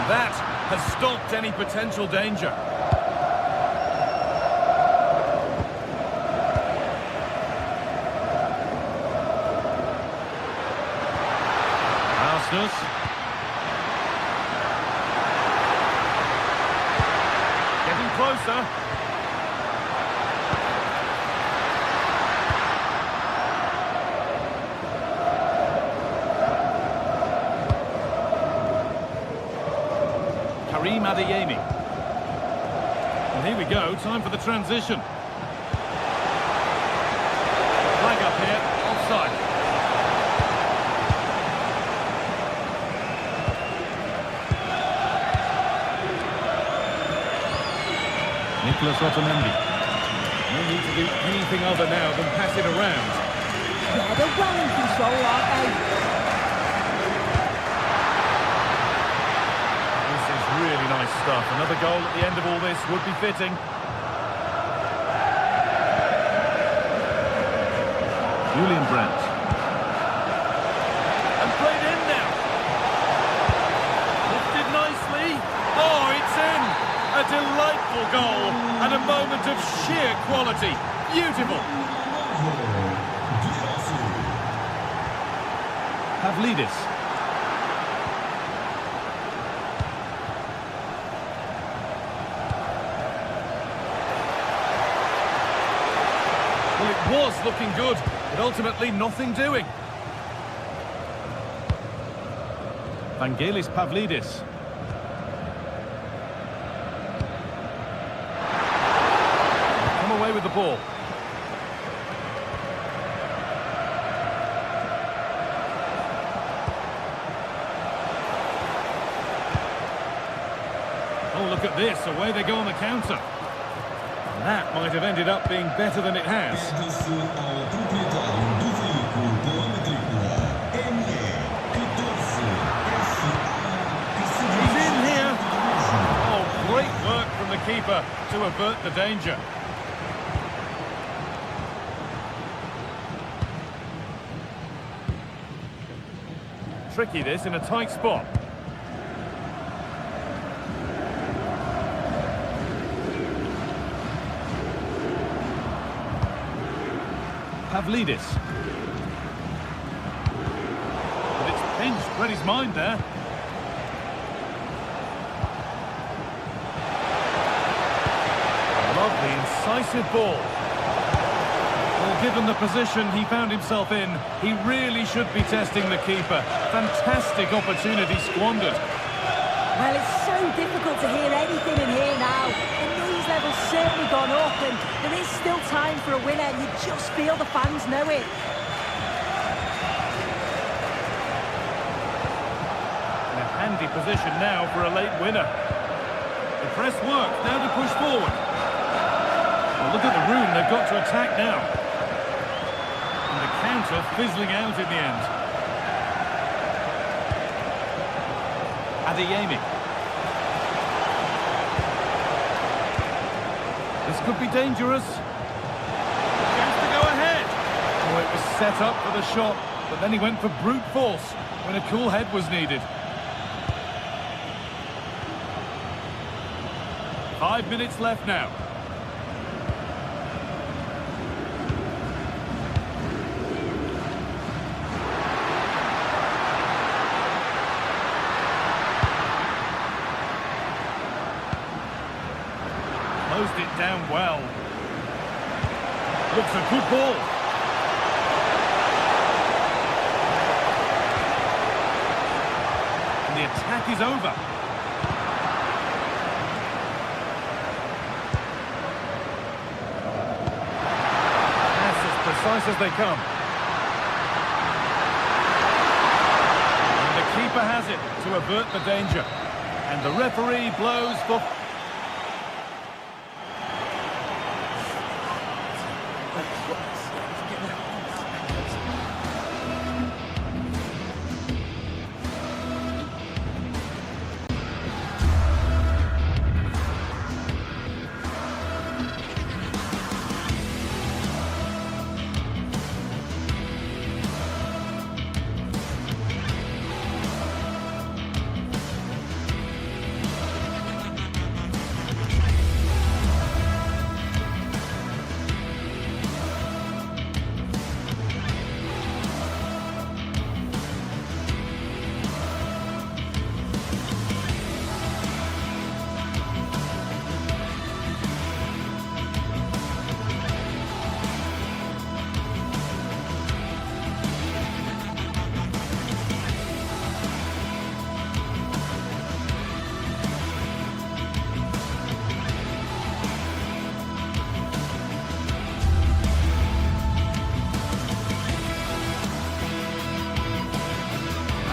That has stopped any potential danger. Getting closer. Karim Adeyemi. And here we go, time for the transition. Flag up here, offside. Nicolas Otamendi. No need to do anything other now than pass it around. Yeah, they're well in control, aren't they? This is really nice stuff. Another goal at the end of all this would be fitting. Julian Brandt. And played in now. Lifted nicely. Oh, it's in. A delightful goal and a moment of sheer quality. Beautiful. Pavlidis. Well, it was looking good, but ultimately nothing doing. Vangelis Pavlidis. Come away with the ball. Oh, look at this. Away they go on the counter. And that might have ended up being better than it has. He's in here. Oh, great work from the keeper to avert the danger. Tricky this in a tight spot. Pavlidis. But it's pinched, read his mind there. Lovely, incisive ball. Well, given the position he found himself in, he really should be testing the keeper. Fantastic opportunity squandered. Well, it's so difficult to hear anything in here now. The noise level's certainly gone up, and there is still time for a winner. You just feel the fans know it. In a handy position now for a late winner. The press work, now to push forward. Well, look at the room, they've got to attack now. And the counter fizzling out in the end. Adeyemi. This could be dangerous. Chance to go ahead. Oh, it was set up for the shot, but then he went for brute force when a cool head was needed. 5 minutes left now. Closed it down well. Looks a good ball. And the attack is over. That's as precise as they come. And the keeper has it to avert the danger. And the referee blows for...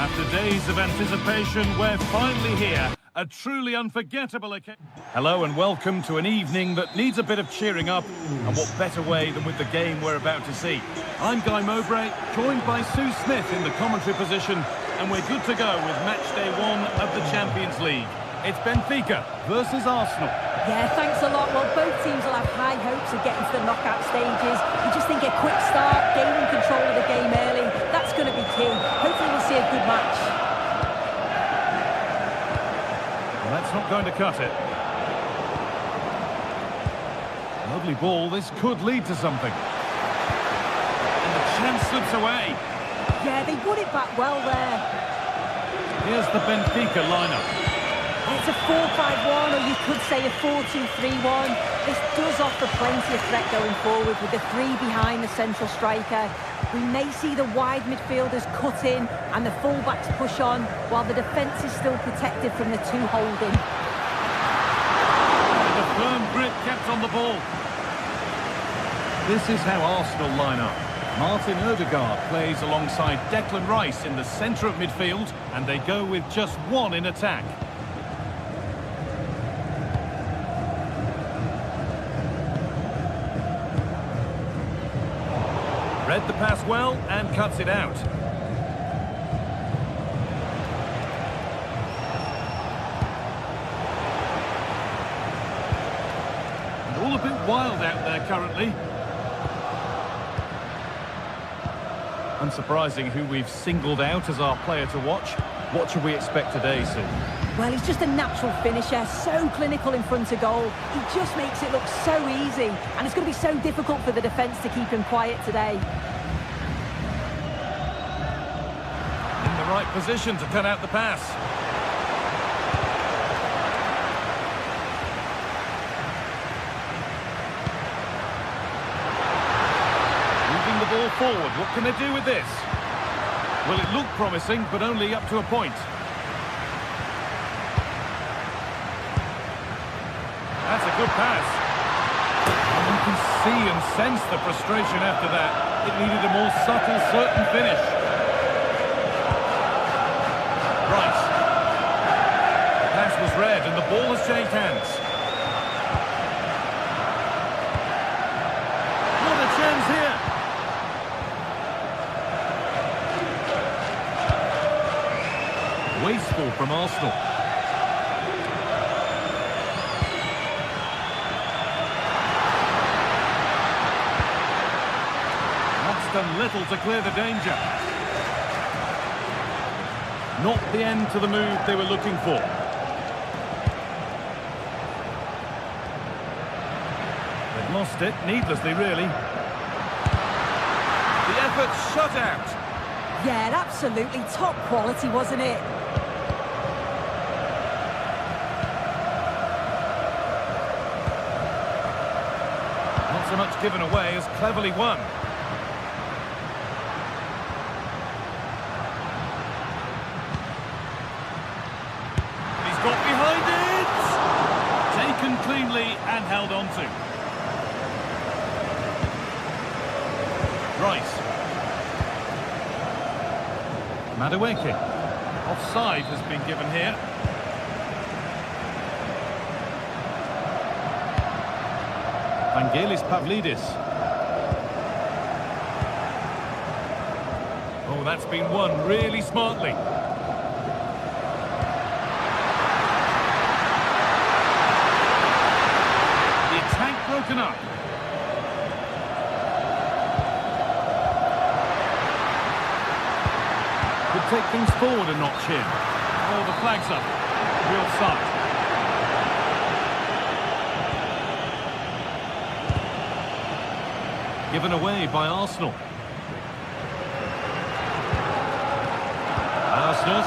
After days of anticipation, we're finally here. A truly unforgettable occasion. Hello and welcome to an evening that needs a bit of cheering up, and what better way than with the game we're about to see. I'm Guy Mowbray, joined by Sue Smith in the commentary position, and we're good to go with match day 1 of the Champions League. It's Benfica versus Arsenal. Yeah, thanks a lot. Well, both teams will have high hopes of getting to the knockout stages. You just think a quick start, gaining control of the game early, that's going to be key. Hopefully we'll see a good match. Well, that's not going to cut it. Lovely ball. This could lead to something. And the chance slips away. Yeah, they won it back well there. Here's the Benfica lineup. Yeah, It's a 4-5-1, or you could say a 4-2-3-1. This does offer plenty of threat going forward with the three behind the central striker. We may see the wide midfielders cut in and the fullbacks push on, while the defence is still protected from the two holding. The firm grip kept on the ball. This is how Arsenal line up. Martin Odegaard plays alongside Declan Rice in the centre of midfield, and they go with just one in attack. Read the pass well and cuts it out. And all a bit wild out there currently. Unsurprising who we've singled out as our player to watch. What should we expect today, Sue? Well, he's just a natural finisher, so clinical in front of goal. He just makes it look so easy, and it's going to be so difficult for the defence to keep him quiet today. In the right position to cut out the pass. Moving the ball forward, what can they do with this? Well, it looked promising, but only up to a point. That's a good pass. And you can see and sense the frustration after that. It needed a more subtle, certain finish. Rice. The pass was read and the ball has changed hands. What a chance here. Wasteful from Arsenal. Done little to clear the danger. Not the end to the move they were looking for. They've lost it, needlessly really. The effort shut out. Yeah, absolutely top quality, wasn't it? Not so much given away as cleverly won. Got behind it! Taken cleanly and held on to. Rice. Madueke. Offside has been given here. Vangelis Pavlidis. Oh, that's been won really smartly. Broken up. Could take things forward a notch here. Oh, the flag's up. Real side. Given away by Arsenal. Arsenal.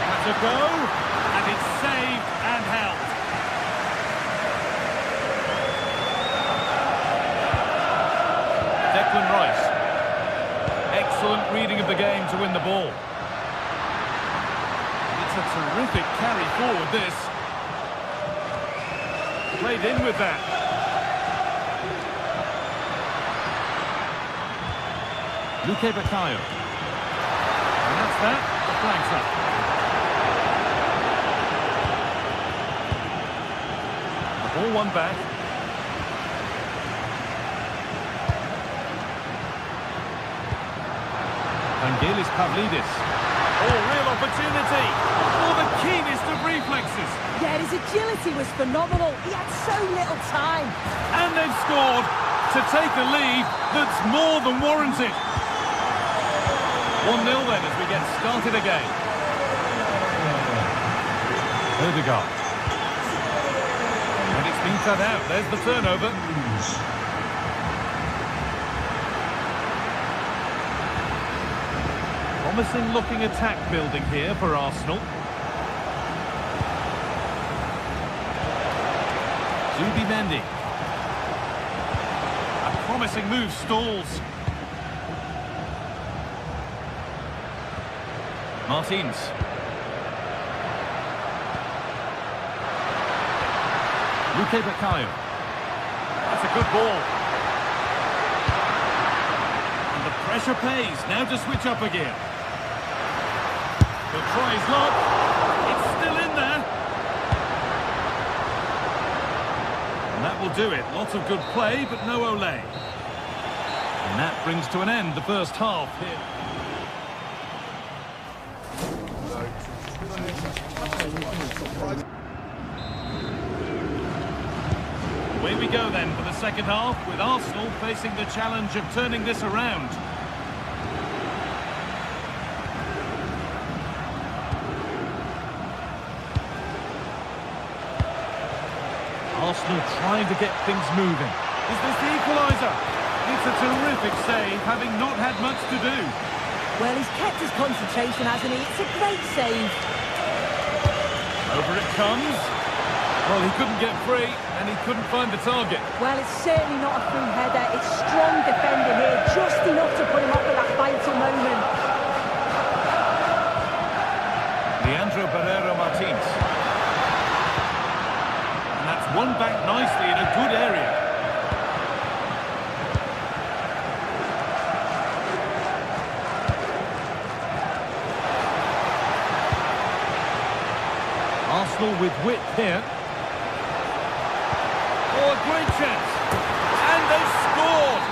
That's a go. And it's saved and held. Declan Rice. Excellent reading of the game to win the ball. It's a terrific carry forward, this. Played in with that. Luque Baccaio. And that's that. The flag's up. The ball won back. Vangelis Pavlidis. Oh, real opportunity. Oh, the keenest of reflexes. Yeah, his agility was phenomenal. He had so little time. And they've scored to take a lead that's more than warranted. 1-0 then as we get started again. Odegaard. And it's been cut out. There's the turnover. Promising looking attack building here for Arsenal. Zubimendi. A promising move stalls. Martins. Luque Baccaio. That's a good ball. And the pressure pays. Now to switch up again. He'll try his luck. It's still in there. And that will do it. Lots of good play, but no ole. And that brings to an end the first half here. Away we go then for the second half, with Arsenal facing the challenge of turning this around. Arsenal trying to get things moving. Is this the equaliser? It's a terrific save, having not had much to do. Well, he's kept his concentration, hasn't he? It's a great save. Over it comes. Well, he couldn't get free, and he couldn't find the target. Well, it's certainly not a through header. It's strong defending here, just enough to put him off at that vital moment. Leandro Barreiro Martins. And that's won back nicely in a good area. Arsenal with width here. Oh, a great chance. And they've scored.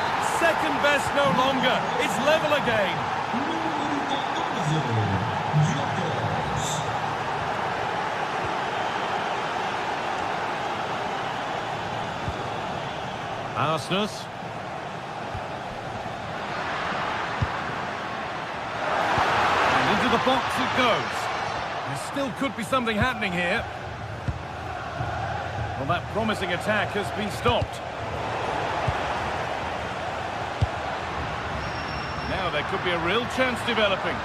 Second best no longer. It's level again. Arsenal. And into the box it goes. There still could be something happening here. Well, that promising attack has been stopped. Now there could be a real chance developing.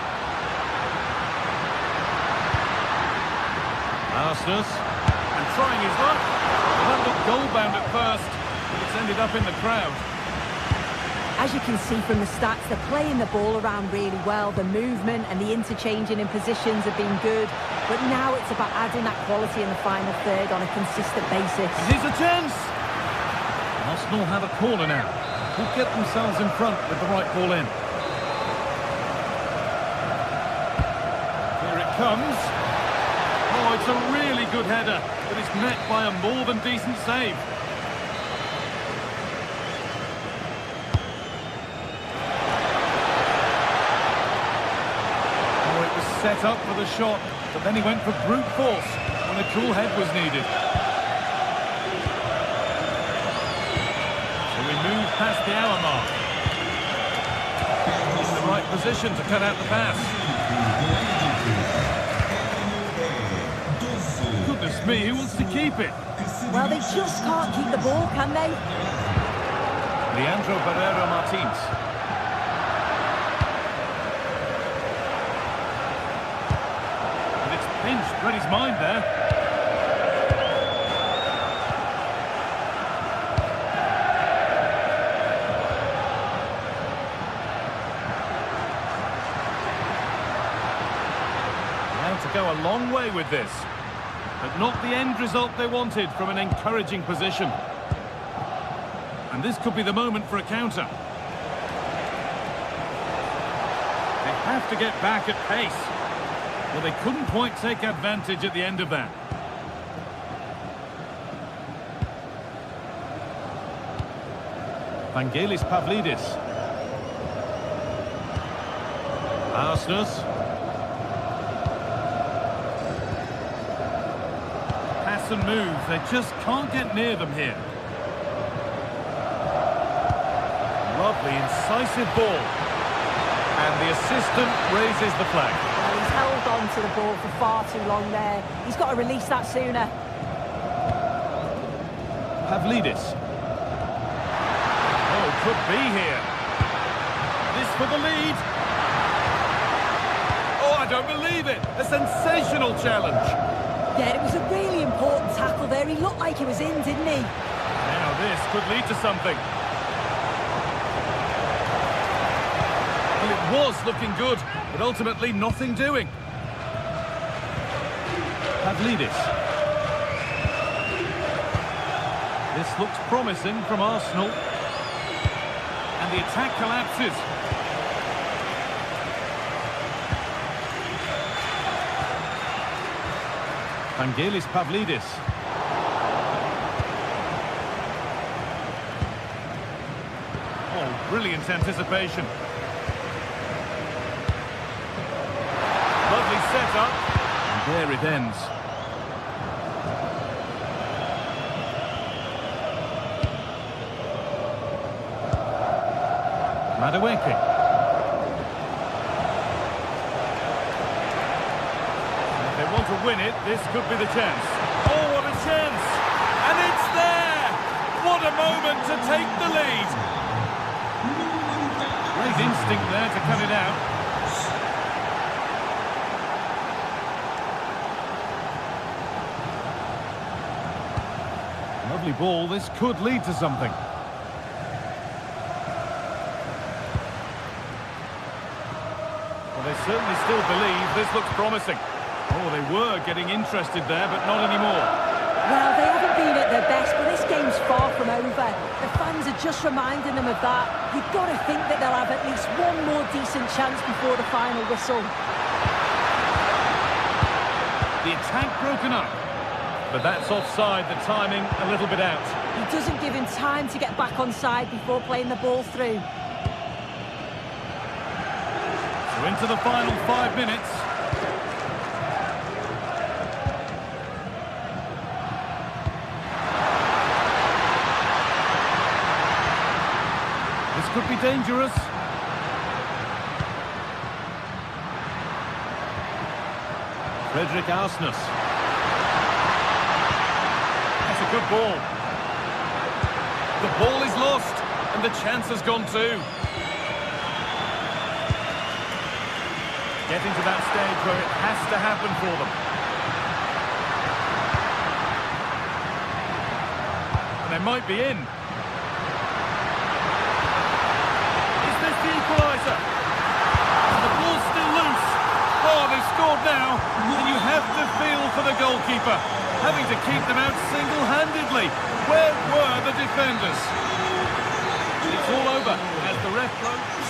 Arsenal. And trying his luck. Well, that looked goal-bound at first, but it's ended up in the crowd. As you can see from the stats, they're playing the ball around really well. The movement and the interchanging in positions have been good. But now it's about adding that quality in the final third on a consistent basis. And here's a chance! Arsenal have a corner now. Will get themselves in front with the right ball in. Here it comes. Oh, it's a really good header, but it's met by a more than decent save. Set up for the shot, but then he went for brute force when a cool head was needed. So we move past the hour mark. In the right position to cut out the pass. Goodness me, who wants to keep it? Well, they just can't keep the ball, can they? Leandro Barreiro Martins. Read his mind there. Now to go a long way with this, but not the end result they wanted from an encouraging position. And this could be the moment for a counter. They have to get back at pace. Well, they couldn't quite take advantage at the end of that. Vangelis Pavlidis. Arsenal. Pass and move. They just can't get near them here. Lovely, incisive ball. And the assistant raises the flag. Well, he's held on to the ball for far too long there. He's got to release that sooner. Pavlidis. Oh, could be here. This for the lead. don't believe it. A sensational challenge. Yeah, it was a really important tackle there. He looked like he was in, didn't he? Now this could lead to something. Well, it was looking good, but ultimately nothing doing. Pavlidis. This looks promising from Arsenal. And the attack collapses. Vangelis Pavlidis. Oh, brilliant anticipation. Lovely setup. And there it ends. Madueke. If they want to win it, this could be the chance. Oh, what a chance! And it's there! What a moment to take the lead! Great instinct there to cut it out. Lovely ball, this could lead to something. Well, they certainly still believe this looks promising. Oh, they were getting interested there, but not anymore. Well, they haven't been at their best, but this game's far from over. The fans are just reminding them of that. You've got to think that they'll have at least one more decent chance before the final whistle. The attack broken up. But that's offside, the timing a little bit out. He doesn't give him time to get back on side before playing the ball through. So into the final 5 minutes. This could be dangerous. Frederick Arsness. That's a good ball. The ball is lost, and the chance has gone too. Getting to that stage where it has to happen for them. And they might be in. Is this the equaliser? The ball's still loose. Oh, they've scored now, and you have to feel for the goalkeeper, having to keep them out single-handedly. Where were the defenders? It's all over as the ref blows.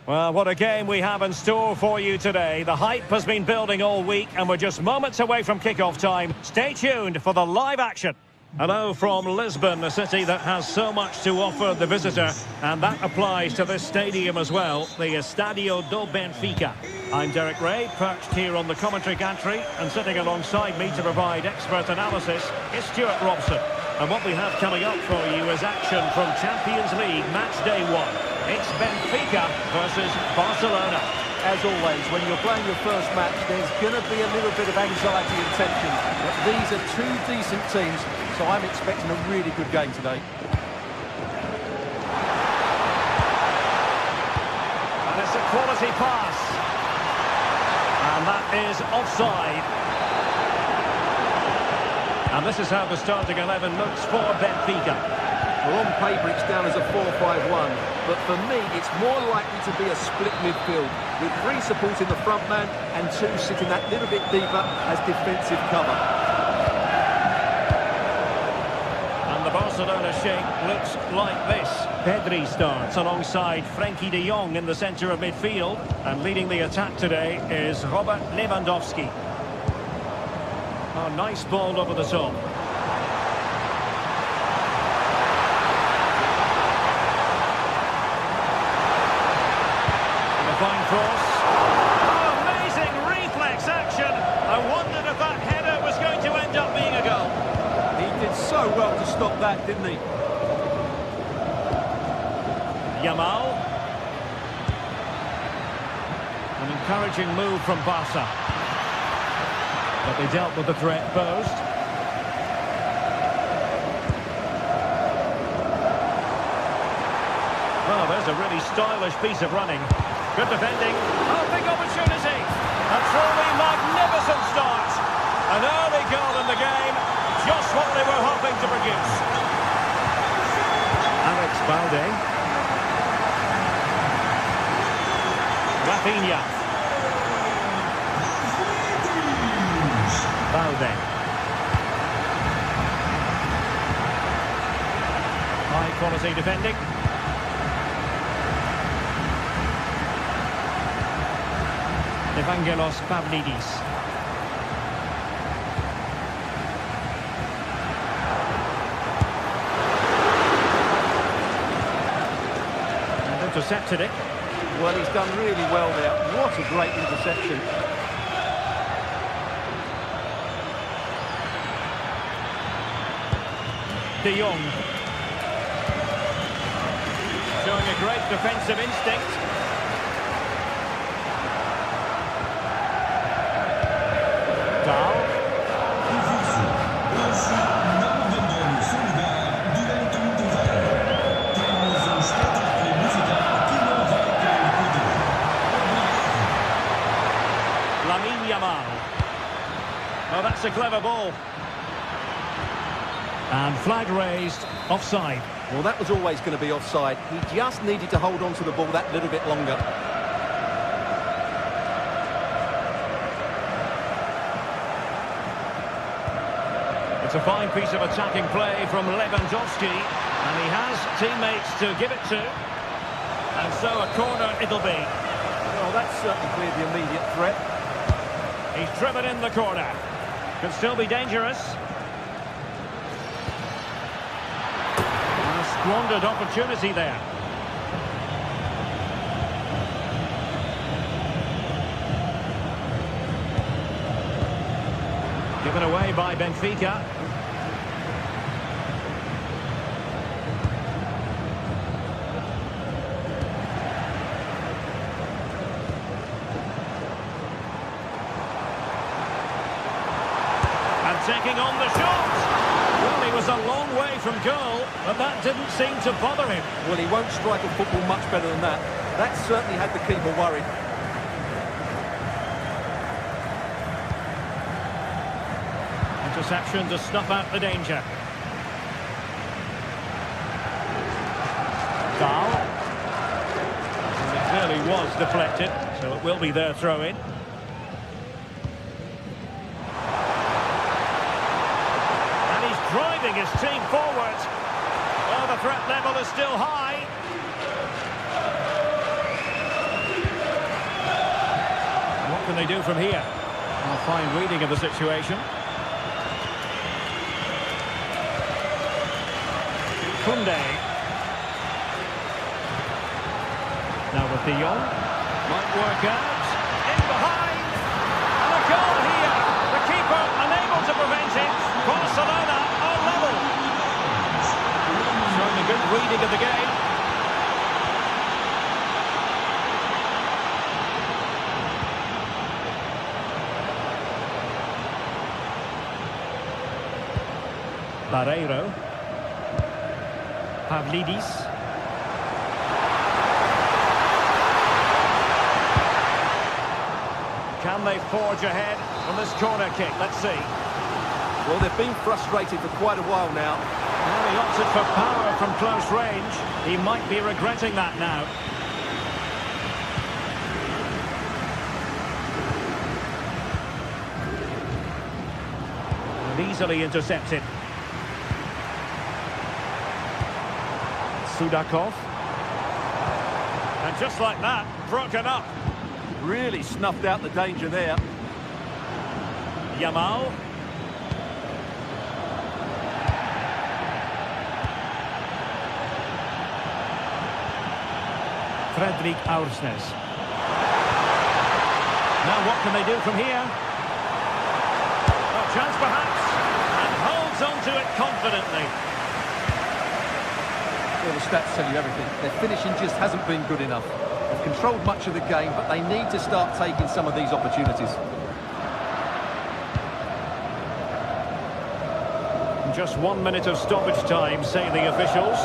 Well, what a game we have in store for you today. The hype has been building all week and we're just moments away from kick-off time. Stay tuned for the live action. Hello from Lisbon, a city that has so much to offer the visitor, and that applies to this stadium as well, the Estadio do Benfica. I'm Derek Ray, perched here on the commentary gantry, and sitting alongside me to provide expert analysis is Stuart Robson. And what we have coming up for you is action from Champions League match day 1. It's Benfica versus Barcelona. As always, when you're playing your first match, there's going to be a little bit of anxiety and tension. But these are two decent teams, so I'm expecting a really good game today. And it's a quality pass. is offside. And this is how the starting 11 looks for Benfica. Well, on paper it's down as a 4-5-1, but for me it's more likely to be a split midfield, with 3 supporting the front man and 2 sitting that little bit deeper as defensive cover. And the Barcelona shape looks like this. Pedri starts alongside Frenkie de Jong in the centre of midfield, and leading the attack today is Robert Lewandowski. Oh, nice ball over the top. Fine cross. Oh, amazing reflex action. I wondered if that header was going to end up being a goal. He did so well to stop that, didn't he? Yamal. An encouraging move from Barca. But they dealt with the threat posed. Well, there's a really stylish piece of running. Good defending. Oh, big opportunity. A truly magnificent start. An early goal in the game. Just what they were hoping to produce. Alex Balde. Rafinha. Balde. High quality defending. Evangelos Pavlidis. And intercepted it. Well, he's done really well there. What a great interception. De Jong. Showing a great defensive instinct. Oh, that's a clever ball. And flag raised, offside. Well, that was always going to be offside. He just needed to hold on to the ball that little bit longer. It's a fine piece of attacking play from Lewandowski, and he has teammates to give it to. And so a corner it'll be. Well, that's certainly cleared the immediate threat. He's driven in the corner. Could still be dangerous. And a squandered opportunity there. Given away by Benfica. Taking on the shot. Well, he was a long way from goal, but that didn't seem to bother him. Well, he won't strike a football much better than that. That certainly had the keeper worried. Interception to snuff out the danger. Dahl. And it clearly was deflected, so it will be their throw-in. Driving his team forward. Well, the threat level is still high. What can they do from here? A fine reading of the situation. Koundé. Now with De Jong. Might work out. In behind. And a goal here. The keeper unable to prevent it. Barcelona are level. Showing a good reading of the game. Barreiro. Pavlidis. Can they forge ahead from this corner kick? Let's see. Well, they've been frustrated for quite a while now. Now he opted for power from close range. He might be regretting that now. And easily intercepted. Sudakov. And just like that, broken up. Really snuffed out the danger there. Yamal. Fredrik Aursnes. Now what can they do from here? A chance perhaps, and holds on to it confidently. Well, the stats tell you everything. Their finishing just hasn't been good enough. They've controlled much of the game, but they need to start taking some of these opportunities. Just 1 minute of stoppage time, say the officials.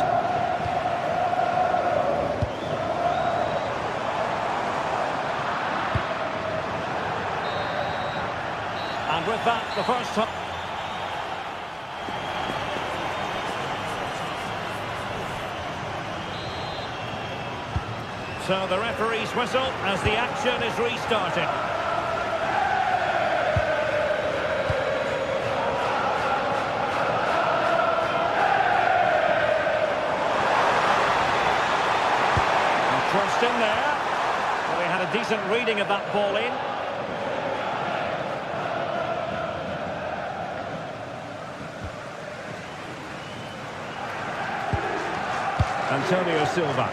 And with that, the first time. So the referee's whistle as the action is restarted. And crossed in there. Well, they had a decent reading of that ball in. Antonio Silva.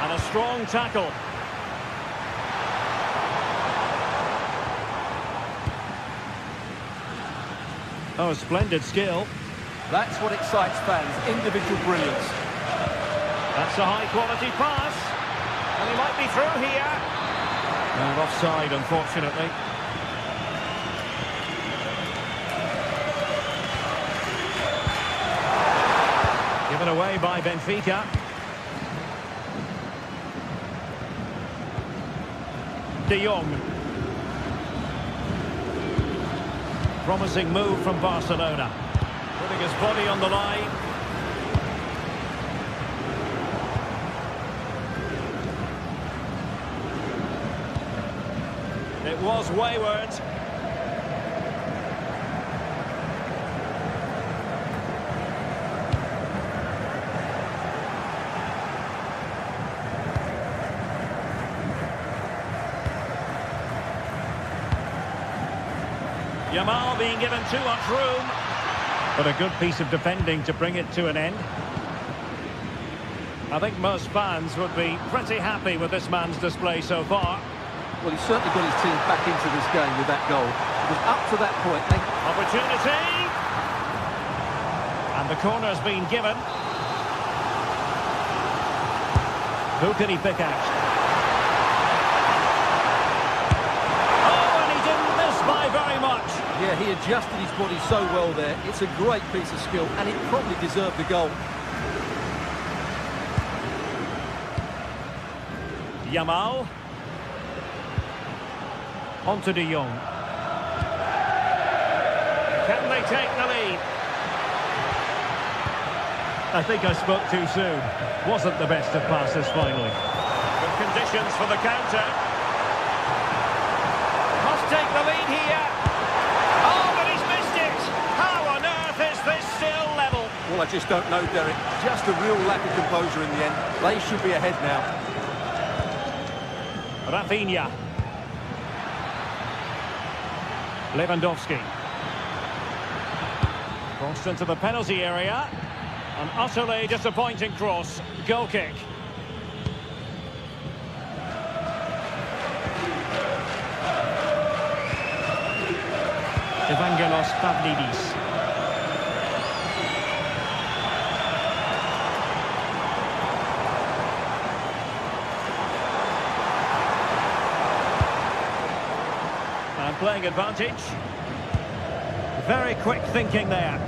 And a strong tackle. Oh, splendid skill. That's what excites fans, individual brilliance. That's a high-quality pass. And he might be through here. And offside, unfortunately. Given away by Benfica. De Jong. Promising move from Barcelona. Putting his body on the line. It was wayward. Yamal being given too much room. But a good piece of defending to bring it to an end. I think most fans would be pretty happy with this man's display so far. Well, he certainly got his team back into this game with that goal. Because up to that point, Opportunity! And the corner's been given. Who can he pick out? Oh, and he didn't miss by very much. yeah, he adjusted his body so well there. It's a great piece of skill, and it probably deserved the goal. Yamal. On to De Jong. Can they take the lead? I think I spoke too soon. Wasn't the best of passes finally. Good conditions for the counter. Must take the lead here. Oh, but he's missed it. How on earth is this still level? Well, I just don't know, Derek. Just a real lack of composure in the end. They should be ahead now. Rafinha. Lewandowski. Crossed into the penalty area. An utterly disappointing cross. Goal kick. Evangelos Pavlidis. And playing advantage. Very quick thinking there.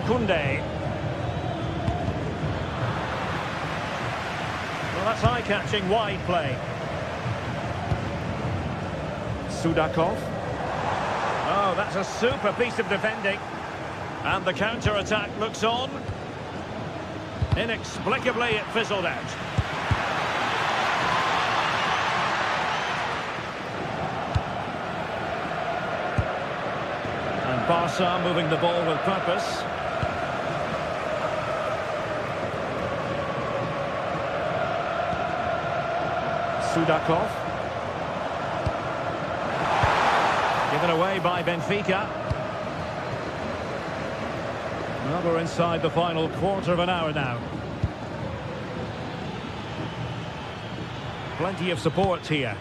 Koundé. that's eye-catching wide play. Sudakov. Oh, that's a super piece of defending. And the counter-attack looks on. Inexplicably, it fizzled out. And Barca moving the ball with purpose. Sudakov. Given away by Benfica. Well, we're inside the final quarter of an hour now. Plenty of support here.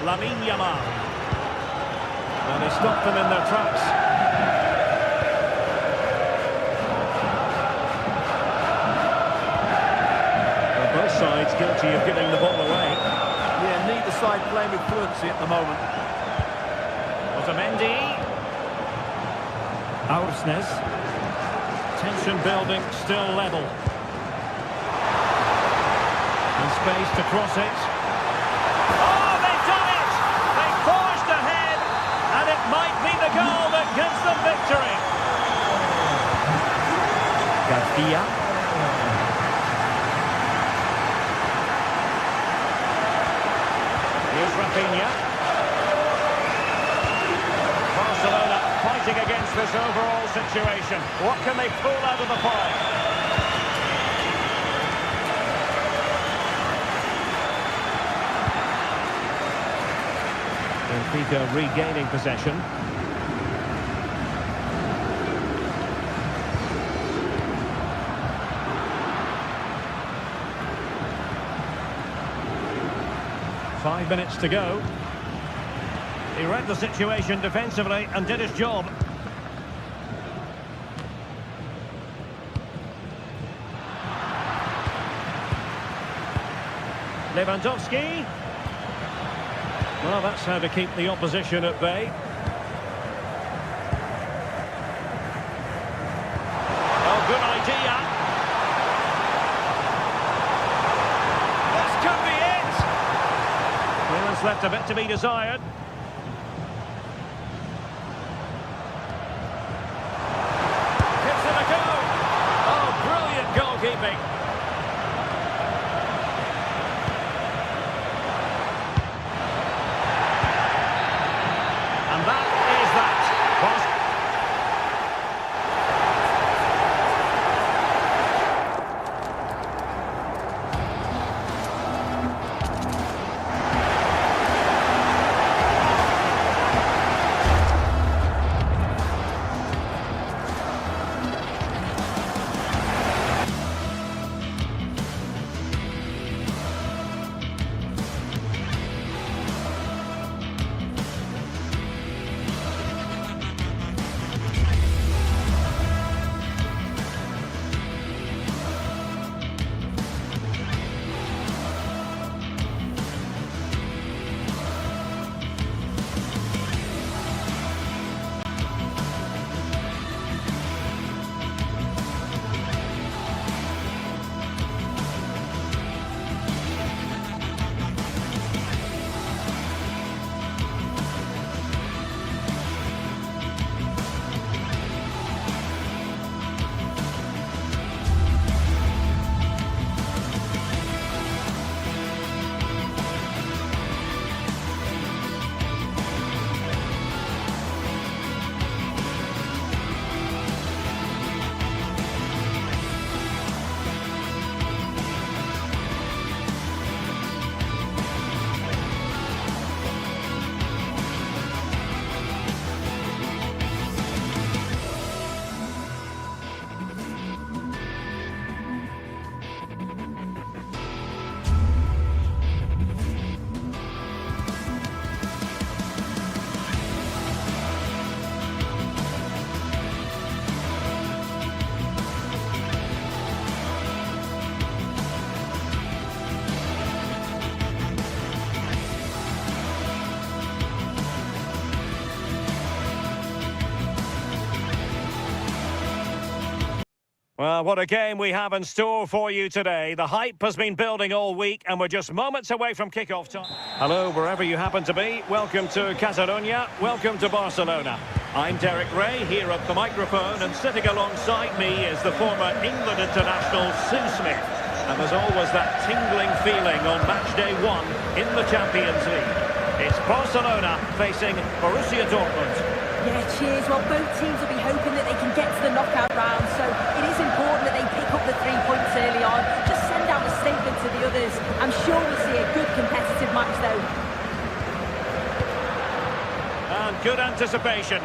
Lamine Yamal. And they stopped them in their tracks. Well, both sides guilty of giving the ball away. Yeah, neither side playing with fluency at the moment. Otamendi. Aursnes. Tension building, still level. And space to cross it. Oh, they've done it! They forged ahead, and it might be the goal that gives them victory. Garcia. Here's Rafinha. Barcelona fighting against this overall situation. What can they pull out of the fight? Benfica regaining possession. Five minutes to go. He read the situation defensively and did his job. Lewandowski. Well, that's how to keep the opposition at bay. Oh, good idea. This could be it. Clearance left a bit to be desired. Gives it a go. Oh, brilliant goalkeeping. Well, what a game we have in store for you today. The hype has been building all week and we're just moments away from kick-off time. Hello, wherever you happen to be. Welcome to Catalonia. Welcome to Barcelona. I'm Derek Ray here at the microphone, and sitting alongside me is the former England international Sue Smith. And there's always that tingling feeling on match day 1 in the Champions League. It's Barcelona facing Borussia Dortmund. Yeah, cheers. Well, both teams will be hoping that they can get to the knockout round, so it is important that they pick up the 3 points early on. Just send out a statement to the others. I'm sure we'll see a good competitive match, though. And good anticipation.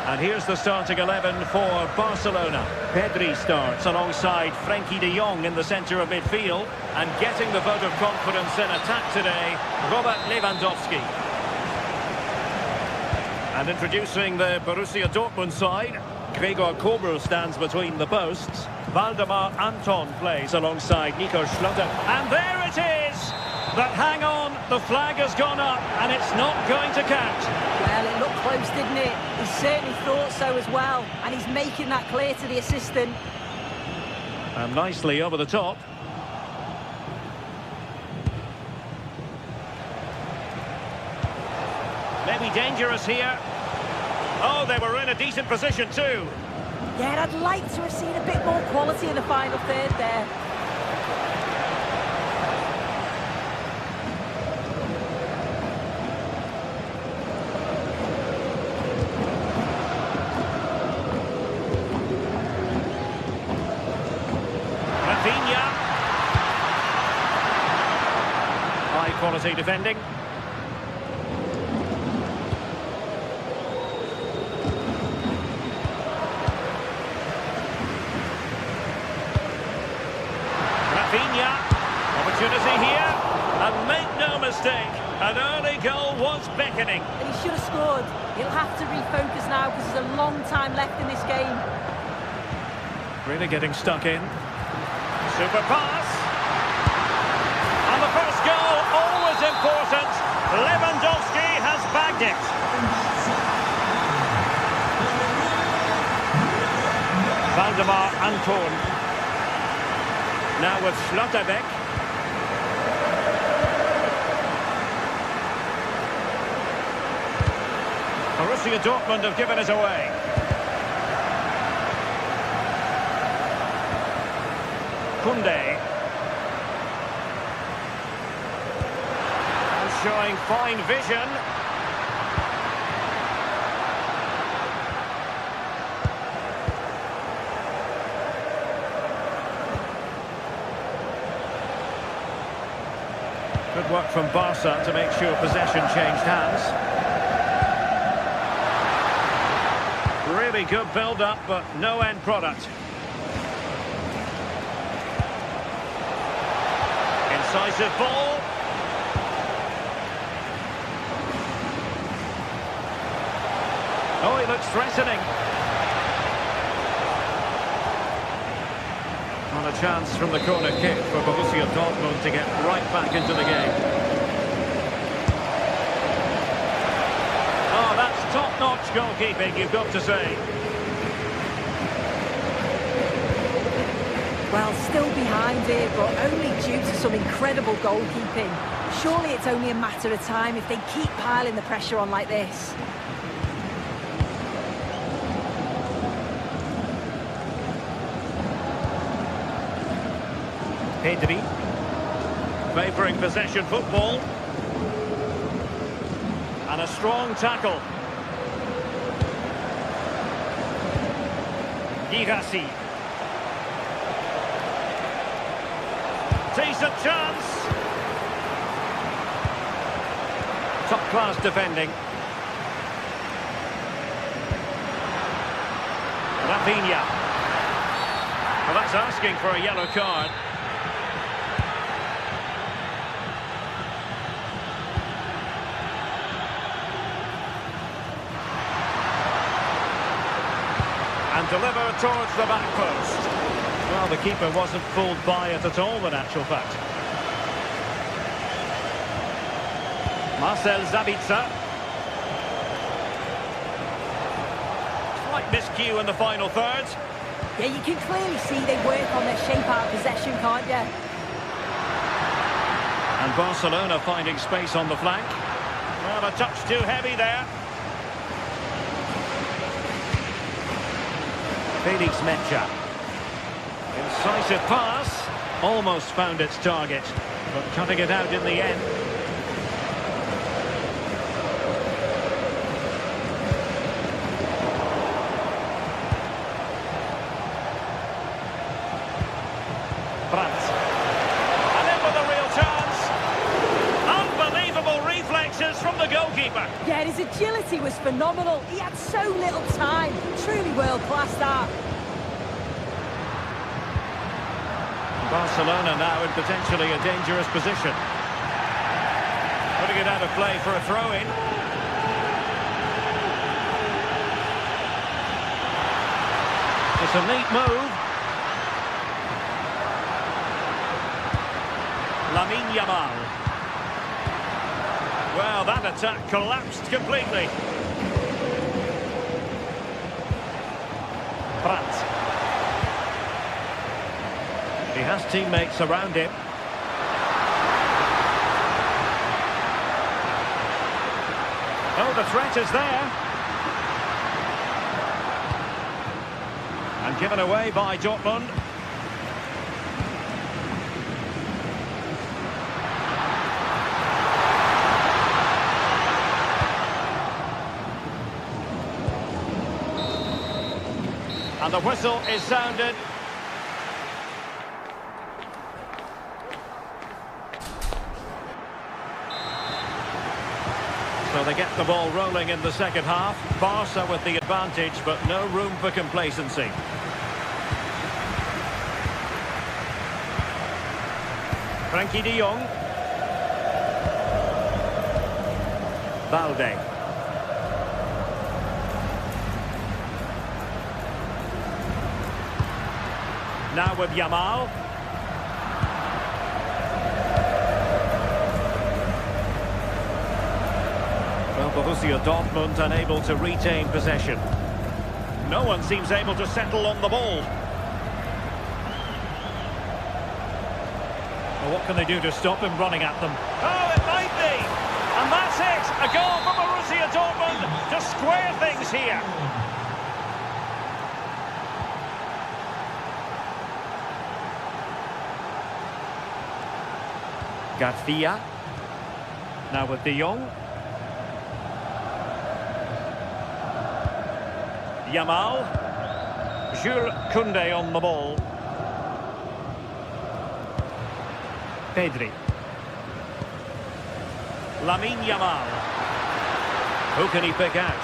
And here's the starting 11 for Barcelona. Pedri starts alongside Frenkie de Jong in the centre of midfield. And getting the vote of confidence in attack today, Robert Lewandowski. And introducing the Borussia Dortmund side, Gregor Kobel stands between the posts. Waldemar Anton plays alongside Nico Schlotterbeck. And there it is! But hang on, the flag has gone up and it's not going to count. Well, it looked close, didn't it? He certainly thought so as well. And he's making that clear to the assistant. And nicely over the top. Maybe dangerous here. Oh, they were in a decent position too. Yeah, I'd like to have seen a bit more quality in the final third there. High-quality defending. Rafinha, opportunity here, and make no mistake, an early goal was beckoning. And he should have scored. He'll have to refocus now because there's a long time left in this game. Really getting stuck in. Super pass. And the first goal, always important. Lewandowski has bagged it. Waldemar Anton. Now with Schlotterbeck. Borussia Dortmund have given it away. Kunde. Showing fine vision. Good work from Barca to make sure possession changed hands. Really good build-up, but no end product. Incisive ball. Oh, he looks threatening. On a chance from the corner kick for Borussia Dortmund to get right back into the game. Oh, that's top-notch goalkeeping, you've got to say. Well, still behind here, but only due to some incredible goalkeeping. Surely it's only a matter of time if they keep piling the pressure on like this. Pedri, favouring possession football. And a strong tackle. Girassi. Decent chance. Top-class defending. Rafinha. Well, that's asking for a yellow card. And deliver towards the back post. Well, the keeper wasn't fooled by it at all, in actual fact. Marcel Sabitzer. slight miscue in the final third. Yeah, you can clearly see they work on their shape out of possession, can't you? And Barcelona finding space on the flank. Well, a touch too heavy there. Felix Mecha. Incisive pass. Almost found its target, but cutting it out in the end. Brandt. And in with a real chance. Unbelievable reflexes from the goalkeeper. Yeah, his agility was phenomenal. He had so little time. Truly world-class that. Barcelona now in potentially a dangerous position. Putting it out of play for a throw-in. It's a neat move. Lamine Yamal. Well, that attack collapsed completely. Brandt. He has teammates around him. Oh, the threat is there. And given away by Dortmund. And the whistle is sounded. So they get the ball rolling in the second half. Barca with the advantage, but no room for complacency. Frankie de Jong. Balde. Now with Yamal. Well, Borussia Dortmund unable to retain possession. No one seems able to settle on the ball. Well, what can they do to stop him running at them? Oh, it might be! And that's it! A goal for Borussia Dortmund to square things here. Garcia. Now with de Jong. Yamal. Jules Koundé on the ball. Pedri. Lamine Yamal. Who can he pick out?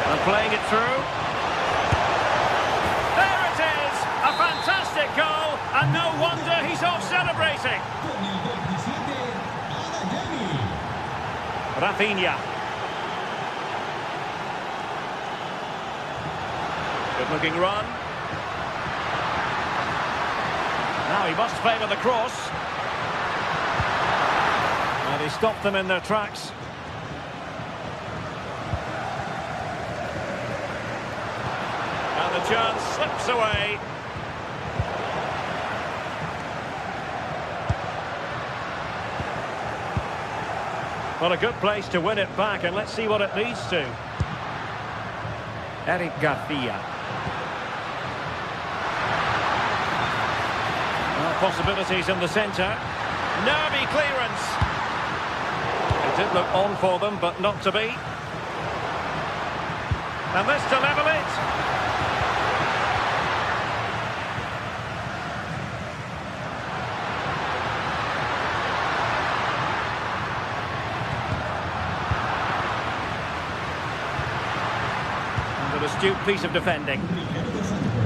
And playing it through. There it is! A fantastic goal, and no wonder he's off celebrating. Rafinha. Good looking run. Now he must favour the cross. And he stopped them in their tracks. And the chance slips away. Well, a good place to win it back, and let's see what it leads to. Eric Garcia. Well, possibilities in the centre. Nervy clearance. It did look on for them, but not to be. And this to level it. An astute piece of defending.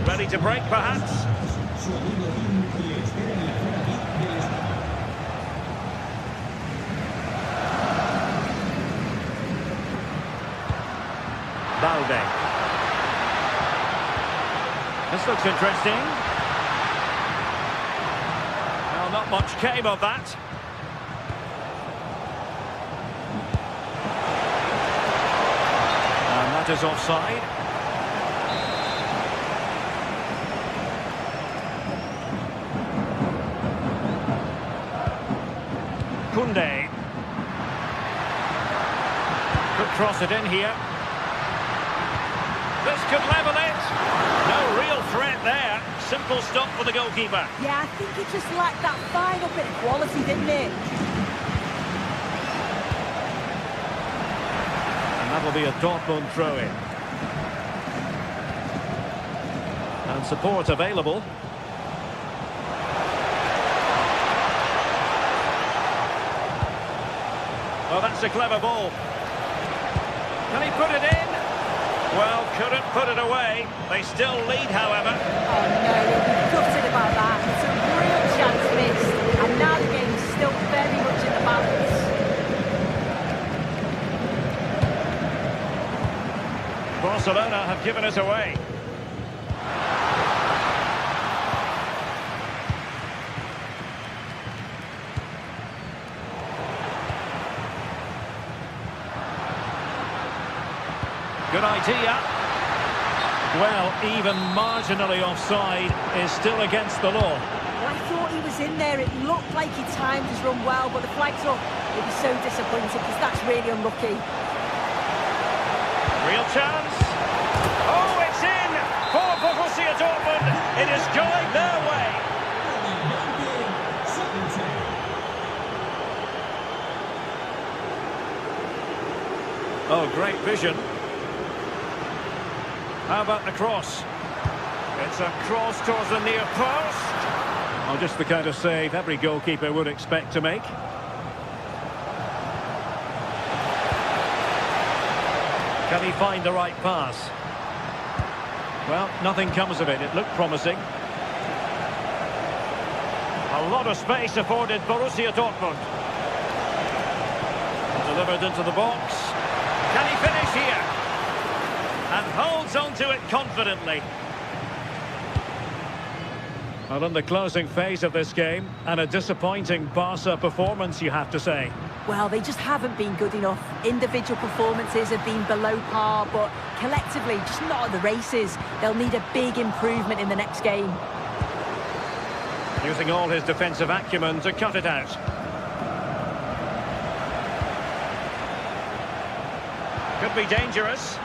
Ready to break, perhaps? Balde. This looks interesting. not much came of that. And that is offside. Koundé. Could cross it in here. This could level it. No real threat there. Simple stop for the goalkeeper. Yeah, I think it just lacked that final bit of quality, didn't it? And that'll be a Dortmund throw-in. And support available. Oh, that's a clever ball. Can he put it in? Well, couldn't put it away. They still lead, however. Oh no, he'll be gutted about that. It's a real chance missed. And now the game's still very much in the balance. Barcelona have given us away. Good idea. Well, even marginally offside is still against the law. Well, I thought he was in there. It looked like he timed his run well, but the flag's up. He'll be so disappointed because that's really unlucky. Real chance. Oh, it's in for Borussia Dortmund. It is going their way. Oh, great vision. How about the cross? It's a cross towards the near post. Oh, just the kind of save every goalkeeper would expect to make. Can he find the right pass? Well, nothing comes of it. It looked promising. A lot of space afforded Borussia Dortmund. Delivered into the box. Can he finish here? And holds on to it confidently. Well, in the closing phase of this game, and a disappointing Barca performance, you have to say. Well, they just haven't been good enough. Individual performances have been below par, but collectively, just not at the races. They'll need a big improvement in the next game. Using all his defensive acumen to cut it out. Could be dangerous.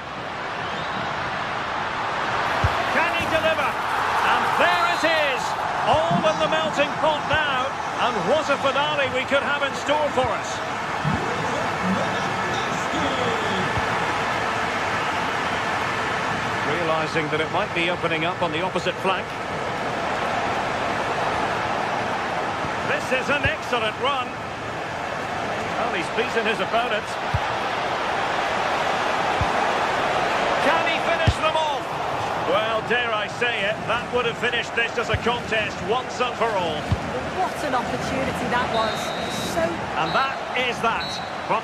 Can he deliver? And there it is! All in the melting pot now. And what a finale we could have in store for us. Realising that it might be opening up on the opposite flank. This is an excellent run. Well, he's beaten his opponent. Can he finish them off? Well, dare I say it, that would have finished this as a contest once and for all. What an opportunity that was. And that is that. But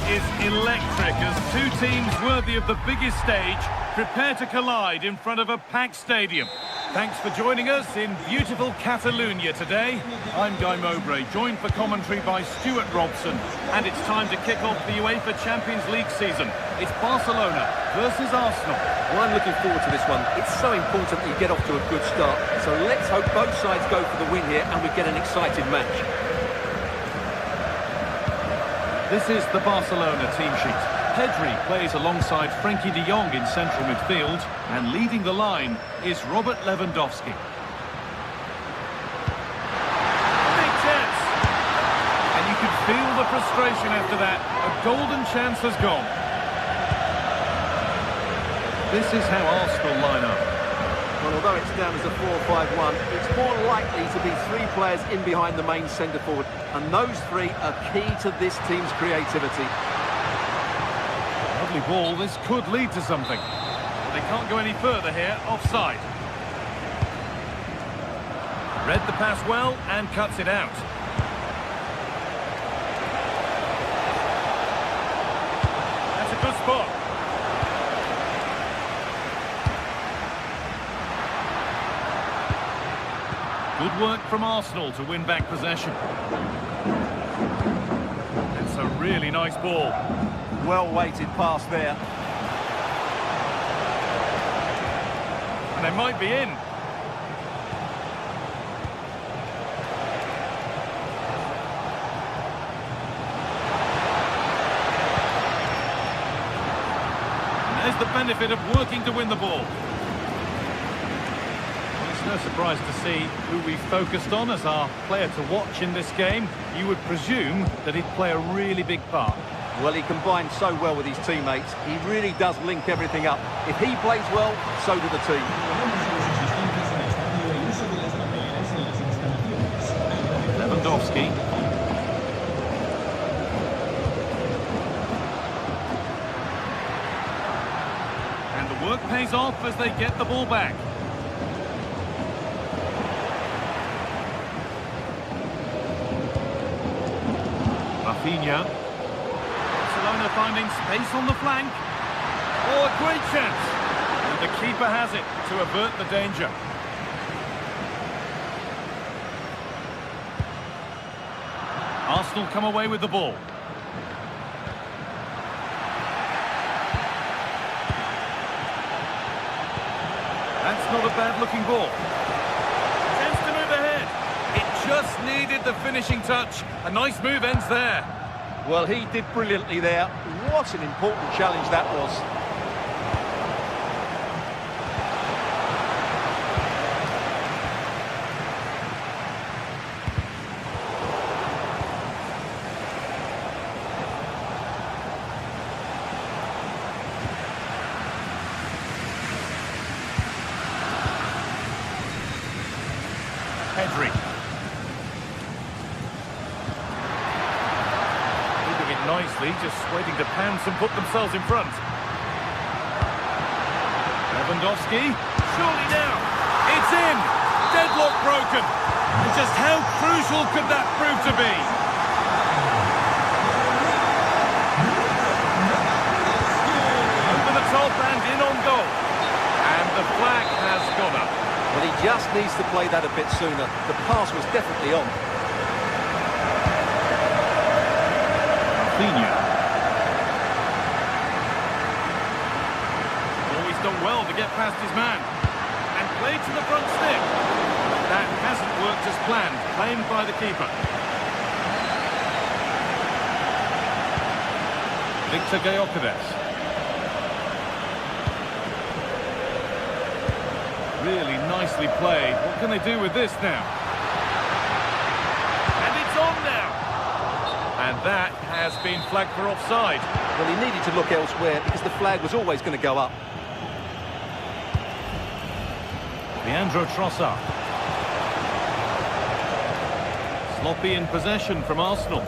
is electric as two teams worthy of the biggest stage prepare to collide in front of a packed stadium. Thanks for joining us in beautiful Catalonia today. I'm Guy Mowbray, joined for commentary by Stuart Robson, and it's time to kick off the UEFA Champions League season. It's Barcelona versus Arsenal. Well, I'm looking forward to this one. It's so important that you get off to a good start. So let's hope both sides go for the win here and we get an exciting match. This is the Barcelona team sheet. Pedri plays alongside Frenkie de Jong in central midfield, and leading the line is Robert Lewandowski. frustration after that. A golden chance has gone. This is how Arsenal line up. Well, although it's down as a 4-5-1, it's more likely to be three players in behind the main centre-forward, and those three are key to this team's creativity. Lovely ball, this could lead to something. But they can't go any further here, offside. Read the pass well and cuts it out. That's a good spot. Good work from Arsenal to win back possession. It's a really nice ball. Well-weighted pass there. And they might be in. And there's the benefit of working to win the ball. It's no surprise to see who we focused on as our player to watch in this game. You would presume that he'd play a really big part. Well, he combines so well with his teammates. He really does link everything up. If he plays well, so do the team. Lewandowski. And the work pays off as they get the ball back. Rafinha. Barcelona finding space on the flank. Oh, a great chance. And the keeper has it to avert the danger. Arsenal come away with the ball. That's not a bad-looking ball. Chance to move ahead. It just needed the finishing touch. A nice move ends there. Well, he did brilliantly there. What an important challenge that was. Pedri. Moving it nicely, just waiting to pounce and put themselves in front. Lewandowski, surely now. It's in. Deadlock broken. And just how crucial could that prove to be? Over the top and in on goal. And the flag has gone up. Well, he just needs to play that a bit sooner. The pass was definitely on. Rafinha. Always done well to get past his man. And played to the front stick. That hasn't worked as planned. Claimed by the keeper. Victor Gyökeres. Really nicely played. What can they do with this now? And it's on now. And that has been flagged for offside. Well, he needed to look elsewhere because the flag was always going to go up. Leandro Trossard. Sloppy in possession from Arsenal.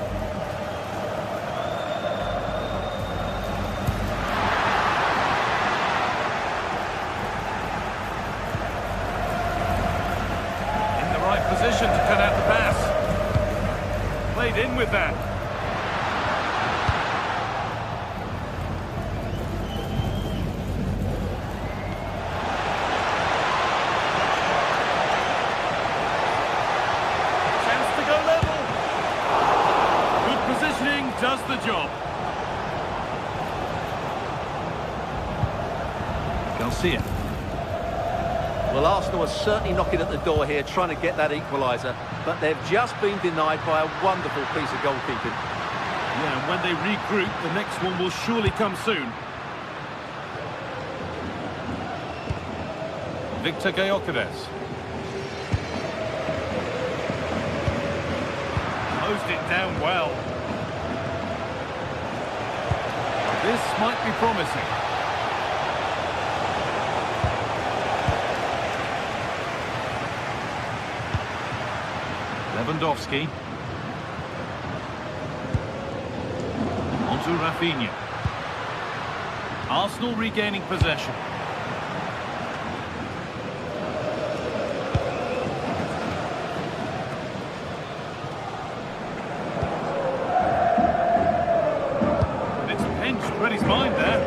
Position to cut out the pass. Played in with that. Chance to go level. Good positioning does the job. Garcia. Well, Arsenal are certainly knocking at the door here, trying to get that equaliser, but they've just been denied by a wonderful piece of goalkeeping. Yeah, and when they regroup, the next one will surely come soon. Victor Gyökeres. Closed it down well. This might be promising. Lewandowski. Onto Rafinha. Arsenal regaining possession. It's pinched, read his mind there.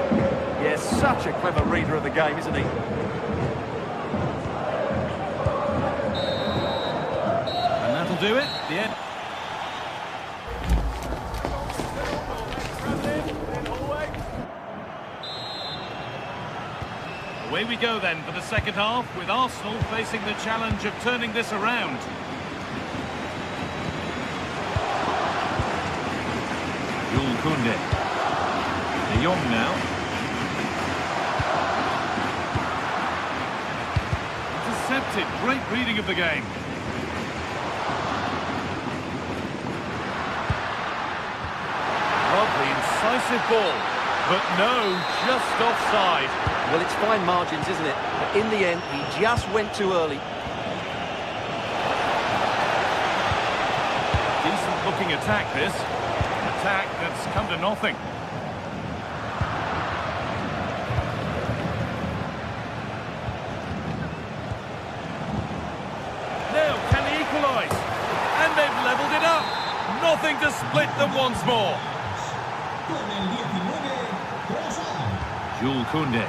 Yes, such a clever reader of the game, isn't he? And that'll do it. The end. Away we go then for the second half, with Arsenal facing the challenge of turning this around. Jules Koundé. De Jong now. Intercepted. Great reading of the game. Lovely, incisive ball. But no, just offside. Well, it's fine margins, isn't it? But in the end, he just went too early. Decent looking attack, this. An attack that's come to nothing. Now, can they equalise? And they've levelled it up. Nothing to split them once more. Jules Koundé.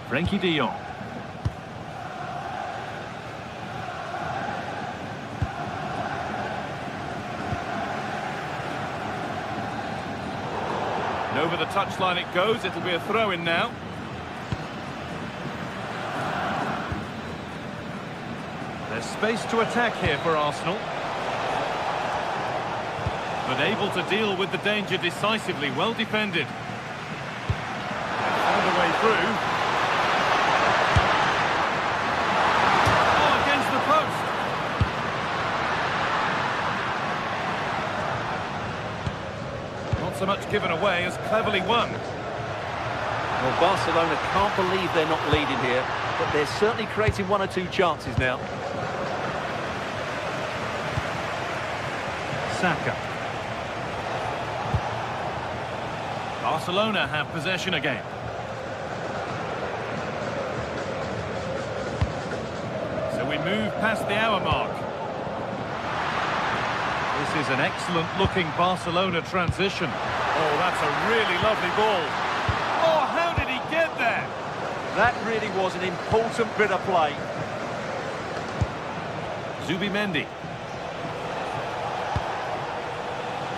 Frenkie de Jong. And over the touchline it goes. It'll be a throw-in now. There's space to attack here for Arsenal. But able to deal with the danger decisively. Well defended. Found a way through. So much given away as cleverly won. Well, Barcelona can't believe they're not leading here, but they're certainly creating one or two chances now. Saka. Barcelona have possession again. So we move past the hour mark. This is an excellent-looking Barcelona transition. Oh, that's a really lovely ball. Oh, how did he get there? That really was an important bit of play. Zubimendi.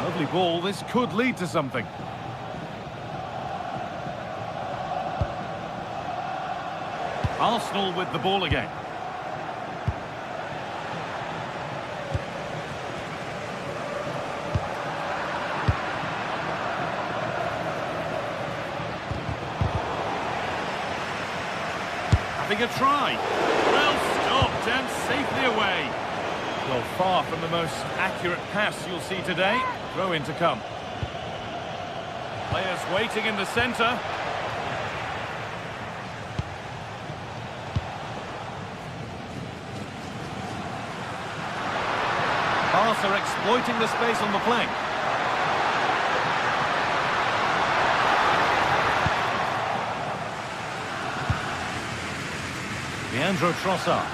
Lovely ball. This could lead to something. Arsenal with the ball again. Having a try. Well stopped and safely away. Well, far from the most accurate pass you'll see today. Throw in to come. Players waiting in the centre. Barca exploiting the space on the flank. Leandro Trossard.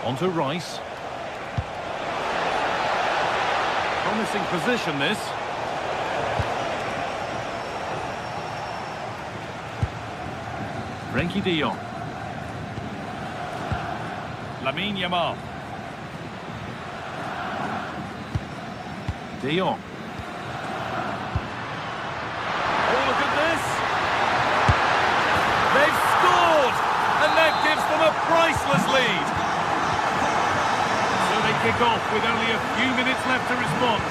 Onto Rice. Promising position, this. Frenkie de Jong. Lamine Yamal. De Jong. They've scored, and that gives them a priceless lead. So they kick off with only a few minutes left to respond.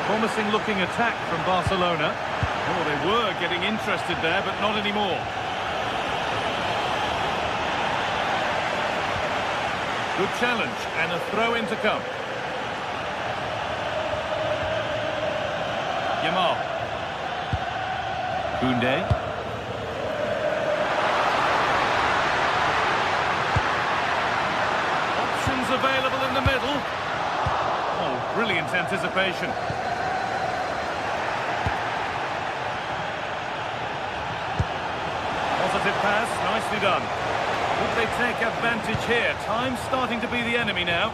Promising looking attack from Barcelona. Oh, they were getting interested there, but not anymore. Good challenge, and a throw-in to come. Yamal. Koundé. Options available in the middle. Oh, brilliant anticipation. Positive pass, nicely done. Would they take advantage here? Time's starting to be the enemy now.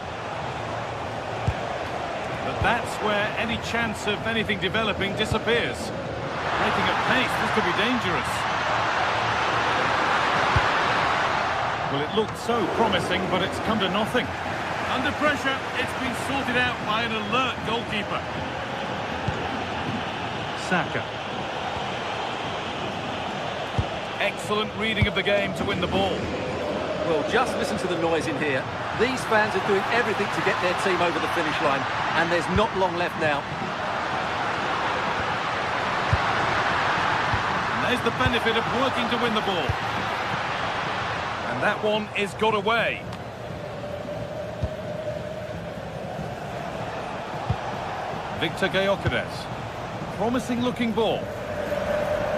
But that's where any chance of anything developing disappears. Breaking at pace, this could be dangerous. Well, it looked so promising, but it's come to nothing. Under pressure, it's been sorted out by an alert goalkeeper. Saka. Excellent reading of the game to win the ball. Well, just listen to the noise in here. These fans are doing everything to get their team over the finish line, and there's not long left now. And there's the benefit of working to win the ball. And that one is got away. Victor Gyökeres. Promising looking ball.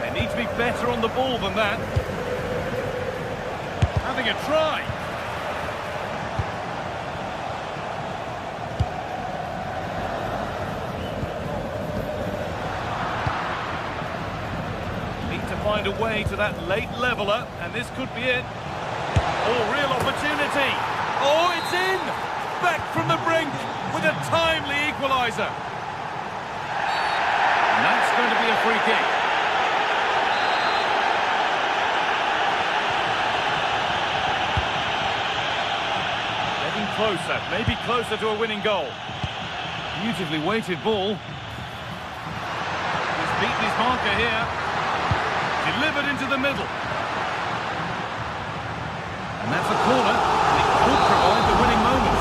They need to be better on the ball than that. Having a try. Need to find a way to that late leveller, and this could be it. Oh, real opportunity. Oh, it's in! Back from the brink with a timely equaliser. And that's going to be a free kick. Getting closer, maybe closer to a winning goal. Beautifully weighted ball. He's beaten his marker here. Delivered into the middle. And that's a corner. It could provide the winning moment.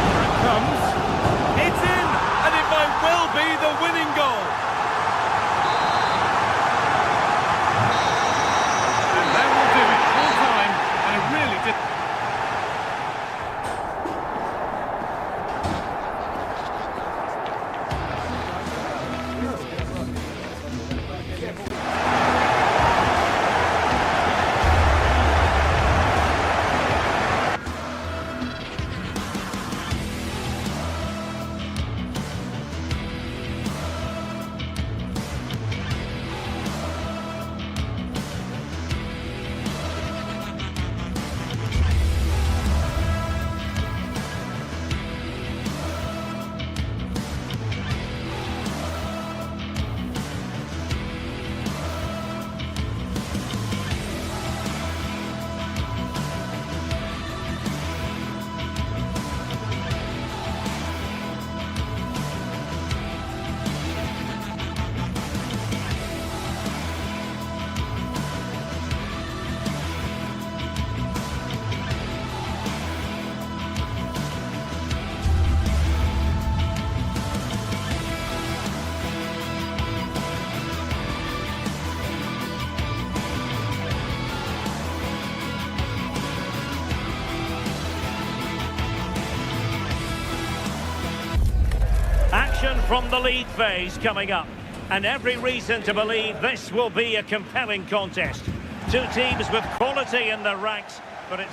Here it comes. It's in! And it might well be the winning goal. And that will do it. Full time. And it really did. Action from the league phase coming up, and every reason to believe this will be a compelling contest. Two teams with quality in their ranks, but it's...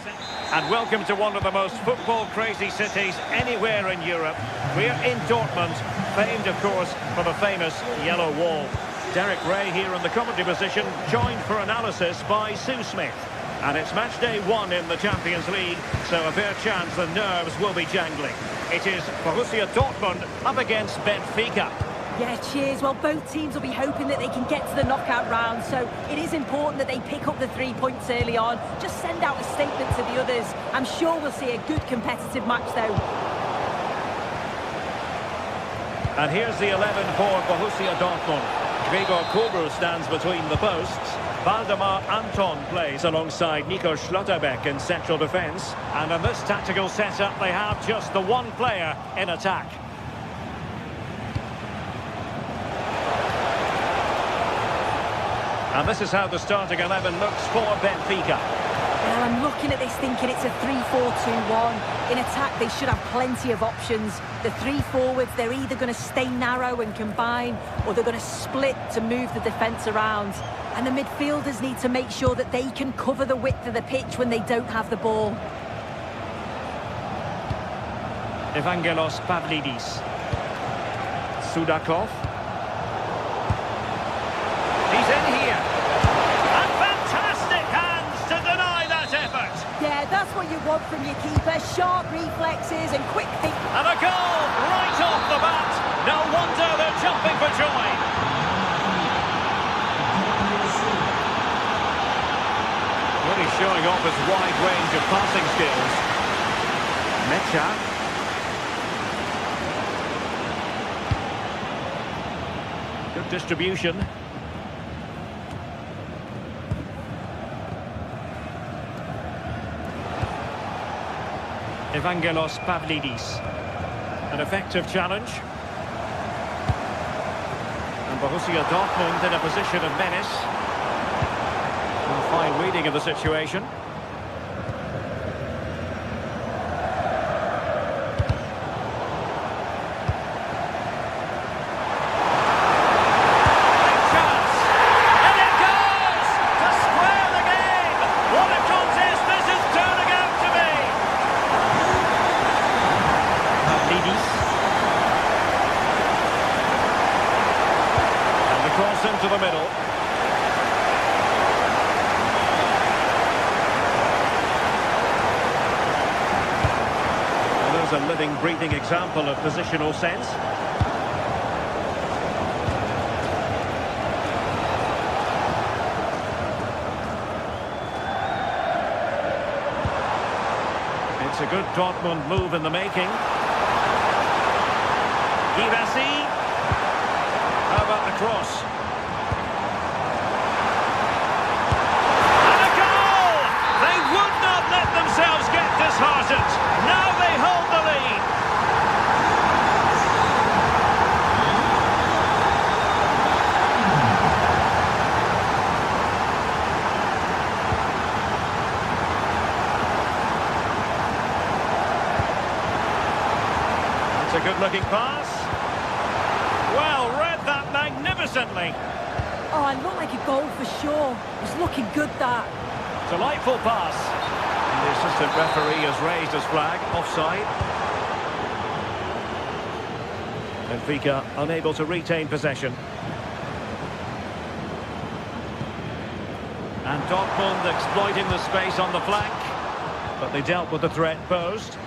And welcome to one of the most football-crazy cities anywhere in Europe. We're in Dortmund, famed, of course, for the famous Yellow Wall. Derek Ray here in the commentary position, joined for analysis by Sue Smith. And it's match day 1 in the Champions League, so a fair chance the nerves will be jangling. It is Borussia Dortmund up against Benfica. Yeah, cheers. Well, both teams will be hoping that they can get to the knockout round, so it is important that they pick up the 3 points early on. Just send out a statement to the others. I'm sure we'll see a good competitive match, though. And here's the 11 for Borussia Dortmund. Gregor Kobel stands between the posts. Waldemar Anton plays alongside Nico Schlotterbeck in central defence. And in this tactical setup, they have just the one player in attack. And this is how the starting 11 looks for Benfica. Well, I'm looking at this thinking it's a 3-4-2-1. In attack, they should have plenty of options. The three forwards, they're either going to stay narrow and combine, or they're going to split to move the defence around. And the midfielders need to make sure that they can cover the width of the pitch when they don't have the ball. Evangelos Pavlidis. Sudakov. He's in here. And fantastic hands to deny that effort. Yeah, that's what you want from your keeper. Sharp reflexes and quick think. And a goal right off the bat. No wonder they're jumping for joy. Really showing off his wide range of passing skills. Mecha. Good distribution. Evangelos Pavlidis. An effective challenge. And Borussia Dortmund in a position of menace. And a fine reading of the situation. Into the middle. Well, there's a living, breathing example of positional sense. It's a good Dortmund move in the making. Girassi. How about the cross? Themselves get disheartened. Now they hold the lead. It's a good-looking pass. Well, read that magnificently. Oh, it looked like a goal for sure. It was looking good, that. Delightful pass. The assistant referee has raised his flag, offside. Benfica unable to retain possession. And Dortmund exploiting the space on the flank, but they dealt with the threat posed.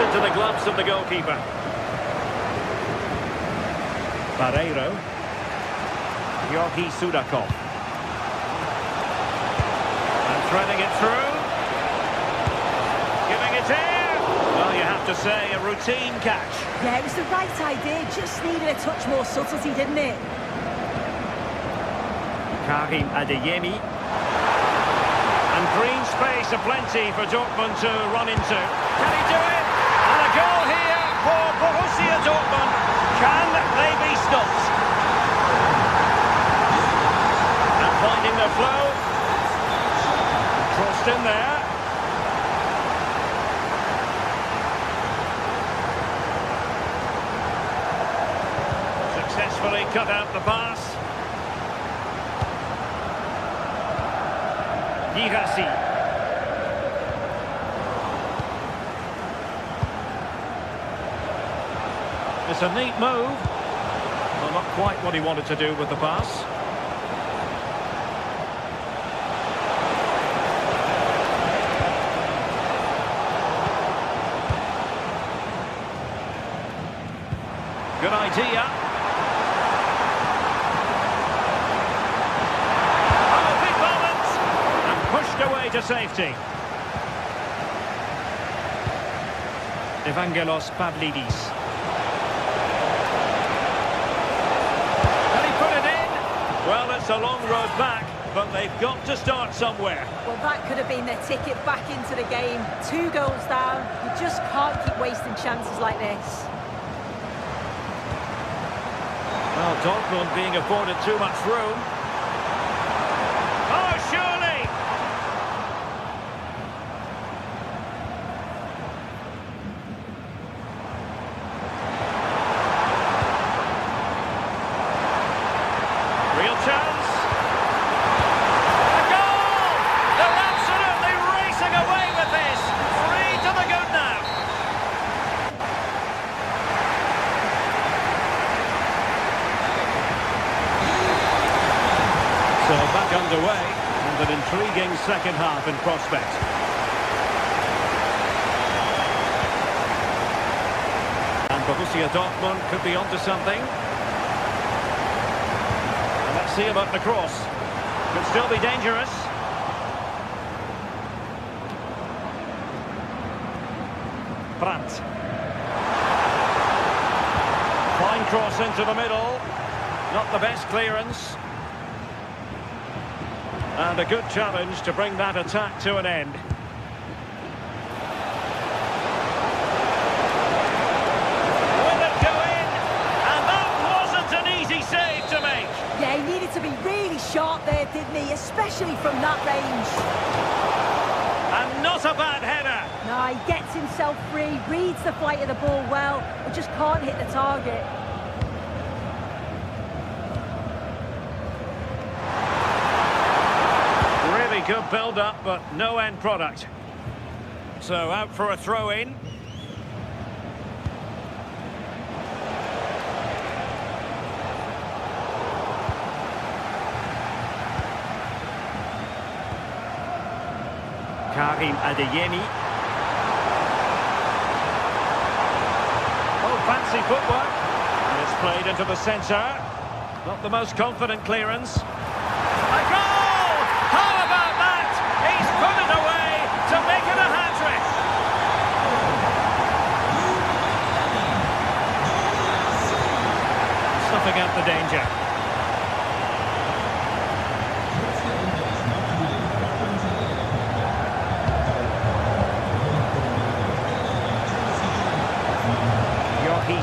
Into the gloves of the goalkeeper. Barreiro. Georgi Sudakov. And threading it through. Giving it in. Well, you have to say, a routine catch. Yeah, it was the right idea. Just needed a touch more subtlety, didn't it? Karim Adeyemi. And green space aplenty for Dortmund to run into. Can he do it? And a goal here for Borussia Dortmund. Can they be stopped? And finding their flow. Crossed in there. Successfully cut out the pass. Girassi. It's a neat move. Well, not quite what he wanted to do with the pass. Good idea. to safety. Evangelos Pavlidis. Can he put it in? Well, it's a long road back, but they've got to start somewhere. Well, that could have been their ticket back into the game. 2 goals down. You just can't keep wasting chances like this. Well, Dortmund being afforded too much room. Oh, surely! Real chance. A goal! They're absolutely racing away with this. 3 to the good now. So back underway, and an intriguing second half in prospect. And Borussia Dortmund could be onto something. And let's see about the cross. Could still be dangerous. Brandt. Fine cross into the middle. Not the best clearance. And a good challenge to bring that attack to an end. Will it go in? And that wasn't an easy save to make. Yeah, he needed to be really sharp there, didn't he? Especially from that range. And not a bad header. No, he gets himself free, reads the flight of the ball well, but just can't hit the target. Really good build-up, but no end product. So out for a throw-in. Karim Adeyemi. Oh, fancy footwork. And it's played into the centre. Not the most confident clearance. A goal! How about that? He's put it away to make it a hat-trick. Snuffing out the danger.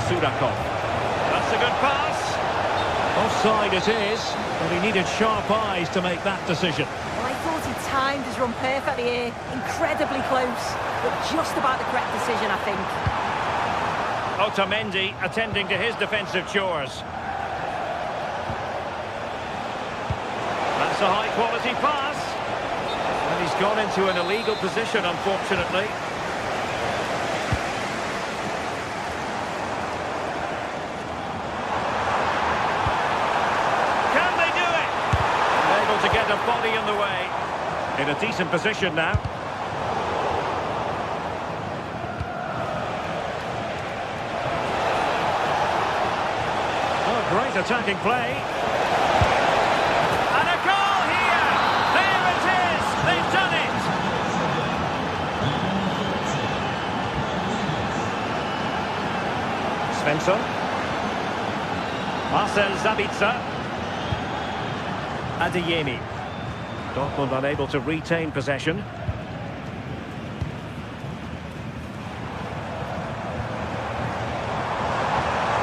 Surakov. That's a good pass. Offside it is, but he needed sharp eyes to make that decision. Well, I thought he timed his run perfectly here. Incredibly close, but just about the correct decision, I think. Otamendi attending to his defensive chores. That's a high-quality pass. And he's gone into an illegal position, unfortunately. To get a body in the way. In a decent position now. Oh, great attacking play. And a goal here! There it is! They've done it! Svensson. Marcel Sabitzer. Adeyemi. Dortmund unable to retain possession.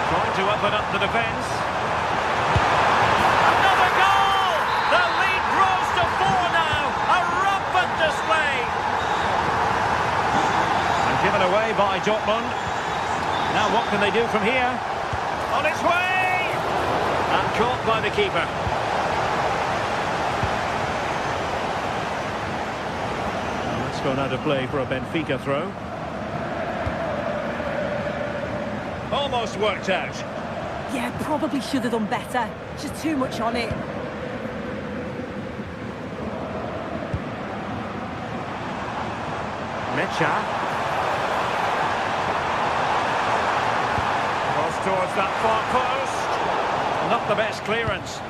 Trying to open up the defence. Another goal! The lead grows to 4 now. A rampant display. And given away by Dortmund. Now what can they do from here? On its way! And caught by the keeper. Gone out of play for a Benfica throw. Almost worked out. Yeah, probably should have done better. Just too much on it. Mecha. Cross towards that far post. Not the best clearance.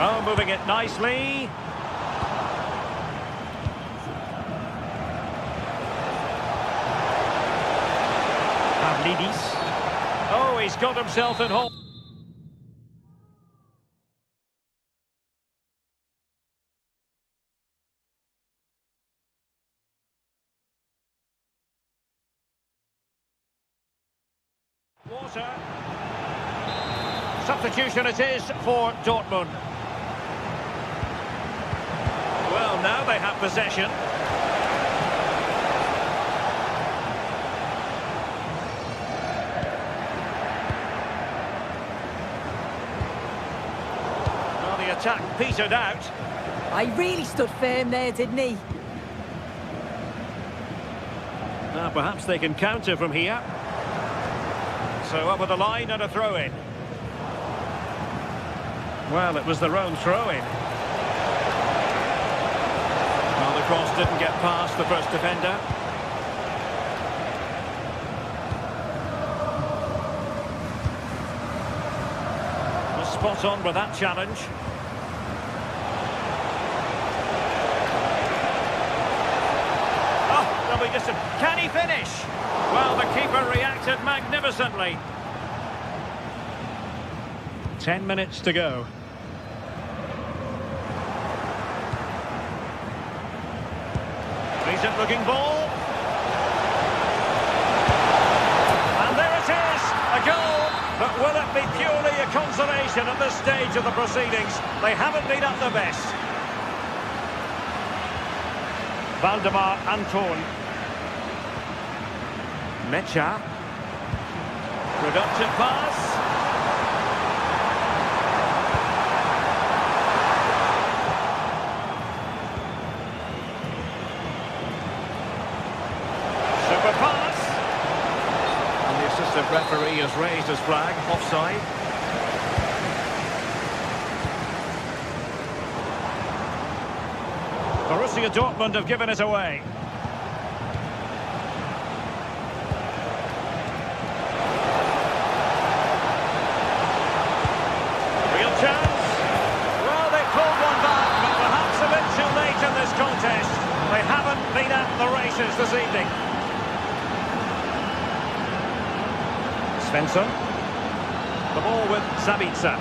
Oh, moving it nicely. Lidis. Oh, he's got himself in hold. Water. Substitution it is for Dortmund. Well, now they have possession. Well, the attack petered out. I really stood firm there, didn't he? Now, perhaps they can counter from here. So over the line and a throw-in. Well, it was their own throw-in. Well, the cross didn't get past the first defender. Was spot on with that challenge. Oh, that'll be distant. Can he finish? Well, the keeper reacted magnificently. 10 minutes to go. Decent looking ball. And there it is, a goal. But will it be purely a consolation at this stage of the proceedings? They haven't been at their best. Valdemar Anton. Mecha. Productive pass. Super pass. And the assistant referee has raised his flag. Offside. Borussia Dortmund have given it away. Contest. They haven't been at the races this evening. Svensson. The ball with Sabitzer.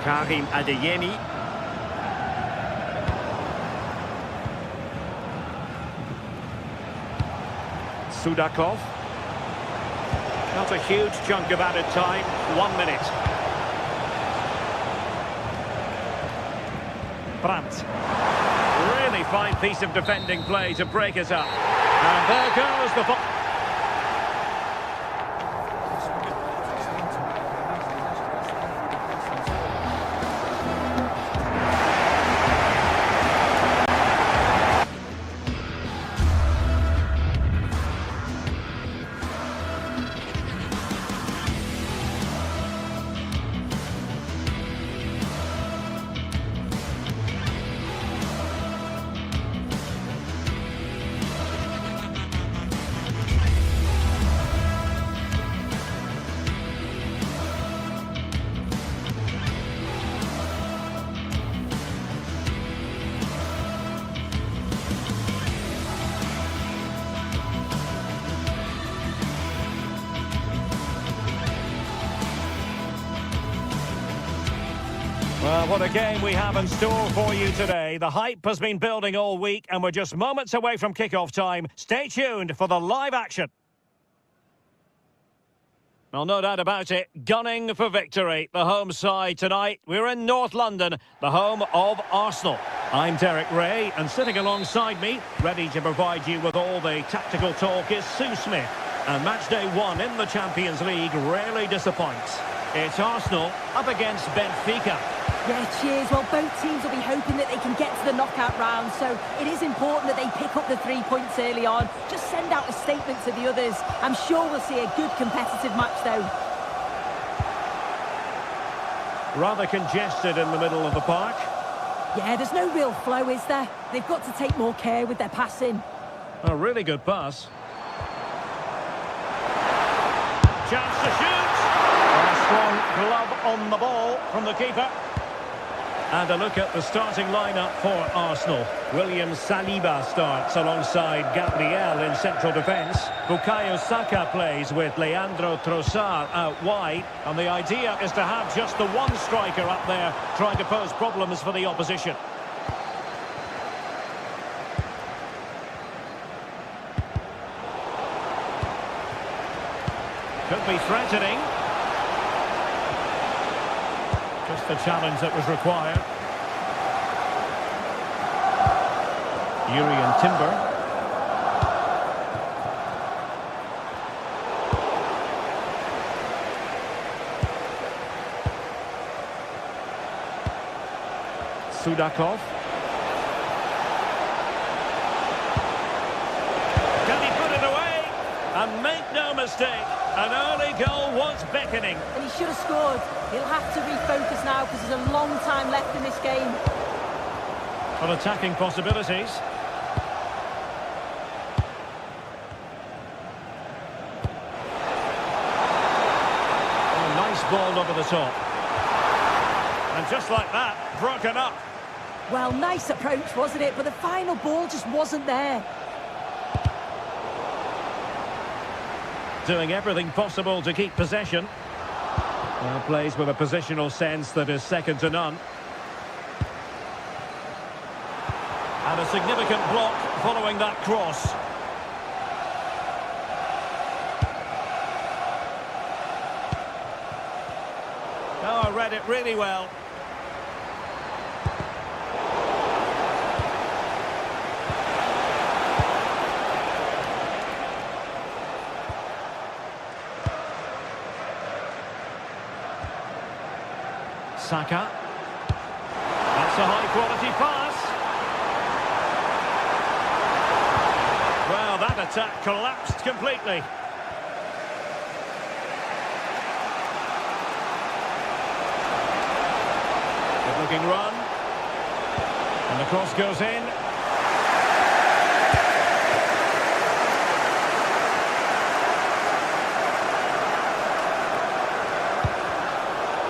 Karim Adeyemi. Sudakov. Not a huge chunk of added time. 1 minute. Brandt. Really fine piece of defending play to break it up. And there goes the ball. Well, what a game we have in store for you today. The hype has been building all week and we're just moments away from kickoff time. Stay tuned for the live action. Well, no doubt about it, gunning for victory. The home side tonight. We're in North London, the home of Arsenal. I'm Derek Ray, and sitting alongside me, ready to provide you with all the tactical talk, is Sue Smith. And match day 1 in the Champions League rarely disappoints. It's Arsenal up against Benfica. Yeah, cheers. Well, both teams will be hoping that they can get to the knockout round, so it is important that they pick up the 3 points early on. Just send out a statement to the others. I'm sure we'll see a good competitive match, though. Rather congested in the middle of the park. Yeah, there's no real flow, is there? They've got to take more care with their passing. A really good pass. Chance to shoot. A strong glove on the ball from the keeper. And a look at the starting lineup for Arsenal. William Saliba starts alongside Gabriel in central defence. Bukayo Saka plays with Leandro Trossard out wide. And the idea is to have just the one striker up there trying to pose problems for the opposition. Could be threatening. Just the challenge that was required. Urian Timber. Sudakov. Can he put it away? And make no mistake, an early goal was beckoning. And he should have scored. He'll have to refocus now because there's a long time left in this game. On attacking possibilities. Oh, nice ball over the top. And just like that, broken up. Well, nice approach, wasn't it? But the final ball just wasn't there. Doing everything possible to keep possession. Well, plays with a positional sense that is second to none. And a significant block following that cross. Oh, I read it really well. Saka. That's a high-quality pass. Well, that attack collapsed completely. Good-looking run. And the cross goes in.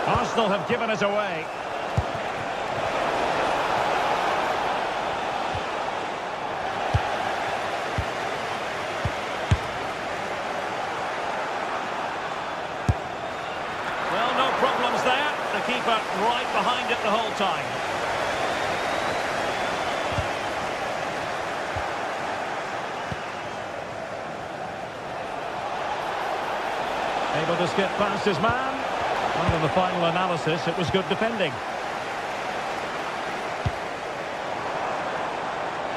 Arsenal have given it away. Well, no problems there. The keeper right behind it the whole time. Able to skip past his man. And in the final analysis, it was good defending.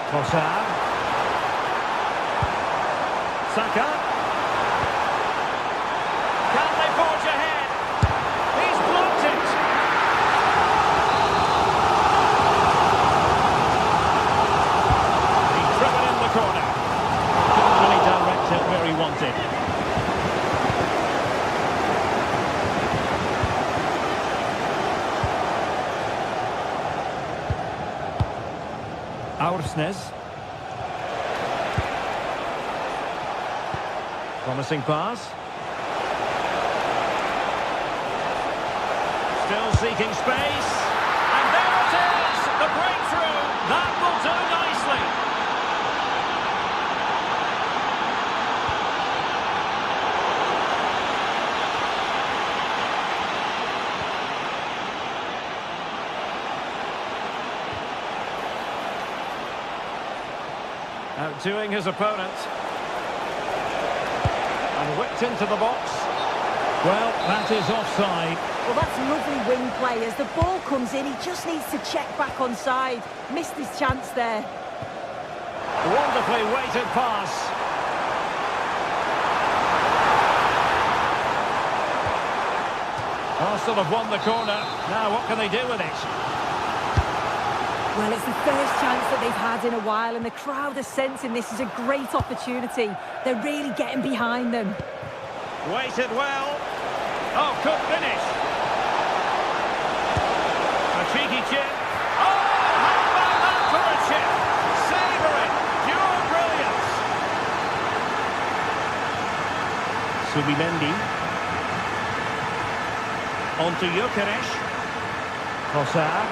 Trossard. Saka. Can they forge ahead? He's blocked it. He's driven in the corner. Couldn't really direct it where he wanted. Aursnes. Promising pass. Still seeking space. And there it is! The breakthrough! That will do nicely. Outdoing his opponent. And whipped into the box. Well, that is offside. Well, that's lovely wing play. As the ball comes in, he just needs to check back on side. Missed his chance there. Wonderfully weighted pass. Arsenal have won the corner. Now, what can they do with it? Well, it's the first chance that they've had in a while, and the crowd are sensing this is a great opportunity. They're really getting behind them. Waited well. Oh, good finish. A cheeky chip. Oh, how about that for a chip? Savouring, pure brilliance. Subimendi. On to Gyökeres. Trossard.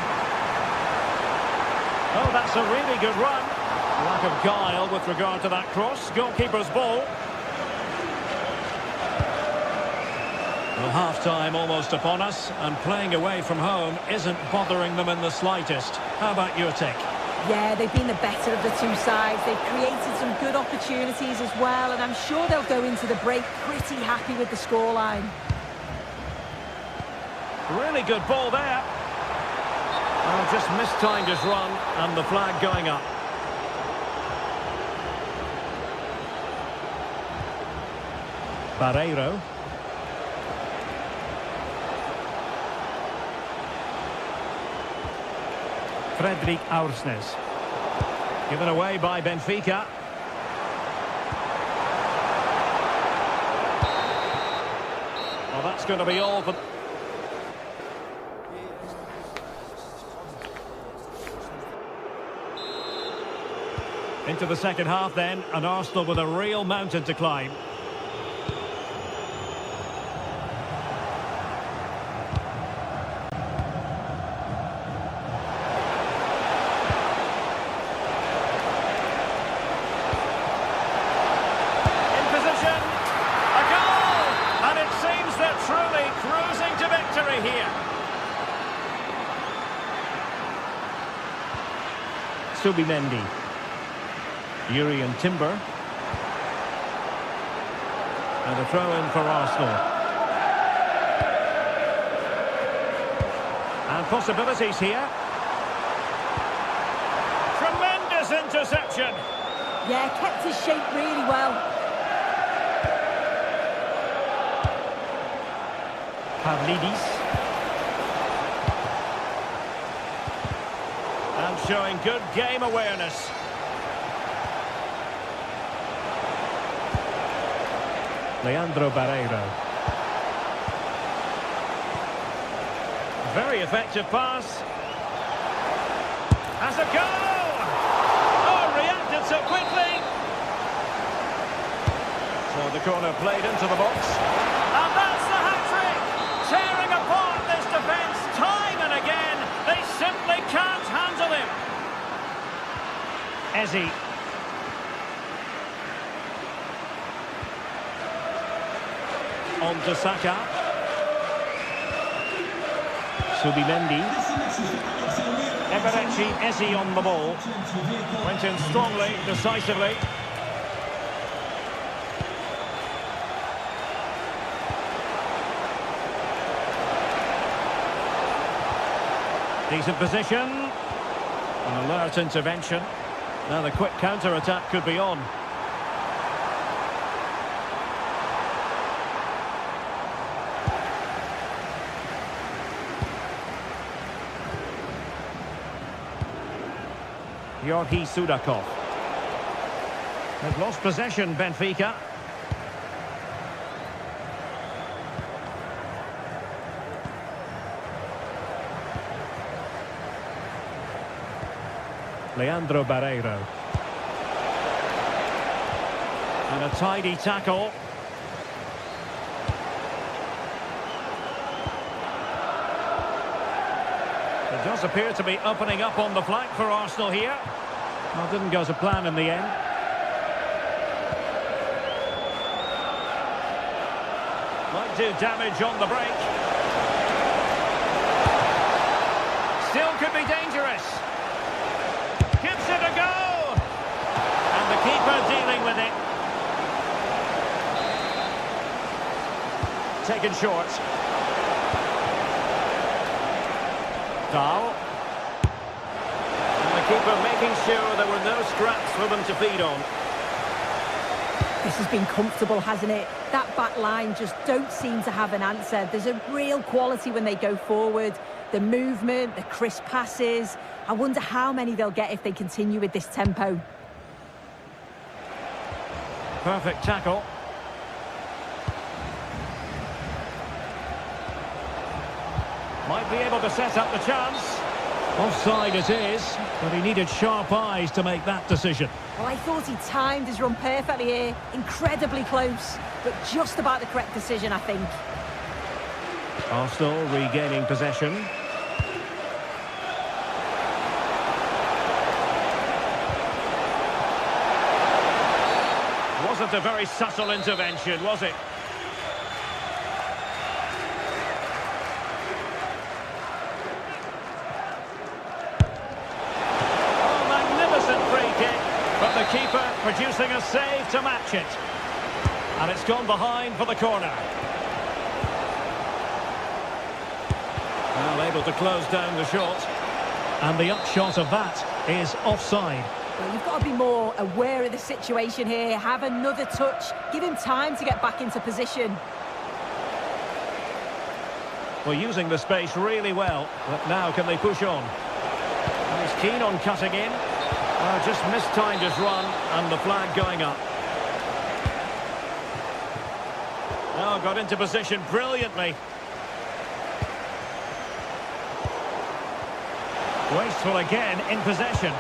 Oh, that's a really good run. Lack of guile with regard to that cross. Goalkeeper's ball. Well, half-time almost upon us, and playing away from home isn't bothering them in the slightest. How about your take? Yeah, they've been the better of the two sides. They've created some good opportunities as well, and I'm sure they'll go into the break pretty happy with the scoreline. Really good ball there. Oh, just mistimed his run, and the flag going up. Barreiro. Fredrik Aursnes. Given away by Benfica. Well, that's going to be all for... Into the second half then, and Arsenal with a real mountain to climb. In position, a goal! And it seems they're truly cruising to victory here. Subimendi. Urian Timber. And a throw-in for Arsenal. And possibilities here. Tremendous interception. Yeah, kept his shape really well. Pavlidis. And showing good game awareness. Leandro Barreiro. Very effective pass. Has a goal! Oh, reacted so quickly! So the corner played into the box. And that's the hat-trick! Tearing apart this defence time and again. They simply can't handle him. Eze. On to Saka. Subimendi. Eberechi Eze on the ball. Went in strongly, decisively. Decent position. An alert intervention. Now the quick counter-attack could be on. Georgi Sudakov. They've lost possession, Benfica. Leandro Barreiro. And a tidy tackle. It does appear to be opening up on the flank for Arsenal here. Well, didn't go to plan in the end. Might do damage on the break. Still could be dangerous. Gives it a go. And the keeper dealing with it. Taken short. Dahl. And the keeper making sure there were no scraps for them to feed on. This has been comfortable, hasn't it? That back line just don't seem to have an answer. There's a real quality when they go forward. The movement, the crisp passes. I wonder how many they'll get if they continue with this tempo. Perfect tackle. Might be able to set up the chance. Offside it is, but he needed sharp eyes to make that decision. Well, I thought he timed his run perfectly here. Incredibly close, but just about the correct decision, I think. Arsenal regaining possession. wasn't a very subtle intervention, was it? Oh, magnificent free kick, but the keeper producing a save to match it. And it's gone behind for the corner. Well, able to close down the shot. And the upshot of that is offside. Well, you've got to be more aware of the situation here. Have another touch. Give him time to get back into position. Well, using the space really well. But now can they push on? And he's keen on cutting in. Just mistimed his run and the flag going up. Oh, got into position brilliantly. Wasteful again in possession.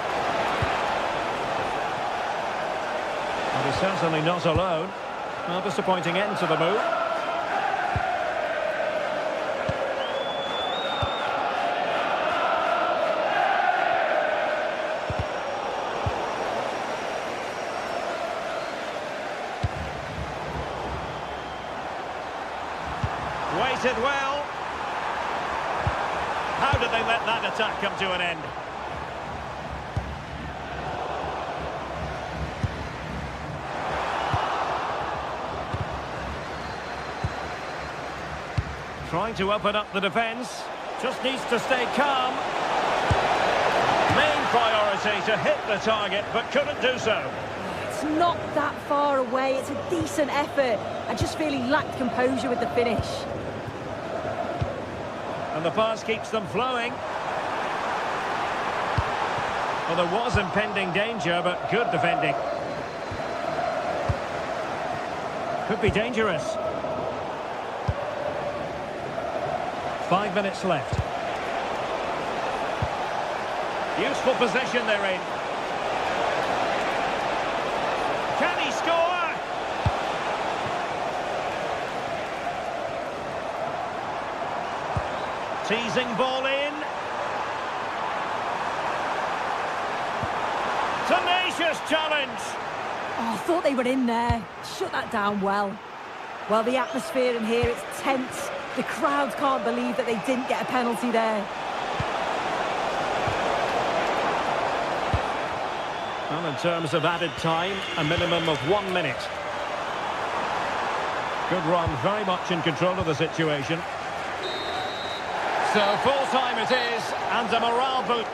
And he's certainly not alone. Well, disappointing end to the move. Waited well. How did they let that attack come to an end? Trying to open up the defence. Just needs to stay calm. Main priority to hit the target, but couldn't do so. It's not that far away. It's a decent effort. I just feel he lacked composure with the finish. And the pass keeps them flowing. Well, there was impending danger, but good defending. Could be dangerous. 5 minutes left. Useful possession they're in. Can he score? Teasing ball in. Tenacious challenge. Oh, I thought they were in there. Shut that down well. Well, the atmosphere in here, it's tense. The crowd can't believe that they didn't get a penalty there. Well, in terms of added time, a minimum of 1 minute. Good run, very much in control of the situation. So full time it is, and a morale boost.